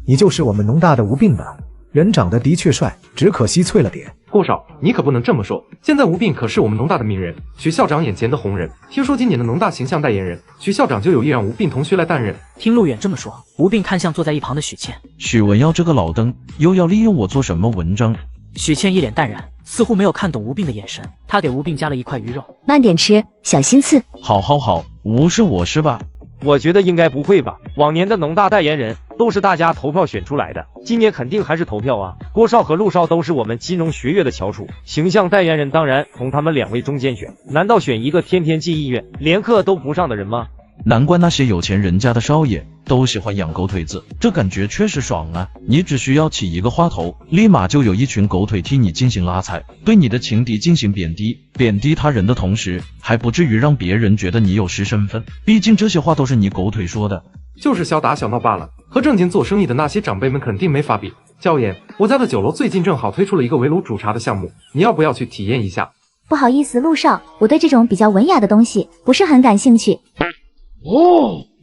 Speaker 8: 你就是我们农大的吴病吧？人长得的确帅，只可惜脆了点。
Speaker 26: 郭少，你可不能这么说。现在吴病可是我们农大的名人，徐校长眼前的红人。听说今年的农大形象代言人，徐校长就有意让吴病同学来担任。
Speaker 1: 听陆远这么说，吴病看向坐在一旁的许倩。
Speaker 23: 许文耀这个老登又要利用我做什么文章？
Speaker 1: 许倩一脸淡然，似乎没有看懂吴病的眼神。他给吴病夹了一块鱼肉，
Speaker 21: 慢点吃，小心刺。
Speaker 23: 好，无视我是吧？
Speaker 2: 我觉得应该不会吧。往年的农大代言人都是大家投票选出来的，今年肯定还是投票啊。郭少和陆少都是我们金融学院的翘楚，形象代言人当然从他们两位中间选。难道选一个天天进医院连课都不上的人吗？
Speaker 23: 难怪那些有钱人家的少爷都喜欢养狗腿子，这感觉确实爽啊！你只需要起一个话头，立马就有一群狗腿替你进行拉踩，对你的情敌进行贬低，贬低他人的同时，还不至于让别人觉得你有失身份。毕竟这些话都是你狗腿说的，
Speaker 26: 就是小打小闹罢了，和正经做生意的那些长辈们肯定没法比。教研，我家的酒楼最近正好推出了一个围炉煮茶的项目，你要不要去体验一下？
Speaker 20: 不好意思，陆少，我对这种比较文雅的东西不是很感兴趣。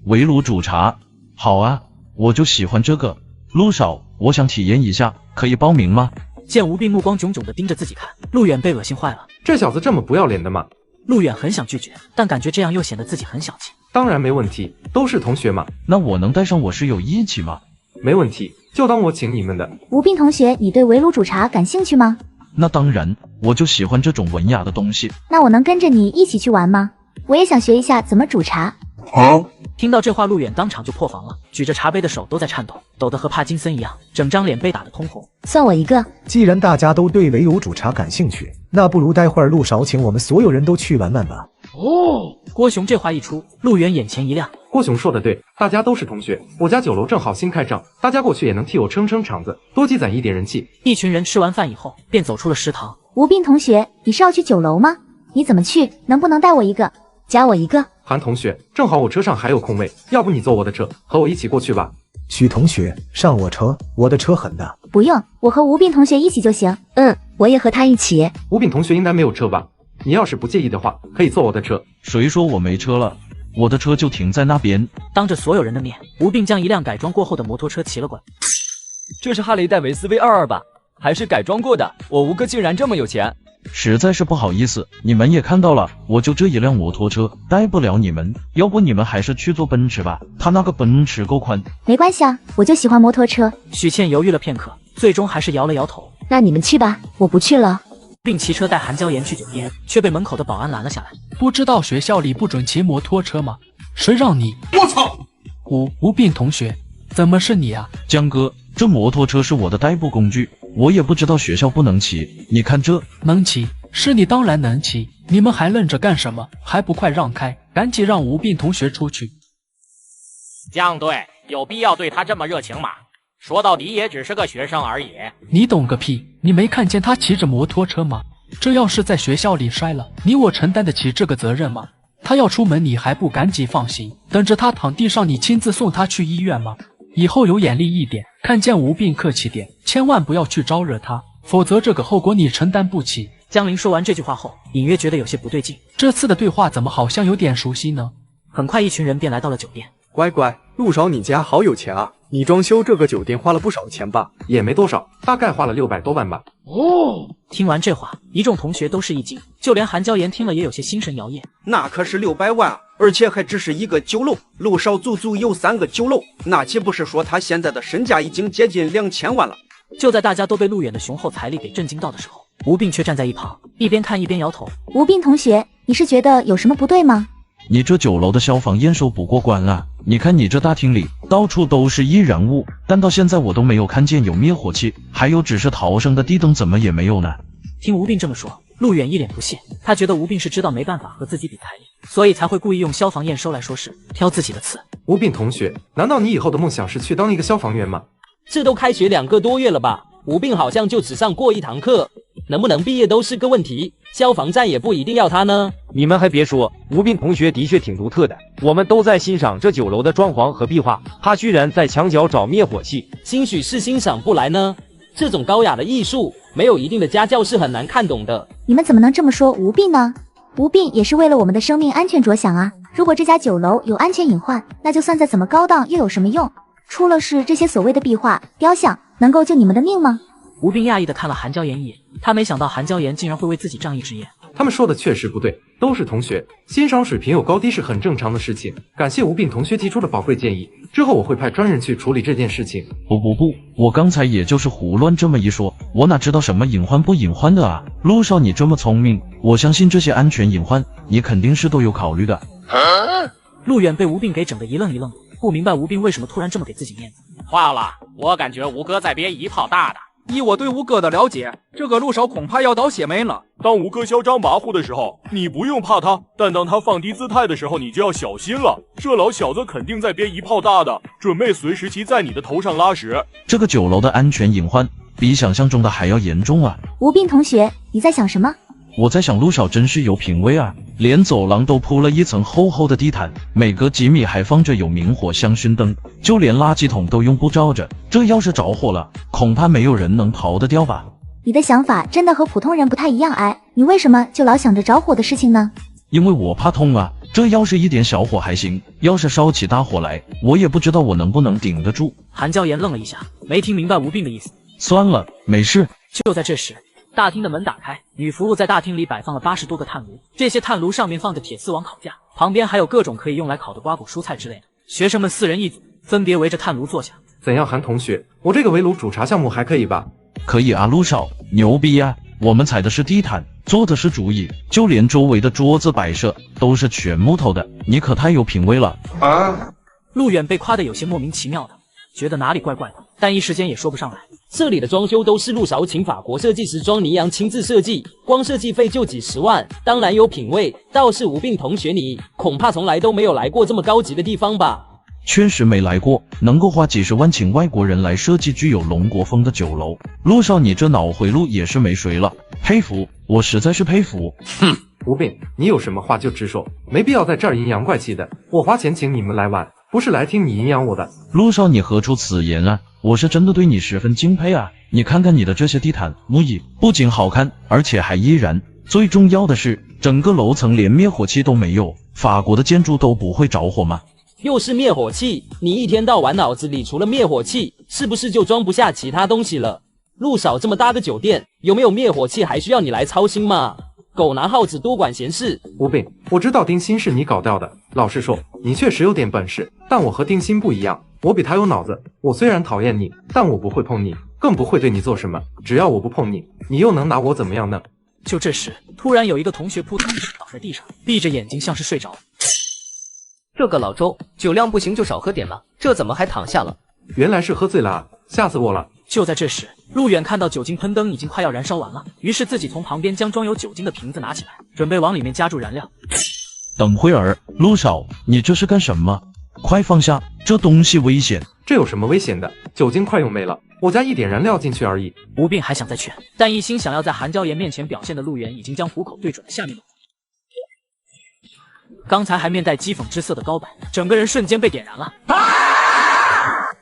Speaker 23: 围炉煮茶，好啊，我就喜欢这个。陆少，我想体验一下，可以报名吗？
Speaker 1: 见吴病目光炯炯地盯着自己看，陆远被恶心坏了。
Speaker 26: 这小子这么不要脸的吗？
Speaker 1: 陆远很想拒绝，但感觉这样又显得自己很小气。
Speaker 26: 当然没问题，都是同学嘛。
Speaker 23: 那我能带上我室友一起吗？
Speaker 26: 没问题，就当我请你们的。
Speaker 20: 吴病同学，你对围炉煮茶感兴趣吗？
Speaker 23: 那当然，我就喜欢这种文雅的东西。
Speaker 20: 那我能跟着你一起去玩吗？我也想学一下怎么煮茶。
Speaker 1: 听到这话，陆远当场就破防了，举着茶杯的手都在颤抖，抖得和帕金森一样，整张脸被打得通红。
Speaker 21: 算我一个。
Speaker 8: 既然大家都对围炉煮茶感兴趣，那不如待会儿陆少请我们所有人都去玩玩吧。
Speaker 1: 郭雄这话一出，陆远眼前一亮。
Speaker 26: 郭雄说的对，大家都是同学，我家酒楼正好新开张，大家过去也能替我撑撑场子，多积攒一点人气。
Speaker 1: 一群人吃完饭以后，便走出了食堂。
Speaker 20: 吴病同学，你是要去酒楼吗？你怎么去？能不能带我一个？
Speaker 21: 加我一个。
Speaker 26: 韩同学，正好我车上还有空位，要不你坐我的车，和我一起过去吧。
Speaker 8: 许同学，上我车，我的车很大。
Speaker 20: 不用，我和吴病同学一起就行。
Speaker 21: 我也和他一起。
Speaker 26: 吴病同学应该没有车吧？你要是不介意的话，可以坐我的车。
Speaker 23: 谁说我没车了？我的车就停在那边。
Speaker 1: 当着所有人的面，吴病将一辆改装过后的摩托车骑了过来。
Speaker 9: 这是哈雷戴维斯 V22吧？还是改装过的？我吴哥竟然这么有钱！
Speaker 23: 实在是不好意思，你们也看到了，我就这一辆摩托车，带不了你们。要不你们还是去坐奔驰吧，他那个奔驰够宽。
Speaker 20: 没关系啊，我就喜欢摩托车。
Speaker 1: 许倩犹豫了片刻，最终还是摇了摇头。
Speaker 21: 那你们去吧，我不去了。
Speaker 1: 并骑车带韩娇妍去酒店，却被门口的保安拦了下来。
Speaker 13: 不知道学校里不准骑摩托车吗？谁让你？
Speaker 5: 我操！
Speaker 13: 吴病同学，怎么是你啊？
Speaker 23: 江哥，这摩托车是我的代步工具，我也不知道学校不能骑。你看这
Speaker 13: 能骑，是你当然能骑。你们还愣着干什么？还不快让开！赶紧让吴病同学出去。
Speaker 11: 江队，有必要对他这么热情吗？说到底也只是个学生而已。
Speaker 13: 你懂个屁！你没看见他骑着摩托车吗？这要是在学校里摔了，你我承担得起这个责任吗？他要出门，你还不赶紧放行，等着他躺地上，你亲自送他去医院吗？以后有眼力一点，看见吴病客气点，千万不要去招惹他，否则这个后果你承担不起。
Speaker 1: 江林说完这句话后，隐约觉得有些不对劲。
Speaker 13: 这次的对话怎么好像有点熟悉呢？
Speaker 1: 很快，一群人便来到了酒店。
Speaker 10: 乖乖，陆少你家好有钱啊！你装修这个酒店花了不少钱吧？
Speaker 26: 也没多少，大概花了600多万吧。
Speaker 1: 听完这话，一众同学都是一惊，就连韩娇妍听了也有些心神摇曳。
Speaker 3: 那可是600万，而且还只是一个酒楼。陆少足足有3个酒楼，那岂不是说他现在的身价已经接近2000万了？
Speaker 1: 就在大家都被陆远的雄厚财力给震惊到的时候，吴病却站在一旁，一边看一边摇头。
Speaker 20: 吴病同学，你是觉得有什么不对吗？
Speaker 23: 你这酒楼的消防验收不过关啊！你看你这大厅里到处都是易燃物，但到现在我都没有看见有灭火器，还有指示逃生的地灯怎么也没有呢？
Speaker 1: 听吴病这么说，陆远一脸不屑，他觉得吴病是知道没办法和自己比财力，所以才会故意用消防验收来说事，挑自己的刺。
Speaker 26: 吴病同学，难道你以后的梦想是去当一个消防员吗？
Speaker 17: 这都开学2个多月了吧？吴病好像就只上过1堂课。能不能毕业都是个问题，消防站也不一定要他呢。
Speaker 2: 你们还别说，吴斌同学的确挺独特的，我们都在欣赏这酒楼的装潢和壁画，他居然在墙角找灭火器，
Speaker 17: 兴许是欣赏不来呢。这种高雅的艺术，没有一定的家教是很难看懂的。
Speaker 12: 你们怎么能这么说吴斌呢？吴斌也是为了我们的生命安全着想啊！如果这家酒楼有安全隐患，那就算再怎么高档又有什么用？出了事，这些所谓的壁画、雕像能够救你们的命吗？
Speaker 1: 吴斌讶异地看了韩娇妍一眼，他没想到韩娇妍竟然会为自己仗义执言。
Speaker 26: 他们说的确实不对，都是同学，欣赏水平有高低是很正常的事情。感谢吴斌同学提出的宝贵建议，之后我会派专人去处理这件事情。
Speaker 23: 不，我刚才也就是胡乱这么一说，我哪知道什么隐患不隐患的啊？陆少你这么聪明，我相信这些安全隐患你肯定是都有考虑的。
Speaker 1: 陆远被吴斌给整得一愣一愣，不明白吴斌为什么突然这么给自己面子。
Speaker 11: 话了，我感觉吴哥在憋一炮大的。
Speaker 22: 依我对吴哥的了解，这个陆少恐怕要倒血霉了。
Speaker 4: 当吴哥嚣张跋扈的时候，你不用怕他，但当他放低姿态的时候，你就要小心了。这老小子肯定在憋一炮大的，准备随时骑在你的头上拉屎。
Speaker 23: 这个酒楼的安全隐患比想象中的还要严重啊！
Speaker 12: 吴斌同学，你在想什么？
Speaker 23: 我在想陆少真是有品位啊，连走廊都铺了一层厚厚的地毯，每隔几米还放着有明火香薰灯，就连垃圾桶都用布罩着，这要是着火了，恐怕没有人能逃得掉吧。
Speaker 12: 你的想法真的和普通人不太一样哎，你为什么就老想着着火的事情呢？
Speaker 23: 因为我怕痛啊，这要是一点小火还行，要是烧起大火来，我也不知道我能不能顶得住。
Speaker 1: 韩娇妍愣了一下，没听明白吴斌的意思。
Speaker 23: 算了，没事。
Speaker 1: 就在这时，大厅的门打开，女服务在大厅里摆放了80多个炭炉，这些炭炉上面放着铁丝网烤架，旁边还有各种可以用来烤的瓜果蔬菜之类的。学生们4人一组，分别围着炭炉坐下。
Speaker 26: 怎样，韩同学，我这个围炉煮茶项目还可以吧？
Speaker 23: 可以啊，陆少，牛逼啊！我们踩的是地毯，坐的是竹椅，就连周围的桌子摆设都是全木头的，你可太有品味了
Speaker 1: 啊！陆远被夸得有些莫名其妙的，觉得哪里怪怪的，但一时间也说不上来。
Speaker 17: 这里的装修都是陆少请法国设计师庄尼扬亲自设计，光设计费就几10万，当然有品味。倒是吴斌同学你，恐怕从来都没有来过这么高级的地方吧？
Speaker 23: 确实没来过，能够花几10万请外国人来设计具有龙国风的酒楼，陆少你这脑回路也是没谁了，佩服，我实在是佩服。
Speaker 26: 哼，吴斌，你有什么话就直说，没必要在这儿阴阳怪气的。我花钱请你们来玩，不是来听你阴阳我的。
Speaker 23: 陆少你何出此言啊？我是真的对你十分敬佩啊！你看看你的这些地毯、木椅，不仅好看，而且还易燃。最重要的是，整个楼层连灭火器都没有。法国的建筑都不会着火吗？
Speaker 17: 又是灭火器，你一天到晚脑子里除了灭火器，是不是就装不下其他东西了？陆少这么大的酒店，有没有灭火器还需要你来操心吗？狗拿耗子多管闲事。
Speaker 26: 吴斌，我知道丁心是你搞掉的，老实说，你确实有点本事，但我和丁心不一样，我比他有脑子。我虽然讨厌你，但我不会碰你，更不会对你做什么。只要我不碰你，你又能拿我怎么样呢？
Speaker 1: 就这时，突然有一个同学扑通倒在地上，闭着眼睛像是睡着。
Speaker 18: 这个老周，酒量不行就少喝点嘛，这怎么还躺下了？
Speaker 26: 原来是喝醉了啊，吓死我了！
Speaker 1: 就在这时，陆远看到酒精喷灯已经快要燃烧完了，于是自己从旁边将装有酒精的瓶子拿起来，准备往里面加注燃料。
Speaker 23: 等会儿，陆少，你这是干什么？快放下，这东西危险。
Speaker 26: 这有什么危险的？酒精快用没了，我加一点燃料进去而已。
Speaker 1: 吴斌还想再劝，但一心想要在韩娇妍面前表现的陆远已经将虎口对准了下面的。刚才还面带讥讽之色的高柏，整个人瞬间被点燃了。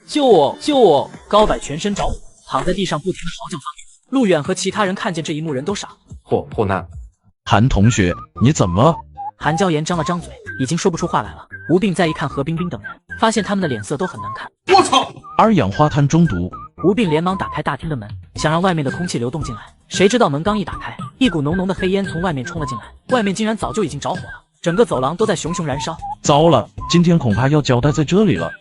Speaker 17: 救我！救我！
Speaker 1: 高柏全身着火，躺在地上不停的嚎叫发怒。陆远和其他人看见这一幕，人都傻了。
Speaker 26: 火难！
Speaker 23: 韩同学，你怎么？
Speaker 1: 韩娇妍张了张嘴，已经说不出话来了。吴斌再一看何冰冰等人，发现他们的脸色都很难看。
Speaker 23: 我操！2氧化碳中毒！
Speaker 1: 吴斌连忙打开大厅的门，想让外面的空气流动进来。谁知道门刚一打开，一股浓浓的黑烟从外面冲了进来，外面竟然早就已经着火了。整个走廊都在熊熊燃烧。
Speaker 23: 糟了，今天恐怕要交代在这里了。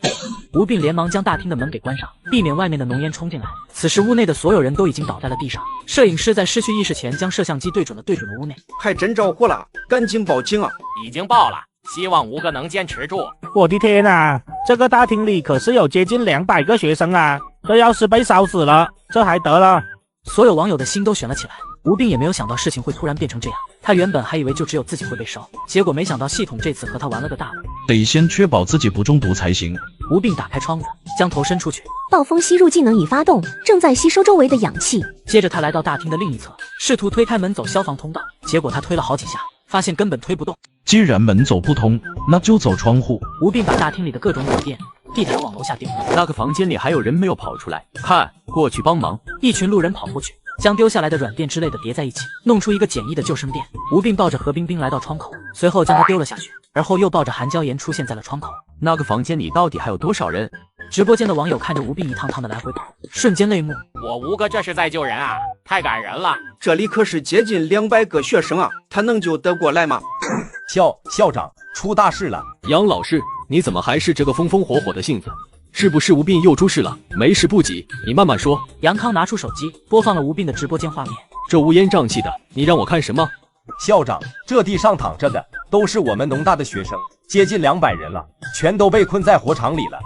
Speaker 1: 吴斌连忙将大厅的门给关上，避免外面的浓烟冲进来。此时屋内的所有人都已经倒在了地上。摄影师在失去意识前将摄像机对准了屋内。
Speaker 3: 还真着火了，赶紧报警啊！
Speaker 11: 已经报了，希望吴哥能坚持住。
Speaker 25: 我的天啊，这个大厅里可是有接近200个学生啊，这要是被烧死了，这还得了？
Speaker 1: 所有网友的心都悬了起来。吴病也没有想到事情会突然变成这样，他原本还以为就只有自己会被烧，结果没想到系统这次和他玩了个大的。
Speaker 23: 得先确保自己不中毒才行。
Speaker 1: 吴病打开窗子，将头伸出去。
Speaker 20: 暴风吸入技能已发动，正在吸收周围的氧气。
Speaker 1: 接着他来到大厅的另一侧，试图推开门走消防通道，结果他推了好几下，发现根本推不动。
Speaker 23: 既然门走不通，那就走窗户。
Speaker 1: 吴病把大厅里的各种软垫、地毯往楼下丢。
Speaker 9: 那个房间里还有人没有跑出来，看，过去帮忙。
Speaker 1: 一群路人跑过去，将丢下来的软垫之类的叠在一起，弄出一个简易的救生垫。吴病抱着何冰冰来到窗口，随后将她丢了下去，而后又抱着韩娇妍出现在了窗口。
Speaker 9: 那个房间里到底还有多少人？
Speaker 1: 直播间的网友看着吴病一趟趟的来回跑，瞬间泪目。
Speaker 11: 我吴哥这是在救人啊，太感人了！
Speaker 3: 这里可是接近200个学生啊，他能救得过来吗？
Speaker 6: 校长，出大事了！
Speaker 7: 杨老师，你怎么还是这个风风火火的性子？是不是吴病又出事了？没事不急，你慢慢说。
Speaker 1: 杨康拿出手机播放了吴病的直播间画面。
Speaker 7: 这乌烟瘴气的，你让我看什么？
Speaker 6: 校长，这地上躺着的都是我们农大的学生，接近200人了，全都被困在火场里了。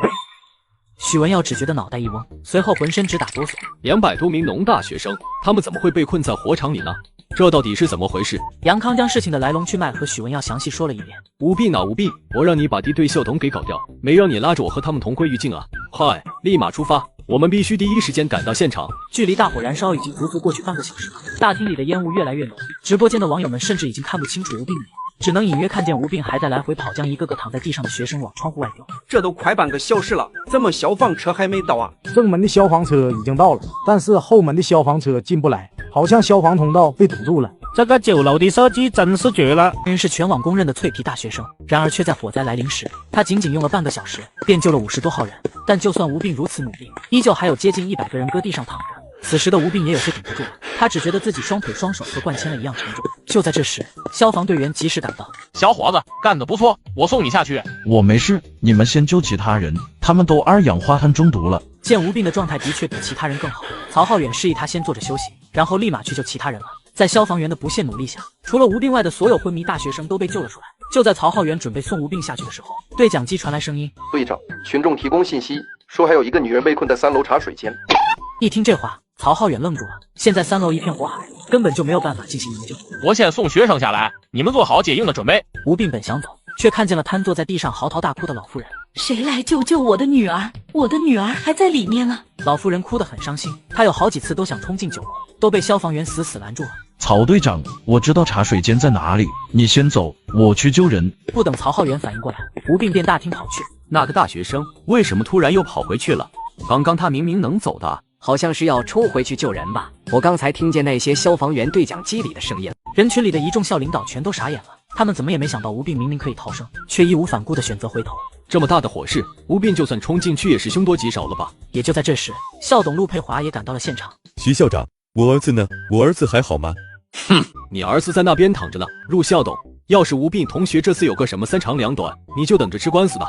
Speaker 1: 许文耀只觉得脑袋一嗡，随后浑身直打哆嗦。
Speaker 7: 200多名农大学生，他们怎么会被困在火场里呢？这到底是怎么回事？
Speaker 1: 杨康将事情的来龙去脉和许文耀详细说了一遍。
Speaker 7: 吴病啊吴病，我让你把敌对校董给搞掉，没让你拉着我和他们同归于尽啊！快，立马出发，我们必须第一时间赶到现场。
Speaker 1: 距离大火燃烧已经足足过去半个小时了，大厅里的烟雾越来越浓，直播间的网友们甚至已经看不清楚吴病的脸，只能隐约看见吴病还在来回跑，将一个个躺在地上的学生往窗户外丢。
Speaker 3: 这都快半个小时了，怎么消防车还没到啊？
Speaker 14: 正门的消防车已经到了，但是后门的消防车进不来，好像消防通道被堵住了。
Speaker 25: 这个9楼的设计真是绝了！
Speaker 1: 人是全网公认的脆皮大学生，然而却在火灾来临时，他仅仅用了半个小时便救了50多号人。但就算吴病如此努力，依旧还有接近100个人搁地上躺着。此时的吴病也有些顶不住了，他只觉得自己双腿双手和灌铅了一样沉重。就在这时，消防队员及时赶到。
Speaker 11: 小伙子干得不错，我送你下去。
Speaker 23: 我没事，你们先救其他人，他们都2氧化碳中毒了。
Speaker 1: 见吴病的状态的确比其他人更好，曹浩远示意他先坐着休息，然后立马去救其他人了。在消防员的不懈努力下，除了吴病外的所有昏迷大学生都被救了出来。就在曹浩远准备送吴病下去的时候，对讲机传来声音：
Speaker 15: 队长，群众提供信息说还有一个女人被困在3楼茶水间。
Speaker 1: 一听这话，曹浩远愣住了。现在3楼一片火海，根本就没有办法进行营救。
Speaker 11: 我先送学生下来，你们做好接应的准备。
Speaker 1: 吴病本想走，却看见了瘫坐在地上嚎啕大哭的老妇人。
Speaker 19: 谁来救救我的女儿？我的女儿还在里面呢。
Speaker 1: 老妇人哭得很伤心，她有好几次都想冲进9楼，都被消防员死死拦住了。
Speaker 23: 曹队长，我知道茶水间在哪里，你先走，我去救人。
Speaker 1: 不等曹浩远反应过来，吴病便大厅跑去。
Speaker 9: 那个大学生为什么突然又跑回去了？刚刚他明明能走的。
Speaker 18: 好像是要冲回去救人吧？我刚才听见那些消防员对讲机里的声音。
Speaker 1: 人群里的一众校领导全都傻眼了，他们怎么也没想到吴病明明可以逃生，却义无反顾地选择回头。
Speaker 7: 这么大的火势，吴病就算冲进去也是凶多吉少了吧？
Speaker 1: 也就在这时，校董陆佩华也赶到了现场。
Speaker 24: 徐校长，我儿子呢？我儿子还好吗？
Speaker 7: 哼，你儿子在那边躺着呢。陆校董，要是吴病同学这次有个什么3长2短，你就等着吃官司吧。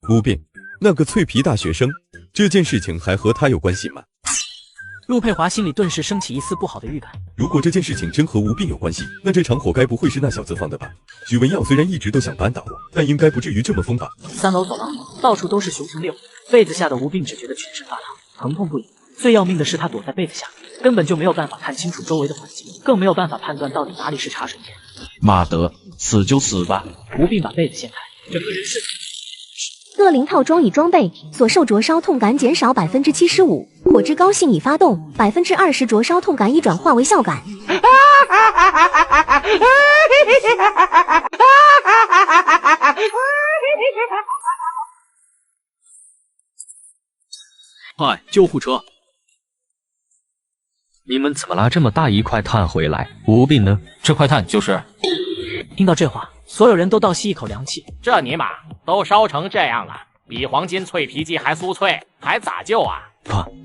Speaker 24: 吴病，那个脆皮大学生，这件事情还和他有关系吗？
Speaker 1: 陆佩华心里顿时升起一丝不好的预感。
Speaker 24: 如果这件事情真和吴病有关系，那这场火该不会是那小子放的吧？许文耀虽然一直都想扳倒我，但应该不至于这么疯吧
Speaker 1: ？3楼走廊到处都是熊成烈火，被子下的吴病只觉得全身发烫，疼痛不已。最要命的是他躲在被子下，根本就没有办法看清楚周围的环境，更没有办法判断到底哪里是茶水间。
Speaker 23: 妈的，死就死吧！
Speaker 1: 吴病把被子掀开，整个人是
Speaker 20: 恶灵套装已装备，所受灼烧痛感减少75%，火之高性已发动，20%灼烧痛感已转化为效感。
Speaker 7: 快，救护车！
Speaker 9: 你们怎么拉这么大一块炭回来？吴病呢？
Speaker 22: 这块炭就是……
Speaker 1: 听到这话，所有人都倒吸一口凉气。
Speaker 11: 这尼玛都烧成这样了，比黄金脆皮鸡还酥脆，还咋救啊？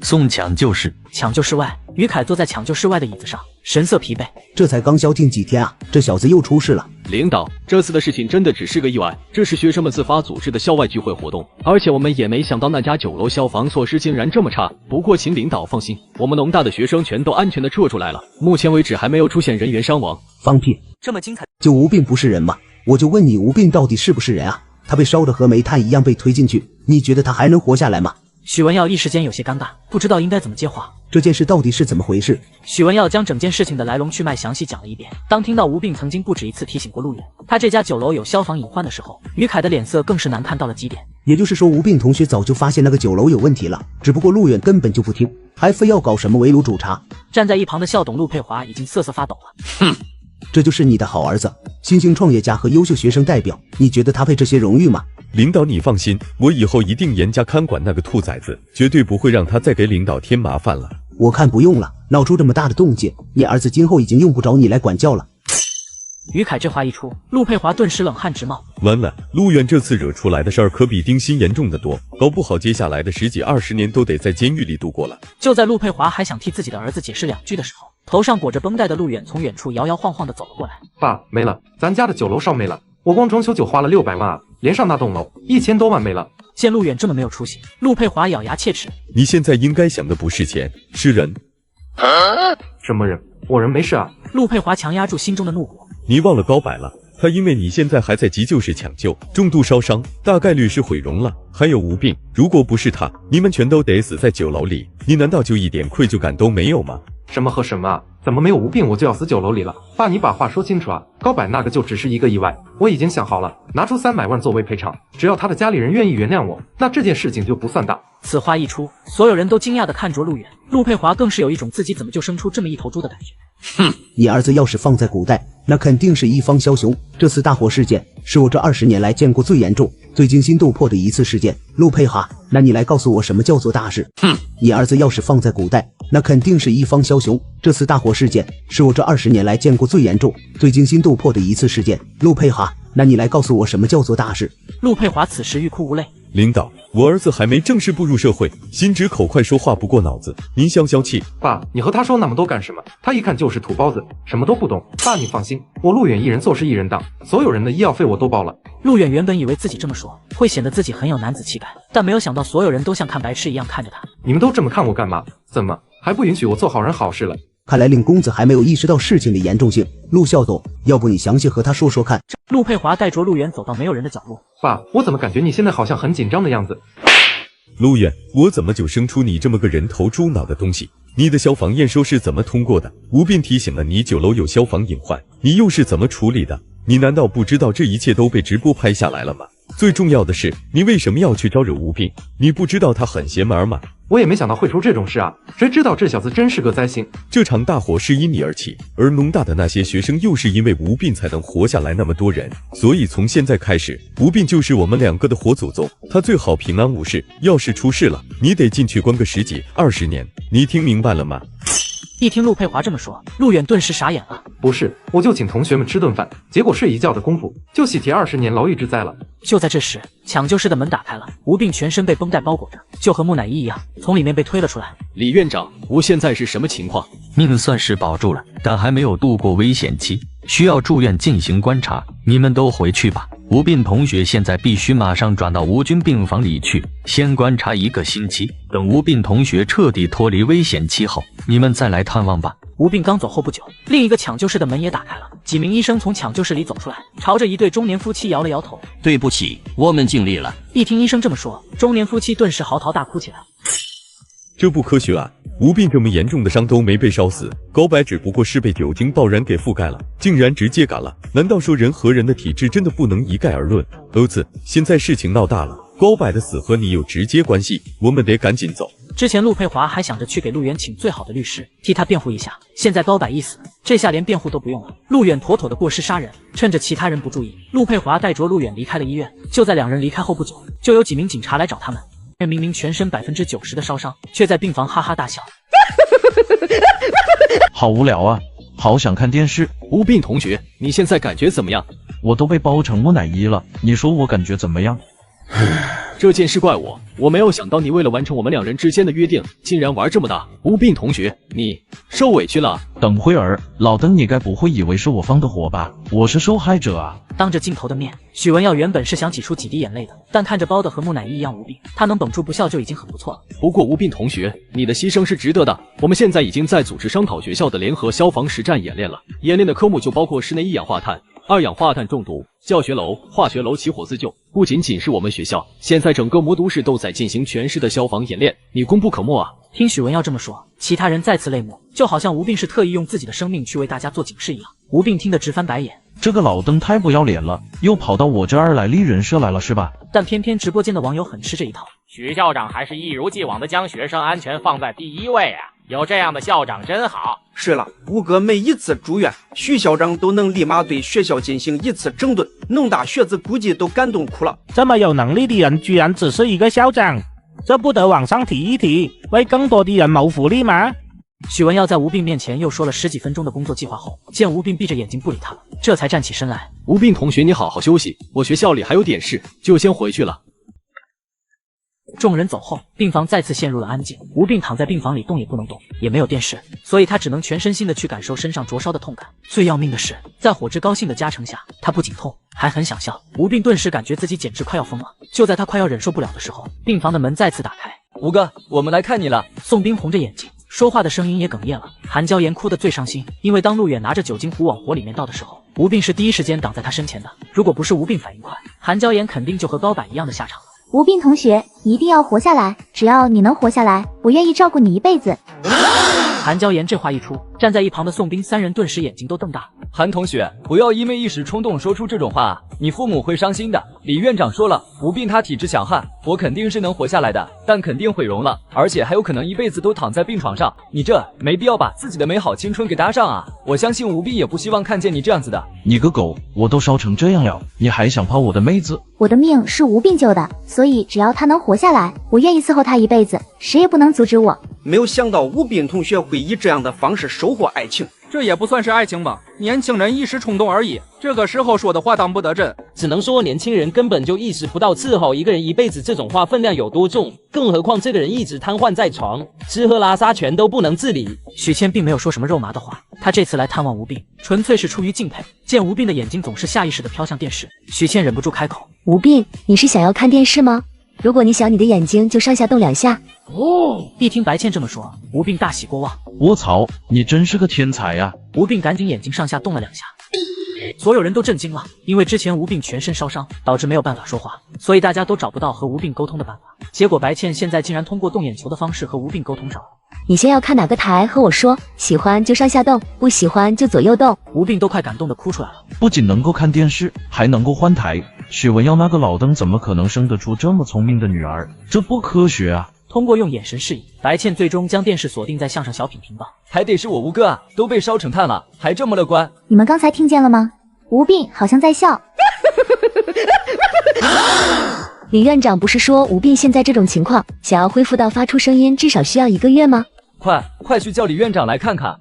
Speaker 9: 送抢救室。
Speaker 1: 抢救室外，于凯坐在抢救室外的椅子上，神色疲惫。
Speaker 27: 这才刚消停几天啊，这小子又出事了。
Speaker 7: 领导，这次的事情真的只是个意外，这是学生们自发组织的校外聚会活动，而且我们也没想到那家9楼消防措施竟然这么差。不过请领导放心，我们农大的学生全都安全的撤出来了，目前为止还没有出现人员伤亡。
Speaker 27: 放屁！
Speaker 1: 这么精彩，
Speaker 27: 就吴病不是人吗？我就问你，吴病到底是不是人啊？他被烧得和煤炭一样被推进去，你觉得他还能活下来吗？
Speaker 1: 许文耀一时间有些尴尬，不知道应该怎么接话。
Speaker 27: 这件事到底是怎么回事？
Speaker 1: 许文耀将整件事情的来龙去脉详细讲了一遍。当听到吴病曾经不止一次提醒过陆远，他这家酒楼有消防隐患的时候，于凯的脸色更是难看到了极点。
Speaker 27: 也就是说，吴病同学早就发现那个酒楼有问题了，只不过陆远根本就不听，还非要搞什么围炉煮茶。
Speaker 1: 站在一旁的校董陆佩华已经瑟瑟发抖了。
Speaker 27: 哼，这就是你的好儿子，新兴创业家和优秀学生代表，你觉得他配这些荣誉吗？
Speaker 24: 领导你放心，我以后一定严加看管那个兔崽子，绝对不会让他再给领导添麻烦了。
Speaker 27: 我看不用了，闹出这么大的动静，你儿子今后已经用不着你来管教了。
Speaker 1: 于凯这话一出，陆佩华顿时冷汗直冒。
Speaker 24: 完了，陆远这次惹出来的事儿可比丁鑫严重的多，搞不好接下来的10几20年都得在监狱里度过了。
Speaker 1: 就在陆佩华还想替自己的儿子解释2句的时候，头上裹着绷带的陆远从远处摇摇晃晃地走了过来。
Speaker 26: 爸，没了，咱家的酒楼烧没了，我光装修就花了600万啊，连上那栋楼1000多万没了。
Speaker 1: 见陆远这么没有出息，陆佩华咬牙切齿。
Speaker 24: 你现在应该想的不是钱，是人。
Speaker 26: 什么人？我人没事啊。
Speaker 1: 陆佩华强压住心中的怒火。
Speaker 24: 你忘了高柏了，他因为你现在还在急救室抢救，重度烧伤，大概率是毁容了。还有吴病，如果不是他，你们全都得死在酒楼里。你难道就一点愧疚感都没有吗？
Speaker 26: 什么和什么啊？怎么没有吴病我就要死酒楼里了？爸，你把话说清楚啊！高柏那个就只是一个意外，我已经想好了，拿出300万作为赔偿，只要他的家里人愿意原谅我，那这件事情就不算大。
Speaker 1: 此话一出，所有人都惊讶地看着陆远，陆佩华更是有一种自己怎么就生出这么一头猪的感觉。
Speaker 27: 哼，你儿子要是放在古代，那肯定是一方枭雄。这次大火事件是我这20年来见过最严重、最惊心动魄的一次事件。陆佩华，那你来告诉我什么叫做大事？哼，你儿子要是放在古代，那肯定是一方枭雄。这次大火事件是我这20年来见过最严重、最惊心动魄的一次事件。陆佩华，那你来告诉我什么叫做大事？
Speaker 1: 陆佩华此时欲哭无泪。
Speaker 24: 领导，我儿子还没正式步入社会，心直口快，说话不过脑子，您消消气。
Speaker 26: 爸，你和他说那么多干什么？他一看就是土包子，什么都不懂。爸，你放心，我陆远一人做事一人当，所有人的医药费我都包了。
Speaker 1: 陆远原本以为自己这么说会显得自己很有男子气概，但没有想到所有人都像看白痴一样看着他。
Speaker 26: 你们都这么看我干嘛？怎么还不允许我做好人好事了？
Speaker 27: 看来令公子还没有意识到事情的严重性。陆校董，要不你详细和他说说看。
Speaker 1: 陆佩华带着陆远走到没有人的角落。
Speaker 26: 爸，我怎么感觉你现在好像很紧张的样子？
Speaker 24: 陆远，我怎么就生出你这么个人头猪脑的东西？你的消防验收是怎么通过的？吴病提醒了你酒楼有消防隐患，你又是怎么处理的？你难道不知道这一切都被直播拍下来了吗？最重要的是，你为什么要去招惹吴病？你不知道他很邪门吗？
Speaker 26: 我也没想到会出这种事啊！谁知道这小子真是个灾星。
Speaker 24: 这场大火是因你而起，而农大的那些学生又是因为吴病才能活下来那么多人，所以从现在开始，吴病就是我们2个的活祖宗，他最好平安无事。要是出事了，你得进去关个10几20年，你听明白了吗？
Speaker 1: 一听陆佩华这么说，陆远顿时傻眼了。
Speaker 26: 不是，我就请同学们吃顿饭，结果睡一觉的功夫就喜提20年牢狱之灾了。
Speaker 1: 就在这时，抢救室的门打开了，吴病全身被绷带包裹着，就和木乃伊一样，从里面被推了出来。
Speaker 7: 李院长，吴现在是什么情况？
Speaker 2: 命算是保住了，但还没有度过危险期，需要住院进行观察。你们都回去吧。吴病同学现在必须马上转到吴军病房里去，先观察1个星期。等吴病同学彻底脱离危险期后，你们再来探望吧。
Speaker 1: 吴病刚走后不久，另一个抢救室的门也打开了，几名医生从抢救室里走出来，朝着一对中年夫妻摇了摇头。
Speaker 5: 对不起，我们尽力了。
Speaker 1: 一听医生这么说，中年夫妻顿时嚎啕大哭起来。
Speaker 24: 这不科学啊！吴病这么严重的伤都没被烧死，高柏只不过是被酒精爆燃给覆盖了，竟然直接赶了。难道说人和人的体质真的不能一概而论？儿子，现在事情闹大了，高柏的死和你有直接关系，我们得赶紧走。
Speaker 1: 之前陆佩华还想着去给陆远请最好的律师替他辩护一下，现在高柏一死，这下连辩护都不用了。陆远妥妥的过失杀人，趁着其他人不注意，陆佩华带着陆远离开了医院。就在2人离开后不久，就有几名警察来找他们。明明全身90%的烧伤，却在病房哈哈大笑。
Speaker 23: 好无聊啊，好想看电视。
Speaker 7: 吴病同学，你现在感觉怎么样？
Speaker 23: 我都被包成木乃伊了，你说我感觉怎么样？
Speaker 7: 这件事怪我没有想到你为了完成我们2人之间的约定，竟然玩这么大。吴病同学，你受委屈了。
Speaker 23: 等会儿，老登，你该不会以为是我放的火吧？我是受害者啊！
Speaker 1: 当着镜头的面，许文耀原本是想挤出几滴眼泪的，但看着包的和木乃伊一样无病，他能绷住不笑就已经很不错了。
Speaker 7: 不过吴病同学，你的牺牲是值得的。我们现在已经在组织商讨学校的联合消防实战演练了，演练的科目就包括室内1氧化碳、2氧化碳中毒、教学楼、化学楼起火自救。不仅仅是我们学校，现在整个魔都市都在进行全市的消防演练，你功不可没啊！
Speaker 1: 听许文耀这么说，其他人再次泪目，就好像吴病是特意用自己的生命去为大家做警示一样。吴病听得直翻白眼，
Speaker 23: 这个老登太不要脸了，又跑到我这儿来立人设来了是吧？
Speaker 1: 但偏偏直播间的网友很吃这一套。
Speaker 11: 许校长还是一如既往的将学生安全放在第一位啊！有这样的校长真好。
Speaker 3: 是了，吴哥每一次住院，许校长都能立马对学校进行一次整顿，农大学子估计都感动哭了。
Speaker 25: 这么有能力的人，居然只是一个校长，这不得往上提一提，为更多的人谋福利吗？
Speaker 1: 许文耀在吴病面前又说了十几分钟的工作计划后，见吴病闭着眼睛不理他了，这才站起身来。
Speaker 7: 吴病同学，你好好休息，我学校里还有点事，就先回去了。
Speaker 1: 众人走后，病房再次陷入了安静。吴病躺在病房里动也不能动，也没有电视，所以他只能全身心的去感受身上灼烧的痛感。最要命的是，在火之高兴的加成下，他不仅痛，还很想笑。吴病顿时感觉自己简直快要疯了。就在他快要忍受不了的时候，病房的门再次打开。
Speaker 9: 吴哥，我们来看你了。
Speaker 1: 宋斌红着眼睛，说话的声音也哽咽了。韩娇妍哭得最伤心，因为当陆远拿着酒精壶往火里面倒的时候，吴病是第一时间挡在他身前的。如果不是吴病反应快，韩娇妍肯定就和高板一样的下场了。
Speaker 20: 吴病同学，一定要活下来！只要你能活下来，我愿意照顾你一辈子。
Speaker 1: 韩娇妍这话一出，站在一旁的宋斌三人顿时眼睛都瞪大。
Speaker 9: 韩同学，不要因为一时冲动说出这种话，你父母会伤心的。李院长说了，吴病他体质强悍，我肯定是能活下来的，但肯定毁容了，而且还有可能一辈子都躺在病床上。你这没必要把自己的美好青春给搭上啊！我相信吴病也不希望看见你这样子的。
Speaker 23: 你个狗，我都烧成这样了，你还想泡我的妹子？
Speaker 20: 我的命是吴病救的，所以只要他能活下来，我愿意伺候他一辈子，谁也不能阻止我。
Speaker 3: 没有想到吴病同学会以这样的方式收获爱情，
Speaker 22: 这也不算是爱情吧？年轻人一时冲动而已，这个时候说的话当不得真。
Speaker 17: 只能说年轻人根本就意识不到伺候一个人一辈子这种话分量有多重，更何况这个人一直瘫痪在床，吃喝拉撒全都不能自理。
Speaker 1: 许谦并没有说什么肉麻的话，他这次来探望吴病，纯粹是出于敬佩。见吴病的眼睛总是下意识地飘向电视，许谦忍不住开口：
Speaker 20: 吴病，你是想要看电视吗？如果你想，你的眼睛就上下动2下。
Speaker 1: 一听白倩这么说，吴病大喜过望。
Speaker 23: 我操，你真是个天才呀！
Speaker 1: 吴病赶紧眼睛上下动了2下。所有人都震惊了，因为之前吴病全身烧伤，导致没有办法说话，所以大家都找不到和吴病沟通的办法。结果白倩现在竟然通过动眼球的方式和吴病沟通上了。
Speaker 20: 你先要看哪个台和我说，喜欢就上下动，不喜欢就左右动。
Speaker 1: 吴病都快感动得哭出来了。
Speaker 23: 不仅能够看电视，还能够换台。许文耀那个老登怎么可能生得出这么聪明的女儿？这不科学啊！
Speaker 1: 通过用眼神示意，白倩最终将电视锁定在相声小品频道。
Speaker 9: 还得是我吴哥啊，都被烧成炭了，还这么乐观。
Speaker 20: 你们刚才听见了吗？吴病好像在笑。李院长不是说吴病现在这种情况，想要恢复到发出声音至少需要1个月吗？
Speaker 9: 快去叫李院长来看看。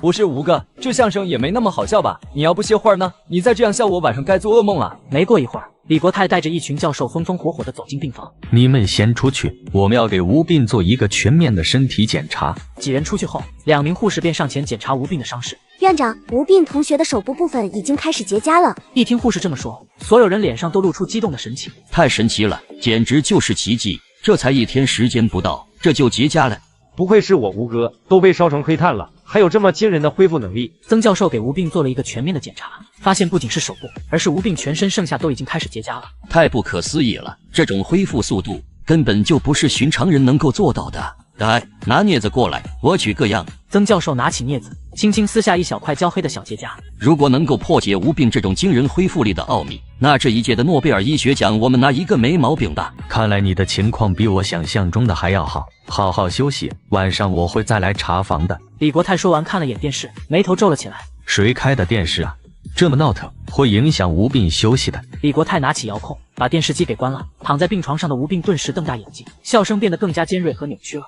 Speaker 9: 不是吴哥，这相声也没那么好笑吧？你要不歇会儿呢？你再这样笑，我晚上该做噩梦了。
Speaker 1: 没过一会儿，李国泰带着一群教授风风火火地走进病房。
Speaker 2: 你们先出去，我们要给吴病做一个全面的身体检查。
Speaker 1: 几人出去后，2名护士便上前检查吴病的伤势。
Speaker 20: 院长，吴病同学的手部部分已经开始结痂了。
Speaker 1: 一听护士这么说，所有人脸上都露出激动的神情。
Speaker 5: 太神奇了，简直就是奇迹！这才1天时间不到，这就结痂了。
Speaker 6: 不愧是我吴哥，都被烧成灰炭了，还有这么惊人的恢复能力。
Speaker 1: 曾教授给吴病做了一个全面的检查，发现不仅是手部，而是吴病全身上下都已经开始结痂了。
Speaker 5: 太不可思议了，这种恢复速度根本就不是寻常人能够做到的。来，拿镊子过来，我取个样。
Speaker 1: 曾教授拿起镊子，轻轻撕下一小块焦黑的小结痂。
Speaker 5: 如果能够破解吴病这种惊人恢复力的奥秘，那这一届的诺贝尔医学奖我们拿1个没毛病的。
Speaker 2: 看来你的情况比我想象中的还要好，好好休息，晚上我会再来查房的。
Speaker 1: 李国泰说完看了眼电视，眉头皱了起来。
Speaker 2: 谁开的电视啊？这么闹腾，会影响吴病休息的。
Speaker 1: 李国泰拿起遥控，把电视机给关了。躺在病床上的吴病顿时瞪大眼睛，笑声变得更加尖锐和扭曲了。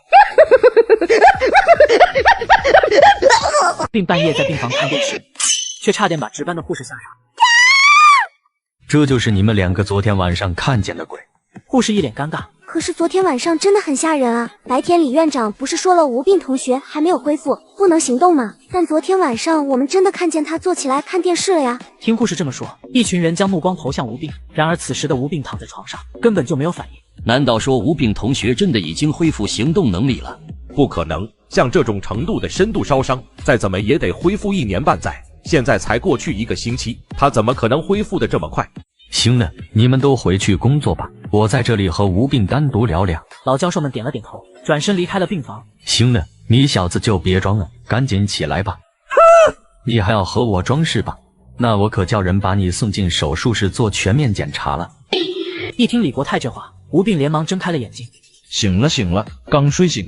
Speaker 1: 并半夜在病房看电视，却差点把值班的护士吓傻。
Speaker 2: 这就是你们2个昨天晚上看见的鬼。
Speaker 1: 护士一脸尴尬。
Speaker 20: 可是昨天晚上真的很吓人啊！白天李院长不是说了吴病同学还没有恢复，不能行动吗？但昨天晚上我们真的看见他坐起来看电视了呀！
Speaker 1: 听护士这么说，一群人将目光投向吴病。然而此时的吴病躺在床上，根本就没有反应。
Speaker 5: 难道说吴病同学真的已经恢复行动能力了？
Speaker 4: 不可能，像这种程度的深度烧伤，再怎么也得恢复1年半载。现在才过去1个星期，他怎么可能恢复的这么快？
Speaker 2: 行了，你们都回去工作吧，我在这里和吴病单独聊聊。
Speaker 1: 老教授们点了点头，转身离开了病房。
Speaker 2: 行了，你小子就别装了，赶紧起来吧。你还要和我装是吧？那我可叫人把你送进手术室做全面检查了。
Speaker 1: 一听李国泰这话，吴病连忙睁开了眼睛。
Speaker 23: 醒了，刚睡醒。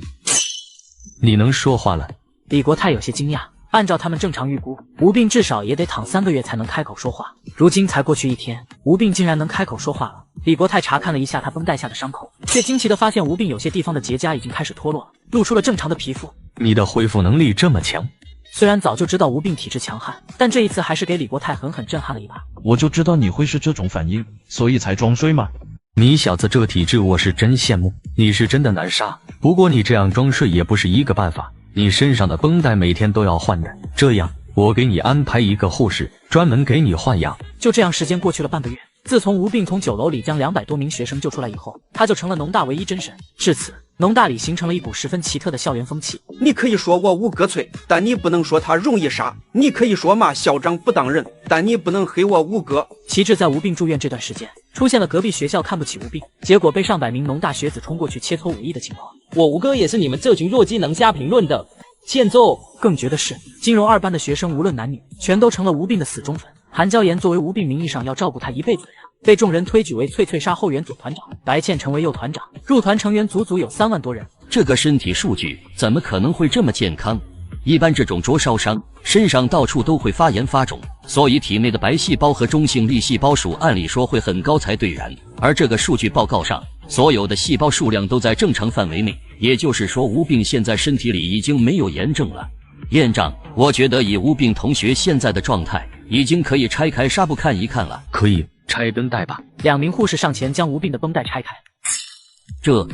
Speaker 2: 你能说话了？
Speaker 1: 李国泰有些惊讶，按照他们正常预估，吴病至少也得躺3个月才能开口说话。如今才过去1天，吴病竟然能开口说话了。李国泰查看了一下他绷带下的伤口，却惊奇地发现吴病有些地方的结痂已经开始脱落了，露出了正常的皮肤。
Speaker 2: 你的恢复能力这么强？
Speaker 1: 虽然早就知道吴病体质强悍，但这一次还是给李国泰狠狠震撼了一把。
Speaker 23: 我就知道你会是这种反应，所以才装睡嘛。
Speaker 2: 你小子这体质我是真羡慕，你是真的难杀。不过你这样装睡也不是一个办法，你身上的绷带每天都要换的。这样，我给你安排一个护士，专门给你换药。
Speaker 1: 就这样，时间过去了半个月。自从吴病从酒楼里将200多名学生救出来以后，他就成了农大唯一真神。至此，农大里形成了一股十分奇特的校园风气。
Speaker 3: 你可以说我吴哥翠，但你不能说他容易杀；你可以说骂校长不当人，但你不能黑我吴哥。
Speaker 1: 旗帜在吴病住院这段时间，出现了隔壁学校看不起吴病，结果被上百名农大学子冲过去切磋武艺的情况。
Speaker 17: 我吴哥也是你们这群弱鸡能瞎评论的，欠揍！
Speaker 1: 更绝的是，金融2班的学生无论男女，全都成了吴病的死忠粉。韩娇妍作为吴病名义上要照顾他一辈子的人，被众人推举为翠翠莎后援组团长，白倩成为右团长，入团成员足足有3万多人。
Speaker 5: 这个身体数据怎么可能会这么健康？一般这种灼烧伤，身上到处都会发炎发肿，所以体内的白细胞和中性粒细胞数按理说会很高才对然。而这个数据报告上，所有的细胞数量都在正常范围内，也就是说吴病现在身体里已经没有炎症了。院长，我觉得以吴病同学现在的状态，已经可以拆开纱布看一看了。
Speaker 2: 可以拆绷带吧
Speaker 1: ？2名护士上前将吴病的绷带拆开。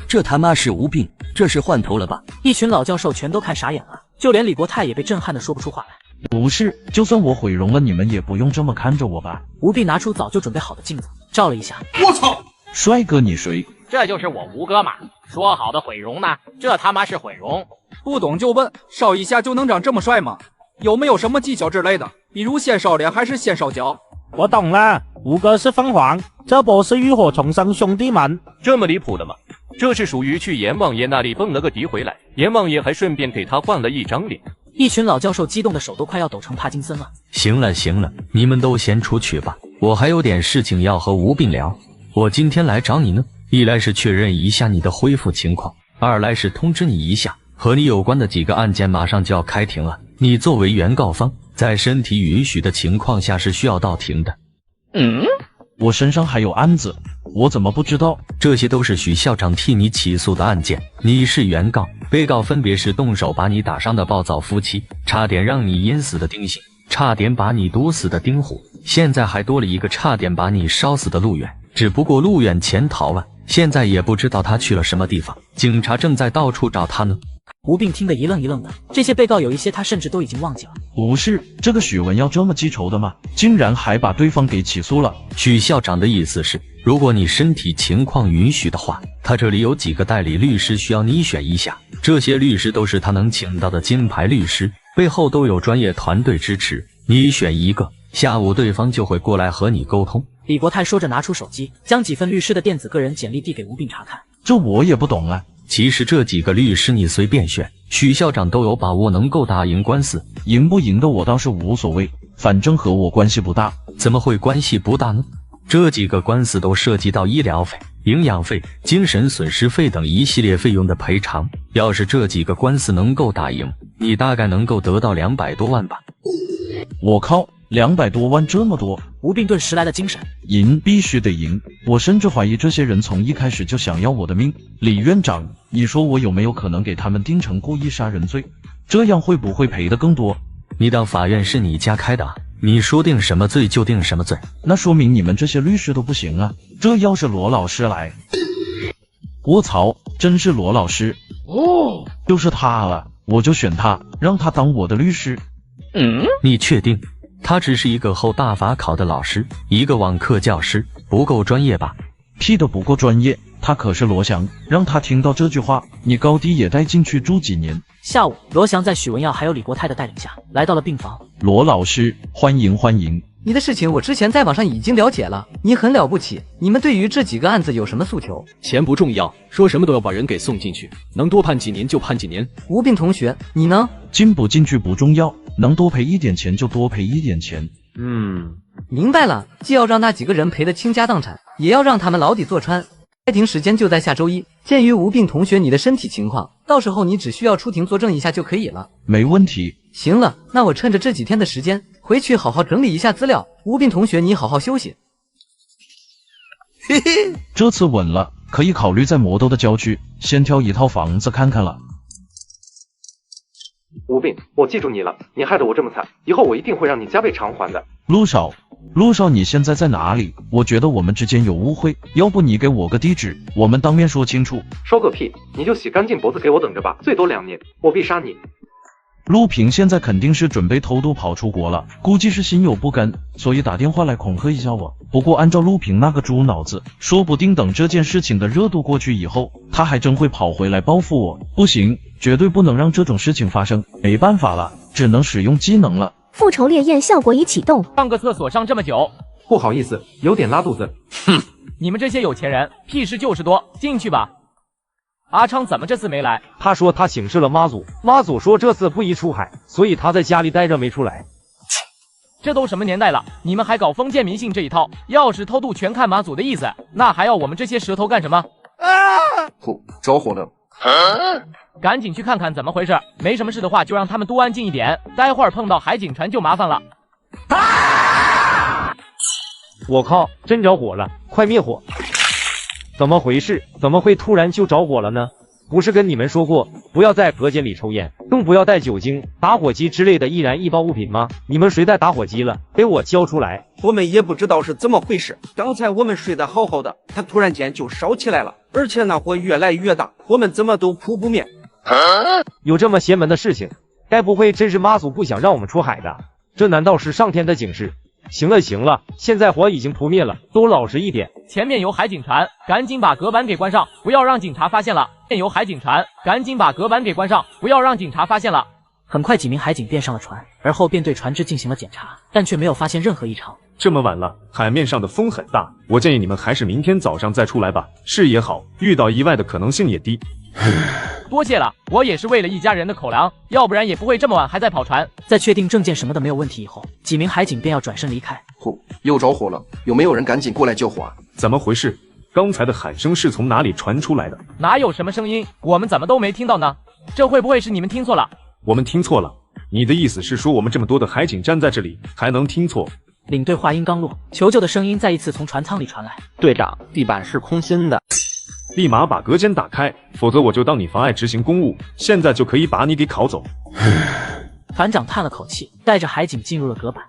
Speaker 5: 这他妈是吴病，这是换头了吧？
Speaker 1: 一群老教授全都看傻眼了，就连李国泰也被震撼的说不出话来。
Speaker 23: 不是，就算我毁容了，你们也不用这么看着我吧？
Speaker 1: 吴病拿出早就准备好的镜子，照了一下。
Speaker 24: 我操！
Speaker 23: 帅哥你谁？
Speaker 11: 这就是我吴哥嘛！说好的毁容呢？这他妈是毁容！
Speaker 22: 不懂就问，烧一下就能长这么帅吗？有没有什么技巧之类的？比如先烧脸还是先烧脚？
Speaker 25: 我懂了，吴哥是凤凰，这波是浴火重生兄弟们。
Speaker 4: 这么离谱的吗？这是属于去阎王爷那里蹦了个迪回来，阎王爷还顺便给他换了一张脸。
Speaker 1: 一群老教授激动的手都快要抖成帕金森了。
Speaker 2: 行了，你们都先出去吧，我还有点事情要和吴病聊。我今天来找你呢，一来是确认一下你的恢复情况，二来是通知你一下，和你有关的几个案件马上就要开庭了。你作为原告方，在身体允许的情况下是需要到庭的。
Speaker 23: 我身上还有案子，我怎么不知道？
Speaker 2: 这些都是许校长替你起诉的案件，你是原告，被告分别是动手把你打伤的暴躁夫妻，差点让你淹死的丁信，差点把你毒死的丁虎，现在还多了一个差点把你烧死的陆远。只不过陆远潜逃了，现在也不知道他去了什么地方，警察正在到处找他呢。
Speaker 1: 吴病听得一愣一愣的，这些被告有一些他甚至都已经忘记了。
Speaker 23: 不是，这个许文要这么记仇的吗？竟然还把对方给起诉了。
Speaker 2: 许校长的意思是，如果你身体情况允许的话，他这里有几个代理律师需要你选一下，这些律师都是他能请到的金牌律师，背后都有专业团队支持，你选一个，下午对方就会过来和你沟通。
Speaker 1: 李国泰说着拿出手机，将几份律师的电子个人简历递给吴病查看。
Speaker 23: 这我也不懂啊。
Speaker 2: 其实这几个律师你随便选，许校长都有把握能够打赢官司。
Speaker 23: 赢不赢的我倒是无所谓，反正和我关系不大。
Speaker 2: 怎么会关系不大呢？这几个官司都涉及到医疗费、营养费、精神损失费等一系列费用的赔偿。要是这几个官司能够打赢，你大概能够得到200多万吧。
Speaker 23: 我靠，200多万这么多！
Speaker 1: 吴病顿时来了精神，
Speaker 23: 赢必须得赢！我甚至怀疑这些人从一开始就想要我的命。李院长，你说我有没有可能给他们定成故意杀人罪？这样会不会赔得更多？
Speaker 2: 你当法院是你家开的啊？你说定什么罪就定什么罪，
Speaker 23: 那说明你们这些律师都不行啊！这要是罗老师来，我操，真是罗老师哦，就是他了，我就选他，让他当我的律师。
Speaker 2: 你确定？他只是一个后大法考的老师，一个网课教师，不够专业吧？
Speaker 23: 屁的不够专业，他可是罗翔，让他听到这句话，你高低也带进去住几年。
Speaker 1: 下午，罗翔在许文耀还有李国泰的带领下来到了病房。
Speaker 23: 罗老师，欢迎欢迎，
Speaker 18: 你的事情我之前在网上已经了解了，你很了不起。你们对于这几个案子有什么诉求？
Speaker 7: 钱不重要，说什么都要把人给送进去，能多判几年就判几年。
Speaker 18: 吴斌同学，你呢？
Speaker 23: 进不进去不重要，能多赔一点钱就多赔一点钱。
Speaker 18: 明白了，既要让那几个人赔得倾家荡产，也要让他们牢底坐穿。开庭时间就在下周一。鉴于吴斌同学你的身体情况，到时候你只需要出庭作证一下就可以了。
Speaker 23: 没问题。
Speaker 18: 行了，那我趁着这几天的时间，回去好好整理一下资料。吴斌同学，你好好休息。
Speaker 23: 嘿嘿，这次稳了，可以考虑在魔都的郊区先挑一套房子看看了。
Speaker 26: 吴斌，我记住你了，你害得我这么惨，以后我一定会让你加倍偿还的。
Speaker 23: 陆少，你现在在哪里？我觉得我们之间有误会，要不你给我个地址，我们当面说清楚。
Speaker 26: 说个屁，你就洗干净脖子给我等着吧，最多2年，我必杀你。
Speaker 23: 陆平现在肯定是准备偷渡跑出国了，估计是心有不甘，所以打电话来恐吓一下我。不过按照陆平那个猪脑子，说不定等这件事情的热度过去以后，他还真会跑回来报复我。不行，绝对不能让这种事情发生。没办法了，只能使用技能了。
Speaker 8: 复仇烈焰效果已启动。
Speaker 11: 上个厕所上这么久，
Speaker 26: 不好意思，有点拉肚子。
Speaker 11: 哼，你们这些有钱人，屁事就是多，进去吧。阿昌怎么这次没来？
Speaker 10: 他说他请示了妈祖，妈祖说这次不宜出海，所以他在家里待着没出来。
Speaker 11: 这都什么年代了，你们还搞封建迷信这一套？要是偷渡全看妈祖的意思，那还要我们这些蛇头干什么？
Speaker 15: 着火了！
Speaker 11: 赶紧去看看怎么回事。没什么事的话，就让他们多安静一点，待会儿碰到海警船就麻烦了。
Speaker 10: 我靠，真着火了，快灭火！怎么回事？怎么会突然就着火了呢？不是跟你们说过，不要在隔间里抽烟，更不要带酒精、打火机之类的易燃易爆物品吗？你们谁带打火机了？给我交出来！
Speaker 3: 我们也不知道是怎么回事，刚才我们睡得好好的，它突然间就烧起来了，而且那火越来越大，我们怎么都扑不灭。
Speaker 10: 有这么邪门的事情？该不会真是妈祖不想让我们出海的？这难道是上天的警示？行了，现在火已经扑灭了，都老实一点。
Speaker 11: 前面有海警船，赶紧把隔板给关上，不要让警察发现了。前面有海警船，赶紧把隔板给关上，不要让警察发现了。
Speaker 1: 很快，几名海警便上了船，而后便对船只进行了检查，但却没有发现任何异常。
Speaker 12: 这么晚了，海面上的风很大，我建议你们还是明天早上再出来吧，视野好，遇到意外的可能性也低。
Speaker 11: 多谢了，我也是为了一家人的口粮，要不然也不会这么晚还在跑船。
Speaker 1: 在确定证件什么的没有问题以后，几名海警便要转身离开。
Speaker 15: 又着火了，有没有人赶紧过来救火啊？
Speaker 12: 怎么回事？刚才的喊声是从哪里传出来的？
Speaker 11: 哪有什么声音？我们怎么都没听到呢？这会不会是你们听错了？
Speaker 12: 我们听错了。你的意思是说我们这么多的海警站在这里，还能听错？
Speaker 1: 领队话音刚落，求救的声音再一次从船舱里传来。
Speaker 13: 队长，地板是空心的。
Speaker 12: 立马把隔间打开，否则我就当你妨碍执行公务，现在就可以把你给拷走。
Speaker 1: 船长叹了口气，带着海警进入了隔板。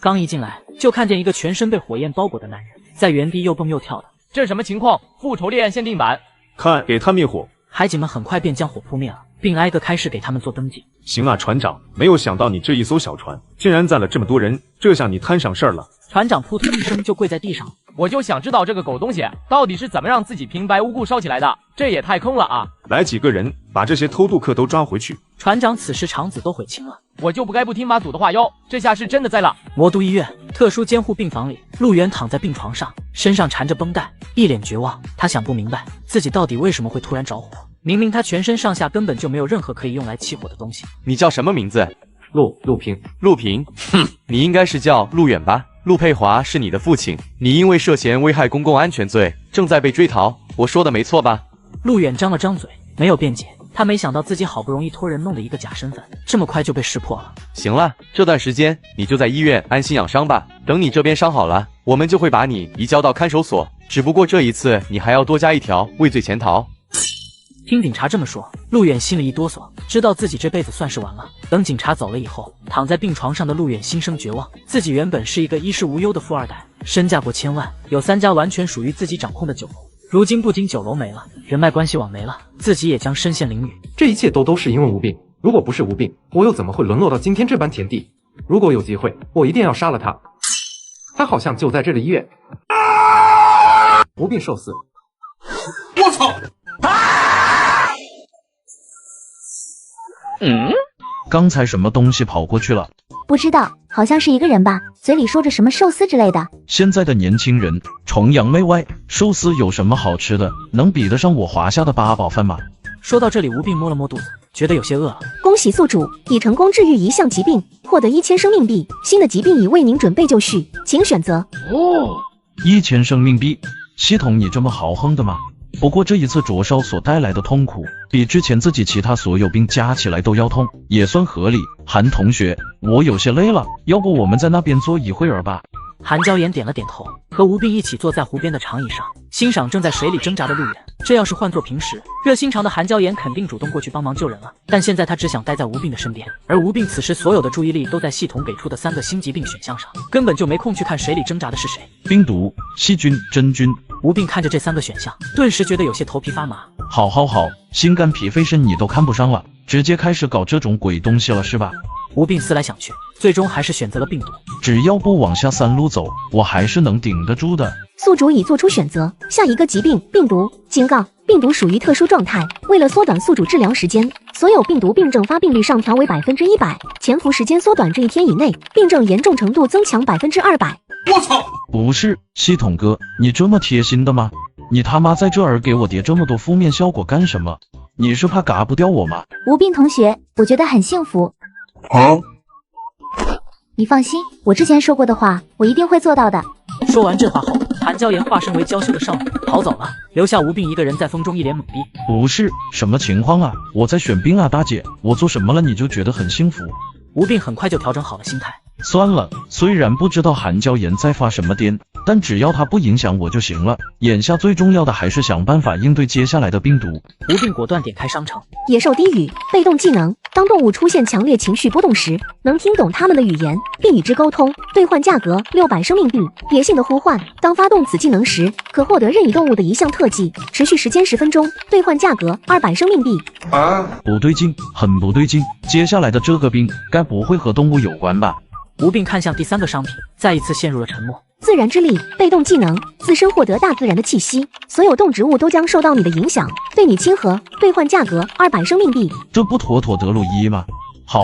Speaker 1: 刚一进来，就看见一个全身被火焰包裹的男人，在原地又蹦又跳的。
Speaker 11: 这什么情况？复仇烈焰限定版！
Speaker 12: 看，给他灭火！
Speaker 1: 海警们很快便将火扑灭了，并挨个开始给他们做登记。
Speaker 12: 行啊，船长，没有想到你这一艘小船竟然载了这么多人，这下你摊上事儿了。
Speaker 1: 船长扑通一声就跪在地上。
Speaker 11: 我就想知道这个狗东西到底是怎么让自己平白无故烧起来的，这也太坑了啊！
Speaker 12: 来几个人把这些偷渡客都抓回去。
Speaker 1: 船长此时肠子都悔青了，
Speaker 11: 我就不该不听妈祖的话哟，这下是真的栽了。
Speaker 1: 魔都医院特殊监护病房里，陆源躺在病床上，身上缠着绷带，一脸绝望。他想不明白自己到底为什么会突然着火，明明他全身上下根本就没有任何可以用来起火的东西。
Speaker 13: 你叫什么名字？
Speaker 26: 陆平。
Speaker 13: 陆平？哼，你应该是叫陆远吧？陆佩华是你的父亲，你因为涉嫌危害公共安全罪，正在被追逃，我说的没错吧？
Speaker 1: 陆远张了张嘴，没有辩解。他没想到自己好不容易托人弄的一个假身份，这么快就被识破了。
Speaker 13: 行了，这段时间你就在医院安心养伤吧，等你这边伤好了，我们就会把你移交到看守所。只不过这一次你还要多加一条畏罪潜逃。
Speaker 1: 听警察这么说，陆远心里一哆嗦，知道自己这辈子算是完了。等警察走了以后，躺在病床上的陆远心生绝望。自己原本是一个衣食无忧的富二代，身价过千万，有3家完全属于自己掌控的酒楼。如今不仅酒楼没了，人脉关系网没了，自己也将身陷囹圄。
Speaker 26: 这一切都是因为吴病，如果不是吴病，我又怎么会沦落到今天这般田地？如果有机会，我一定要杀了他。他好像就在这个医院。吴病受死。
Speaker 15: 我操！
Speaker 23: 刚才什么东西跑过去了？
Speaker 8: 不知道，好像是一个人吧，嘴里说着什么寿司之类的。
Speaker 23: 现在的年轻人崇洋媚外，寿司有什么好吃的？能比得上我华夏的八宝饭吗？
Speaker 1: 说到这里，吴病摸了摸肚子，觉得有些饿了。
Speaker 8: 恭喜宿主已成功治愈一项疾病，获得1000生命币。新的疾病已为您准备就绪，请选择。
Speaker 23: 1000生命币，系统你这么豪横的吗？不过这一次灼烧所带来的痛苦，比之前自己其他所有病加起来都要痛，也算合理。韩同学，我有些累了，要不我们在那边坐一会儿吧？
Speaker 1: 韩娇妍点了点头，和吴病一起坐在湖边的长椅上，欣赏正在水里挣扎的陆远。这要是换作平时，热心肠的韩娇妍肯定主动过去帮忙救人了。但现在她只想待在吴病的身边，而吴病此时所有的注意力都在系统给出的3个新疾病选项上，根本就没空去看水里挣扎的是谁。
Speaker 23: 病毒、细菌、真菌。
Speaker 1: 吴病看着这3个选项，顿时觉得有些头皮发麻。
Speaker 23: 好，心肝脾肺肾你都看不上了，直接开始搞这种鬼东西了是吧？
Speaker 1: 吴病思来想去，最终还是选择了病毒。
Speaker 23: 只要不往下3路走，我还是能顶得住的。
Speaker 8: 宿主已做出选择，下一个疾病病毒。警告：病毒属于特殊状态，为了缩短宿主治疗时间，所有病毒病症发病率上调为100%，潜伏时间缩短至1天以内，病症严重程度增强200%。
Speaker 23: 我操！不是，系统哥，你这么贴心的吗？你他妈在这儿给我叠这么多负面效果干什么？你是怕嘎不掉我吗？
Speaker 8: 吴病同学，我觉得很幸福。你放心，我之前说过的话，我一定会做到的。
Speaker 1: 说完这话后，韩娇妍化身为娇羞的少女逃走了，留下吴病一个人在风中一脸懵逼。
Speaker 23: 不是，什么情况啊？我在选兵啊，大姐，我做什么了你就觉得很幸福？
Speaker 1: 吴病很快就调整好了心态。
Speaker 23: 算了，虽然不知道韩娇妍在发什么癫，但只要她不影响我就行了。眼下最重要的还是想办法应对接下来的病毒。
Speaker 1: 吴病果断点开商城。
Speaker 8: 野兽低语被动技能：当动物出现强烈情绪波动时，能听懂它们的语言，并与之沟通。兑换价格600生命币。野性的呼唤：当发动此技能时，可获得任意动物的一项特技，持续时间10分钟。兑换价格200生命币。
Speaker 23: 不对劲，很不对劲。接下来的这个病该不会和动物有关吧？
Speaker 1: 吴病看向第3个商品，再一次陷入了沉默。
Speaker 8: 自然之力被动技能：自身获得大自然的气息，所有动植物都将受到你的影响，对你亲和。兑换价格200生命币。
Speaker 23: 这不妥妥德鲁伊吗？好，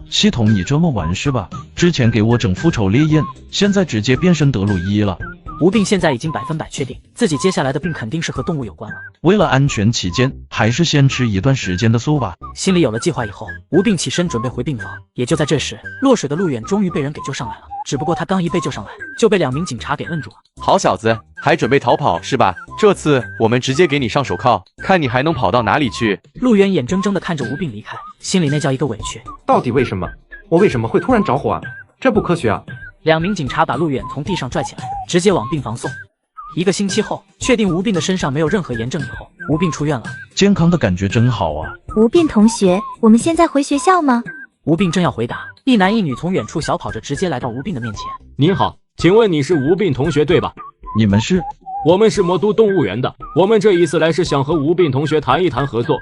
Speaker 23: 系统你这么玩是吧？之前给我整复仇烈焰，现在直接变身德鲁伊了。
Speaker 1: 吴病现在已经100%确定，自己接下来的病肯定是和动物有关了。
Speaker 23: 为了安全起见，还是先吃一段时间的素吧。
Speaker 1: 心里有了计划以后，吴病起身准备回病房。也就在这时，落水的陆远终于被人给救上来了。只不过他刚一被救上来，就被2名警察给摁住了。
Speaker 13: 好小子，还准备逃跑是吧？这次我们直接给你上手铐，看你还能跑到哪里去。
Speaker 1: 陆远眼睁睁地看着吴病离开，心里那叫一个委屈。
Speaker 26: 到底为什么？我为什么会突然着火啊？这不科学啊
Speaker 1: ！2名警察把陆远从地上拽起来，直接往病房送。1个星期后，确定吴病的身上没有任何炎症以后，吴病出院了。
Speaker 23: 健康的感觉真好啊！
Speaker 8: 吴病同学，我们现在回学校吗？
Speaker 1: 吴病正要回答，一男一女从远处小跑着直接来到吴病的面前。
Speaker 6: 您好，请问你是吴病同学对吧？
Speaker 23: 你们是？
Speaker 6: 我们是魔都动物园的，我们这一次来是想和吴病同学谈一谈合作。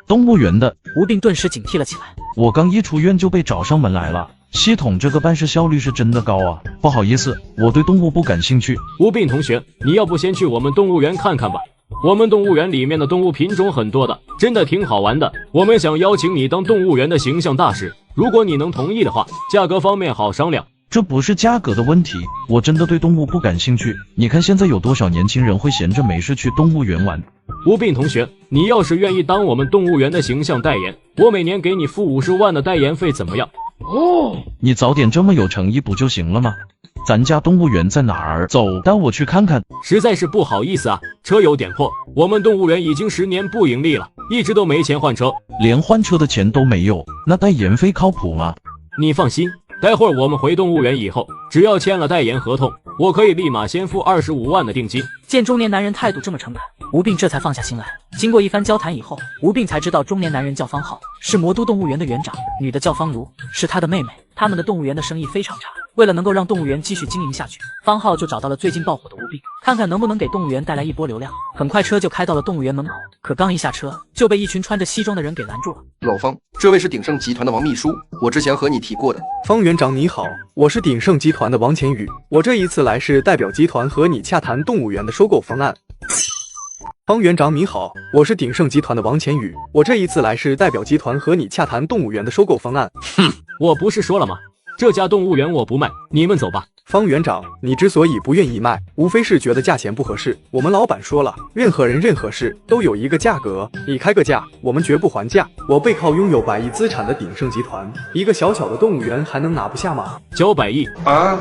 Speaker 23: 动物园的？
Speaker 1: 吴病顿时警惕了起来。
Speaker 23: 我刚一出院就被找上门来了。系统这个办事效率是真的高啊！不好意思，我对动物不感兴趣。
Speaker 6: 吴病同学，你要不先去我们动物园看看吧？我们动物园里面的动物品种很多的，真的挺好玩的。我们想邀请你当动物园的形象大使，如果你能同意的话，价格方面好商量。
Speaker 23: 这不是价格的问题，我真的对动物不感兴趣。你看现在有多少年轻人会闲着没事去动物园玩？
Speaker 6: 吴病同学，你要是愿意当我们动物园的形象代言，我每年给你付50万的代言费，怎么样？
Speaker 23: 你早点这么有诚意不就行了吗？咱家动物园在哪儿？走，带我去看看。
Speaker 6: 实在是不好意思啊，车有点破，我们动物园已经10年不盈利了，一直都没钱换车，
Speaker 23: 连换车的钱都没有，那代言费靠谱吗？
Speaker 6: 你放心，待会儿我们回动物园以后，只要签了代言合同，我可以立马先付25万的定金。
Speaker 1: 见中年男人态度这么诚恳，吴病这才放下心来。经过一番交谈以后，吴病才知道中年男人叫方浩，是魔都动物园的园长，女的叫方如，是他的妹妹。他们的动物园的生意非常差，为了能够让动物园继续经营下去，方浩就找到了最近爆火的吴病，看看能不能给动物园带来一波流量。很快车就开到了动物园门口，可刚一下车就被一群穿着西装的人给拦住了。
Speaker 15: 老方，这位是鼎盛集团的王秘书，我之前和你提过的。
Speaker 9: 方园长你好，我是鼎盛集团的王乾宇，我这一次来是代表集团和你洽谈动物园的收购方案。方园长你好，我是鼎盛集团的王乾宇，我这一次来是代表集团和你洽谈动物园的收购方案。
Speaker 6: 我不是说了吗？这家动物园我不卖，你们走吧。
Speaker 9: 方园长，你之所以不愿意卖，无非是觉得价钱不合适。我们老板说了，任何人任何事都有一个价格，你开个价，我们绝不还价。我背靠拥有100亿资产的鼎盛集团，一个小小的动物园还能拿不下吗？
Speaker 6: 交100亿
Speaker 9: 啊？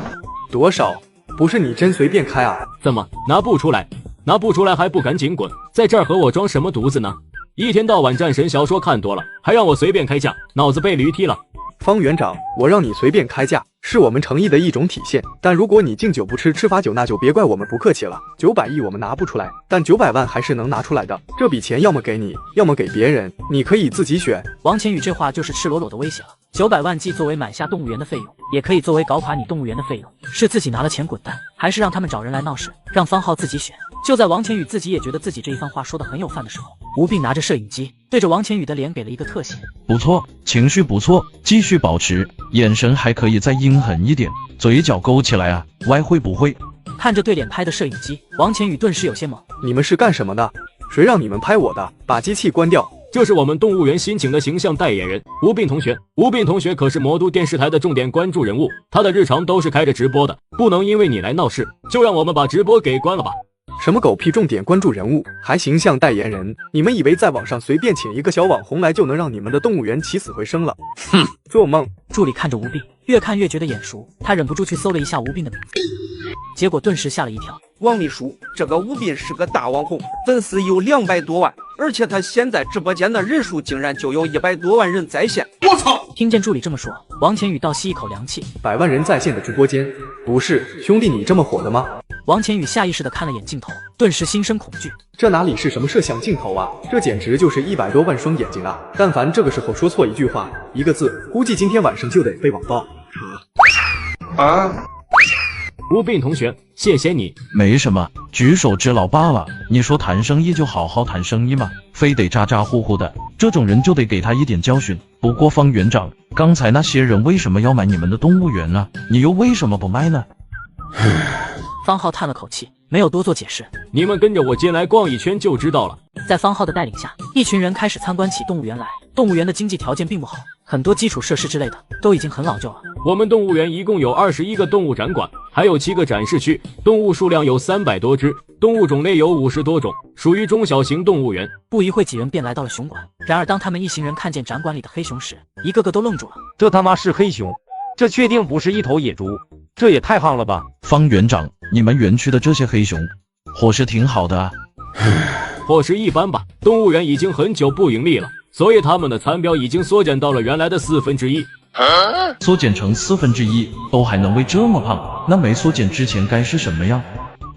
Speaker 9: 多少？不是你真随便开啊？
Speaker 6: 怎么拿不出来？拿不出来还不赶紧滚！在这儿和我装什么犊子呢？一天到晚战神小说看多了，还让我随便开价，脑子被驴踢了。
Speaker 9: 方园长，我让你随便开价，是我们诚意的一种体现。但如果你敬酒不吃吃罚酒，那就别怪我们不客气了。900亿我们拿不出来，但900万还是能拿出来的。这笔钱要么给你，要么给别人，你可以自己选。
Speaker 1: 王乾宇这话就是赤裸裸的威胁了。900万既作为买下动物园的费用，也可以作为搞垮你动物园的费用。是自己拿了钱滚蛋，还是让他们找人来闹事，让方浩自己选？就在王乾宇自己也觉得自己这一番话说得很有范的时候，吴病拿着摄影机对着王乾宇的脸给了一个特写。
Speaker 23: 不错，情绪不错，继续保持，眼神还可以再阴狠一点，嘴角勾起来啊，歪会不会？
Speaker 1: 看着对脸拍的摄影机，王乾宇顿时有些懵。
Speaker 9: 你们是干什么的？谁让你们拍我的？把机器关掉。
Speaker 6: 这是我们动物园新请的形象代言人吴病同学。吴病同学可是魔都电视台的重点关注人物，他的日常都是开着直播的，不能因为你来闹事，就让我们把直播给关了吧。
Speaker 9: 什么狗屁重点关注人物，还形象代言人？你们以为在网上随便请一个小网红来就能让你们的动物园起死回生了？哼，做梦！
Speaker 1: 助理看着吴病，越看越觉得眼熟，他忍不住去搜了一下吴病的名字，结果顿时吓了一跳。
Speaker 3: 王秘书，这个吴斌是个大网红，粉丝有200多万，而且他现在直播间的人数竟然就有100多万人在线。我操！
Speaker 1: 听见助理这么说，王乾宇倒吸一口凉气。
Speaker 9: 100万人在线的直播间，不是兄弟你这么火的吗？
Speaker 1: 王乾宇下意识地看了眼镜头，顿时心生恐惧。
Speaker 9: 这哪里是什么摄像镜头啊，这简直就是100多万双眼睛啊！但凡这个时候说错一句话，一个字，估计今天晚上就得被网暴。
Speaker 23: 啊！
Speaker 6: 吴病同学，谢谢你。
Speaker 23: 没什么，举手之劳罢了。你说谈生意就好好谈生意嘛，非得咋咋呼呼的，这种人就得给他一点教训。不过方园长，刚才那些人为什么要买你们的动物园啊？你又为什么不卖呢？
Speaker 1: 方浩叹了口气，没有多做解释。
Speaker 6: 你们跟着我进来逛一圈就知道了。
Speaker 1: 在方浩的带领下，一群人开始参观起动物园来。动物园的经济条件并不好，很多基础设施之类的都已经很老旧了。
Speaker 6: 我们动物园一共有21个动物展馆，还有7个展示区，动物数量有300多只，动物种类有50多种，属于中小型动物园。
Speaker 1: 不一会，几人便来到了熊馆。然而当他们一行人看见展馆里的黑熊时，一个个都愣住了。
Speaker 10: 这他妈是黑熊？这确定不是一头野猪？这也太夯了吧！
Speaker 23: 方园长，你们园区的这些黑熊伙食挺好的啊。
Speaker 6: 伙食一般吧，动物园已经很久不盈利了，所以他们的餐标已经缩减到了原来的1/4。
Speaker 23: 缩减成1/4都还能喂这么胖，那没缩减之前该是什么样？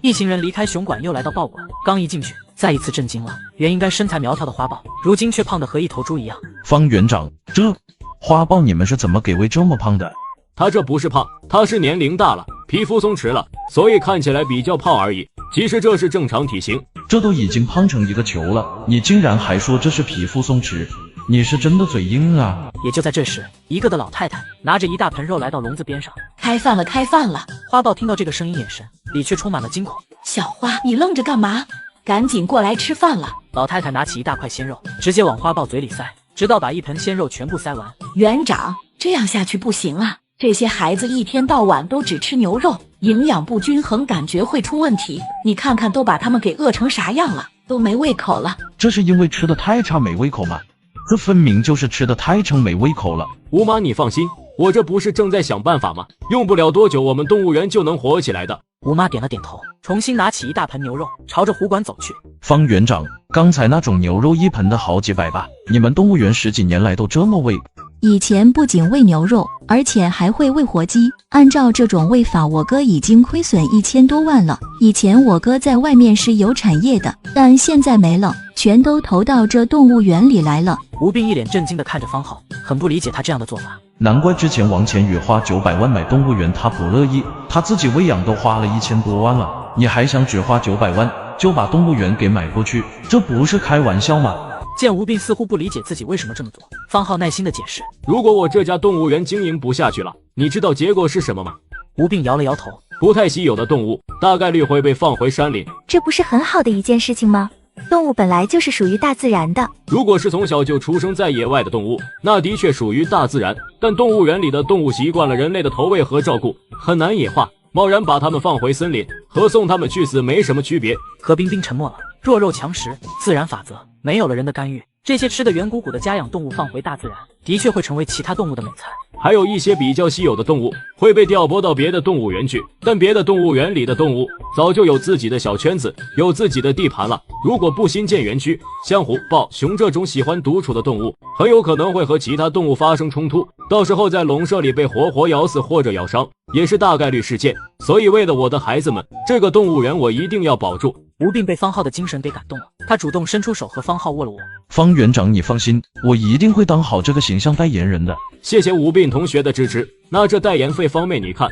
Speaker 1: 一行人离开熊馆，又来到豹馆，刚一进去，再一次震惊了。原应该身材苗条的花豹，如今却胖得和一头猪一样。
Speaker 23: 方园长，这花豹你们是怎么给喂这么胖的？
Speaker 6: 他这不是胖，他是年龄大了，皮肤松弛了，所以看起来比较胖而已。其实这是正常体型。
Speaker 23: 这都已经胖成一个球了，你竟然还说这是皮肤松弛？你是真的嘴硬啊！
Speaker 1: 也就在这时，一个的老太太拿着一大盆肉来到笼子边上。
Speaker 14: 开饭了，开饭了！
Speaker 1: 花豹听到这个声音，眼神里却充满了惊恐。
Speaker 14: 小花，你愣着干嘛？赶紧过来吃饭了！
Speaker 1: 老太太拿起一大块鲜肉，直接往花豹嘴里塞，直到把一盆鲜肉全部塞完。
Speaker 14: 园长，这样下去不行啊！这些孩子一天到晚都只吃牛肉，营养不均衡，感觉会出问题。你看看都把他们给饿成啥样了，都没胃口了。
Speaker 23: 这是因为吃的太差没胃口吗？这分明就是吃的太撑没胃口了。
Speaker 6: 吴妈，你放心，我这不是正在想办法吗？用不了多久，我们动物园就能火起来的。
Speaker 1: 吴妈点了点头，重新拿起一大盆牛肉，朝着湖馆走去。
Speaker 23: 方园长，刚才那种牛肉一盆的好几百吧？你们动物园10几年来都这么喂？
Speaker 16: 以前不仅喂牛肉，而且还会喂活鸡。按照这种喂法，我哥已经亏损1000多万了。以前我哥在外面是有产业的，但现在没了，全都投到这动物园里来了。
Speaker 1: 吴斌一脸震惊地看着方浩，很不理解他这样的做法。
Speaker 23: 难怪之前王乾宇花900万买动物园他不乐意，他自己喂养都花了1000多万了，你还想只花900万就把动物园给买过去？这不是开玩笑吗？
Speaker 1: 见吴斌似乎不理解自己为什么这么做，方浩耐心的解释：
Speaker 6: 如果我这家动物园经营不下去了，你知道结果是什么吗？
Speaker 1: 吴斌摇了摇头，
Speaker 6: 不太稀有的动物大概率会被放回山林。
Speaker 8: 这不是很好的一件事情吗？动物本来就是属于大自然的。
Speaker 6: 如果是从小就出生在野外的动物，那的确属于大自然。但动物园里的动物习惯了人类的投喂和照顾，很难野化。贸然把它们放回森林，和送它们去死没什么区别。
Speaker 1: 何冰冰沉默了。弱肉强食，自然法则，没有了人的干预，这些吃得圆鼓鼓的家养动物放回大自然，的确会成为其他动物的美菜。
Speaker 6: 还有一些比较稀有的动物会被调拨到别的动物园去，但别的动物园里的动物早就有自己的小圈子，有自己的地盘了。如果不新建园区，像虎、豹、熊这种喜欢独处的动物，很有可能会和其他动物发生冲突，到时候在笼舍里被活活咬死或者咬伤，也是大概率事件。所以为了我的孩子们，这个动物园我一定要保住。
Speaker 1: 吴病被方浩的精神给感动了，他主动伸出手和方浩握了握。
Speaker 23: 方园长，你放心，我一定会当好这个形象代言人的。
Speaker 6: 谢谢吴病同学的支持。那这代言费方面你看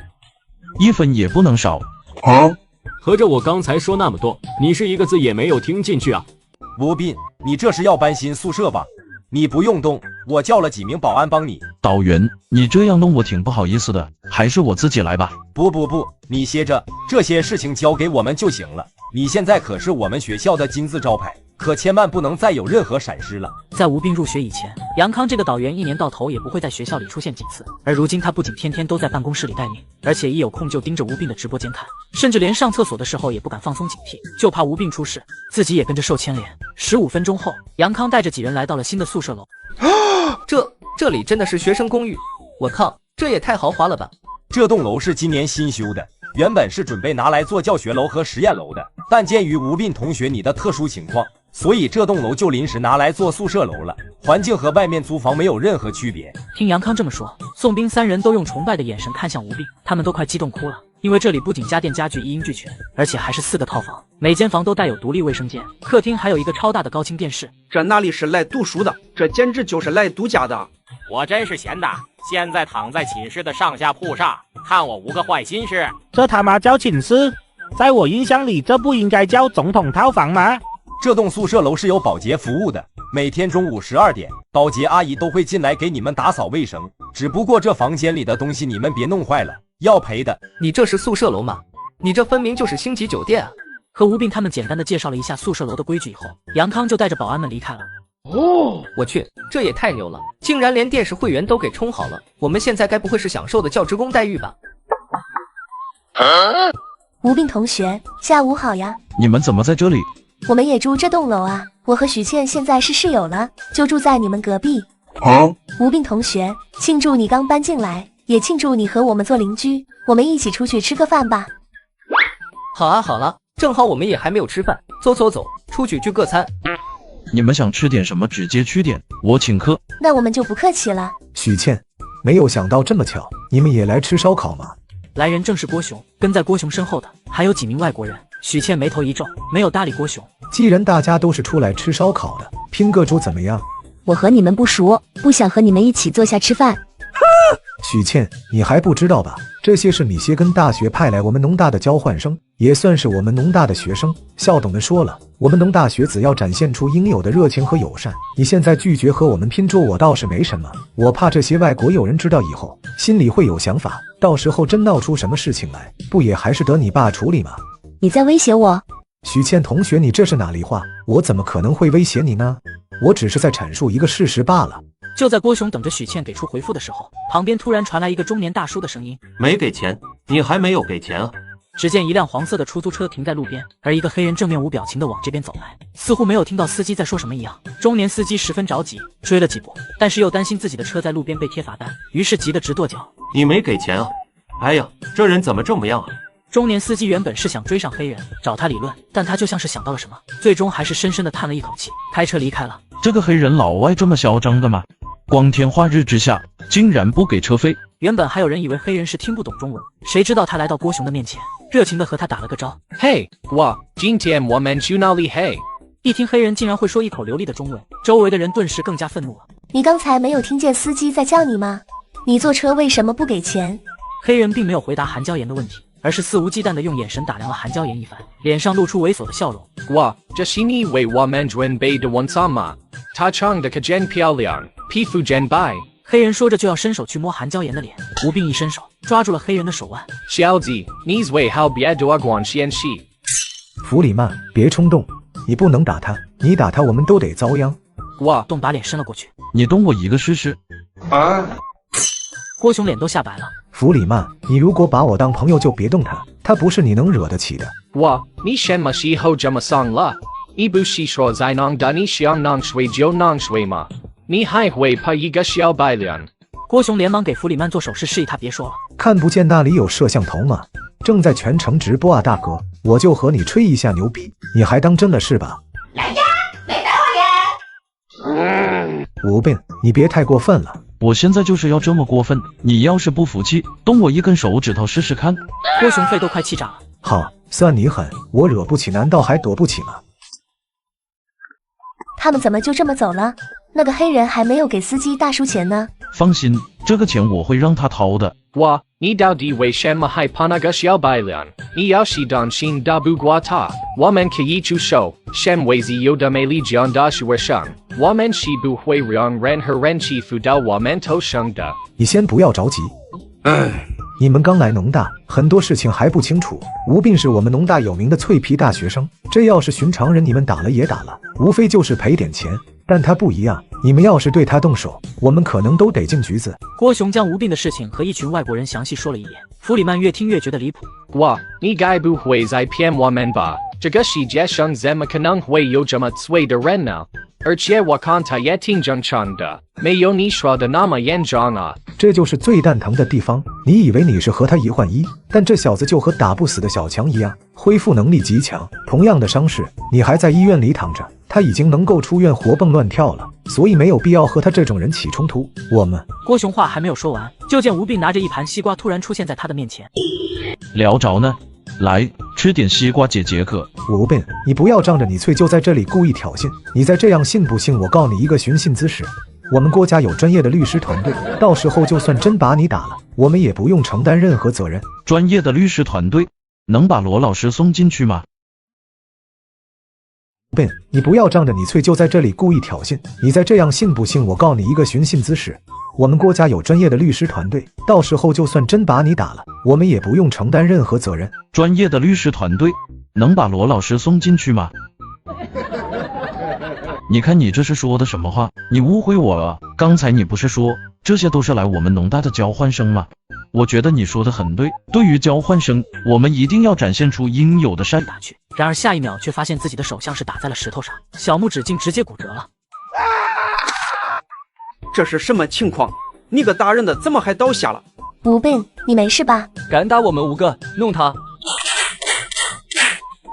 Speaker 23: ，1分也不能少。
Speaker 6: 合着我刚才说那么多，你是一个字也没有听进去啊？
Speaker 5: 吴病，你这是要搬新宿舍吧？你不用动，我叫了几名保安帮你。
Speaker 23: 导员，你这样弄我挺不好意思的，还是我自己来吧。
Speaker 5: 不，你歇着，这些事情交给我们就行了。你现在可是我们学校的金字招牌，可千万不能再有任何闪失了。
Speaker 1: 在吴病入学以前，杨康这个导员一年到头也不会在学校里出现几次，而如今他不仅天天都在办公室里待命，而且一有空就盯着吴病的直播间看，甚至连上厕所的时候也不敢放松警惕，就怕吴病出事，自己也跟着受牵连。15分钟后，杨康带着几人来到了新的宿舍楼。
Speaker 18: 这里真的是学生公寓？我靠，这也太豪华了吧！
Speaker 5: 这栋楼是今年新修的，原本是准备拿来做教学楼和实验楼的，但鉴于吴病同学你的特殊情况，所以这栋楼就临时拿来做宿舍楼了，环境和外面租房没有任何区别。
Speaker 1: 听杨康这么说，宋兵3人都用崇拜的眼神看向吴病，他们都快激动哭了，因为这里不仅家电家具一应俱全，而且还是4个套房，每间房都带有独立卫生间，客厅还有一个超大的高清电视。
Speaker 3: 这哪里是来读书的，这简直就是来度假的。
Speaker 11: 我真是闲的，现在躺在寝室的上下铺上，看我无个坏心事。
Speaker 25: 这他妈叫寝室？在我印象里，这不应该叫总统套房吗？
Speaker 5: 这栋宿舍楼是有保洁服务的，每天中午12点，保洁阿姨都会进来给你们打扫卫生。只不过这房间里的东西你们别弄坏了，要赔的。
Speaker 18: 你这是宿舍楼吗？你这分明就是星级酒店啊！
Speaker 1: 和吴病他们简单的介绍了一下宿舍楼的规矩以后，杨康就带着保安们离开了。
Speaker 18: 我去，这也太牛了，竟然连电视会员都给充好了。我们现在该不会是享受的教职工待遇吧？
Speaker 8: 吴病同学，下午好呀。
Speaker 23: 你们怎么在这里？
Speaker 8: 我们也住这栋楼啊，我和许倩现在是室友了，就住在你们隔壁。吴病同学，庆祝你刚搬进来，也庆祝你和我们做邻居，我们一起出去吃个饭吧。
Speaker 18: 好啊，好了，正好我们也还没有吃饭，走，出去聚个餐。
Speaker 23: 你们想吃点什么直接去点，我请客。
Speaker 8: 那我们就不客气了。
Speaker 17: 许倩，没有想到这么巧，你们也来吃烧烤吗？
Speaker 1: 来人正是郭雄，跟在郭雄身后的还有几名外国人。许倩眉头一皱，没有搭理郭雄。
Speaker 17: 既然大家都是出来吃烧烤的，拼个桌怎么样？
Speaker 8: 我和你们不熟，不想和你们一起坐下吃饭。
Speaker 17: 许倩，你还不知道吧？这些是米歇根大学派来我们农大的交换生，也算是我们农大的学生。校董们说了，我们农大学子要展现出应有的热情和友善。你现在拒绝和我们拼桌，我倒是没什么，我怕这些外国友人知道以后，心里会有想法，到时候真闹出什么事情来，不也还是得你爸处理吗？
Speaker 8: 你在威胁我？
Speaker 17: 许倩同学，你这是哪里话？我怎么可能会威胁你呢？我只是在阐述一个事实罢了。
Speaker 1: 就在郭雄等着许倩给出回复的时候，旁边突然传来一个中年大叔的声音：
Speaker 19: 没给钱，你还没有给钱啊？
Speaker 1: 只见一辆黄色的出租车停在路边，而一个黑人正面无表情地往这边走来，似乎没有听到司机在说什么一样。中年司机十分着急，追了几步，但是又担心自己的车在路边被贴罚单，于是急得直跺脚。
Speaker 19: 你没给钱啊？哎呀，这人怎么这么样啊？
Speaker 1: 中年司机原本是想追上黑人找他理论，但他就像是想到了什么，最终还是深深地叹了一口气，开车离开了。
Speaker 23: 这个黑人老外这么嚣张的吗？光天化日之下竟然不给车费。
Speaker 1: 原本还有人以为黑人是听不懂中文，谁知道他来到郭雄的面前，热情地和他打了个招。
Speaker 20: 嘿，今天我们去哪里？嘿！
Speaker 1: 一听黑人竟然会说一口流利的中文，周围的人顿时更加愤怒了。
Speaker 8: 你刚才没有听见司机在叫你吗？你坐车为什么不给钱？
Speaker 1: 黑人并没有回答韩娇妍的问题，而是肆无忌惮地用眼神打量了韩娇妍一番，脸上露出猥琐的笑容。
Speaker 20: 这是你为我们准备的晚餐吗？她长得可真漂亮，皮肤真白。
Speaker 1: 黑人说着就要伸手去摸韩娇妍的脸，吴病一伸手抓住了黑人的手腕。
Speaker 20: 小子，你最好别多管闲事。
Speaker 17: 弗里曼，别冲动，你不能打他，你打他我们都得遭殃。
Speaker 25: 哇！
Speaker 1: 动把脸伸了过去。
Speaker 23: 你动我一个试试。
Speaker 1: 郭雄脸都吓白了。
Speaker 17: 弗里曼，你如果把我当朋友就别动他，他不是你能惹得起的。
Speaker 20: 哇！你什么时候这么丧了？你不是说在弄的你想弄水就弄水吗？你还会怕一个小白脸？
Speaker 1: 郭雄连忙给弗里曼做手势，示意他别说了。
Speaker 17: 看不见那里有摄像头吗？正在全程直播啊，大哥，我就和你吹一下牛逼，你还当真的是吧？
Speaker 2: 来呀，来打我呀！
Speaker 17: 吴斌，你别太过分了。
Speaker 23: 我现在就是要这么过分，你要是不服气，动我一根手指头试试看。
Speaker 1: 郭雄肺都快气炸了。
Speaker 17: 好，算你狠，我惹不起难道还躲不起吗？
Speaker 8: 他们怎么就这么走了？那个黑人还没有给司机大叔钱呢。
Speaker 23: 放心，这个钱我会让他掏的。
Speaker 20: 哇，你到底为什么害怕那个小白脸？你要是担心打不过他，我们可以出手。什么自由的美丽这样的事上，我们是不会让任何人欺负到我们头上的。
Speaker 17: 你先不要着急。你们刚来农大，很多事情还不清楚。吴斌是我们农大有名的脆皮大学生，这要是寻常人，你们打了也打了，无非就是赔点钱。但他不一样，你们要是对他动手，我们可能都得进局子。
Speaker 1: 郭雄将吴斌的事情和一群外国人详细说了一遍，弗里曼越听越觉得离谱。
Speaker 20: 哇，你该不会在骗我们吧？这个世界上怎么可能会有这么衰的人呢？而且我看他也挺正常的，没有你说的那么严重啊。
Speaker 17: 这就是最蛋疼的地方，你以为你是和他1换1，但这小子就和打不死的小强一样，恢复能力极强。同样的伤势，你还在医院里躺着，他已经能够出院活蹦乱跳了，所以没有必要和他这种人起冲突。我们
Speaker 1: 郭雄话还没有说完，就见吴斌拿着一盘西瓜突然出现在他的面前。
Speaker 23: 聊着呢，来吃点西瓜解解渴。
Speaker 17: 吴斌，你不要仗着你脆就在这里故意挑衅，你再这样信不信我告你一个寻衅滋事？我们郭家有专业的律师团队，到时候就算真把你打了，我们也不用承担任何责任。
Speaker 23: 专业的律师团队能把罗老师送进去吗？Ben，
Speaker 17: 你不要仗着你脆就在这里故意挑衅，你再这样信不信我告你一个寻衅滋事？我们郭家有专业的律师团队，到时候就算真把你打了，我们也不用承担任何责任。
Speaker 23: 专业的律师团队能把罗老师送进去吗？你看你这是说的什么话？你误会我了。刚才你不是说这些都是来我们农大的交换生吗？我觉得你说的很对，对于交换生，我们一定要展现出应有的善
Speaker 1: 打去。然而下一秒却发现自己的手像是打在了石头上，小拇指竟直接骨折了。
Speaker 3: 这是什么情况？你个打人的怎么还倒下了？
Speaker 8: 吴斌，你没事吧？
Speaker 18: 敢打我们5个，弄他！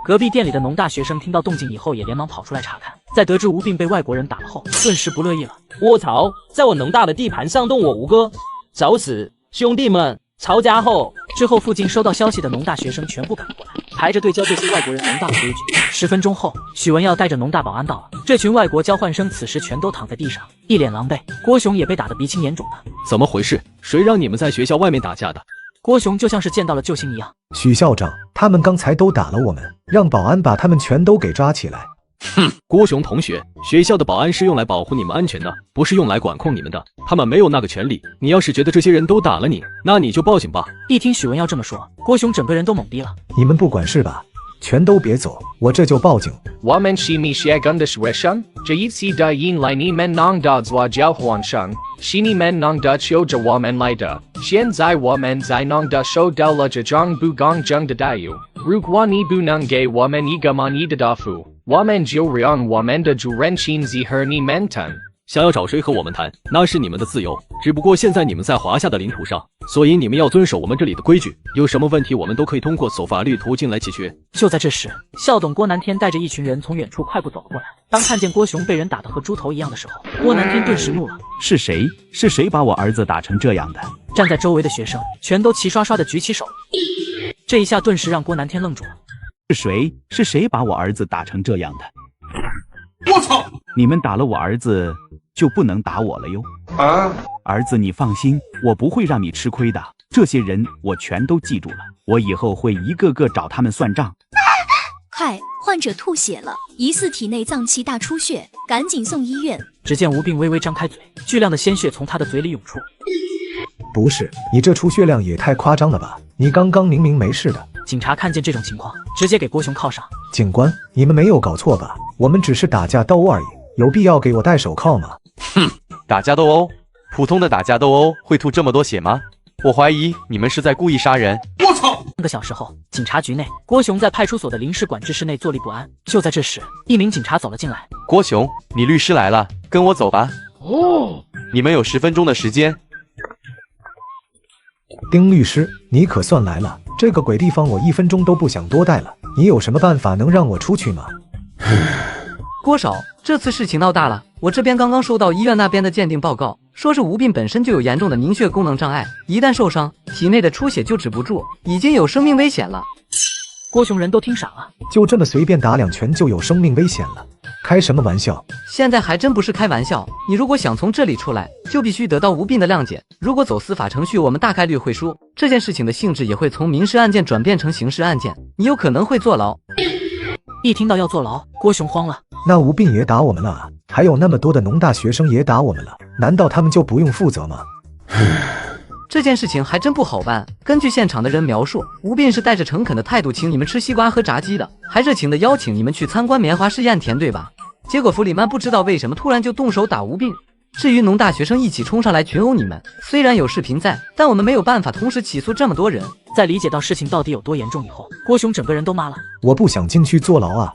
Speaker 1: 隔壁店里的农大学生听到动静以后，也连忙跑出来查看。在得知吴斌被外国人打了后，顿时不乐意了。
Speaker 4: 我操，在我农大的地盘上动我5个，找死！兄弟们，抄家伙！
Speaker 1: 之后，附近收到消息的农大学生全部赶了过来，排着队教这些外国人农大的规矩。10分钟后，许文耀带着农大保安到了。这群外国交换生此时全都躺在地上，一脸狼狈。郭雄也被打得鼻青眼肿的。
Speaker 6: 怎么回事？谁让你们在学校外面打架的？
Speaker 1: 郭雄就像是见到了救星一样。
Speaker 17: 许校长，他们刚才都打了我们，让保安把他们全都给抓起来。
Speaker 6: 哼，郭雄同学，学校的保安是用来保护你们安全的，不是用来管控你们的，他们没有那个权利。你要是觉得这些人都打了你，那你就报警吧。
Speaker 1: 一听许文耀这么说，郭雄整个人都懵逼了。
Speaker 17: 你们不管事吧？全都别走，我这就报警。
Speaker 20: 我们是密歇根的学生，这一次的引来你们农大做交换生，是你们农大求着我们来的。现在我们在农大受到了这种不公正的待遇，如果你不能给我们一个满意的答复，我们就让我们的主任亲自和你们谈。
Speaker 6: 想要找谁和我们谈，那是你们的自由。只不过现在你们在华夏的领土上，所以你们要遵守我们这里的规矩。有什么问题，我们都可以通过走法律途径来解决。
Speaker 1: 就在这时，校董郭南天带着一群人从远处快步走了过来。当看见郭雄被人打得和猪头一样的时候，郭南天顿时怒了。
Speaker 7: 是谁？是谁把我儿子打成这样的？
Speaker 1: 站在周围的学生全都齐刷刷的举起手。这一下顿时让郭南天愣住了。
Speaker 7: 是谁？是谁把我儿子打成这样的？我操！你们打了我儿子，就不能打我了哟。啊！儿子，你放心，我不会让你吃亏的。这些人我全都记住了，我以后会一个个找他们算账。
Speaker 21: 快，患者吐血了，疑似体内脏器大出血，赶紧送医院。
Speaker 1: 只见吴病微微张开嘴，巨量的鲜血从他的嘴里涌出。
Speaker 17: 不是，你这出血量也太夸张了吧？你刚刚明明没事的，
Speaker 1: 警察看见这种情况，直接给郭雄铐上。
Speaker 17: 警官，你们没有搞错吧？我们只是打架斗殴而已，有必要给我戴手铐吗？
Speaker 12: 哼，打架斗殴，普通的打架斗殴会吐这么多血吗？我怀疑你们是在故意杀人。
Speaker 1: 我操！3个小时后，警察局内，郭雄在派出所的临时管制室内坐立不安。就在这时，一名警察走了进来。
Speaker 12: 郭雄，你律师来了，跟我走吧。哦，你们有10分钟的时间。
Speaker 17: 丁律师，你可算来了，这个鬼地方我1分钟都不想多待了。你有什么办法能让我出去吗？
Speaker 18: 郭少，这次事情闹大了，我这边刚刚收到医院那边的鉴定报告，说是吴斌本身就有严重的凝血功能障碍，一旦受伤，体内的出血就止不住，已经有生命危险了。
Speaker 1: 郭雄人都听傻了，
Speaker 17: 就这么随便打2拳就有生命危险了？开什么玩笑！
Speaker 18: 现在还真不是开玩笑，你如果想从这里出来，就必须得到吴斌的谅解。如果走司法程序，我们大概率会输，这件事情的性质也会从民事案件转变成刑事案件，你有可能会坐牢。
Speaker 1: 一听到要坐牢，郭雄慌了。
Speaker 17: 那吴斌也打我们了啊，还有那么多的农大学生也打我们了，难道他们就不用负责吗？
Speaker 18: 这件事情还真不好办。根据现场的人描述，吴斌是带着诚恳的态度请你们吃西瓜和炸鸡的，还热情的邀请你们去参观棉花试验田，对吧？结果弗里曼不知道为什么突然就动手打吴斌。至于农大学生一起冲上来群殴你们，虽然有视频在，但我们没有办法同时起诉这么多人。
Speaker 1: 在理解到事情到底有多严重以后，郭雄整个人都麻了。
Speaker 17: 我不想进去坐牢啊！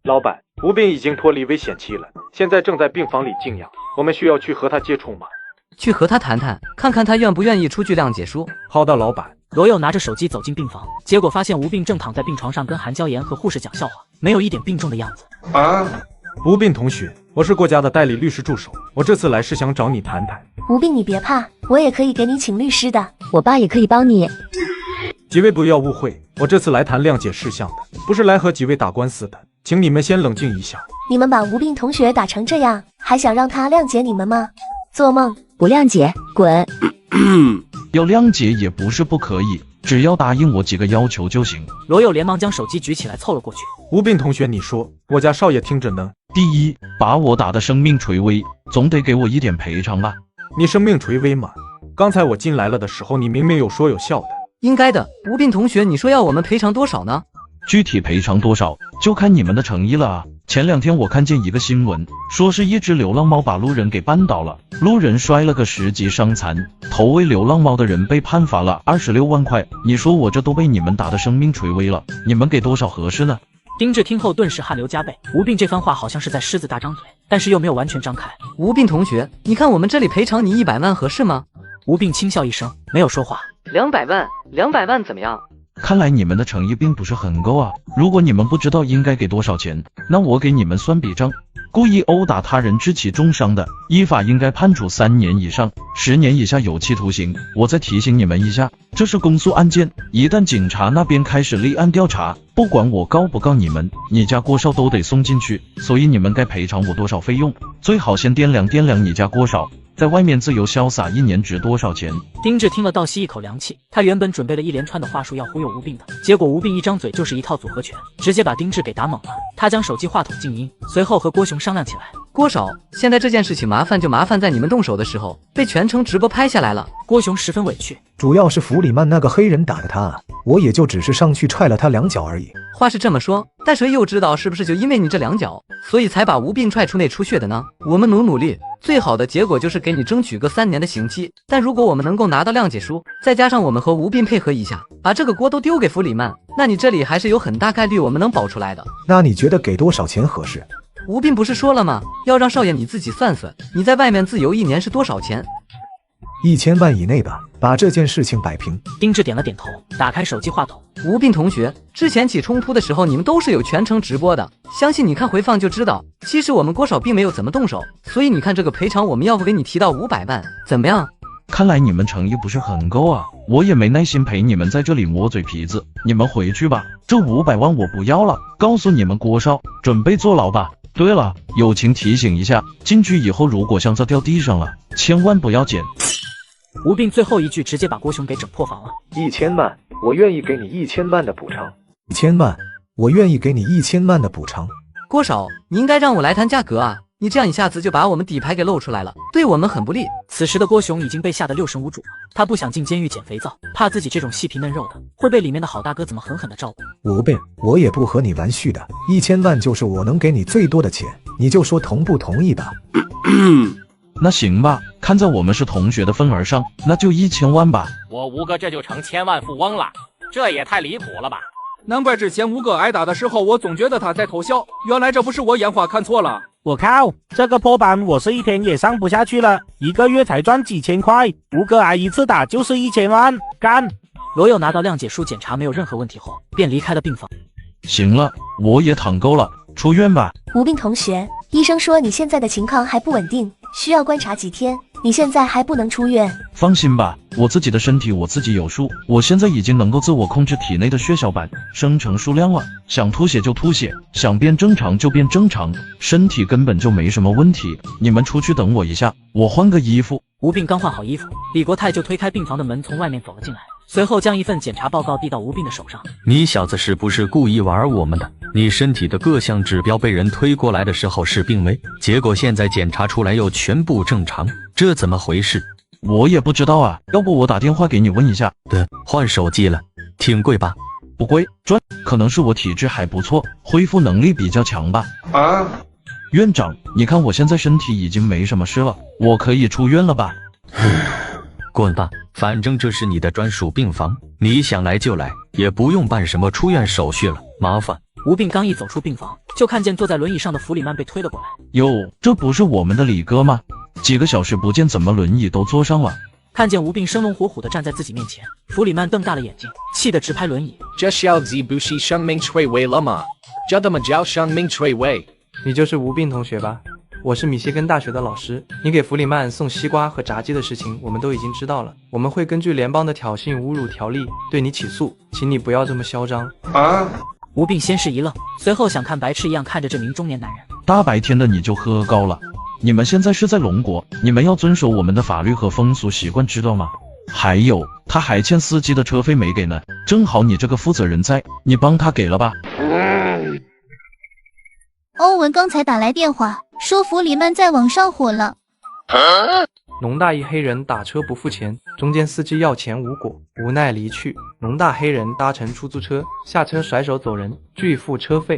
Speaker 10: 老板，吴斌已经脱离危险期了，现在正在病房里静养，我们需要去和他接触吗？
Speaker 18: 去和他谈谈，看看他愿不愿意出具谅解书。
Speaker 10: 好的，老板。
Speaker 1: 罗佑拿着手机走进病房，结果发现吴斌正躺在病床上跟韩娇妍和护士讲笑话，没有一点病重的样子。
Speaker 10: 吴斌同学，我是国家的代理律师助手，我这次来是想找你谈谈。
Speaker 8: 吴斌，你别怕，我也可以给你请律师的，我爸也可以帮你。
Speaker 10: 几位不要误会，我这次来谈谅解事项的，不是来和几位打官司的，请你们先冷静一下。
Speaker 8: 你们把吴斌同学打成这样，还想让他谅解你们吗？做梦！
Speaker 16: 不谅解，滚！
Speaker 23: 要谅解也不是不可以，只要答应我几个要求就行。
Speaker 1: 罗佑连忙将手机举起来凑了过去。
Speaker 10: 吴斌同学，你说，我家少爷听着呢。
Speaker 23: 第一，把我打的生命垂危，总得给我一点赔偿吧。
Speaker 10: 你生命垂危吗？刚才我进来了的时候，你明明有说有笑的。
Speaker 18: 应该的，吴斌同学，你说要我们赔偿多少呢？
Speaker 23: 具体赔偿多少，就看你们的诚意了啊。前2天我看见一个新闻，说是一只流浪猫把路人给绊倒了，路人摔了个10级伤残，投喂流浪猫的人被判罚了26万块。你说我这都被你们打的生命垂危了，你们给多少合适呢？
Speaker 1: 丁志听后顿时汗流浃背，吴斌这番话好像是在狮子大张嘴，但是又没有完全张开。
Speaker 18: 吴斌同学，你看我们这里赔偿你100万合适吗？
Speaker 1: 吴斌轻笑一声，没有说话。
Speaker 18: 200万怎么样？
Speaker 23: 看来你们的诚意并不是很够啊！如果你们不知道应该给多少钱，那我给你们算笔账。故意殴打他人致其重伤的，依法应该判处3年以上10年以下有期徒刑。我再提醒你们一下，这是公诉案件，一旦警察那边开始立案调查，不管我告不告你们，你家郭少都得送进去。所以你们该赔偿我多少费用，最好先掂量你家郭少在外面自由潇洒1年值多少钱。
Speaker 1: 丁志听了倒吸一口凉气，他原本准备了一连串的话术要忽悠吴斌的，结果吴斌一张嘴就是一套组合拳，直接把丁志给打懵了。他将手机话筒静音，随后和郭雄商量起来。
Speaker 18: 郭少，现在这件事情麻烦就麻烦在你们动手的时候被全程直播拍下来了。
Speaker 1: 郭雄十分委屈，
Speaker 17: 主要是弗里曼那个黑人打的他啊，我也就只是上去踹了他2脚而已。
Speaker 18: 话是这么说，但谁又知道是不是就因为你这2脚，所以才把吴斌踹出内出血的呢？我们努力，最好的结果就是给你争取个3年的刑期。但如果我们能够拿到谅解书，再加上我们和吴斌配合一下，把这个锅都丢给弗里曼，那你这里还是有很大概率我们能保出来的。
Speaker 17: 那你觉得给多少钱合适？
Speaker 18: 吴斌不是说了吗？要让少爷你自己算算，你在外面自由1年是多少钱
Speaker 17: ？1000万以内吧，把这件事情摆平。
Speaker 1: 丁志点了点头，打开手机话筒。
Speaker 18: 吴斌同学，之前起冲突的时候你们都是有全程直播的，相信你看回放就知道，其实我们郭少并没有怎么动手，所以你看这个赔偿我们要不给你提到500万，怎么样？
Speaker 23: 看来你们诚意不是很够啊，我也没耐心陪你们在这里磨嘴皮子，你们回去吧，这500万我不要了，告诉你们郭少，准备坐牢吧。对了，友情提醒一下，进去以后如果香皂掉地上了，千万不要捡。
Speaker 1: 吴斌最后一句直接把郭雄给整破防了。
Speaker 9: 1000万，我愿意给你1000万的补偿。
Speaker 17: 1000万，我愿意给你1000万的补偿。
Speaker 18: 郭少，你应该让我来谈价格啊！你这样一下子就把我们底牌给露出来了，对我们很不利。
Speaker 1: 此时的郭雄已经被吓得六神无主了，他不想进监狱捡肥皂，怕自己这种细皮嫩肉的会被里面的好大哥怎么狠狠的照顾。
Speaker 17: 5倍，我也不和你玩絮的，1000万就是我能给你最多的钱，你就说同不同意吧。
Speaker 23: 那行吧，看在我们是同学的份儿上，那就1000万吧。
Speaker 11: 我吴哥这就成千万富翁了，这也太离谱了吧！
Speaker 13: 难怪之前吴哥挨打的时候，我总觉得他在偷笑，原来这不是我眼花看错了。
Speaker 25: 我靠，这个破班我是一天也上不下去了，一个月才赚几千块，吴哥挨一次打就是1000万，干！
Speaker 1: 罗佑拿到谅解书检查没有任何问题后，便离开了病房。
Speaker 23: 行了，我也躺够了，出院吧。
Speaker 8: 吴病同学，医生说你现在的情况还不稳定，需要观察几天，你现在还不能出院。
Speaker 23: 放心吧，我自己的身体我自己有数，我现在已经能够自我控制体内的血小板生成数量了，想吐血就吐血，想变正常就变正常，身体根本就没什么问题。你们出去等我一下，我换个衣服。
Speaker 1: 吴病刚换好衣服，李国泰就推开病房的门，从外面走了进来，随后将一份检查报告递到吴病的手上。
Speaker 14: 你小子是不是故意玩我们的？你身体的各项指标被人推过来的时候是病危，结果现在检查出来又全部正常，这怎么回事？
Speaker 23: 我也不知道啊，要不我打电话给你问一下。
Speaker 14: 换手机了，挺贵吧？
Speaker 23: 不贵，可能是我体质还不错，恢复能力比较强吧。院长，你看我现在身体已经没什么事了，我可以出院了吧？
Speaker 14: 滚吧，反正这是你的专属病房，你想来就来，也不用办什么出院手续了，麻烦。
Speaker 1: 吴病刚一走出病房，就看见坐在轮椅上的弗里曼被推了过来。
Speaker 23: 哟，这不是我们的李哥吗？几个小时不见，怎么轮椅都坐上了？
Speaker 1: 看见吴病生龙活虎的站在自己面前，弗里曼瞪大了眼睛，气得直拍轮椅。
Speaker 20: 这小子不是生命垂危了吗？这怎么叫生命垂危？
Speaker 9: 你就是吴病同学吧？我是密歇根大学的老师，你给弗里曼送西瓜和炸鸡的事情我们都已经知道了，我们会根据联邦的挑衅侮辱条例对你起诉，请你不要这么嚣张。
Speaker 1: 吴病先是一愣，随后想看白痴一样看着这名中年男人。
Speaker 23: 大白天的你就喝高了，你们现在是在龙国，你们要遵守我们的法律和风俗习惯，知道吗？还有，他还欠司机的车费没给呢，正好你这个负责人在，你帮他给了吧。
Speaker 21: 欧文刚才打来电话，说弗里曼在网上火了。
Speaker 9: 农大一黑人打车不付钱，中间司机要钱无果，无奈离去。农大黑人搭乘出租车，下车甩手走人，拒付车费。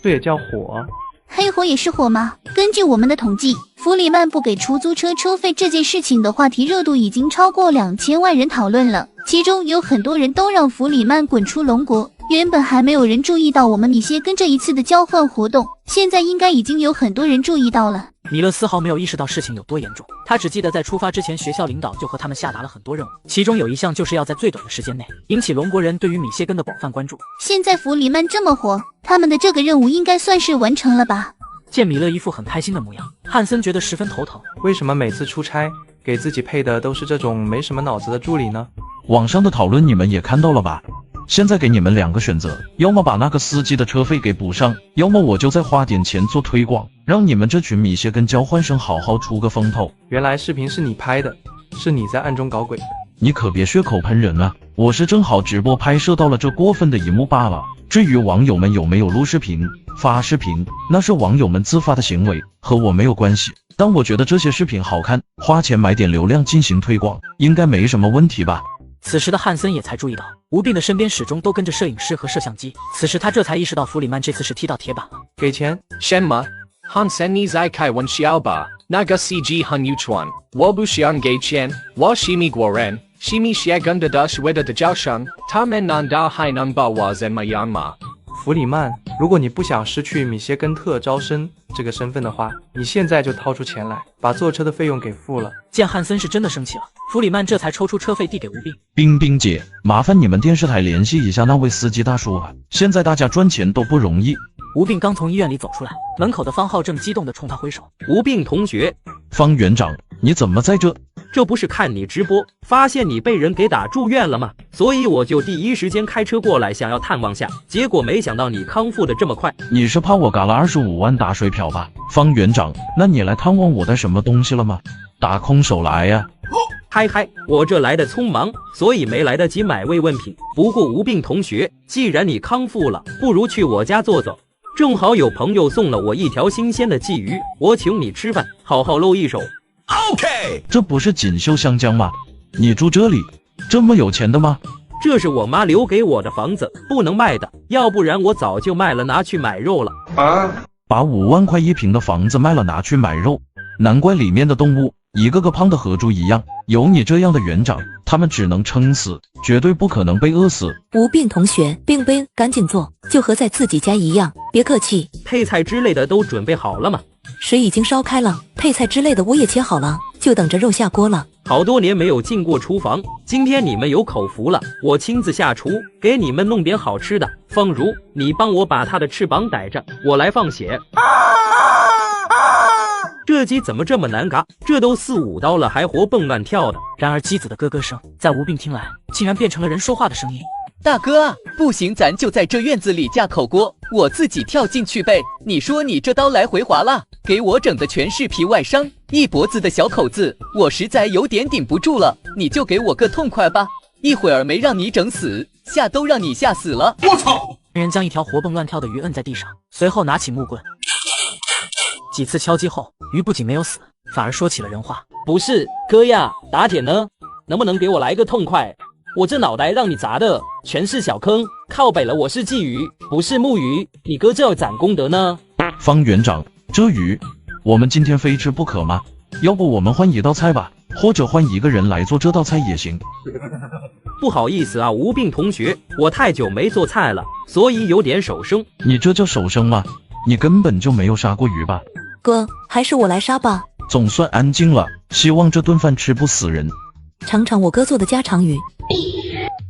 Speaker 9: 这也叫火？
Speaker 21: 黑火也是火吗？根据我们的统计，弗里曼不给出租车车费这件事情的话题热度已经超过2000万人讨论了，其中有很多人都让弗里曼滚出龙国。原本还没有人注意到我们米歇根这一次的交换活动，现在应该已经有很多人注意到了。
Speaker 1: 米勒丝毫没有意识到事情有多严重，他只记得在出发之前，学校领导就和他们下达了很多任务，其中有一项就是要在最短的时间内引起龙国人对于米歇根的广泛关注。
Speaker 21: 现在弗里曼这么火，他们的这个任务应该算是完成了吧？
Speaker 1: 见米勒一副很开心的模样，汉森觉得十分头疼。
Speaker 9: 为什么每次出差给自己配的都是这种没什么脑子的助理呢？
Speaker 23: 网上的讨论你们也看到了吧？现在给你们2个选择，要么把那个司机的车费给补上，要么我就再花点钱做推广，让你们这群米歇根交换生好好出个风头。
Speaker 9: 原来视频是你拍的，是你在暗中搞鬼。
Speaker 23: 你可别血口喷人啊，我是正好直播拍摄到了这过分的一幕罢了。至于网友们有没有录视频发视频，那是网友们自发的行为，和我没有关系。但我觉得这些视频好看，花钱买点流量进行推广，应该没什么问题吧。
Speaker 1: 此时的汉森也才注意到，吴病的身边始终都跟着摄影师和摄像机。此时他这才意识到弗里曼这次是踢到铁板了。
Speaker 9: 给钱？
Speaker 20: 什么？汉森你在开玩笑吧？那个 CG 很愚蠢，我不想给钱，我是美国人，是米歇根的所谓的教生，他们难道还能把我怎么样吗？
Speaker 9: 弗里曼，如果你不想失去米歇根特招生这个身份的话，你现在就掏出钱来，把坐车的费用给付了。
Speaker 1: 见汉森是真的生气了，弗里曼这才抽出车费递给吴病。
Speaker 23: 冰冰姐，麻烦你们电视台联系一下那位司机大叔啊，现在大家赚钱都不容易。
Speaker 1: 吴病刚从医院里走出来，门口的方浩正激动地冲他挥手。
Speaker 15: 吴病同学，
Speaker 23: 方园长，你怎么在这？
Speaker 15: 这不是看你直播，发现你被人给打住院了吗？所以我就第一时间开车过来，想要探望下，结果没想到你康复的这么快。
Speaker 23: 你是怕我嘎了25万打水漂吧？方园长，那你来探望我带什么东西了吗？打空手来呀！
Speaker 15: 嗨，我这来的匆忙，所以没来得及买慰问品。不过吴病同学，既然你康复了，不如去我家坐坐。正好有朋友送了我一条新鲜的鲫鱼，我请你吃饭，好好露一手。
Speaker 23: OK， 这不是锦绣香江吗？你住这里，这么有钱的吗？
Speaker 15: 这是我妈留给我的房子，不能卖的，要不然我早就卖了，拿去买肉了。
Speaker 23: 把5万块一平的房子卖了拿去买肉，难怪里面的动物一个个胖的和猪一样。有你这样的园长，他们只能撑死，绝对不可能被饿死。
Speaker 16: 吴病同学，冰冰，赶紧做，就和在自己家一样，别客气。
Speaker 15: 配菜之类的都准备好了吗？
Speaker 16: 水已经烧开了，配菜之类的我也切好了，就等着肉下锅了。
Speaker 15: 好多年没有进过厨房，今天你们有口福了，我亲自下厨，给你们弄点好吃的。方如，你帮我把它的翅膀逮着，我来放血。这鸡怎么这么难嘎？这都4、5刀了，还活蹦乱跳的。
Speaker 1: 然而鸡子的咯咯声，在吴病听来，竟然变成了人说话的声音。
Speaker 2: 大哥，不行，咱就在这院子里架口锅，我自己跳进去呗。你说你这刀来回划拉，给我整的全是皮外伤，一脖子的小口子，我实在有点顶不住了。你就给我个痛快吧，一会儿没让你整死，吓都让你吓死了。
Speaker 1: 我操！人将一条活蹦乱跳的鱼摁在地上，随后拿起木棍，几次敲击后，鱼不仅没有死，反而说起了人话。
Speaker 4: 不是哥呀，打铁呢，能不能给我来个痛快？我这脑袋让你砸的全是小坑，靠北了，我是鲫鱼，不是木鱼，你哥这要攒功德呢。
Speaker 23: 方园长，这鱼我们今天非吃不可吗？要不我们换一道菜吧，或者换一个人来做这道菜也行。
Speaker 15: 不好意思啊，吴病同学，我太久没做菜了，所以有点手生。
Speaker 23: 你这叫手生吗？你根本就没有杀过鱼吧？
Speaker 16: 哥，还是我来杀吧。
Speaker 23: 总算安静了，希望这顿饭吃不死人。
Speaker 16: 尝尝我哥做的家常鱼。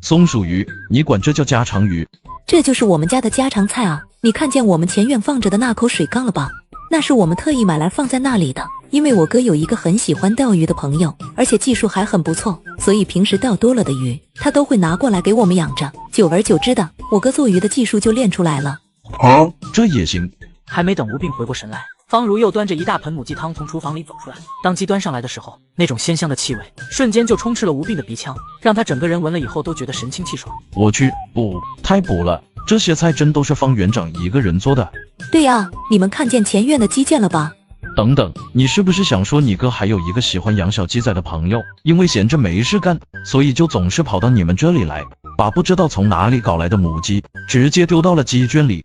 Speaker 23: 松鼠鱼，你管这叫家常鱼？
Speaker 16: 这就是我们家的家常菜啊！你看见我们前院放着的那口水缸了吧？那是我们特意买来放在那里的，因为我哥有一个很喜欢钓鱼的朋友，而且技术还很不错，所以平时钓多了的鱼，他都会拿过来给我们养着。久而久之的，我哥做鱼的技术就练出来了。
Speaker 23: 这也行。
Speaker 1: 还没等吴病回过神来，方如又端着一大盆母鸡汤从厨房里走出来。当鸡端上来的时候，那种鲜香的气味瞬间就充斥了吴病的鼻腔，让他整个人闻了以后都觉得神清气爽。
Speaker 23: 我去，补太补了，这些菜真都是方园长一个人做的？
Speaker 16: 对呀，你们看见前院的鸡见了吧？
Speaker 23: 等等，你是不是想说你哥还有一个喜欢养小鸡仔的朋友，因为闲着没事干，所以就总是跑到你们这里来，把不知道从哪里搞来的母鸡直接丢到了鸡圈里？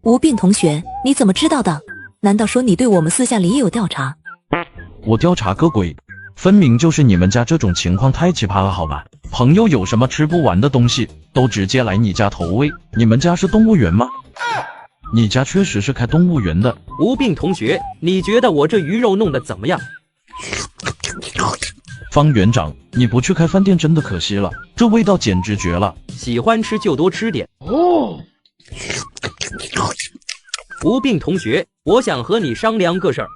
Speaker 16: 吴病同学，你怎么知道的？难道说你对我们私下里也有调查？
Speaker 23: 我调查个鬼，分明就是你们家这种情况太奇葩了，好吧？朋友有什么吃不完的东西，都直接来你家投喂。你们家是动物园吗？你家确实是开动物园的。
Speaker 15: 吴病同学，你觉得我这鱼肉弄得怎么样？
Speaker 23: 方园长，你不去开饭店真的可惜了，这味道简直绝了。
Speaker 15: 喜欢吃就多吃点哦。吴病同学，我想和你商量个事儿。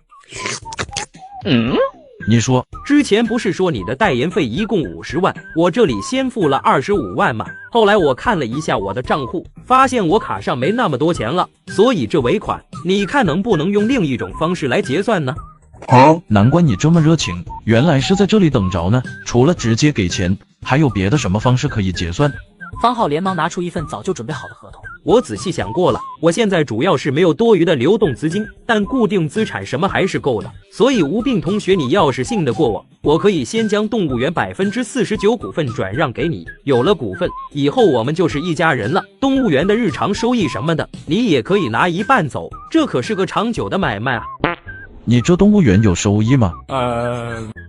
Speaker 23: 你说，
Speaker 15: 之前不是说你的代言费一共50万，我这里先付了25万吗？后来我看了一下我的账户，发现我卡上没那么多钱了，所以这尾款你看能不能用另一种方式来结算呢？
Speaker 23: 难怪你这么热情，原来是在这里等着呢。除了直接给钱，还有别的什么方式可以结算？
Speaker 1: 方浩连忙拿出一份早就准备好的合同。
Speaker 15: 我仔细想过了，我现在主要是没有多余的流动资金，但固定资产什么还是够的。所以吴病同学，你要是信得过我，我可以先将动物园49%股份转让给你。有了股份以后，我们就是一家人了。动物园的日常收益什么的，你也可以拿一半走，这可是个长久的买卖啊。
Speaker 23: 你这动物园有收益吗？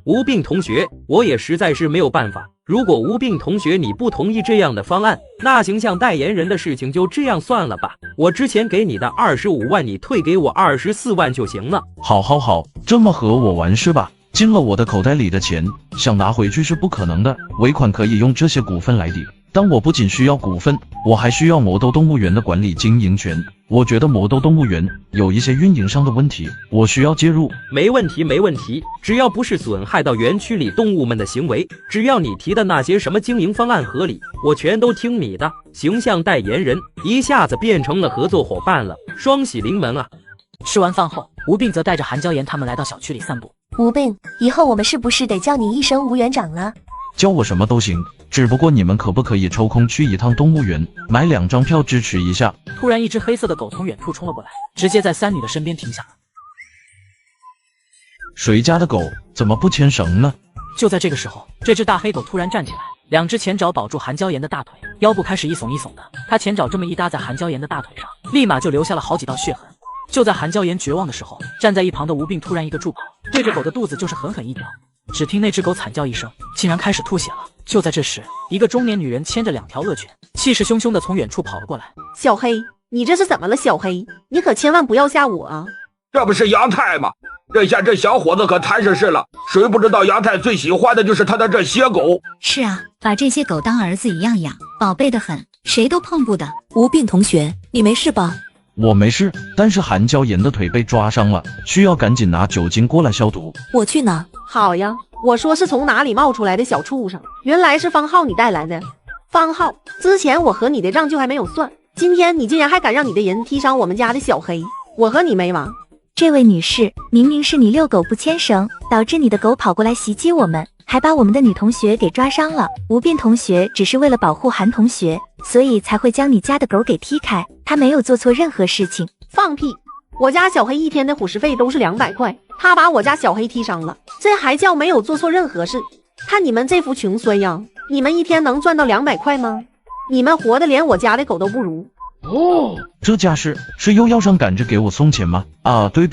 Speaker 15: 吴病同学，我也实在是没有办法。如果吴病同学你不同意这样的方案，那形象代言人的事情就这样算了吧。我之前给你的25万，你退给我24万就行了。
Speaker 23: 好，这么和我玩是吧？进了我的口袋里的钱，想拿回去是不可能的。尾款可以用这些股份来抵，但我不仅需要股份，我还需要魔豆动物园的管理经营权。我觉得魔豆动物园有一些运营上的问题，我需要介入。
Speaker 15: 没问题，只要不是损害到园区里动物们的行为，只要你提的那些什么经营方案合理，我全都听你的。形象代言人一下子变成了合作伙伴了，双喜临门啊！
Speaker 1: 吃完饭后，吴病则带着韩娇妍他们来到小区里散步。
Speaker 8: 吴病，以后我们是不是得叫你一声吴园长了？
Speaker 23: 叫我什么都行，只不过你们可不可以抽空去一趟动物园，买2张票支持一下？
Speaker 1: 突然，一只黑色的狗从远处冲了过来，直接在三女的身边停下了。
Speaker 23: 谁家的狗怎么不牵绳呢？
Speaker 1: 就在这个时候，这只大黑狗突然站起来，2只前爪保住韩娇妍的大腿，腰部开始一耸一耸的。它前爪这么一搭在韩娇妍的大腿上，立马就留下了好几道血痕。就在韩娇妍绝望的时候，站在一旁的吴病突然一个助跑，对着狗的肚子就是狠狠一屌。只听那只狗惨叫一声，竟然开始吐血了。就在这时，一个中年女人牵着2条恶犬，气势汹汹的从远处跑了过来。
Speaker 3: 小黑，你这是怎么了？小黑，你可千万不要吓我啊！
Speaker 5: 这不是杨太吗？这下这小伙子可摊上事了，谁不知道杨太最喜欢的就是他的这些狗？
Speaker 19: 是啊，把这些狗当儿子一样养，宝贝的很，谁都碰不得。
Speaker 22: 吴病同学，你没事吧？
Speaker 23: 我没事，但是韩娇妍的腿被抓伤了，需要赶紧拿酒精过来消毒。
Speaker 22: 我去拿。
Speaker 3: 好呀，我说是从哪里冒出来的小畜生，原来是方浩你带来的。方浩，之前我和你的账就还没有算，今天你竟然还敢让你的人踢伤我们家的小黑，我和你没完。
Speaker 8: 这位女士，明明是你遛狗不牵绳，导致你的狗跑过来袭击我们，还把我们的女同学给抓伤了。吴病同学只是为了保护韩同学，所以才会将你家的狗给踢开，他没有做错任何事情。
Speaker 3: 放屁！我家小黑一天的伙食费都是200块，他把我家小黑踢伤了，这还叫没有做错任何事？看你们这副穷酸样，你们一天能赚到200块吗？你们活的连我家的狗都不如。
Speaker 23: 哦，这架势是又要上赶着给我送钱吗？啊，对，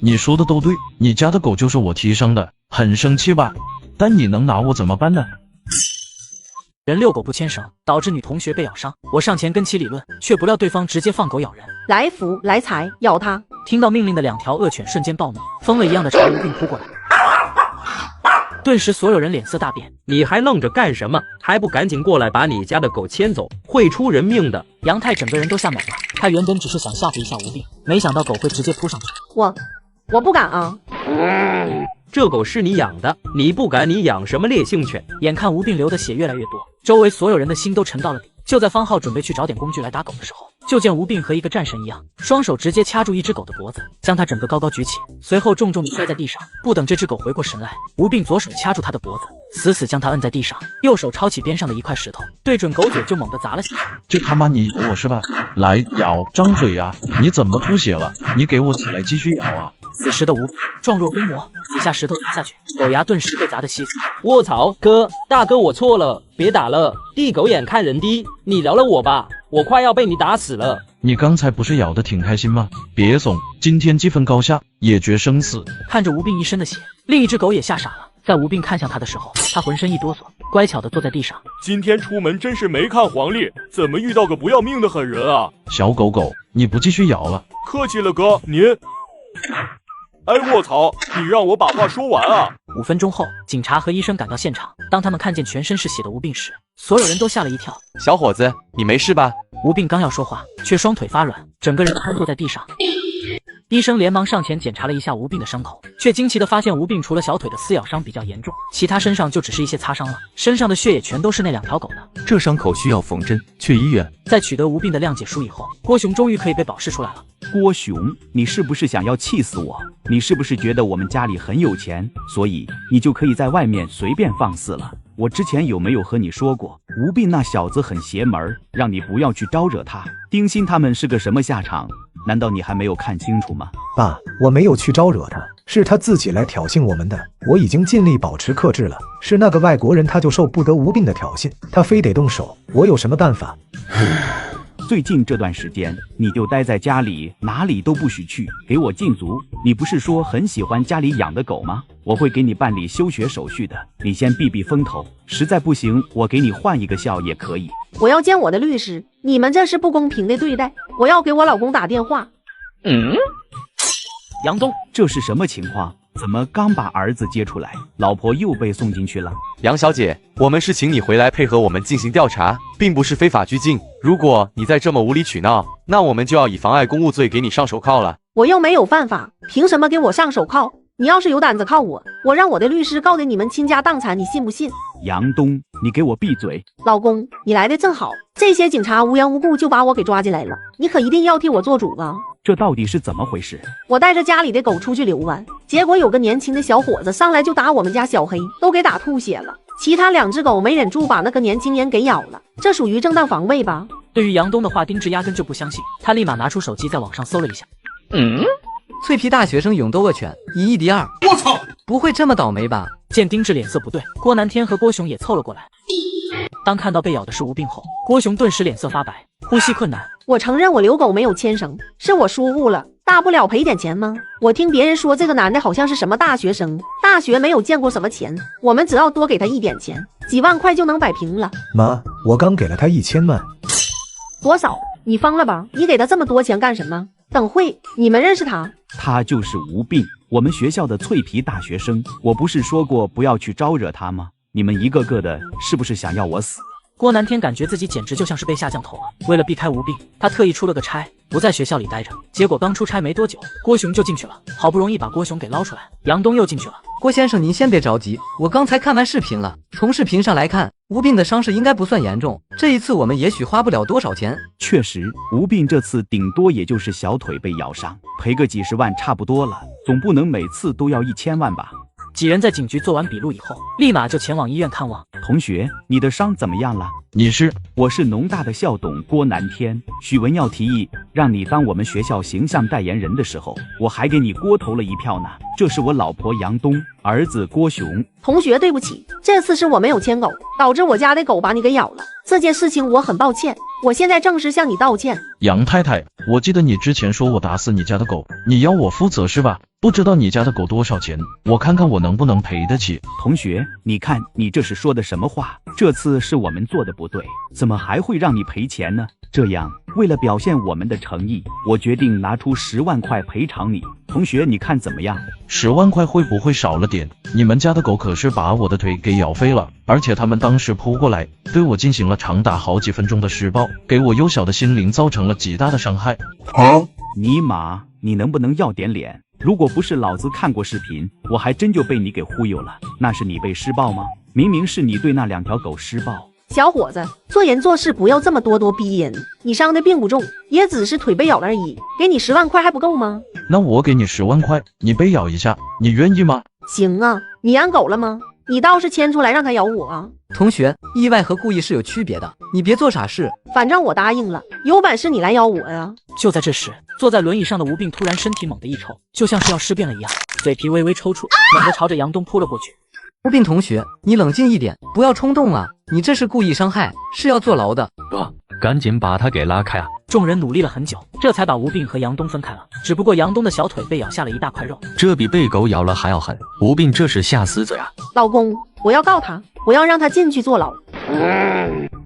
Speaker 23: 你说的都对，你家的狗就是我踢伤的，很生气吧？但你能拿我怎么办呢？
Speaker 1: 人遛狗不牵绳，导致女同学被咬伤，我上前跟其理论，却不料对方直接放狗咬人。
Speaker 3: 来福来财，咬他！
Speaker 1: 听到命令的2条恶犬瞬间暴怒，疯了一样的朝吴病扑过来。顿时所有人脸色大变。
Speaker 15: 你还愣着干什么？还不赶紧过来把你家的狗牵走，会出人命的。
Speaker 1: 杨太整个人都吓懵了，他原本只是想吓唬一下吴病，没想到狗会直接扑上去。
Speaker 3: 我不敢啊！
Speaker 15: 这狗是你养的，你不敢，你养什么烈性犬？
Speaker 1: 眼看吴病流的血越来越多，周围所有人的心都沉到了底。就在方浩准备去找点工具来打狗的时候，就见吴病和一个战神一样，双手直接掐住一只狗的脖子，将它整个高高举起，随后重重地摔在地上。不等这只狗回过神来，吴病左手掐住它的脖子，死死将它摁在地上，右手抄起边上的一块石头，对准狗嘴就猛地砸了下去。
Speaker 23: 这他妈你咬我是吧？来咬，张嘴啊！你怎么吐血了？你给我起来继续咬啊！
Speaker 1: 此时的吴状若飞魔，几下石头砸下去，狗牙顿时被砸得稀碎。
Speaker 4: 卧槽，大哥我错了，别打了，地狗眼看人低，你饶了我吧，我快要被你打死了。
Speaker 23: 你刚才不是咬得挺开心吗？别怂，今天积分高下，也决生死。
Speaker 1: 看着吴病一身的血，另一只狗也吓傻了。在吴病看向他的时候，他浑身一哆嗦，乖巧地坐在地上。
Speaker 6: 今天出门真是没看黄历，怎么遇到个不要命的狠人啊？
Speaker 23: 小狗狗，你不继续咬了？
Speaker 6: 客气了哥，您。哎，卧槽！你让我把话说完啊
Speaker 1: ！5分钟后，警察和医生赶到现场。当他们看见全身是血的吴病时，所有人都吓了一跳。
Speaker 12: 小伙子，你没事吧？
Speaker 1: 吴病刚要说话，却双腿发软，整个人瘫坐在地上。医生连忙上前检查了一下吴病的伤口，却惊奇地发现吴病除了小腿的撕咬伤比较严重，其他身上就只是一些擦伤了，身上的血也全都是那2条狗的。
Speaker 24: 这伤口需要缝针，去医院。
Speaker 1: 在取得吴病的谅解书以后，郭雄终于可以被保释出来了。
Speaker 7: 郭雄，你是不是想要气死我？你是不是觉得我们家里很有钱，所以你就可以在外面随便放肆了？我之前有没有和你说过，吴病那小子很邪门，让你不要去招惹他？丁鑫他们是个什么下场？难道你还没有看清楚吗？
Speaker 17: 爸，我没有去招惹他，是他自己来挑衅我们的。我已经尽力保持克制了，是那个外国人他就受不得吴病的挑衅，他非得动手，我有什么办法？
Speaker 7: 最近这段时间，你就待在家里，哪里都不许去，给我禁足。你不是说很喜欢家里养的狗吗？我会给你办理休学手续的，你先避避风头，实在不行，我给你换一个校也可以。
Speaker 3: 我要见我的律师，你们这是不公平的对待，我要给我老公打电话。
Speaker 7: 杨东，这是什么情况？怎么刚把儿子接出来，老婆又被送进去了？
Speaker 12: 杨小姐，我们是请你回来配合我们进行调查，并不是非法拘禁。如果你再这么无理取闹，那我们就要以妨碍公务罪给你上手铐了。
Speaker 3: 我又没有犯法，凭什么给我上手铐？你要是有胆子铐我，我让我的律师告给你们倾家荡产，你信不信？
Speaker 7: 杨东，你给我闭嘴！
Speaker 3: 老公，你来的正好，这些警察无缘无故就把我给抓进来了，你可一定要替我做主啊！
Speaker 7: 这到底是怎么回事？
Speaker 3: 我带着家里的狗出去遛弯，结果有个年轻的小伙子上来就打我们家小黑，都给打吐血了。其他2只狗没忍住把那个年轻人给咬了，这属于正当防卫吧？
Speaker 1: 对于杨东的话，丁志压根就不相信，他立马拿出手机在网上搜了一下。
Speaker 2: 脆皮大学生勇斗恶犬，以一敌2。我操，不会这么倒霉吧？
Speaker 1: 见丁志脸色不对，郭南天和郭雄也凑了过来。当看到被咬的是吴病后，郭雄顿时脸色发白，呼吸困难。
Speaker 3: 我承认我留狗没有牵绳，是我疏忽了，大不了赔点钱吗？我听别人说这个男的好像是什么大学生，大学没有见过什么钱，我们只要多给他一点钱，几万块就能摆平了。
Speaker 17: 妈，我刚给了他1000万。
Speaker 3: 多少？你疯了吧？你给他这么多钱干什么？等会，你们认识他？
Speaker 7: 他就是吴病，我们学校的脆皮大学生。我不是说过不要去招惹他吗？你们一个个的，是不是想要我死？
Speaker 1: 郭南天感觉自己简直就像是被下降头了。为了避开吴病，他特意出了个差，不在学校里待着。结果刚出差没多久，郭雄就进去了。好不容易把郭雄给捞出来，杨东又进去了。
Speaker 2: 郭先生，您先别着急，我刚才看完视频了。从视频上来看，吴病的伤势应该不算严重。这一次我们也许花不了多少钱。
Speaker 7: 确实，吴病这次顶多也就是小腿被咬伤，赔个几十万差不多了，总不能每次都要1000万吧？
Speaker 1: 几人在警局做完笔录以后，立马就前往医院看望。
Speaker 7: 同学，你的伤怎么样了？我是农大的校董郭南天。许文耀提议让你当我们学校形象代言人的时候，我还给你郭投了一票呢。这是我老婆杨东，儿子郭雄。
Speaker 3: 同学，对不起，这次是我没有牵狗，导致我家的狗把你给咬了。这件事情我很抱歉，我现在正式向你道歉。
Speaker 23: 杨太太，我记得你之前说我打死你家的狗，你要我负责是吧？不知道你家的狗多少钱，我看看我能不能赔得起。
Speaker 7: 同学，你看你这是说的什么话？这次是我们做的不对，怎么还会让你赔钱呢？这样，为了表现我们的诚意，我决定拿出10万块赔偿你。同学，你看怎么样
Speaker 23: ？10万块会不会少了点？你们家的狗可是把我的腿给咬飞了，而且他们当时扑过来，对我进行了长达好几分钟的施暴，给我幼小的心灵造成了极大的伤害。
Speaker 7: 尼玛，你能不能要点脸？如果不是老子看过视频，我还真就被你给忽悠了。那是你被施暴吗？明明是你对那2条狗施暴。
Speaker 3: 小伙子，做人做事不要这么咄咄逼人。你伤的并不重，也只是腿被咬了而已。给你10万块还不够吗？
Speaker 23: 那我给你10万块，你被咬一下，你愿意吗？
Speaker 3: 行啊，你养狗了吗？你倒是牵出来让它咬我啊！
Speaker 2: 同学，意外和故意是有区别的，你别做傻事。
Speaker 3: 反正我答应了，有本事你来咬我呀！
Speaker 1: 就在这时，坐在轮椅上的吴病突然身体猛地一抽，就像是要尸变了一样，嘴皮微微抽搐，猛地朝着杨东扑了过去。
Speaker 2: 吴病同学，你冷静一点，不要冲动啊！你这是故意伤害，是要坐牢的。
Speaker 14: 赶紧把他给拉开啊！
Speaker 1: 众人努力了很久，这才把吴病和杨东分开了。只不过杨东的小腿被咬下了一大块肉，
Speaker 14: 这比被狗咬了还要狠。吴病这是下死罪啊！
Speaker 3: 老公，我要告他，我要让他进去坐牢。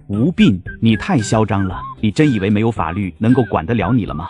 Speaker 7: 吴病，你太嚣张了！你真以为没有法律能够管得了你了吗？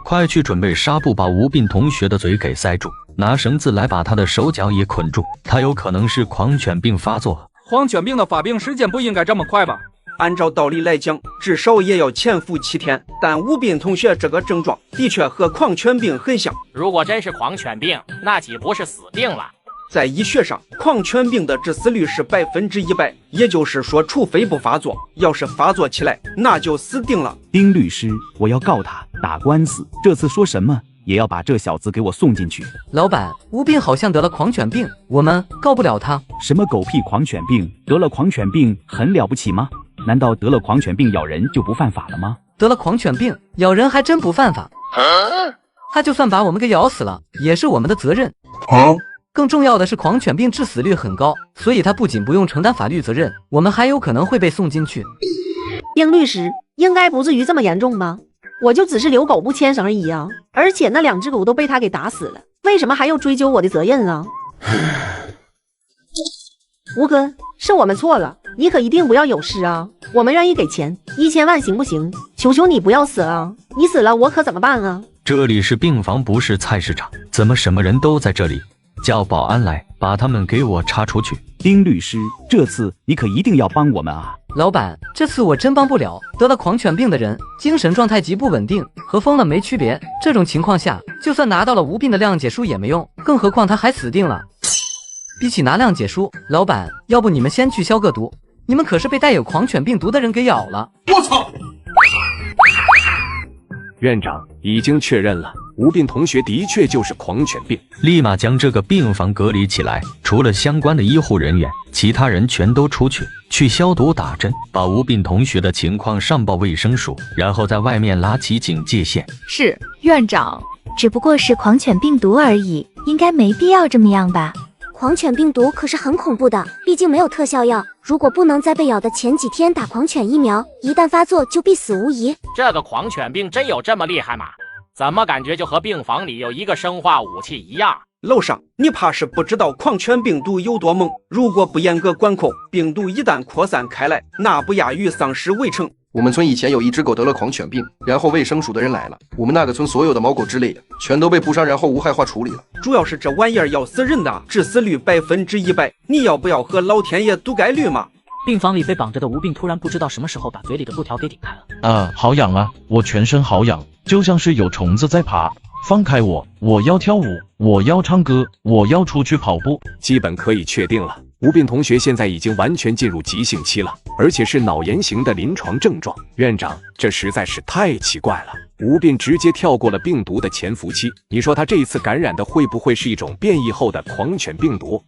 Speaker 14: 快去准备纱布，把吴病同学的嘴给塞住，拿绳子来把他的手脚也捆住，他有可能是狂犬病发作。
Speaker 10: 狂犬病的发病时间不应该这么快吧？
Speaker 11: 按照道理来讲，至少也要潜伏7天。但吴病同学这个症状的确和狂犬病很像。
Speaker 13: 如果真是狂犬病，那岂不是死定了？
Speaker 11: 在医学上，狂犬病的致死率是100%，也就是说，除非不发作，要是发作起来，那就死定了。
Speaker 7: 丁律师，我要告他，打官司。这次说什么也要把这小子给我送进去。
Speaker 2: 老板，吴病好像得了狂犬病，我们告不了他。
Speaker 7: 什么狗屁狂犬病？得了狂犬病很了不起吗？难道得了狂犬病咬人就不犯法了吗？
Speaker 2: 得了狂犬病咬人还真不犯法。他就算把我们给咬死了，也是我们的责任。更重要的是，狂犬病致死率很高，所以他不仅不用承担法律责任，我们还有可能会被送进去。
Speaker 3: 丁律师，应该不至于这么严重吧？我就只是留狗不牵绳而已啊，而且那2只狗都被他给打死了，为什么还要追究我的责任啊？吴哥，是我们错了，你可一定不要有事啊！我们愿意给钱，1000万行不行？求求你不要死啊！你死了我可怎么办啊？
Speaker 14: 这里是病房，不是菜市场，怎么什么人都在这里？叫保安来，把他们给我插出去。
Speaker 7: 丁律师，这次你可一定要帮我们啊！
Speaker 2: 老板，这次我真帮不了。得了狂犬病的人，精神状态极不稳定，和疯了没区别。这种情况下，就算拿到了无病的谅解书也没用，更何况他还死定了。比起拿谅解书，老板，要不你们先去消个毒？你们可是被带有狂犬病毒的人给咬了。
Speaker 10: 我操！
Speaker 18: 院长已经确认了，
Speaker 9: 吴斌同学的确就是狂犬病，
Speaker 14: 立马将这个病房隔离起来，除了相关的医护人员，其他人全都出去消毒打针，把吴斌同学的情况上报卫生署，然后在外面拉起警戒线。
Speaker 18: 是，院长。
Speaker 8: 只不过是狂犬病毒而已，应该没必要这么样吧？狂犬病毒可是很恐怖的，毕竟没有特效药，如果不能在被咬的前几天打狂犬疫苗，一旦发作就必死无疑。
Speaker 13: 这个狂犬病真有这么厉害吗？怎么感觉就和病房里有一个生化武器一样？
Speaker 11: 楼上，你怕是不知道狂犬病毒有多猛，如果不严格管控，病毒一旦扩散开来，那不亚于丧尸围城。
Speaker 20: 我们村以前有一只狗得了狂犬病，然后卫生署的人来了，我们那个村所有的猫狗之类的全都被扑杀，然后无害化处理了。
Speaker 11: 主要是这玩意儿要死人的，致死率100%，你要不要和老天爷赌概率嘛？
Speaker 1: 病房里被绑着的吴病突然不知道什么时候把嘴里的布条给顶开了。
Speaker 23: 好痒啊，我全身好痒，就像是有虫子在爬。放开我！我要跳舞，我要唱歌，我要出去跑步。
Speaker 9: 基本可以确定了，吴斌同学现在已经完全进入急性期了，而且是脑炎型的临床症状。院长，这实在是太奇怪了。吴斌直接跳过了病毒的潜伏期，你说他这一次感染的会不会是一种变异后的狂犬病毒？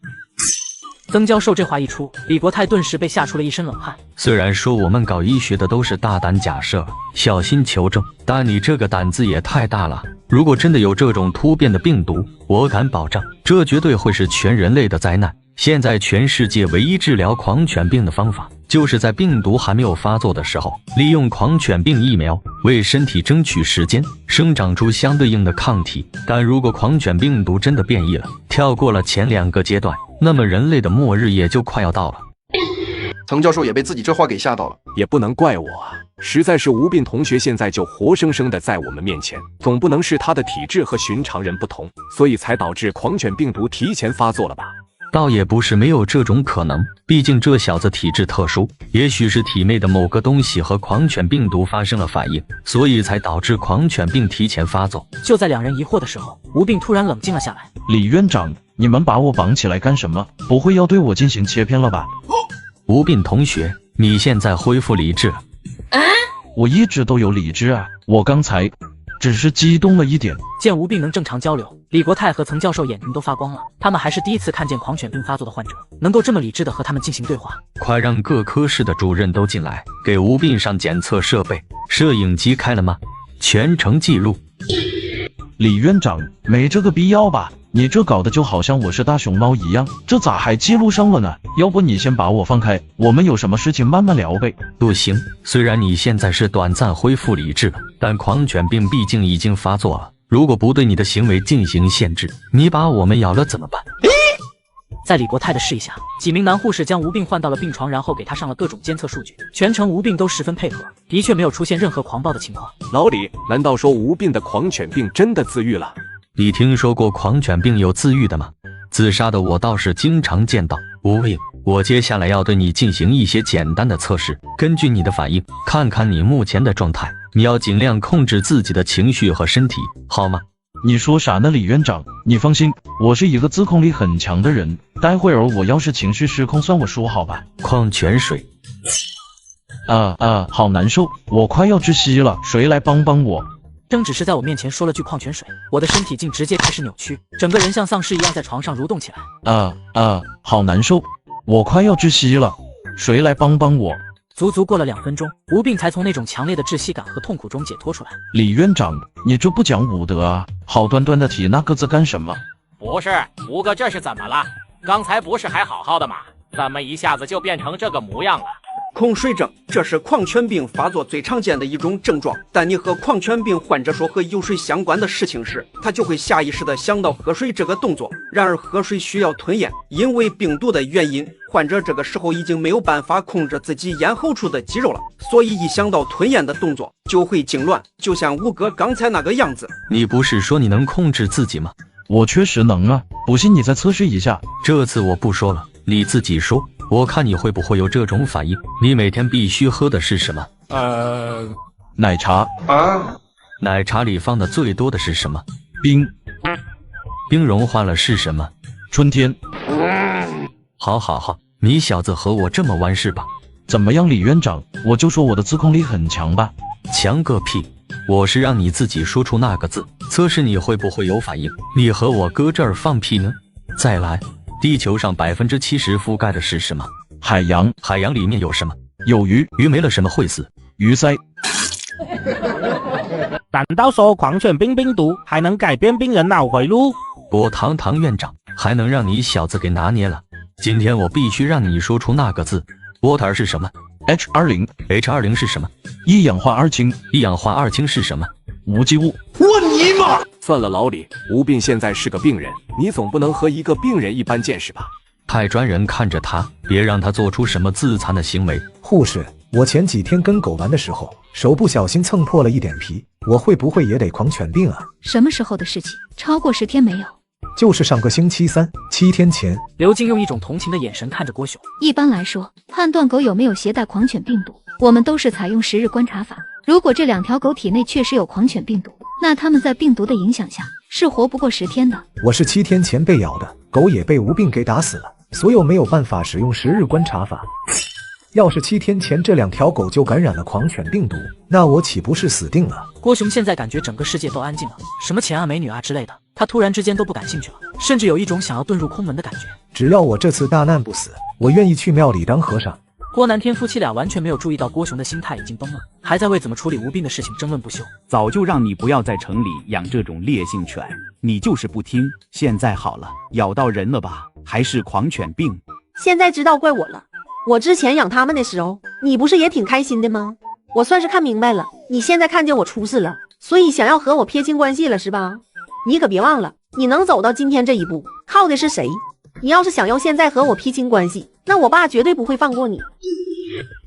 Speaker 1: 曾教授这话一出，李国泰顿时被吓出了一身冷汗。
Speaker 14: 虽然说我们搞医学的都是大胆假设，小心求证，但你这个胆子也太大了。如果真的有这种突变的病毒，我敢保证，这绝对会是全人类的灾难。现在全世界唯一治疗狂犬病的方法，就是在病毒还没有发作的时候，利用狂犬病疫苗为身体争取时间，生长出相对应的抗体。但如果狂犬病毒真的变异了，跳过了前2个阶段，那么人类的末日也就快要到了。
Speaker 20: 曾教授也被自己这话给吓到了，
Speaker 9: 也不能怪我啊，实在是吴斌同学现在就活生生的在我们面前，总不能是他的体质和寻常人不同，所以才导致狂犬病毒提前发作了吧？
Speaker 14: 倒也不是没有这种可能，毕竟这小子体质特殊，也许是体内的某个东西和狂犬病毒发生了反应，所以才导致狂犬病提前发作。
Speaker 1: 就在两人疑惑的时候，吴病突然冷静了下来。
Speaker 23: 李院长，你们把我绑起来干什么？不会要对我进行切片了吧？
Speaker 14: 吴病同学，你现在恢复理智了。
Speaker 23: 我一直都有理智啊，我刚才只是激动了一点。
Speaker 1: 见吴病能正常交流，李国泰和曾教授眼睛都发光了。他们还是第一次看见狂犬病发作的患者能够这么理智的和他们进行对话。
Speaker 14: 快让各科室的主任都进来，给吴病上检测设备。摄影机开了吗？全程记录。
Speaker 23: 李院长，没这个必要吧？你这搞得就好像我是大熊猫一样，这咋还记录上了呢？要不你先把我放开，我们有什么事情慢慢聊呗。
Speaker 14: 不行，虽然你现在是短暂恢复理智了，但狂犬病毕竟已经发作了，如果不对你的行为进行限制，你把我们咬了怎么办？
Speaker 1: 在李国泰的示意下，几名男护士将吴病换到了病床，然后给他上了各种监测数据。全程吴病都十分配合，的确没有出现任何狂暴的情况。
Speaker 9: 老李，难道说吴病的狂犬病真的自愈了？
Speaker 14: 你听说过狂犬病有自愈的吗？自杀的我倒是经常见到。吴病，我接下来要对你进行一些简单的测试，根据你的反应，看看你目前的状态。你要尽量控制自己的情绪和身体，好吗？
Speaker 23: 你说啥呢，李院长？你放心，我是一个自控力很强的人，待会儿我要是情绪失控，算我输好吧？
Speaker 14: 矿泉水。
Speaker 23: 好难受，我快要窒息了，谁来帮帮我？
Speaker 1: 正只是在我面前说了句矿泉水，我的身体竟直接开始扭曲，整个人像丧尸一样在床上蠕动起来。
Speaker 23: 好难受，我快要窒息了，谁来帮帮我？
Speaker 1: 足足过了2分钟，吴病才从那种强烈的窒息感和痛苦中解脱出来。
Speaker 23: 李院长，你这不讲武德啊，好端端的提那个字干什么？
Speaker 13: 不是，吴哥这是怎么了？刚才不是还好好的吗？怎么一下子就变成这个模样了？
Speaker 11: 恐水症，这是狂犬病发作最常见的一种症状。但你和狂犬病患者说和有水相关的事情时，他就会下意识地想到喝水这个动作。然而喝水需要吞咽，因为病毒的原因，患者这个时候已经没有办法控制自己咽喉处的肌肉了，所以一想到吞咽的动作就会痉挛，就像吴哥刚才那个样子。
Speaker 14: 你不是说你能控制自己吗？
Speaker 23: 我确实能啊，不信你再测试一下。
Speaker 14: 这次我不说了，你自己说，我看你会不会有这种反应。你每天必须喝的是什么？
Speaker 23: 奶茶。
Speaker 14: 奶茶里放的最多的是什么？
Speaker 23: 冰。
Speaker 14: 冰融化了是什么？
Speaker 23: 春天。
Speaker 14: 好，你小子和我这么玩是吧？
Speaker 23: 怎么样，李院长？我就说我的自控力很强吧？
Speaker 14: 强个屁！我是让你自己说出那个字，测试你会不会有反应。你和我搁这儿放屁呢？再来，地球上70%覆盖的是什么？
Speaker 23: 海洋。
Speaker 14: 海洋里面有什么？
Speaker 23: 有鱼。
Speaker 14: 鱼没了什么会死？
Speaker 23: 鱼鳃。
Speaker 5: 难道说狂犬病病毒还能改变病人脑回路？
Speaker 14: 我堂堂院长还能让你小子给拿捏了？今天我必须让你说出那个字。Water 是什么？
Speaker 23: H20。
Speaker 14: H20 是什么？
Speaker 23: 一氧化二氢。
Speaker 14: 一氧化二氢是什么？
Speaker 23: 无机物。
Speaker 9: 我尼玛！算了，老李，吴斌现在是个病人，你总不能和一个病人一般见识吧？
Speaker 14: 派专人看着他，别让他做出什么自残的行为。
Speaker 17: 护士，我前几天跟狗玩的时候，手不小心蹭破了一点皮，我会不会也得狂犬病啊？
Speaker 19: 什么时候的事情？超过10天没有？
Speaker 17: 就是上个星期三，7天前。
Speaker 1: 刘静用一种同情的眼神看着郭雄。
Speaker 19: 一般来说，判断狗有没有携带狂犬病毒，我们都是采用10日观察法。如果这2条狗体内确实有狂犬病毒，那它们在病毒的影响下是活不过10天的。
Speaker 17: 我是7天前被咬的，狗也被无病给打死了，所以没有办法使用10日观察法。要是7天前这2条狗就感染了狂犬病毒，那我岂不是死定了？
Speaker 1: 郭雄现在感觉整个世界都安静了，什么钱啊美女啊之类的，他突然之间都不感兴趣了，甚至有一种想要遁入空门的感觉。
Speaker 17: 只要我这次大难不死，我愿意去庙里当和尚。
Speaker 1: 郭南天夫妻俩完全没有注意到郭雄的心态已经崩了，还在为怎么处理无病的事情争论不休。
Speaker 7: 早就让你不要在城里养这种烈性犬，你就是不听。现在好了，咬到人了吧？还是狂犬病？
Speaker 3: 现在知道怪我了。我之前养他们的时候，你不是也挺开心的吗？我算是看明白了，你现在看见我出事了，所以想要和我撇清关系了是吧？你可别忘了，你能走到今天这一步，靠的是谁？你要是想要现在和我撇清关系，那我爸绝对不会放过你。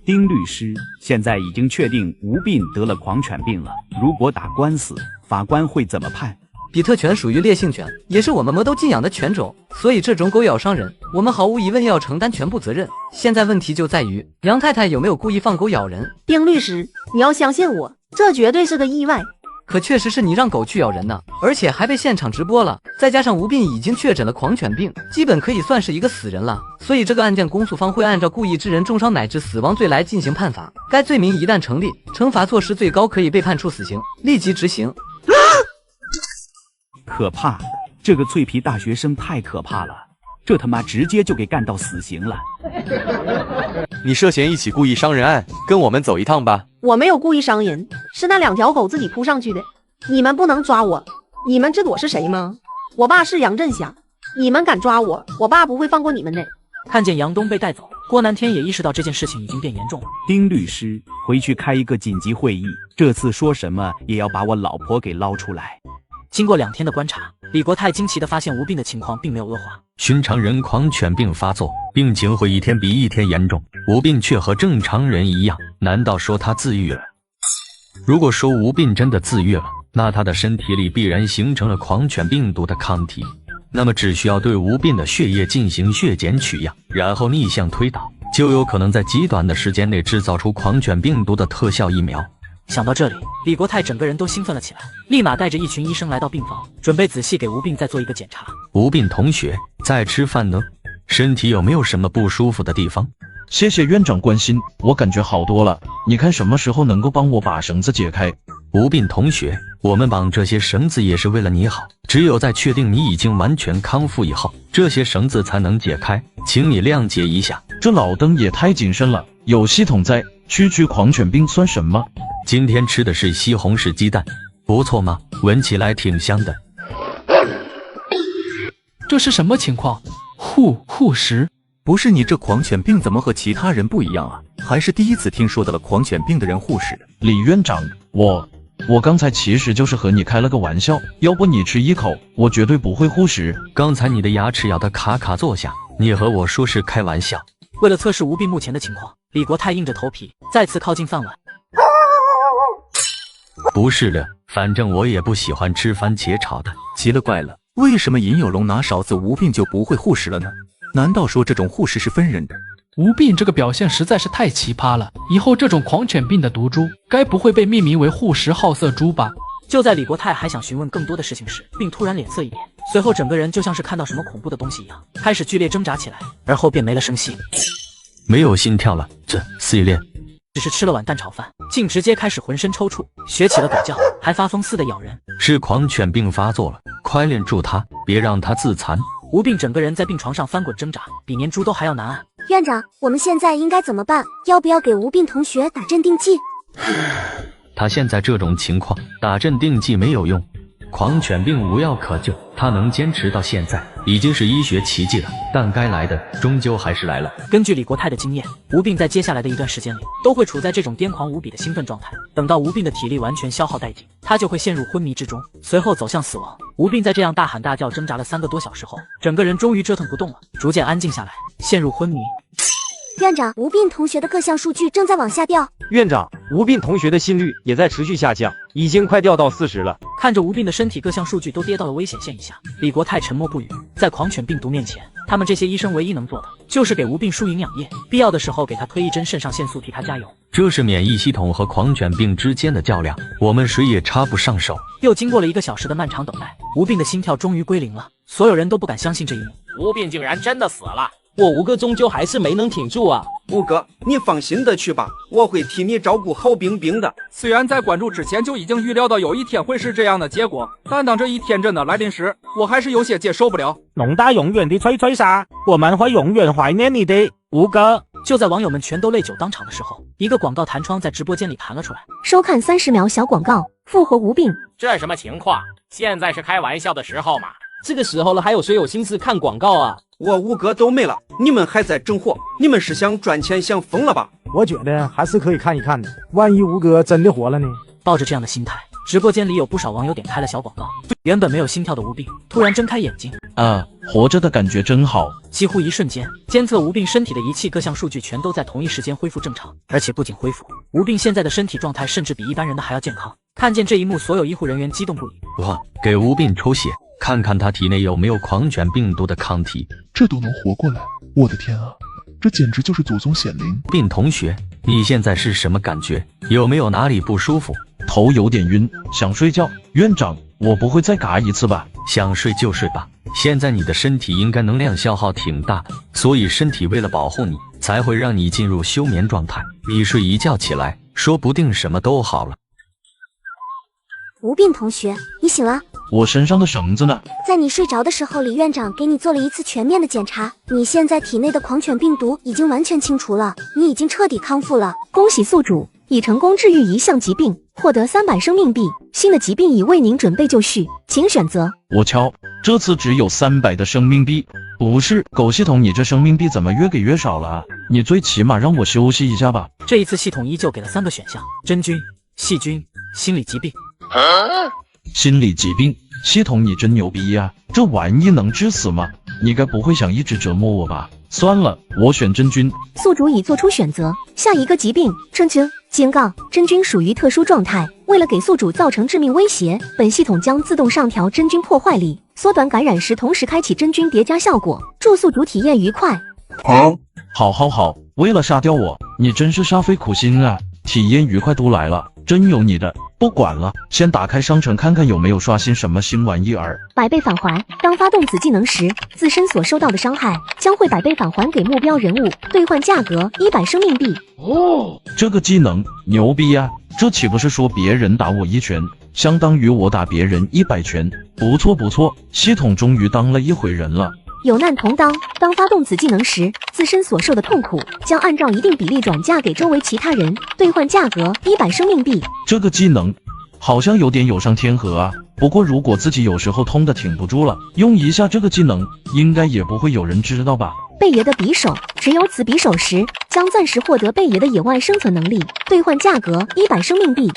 Speaker 7: 丁律师，现在已经确定吴斌得了狂犬病了，如果打官司，法官会怎么判？
Speaker 2: 比特犬属于烈性犬，也是我们魔都禁养的犬种，所以这种狗咬伤人，我们毫无疑问要承担全部责任。现在问题就在于杨太太有没有故意放狗咬人。
Speaker 3: 丁律师，你要相信我，这绝对是个意外。
Speaker 2: 可确实是你让狗去咬人呢，而且还被现场直播了，再加上吴斌已经确诊了狂犬病，基本可以算是一个死人了。所以这个案件公诉方会按照故意致人重伤乃至死亡罪来进行判罚。该罪名一旦成立，惩罚措施最高可以被判处死刑，立即执行。
Speaker 7: 可怕，这个脆皮大学生太可怕了，这他妈直接就给干到死刑了。
Speaker 12: 你涉嫌一起故意伤人案，跟我们走一趟吧。
Speaker 3: 我没有故意伤人，是那2条狗自己扑上去的，你们不能抓我。你们知道我是谁吗？我爸是杨振霞，你们敢抓我，我爸不会放过你们的。
Speaker 1: 看见杨东被带走，郭南天也意识到这件事情已经变严重了。
Speaker 7: 丁律师，回去开一个紧急会议，这次说什么也要把我老婆给捞出来。
Speaker 1: 经过2天的观察，李国泰惊奇地发现吴病的情况并没有恶化。
Speaker 14: 寻常人狂犬病发作，病情会一天比一天严重，吴病却和正常人一样，难道说他自愈了？如果说吴病真的自愈了，那他的身体里必然形成了狂犬病毒的抗体，那么只需要对吴病的血液进行血检取样，然后逆向推导，就有可能在极短的时间内制造出狂犬病毒的特效疫苗。
Speaker 1: 想到这里，李国泰整个人都兴奋了起来，立马带着一群医生来到病房，准备仔细给吴病再做一个检查。
Speaker 14: 吴病同学在吃饭呢，身体有没有什么不舒服的地方？
Speaker 23: 谢谢院长关心，我感觉好多了。你看什么时候能够帮我把绳子解开？
Speaker 14: 吴病同学，我们绑这些绳子也是为了你好，只有在确定你已经完全康复以后，这些绳子才能解开，请你谅解一下。
Speaker 23: 这老登也太谨慎了，有系统在，区狂犬病算什么？
Speaker 14: 今天吃的是西红柿鸡蛋，不错吗？闻起来挺香的。
Speaker 16: 这是什么情况？护食？
Speaker 18: 不是，你这狂犬病怎么和其他人不一样啊？还是第一次听说的了狂犬病的人护食。
Speaker 23: 李院长，我刚才其实就是和你开了个玩笑，要不你吃一口，我绝对不会护食。
Speaker 14: 刚才你的牙齿咬得咔咔作响，你和我说是开玩笑。
Speaker 1: 为了测试吴病目前的情况，李国泰硬着头皮再次靠近饭碗。
Speaker 14: 不是的，反正我也不喜欢吃番茄炒的。
Speaker 18: 奇了怪了，为什么尹有龙拿勺子吴病就不会护食了呢？难道说这种护食是分人的？
Speaker 16: 吴病这个表现实在是太奇葩了，以后这种狂犬病的毒株该不会被命名为护食好色猪吧？
Speaker 1: 就在李国泰还想询问更多的事情时，并突然脸色一变，随后整个人就像是看到什么恐怖的东西一样，开始剧烈挣扎起来，而后便没了声息，
Speaker 14: 没有心跳了。这4练
Speaker 1: 只是吃了碗蛋炒饭，竟直接开始浑身抽搐，学起了狗叫，还发疯似的咬人。
Speaker 14: 是狂犬病发作了，快链住他，别让他自残。
Speaker 1: 吴病整个人在病床上翻滚挣扎，比粘猪都还要难按。
Speaker 8: 院长，我们现在应该怎么办？要不要给吴病同学打镇定剂？
Speaker 14: 他现在这种情况，打镇定剂没有用，狂犬病无药可救，他能坚持到现在，已经是医学奇迹了。但该来的终究还是来了。
Speaker 1: 根据李国泰的经验，吴病在接下来的一段时间里，都会处在这种癫狂无比的兴奋状态。等到吴病的体力完全消耗殆尽，他就会陷入昏迷之中，随后走向死亡。吴病在这样大喊大叫挣扎了3个多小时后，整个人终于折腾不动了，逐渐安静下来，陷入昏迷。
Speaker 8: 院长，吴病同学的各项数据正在往下掉。
Speaker 4: 院长，吴病同学的心率也在持续下降，已经快掉到40了。
Speaker 1: 看着吴病的身体各项数据都跌到了危险线以下，李国泰沉默不语。在狂犬病毒面前，他们这些医生唯一能做的就是给吴病输营养液，必要的时候给他推一针肾上腺素替他加油。
Speaker 14: 这是免疫系统和狂犬病之间的较量，我们谁也插不上手。
Speaker 1: 又经过了1个小时的漫长等待，吴病的心跳终于归零了，所有人都不敢相信这一幕。
Speaker 13: 吴病竟然真的死了。
Speaker 15: 我吴哥终究还是没能挺住啊！
Speaker 11: 吴哥，你放心的去吧，我会替你照顾好冰冰的。
Speaker 10: 虽然在关注之前就已经预料到有一天会是这样的结果，但当这一天真的来临时，我还是有些接受不了。
Speaker 5: 农大永远的吹吹沙，我们会永远怀念你的，吴哥。
Speaker 1: 就在网友们全都泪酒当场的时候，一个广告弹窗在直播间里弹了出来。
Speaker 8: 收看30秒小广告，复活吴病。
Speaker 13: 这什么情况？现在是开玩笑的时候吗？
Speaker 15: 这个时候了，还有谁有心思看广告啊？
Speaker 11: 我吴哥都没了，你们还在整活？你们是想赚钱想疯了吧？
Speaker 17: 我觉得还是可以看一看的，万一吴哥真的火了呢？
Speaker 1: 抱着这样的心态，直播间里有不少网友点开了小广告。原本没有心跳的吴病突然睁开眼睛，
Speaker 23: 活着的感觉真好。
Speaker 1: 几乎一瞬间，监测吴病身体的仪器各项数据全都在同一时间恢复正常，而且不仅恢复，吴病现在的身体状态甚至比一般人的还要健康。看见这一幕，所有医护人员激动不已。
Speaker 14: 哇，给吴病抽血，看看他体内有没有狂犬病毒的抗体。
Speaker 21: 这都能活过来，我的天啊，这简直就是祖宗显灵。
Speaker 14: 病同学，你现在是什么感觉？有没有哪里不舒服？
Speaker 23: 头有点晕，想睡觉。院长，我不会再嘎一次吧？
Speaker 14: 想睡就睡吧，现在你的身体应该能量消耗挺大的，所以身体为了保护你，才会让你进入休眠状态。你睡一觉起来，说不定什么都好了。
Speaker 8: 吴病同学，你醒了？
Speaker 23: 我身上的绳子呢？
Speaker 8: 在你睡着的时候，李院长给你做了一次全面的检查，你现在体内的狂犬病毒已经完全清除了，你已经彻底康复了。恭喜宿主已成功治愈一项疾病，获得300生命币，新的疾病已为您准备就绪，请选择。
Speaker 23: 我敲，这次只有300的生命币。不是，狗系统，你这生命币怎么越给越少了啊？你最起码让我休息一下吧。
Speaker 1: 这一次系统依旧给了3个选项：真菌、细菌、心理疾病。
Speaker 23: 心理疾病，系统你真牛逼呀！这玩意能致死吗？你该不会想一直折磨我吧？算了，我选真菌。
Speaker 8: 宿主已做出选择，下一个疾病真菌。警告：真菌属于特殊状态，为了给宿主造成致命威胁，本系统将自动上调真菌破坏力，缩短感染时同时开启真菌叠加效果，祝宿主体验愉快。
Speaker 23: 好，为了杀掉我，你真是煞费苦心啊！体验愉快都来了，真有你的！不管了，先打开商城看看有没有刷新什么新玩意儿。
Speaker 8: 百倍返还，当发动此技能时，自身所受到的伤害将会百倍返还给目标人物，兑换价格100生命币。
Speaker 23: 这个技能牛逼呀！这岂不是说别人打我1拳，相当于我打别人100拳？不错，系统终于当了一回人了。
Speaker 8: 有难同当，当发动此技能时，自身所受的痛苦将按照一定比例转嫁给周围其他人，兑换价格100生命币。
Speaker 23: 这个技能好像有点有伤天和啊。不过如果自己有时候痛的挺不住了，用一下这个技能，应该也不会有人知道吧。
Speaker 8: 贝爷的匕首，持有此匕首时，将暂时获得贝爷的野外生存能力，兑换价格100生命币。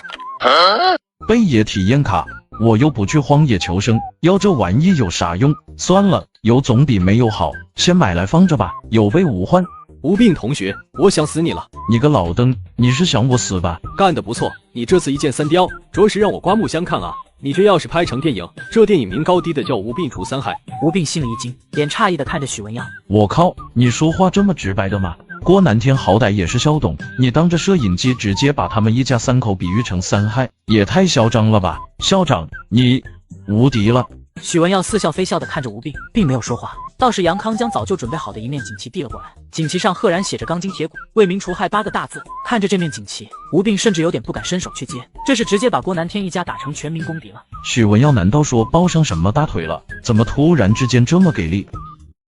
Speaker 23: 贝爷体验卡，我又不去荒野求生，要这玩意有啥用？算了，有总比没有好，先买来放着吧，有备无患。
Speaker 9: 吴病同学，我想死你了！
Speaker 23: 你个老登，你是想我死吧？
Speaker 9: 干得不错，你这次一箭3雕，着实让我刮目相看啊！你这要是拍成电影，这电影名高低的叫《吴病除三害》。
Speaker 1: 吴病心里一惊，脸诧异的看着许文耀。
Speaker 23: 我靠，你说话这么直白的吗？郭南天好歹也是校董，你当着摄影机直接把他们一家3口比喻成3害，也太嚣张了吧！校长，你无敌了！
Speaker 1: 许文耀似笑非笑的看着吴病，并没有说话。倒是杨康将早就准备好的一面锦旗递了过来，锦旗上赫然写着钢筋铁骨，为民除害8个大字。看着这面锦旗，吴并甚至有点不敢伸手去接，这是直接把郭南天一家打成全民公敌了。
Speaker 23: 许文耀难道说包上什么大腿了？怎么突然之间这么给力？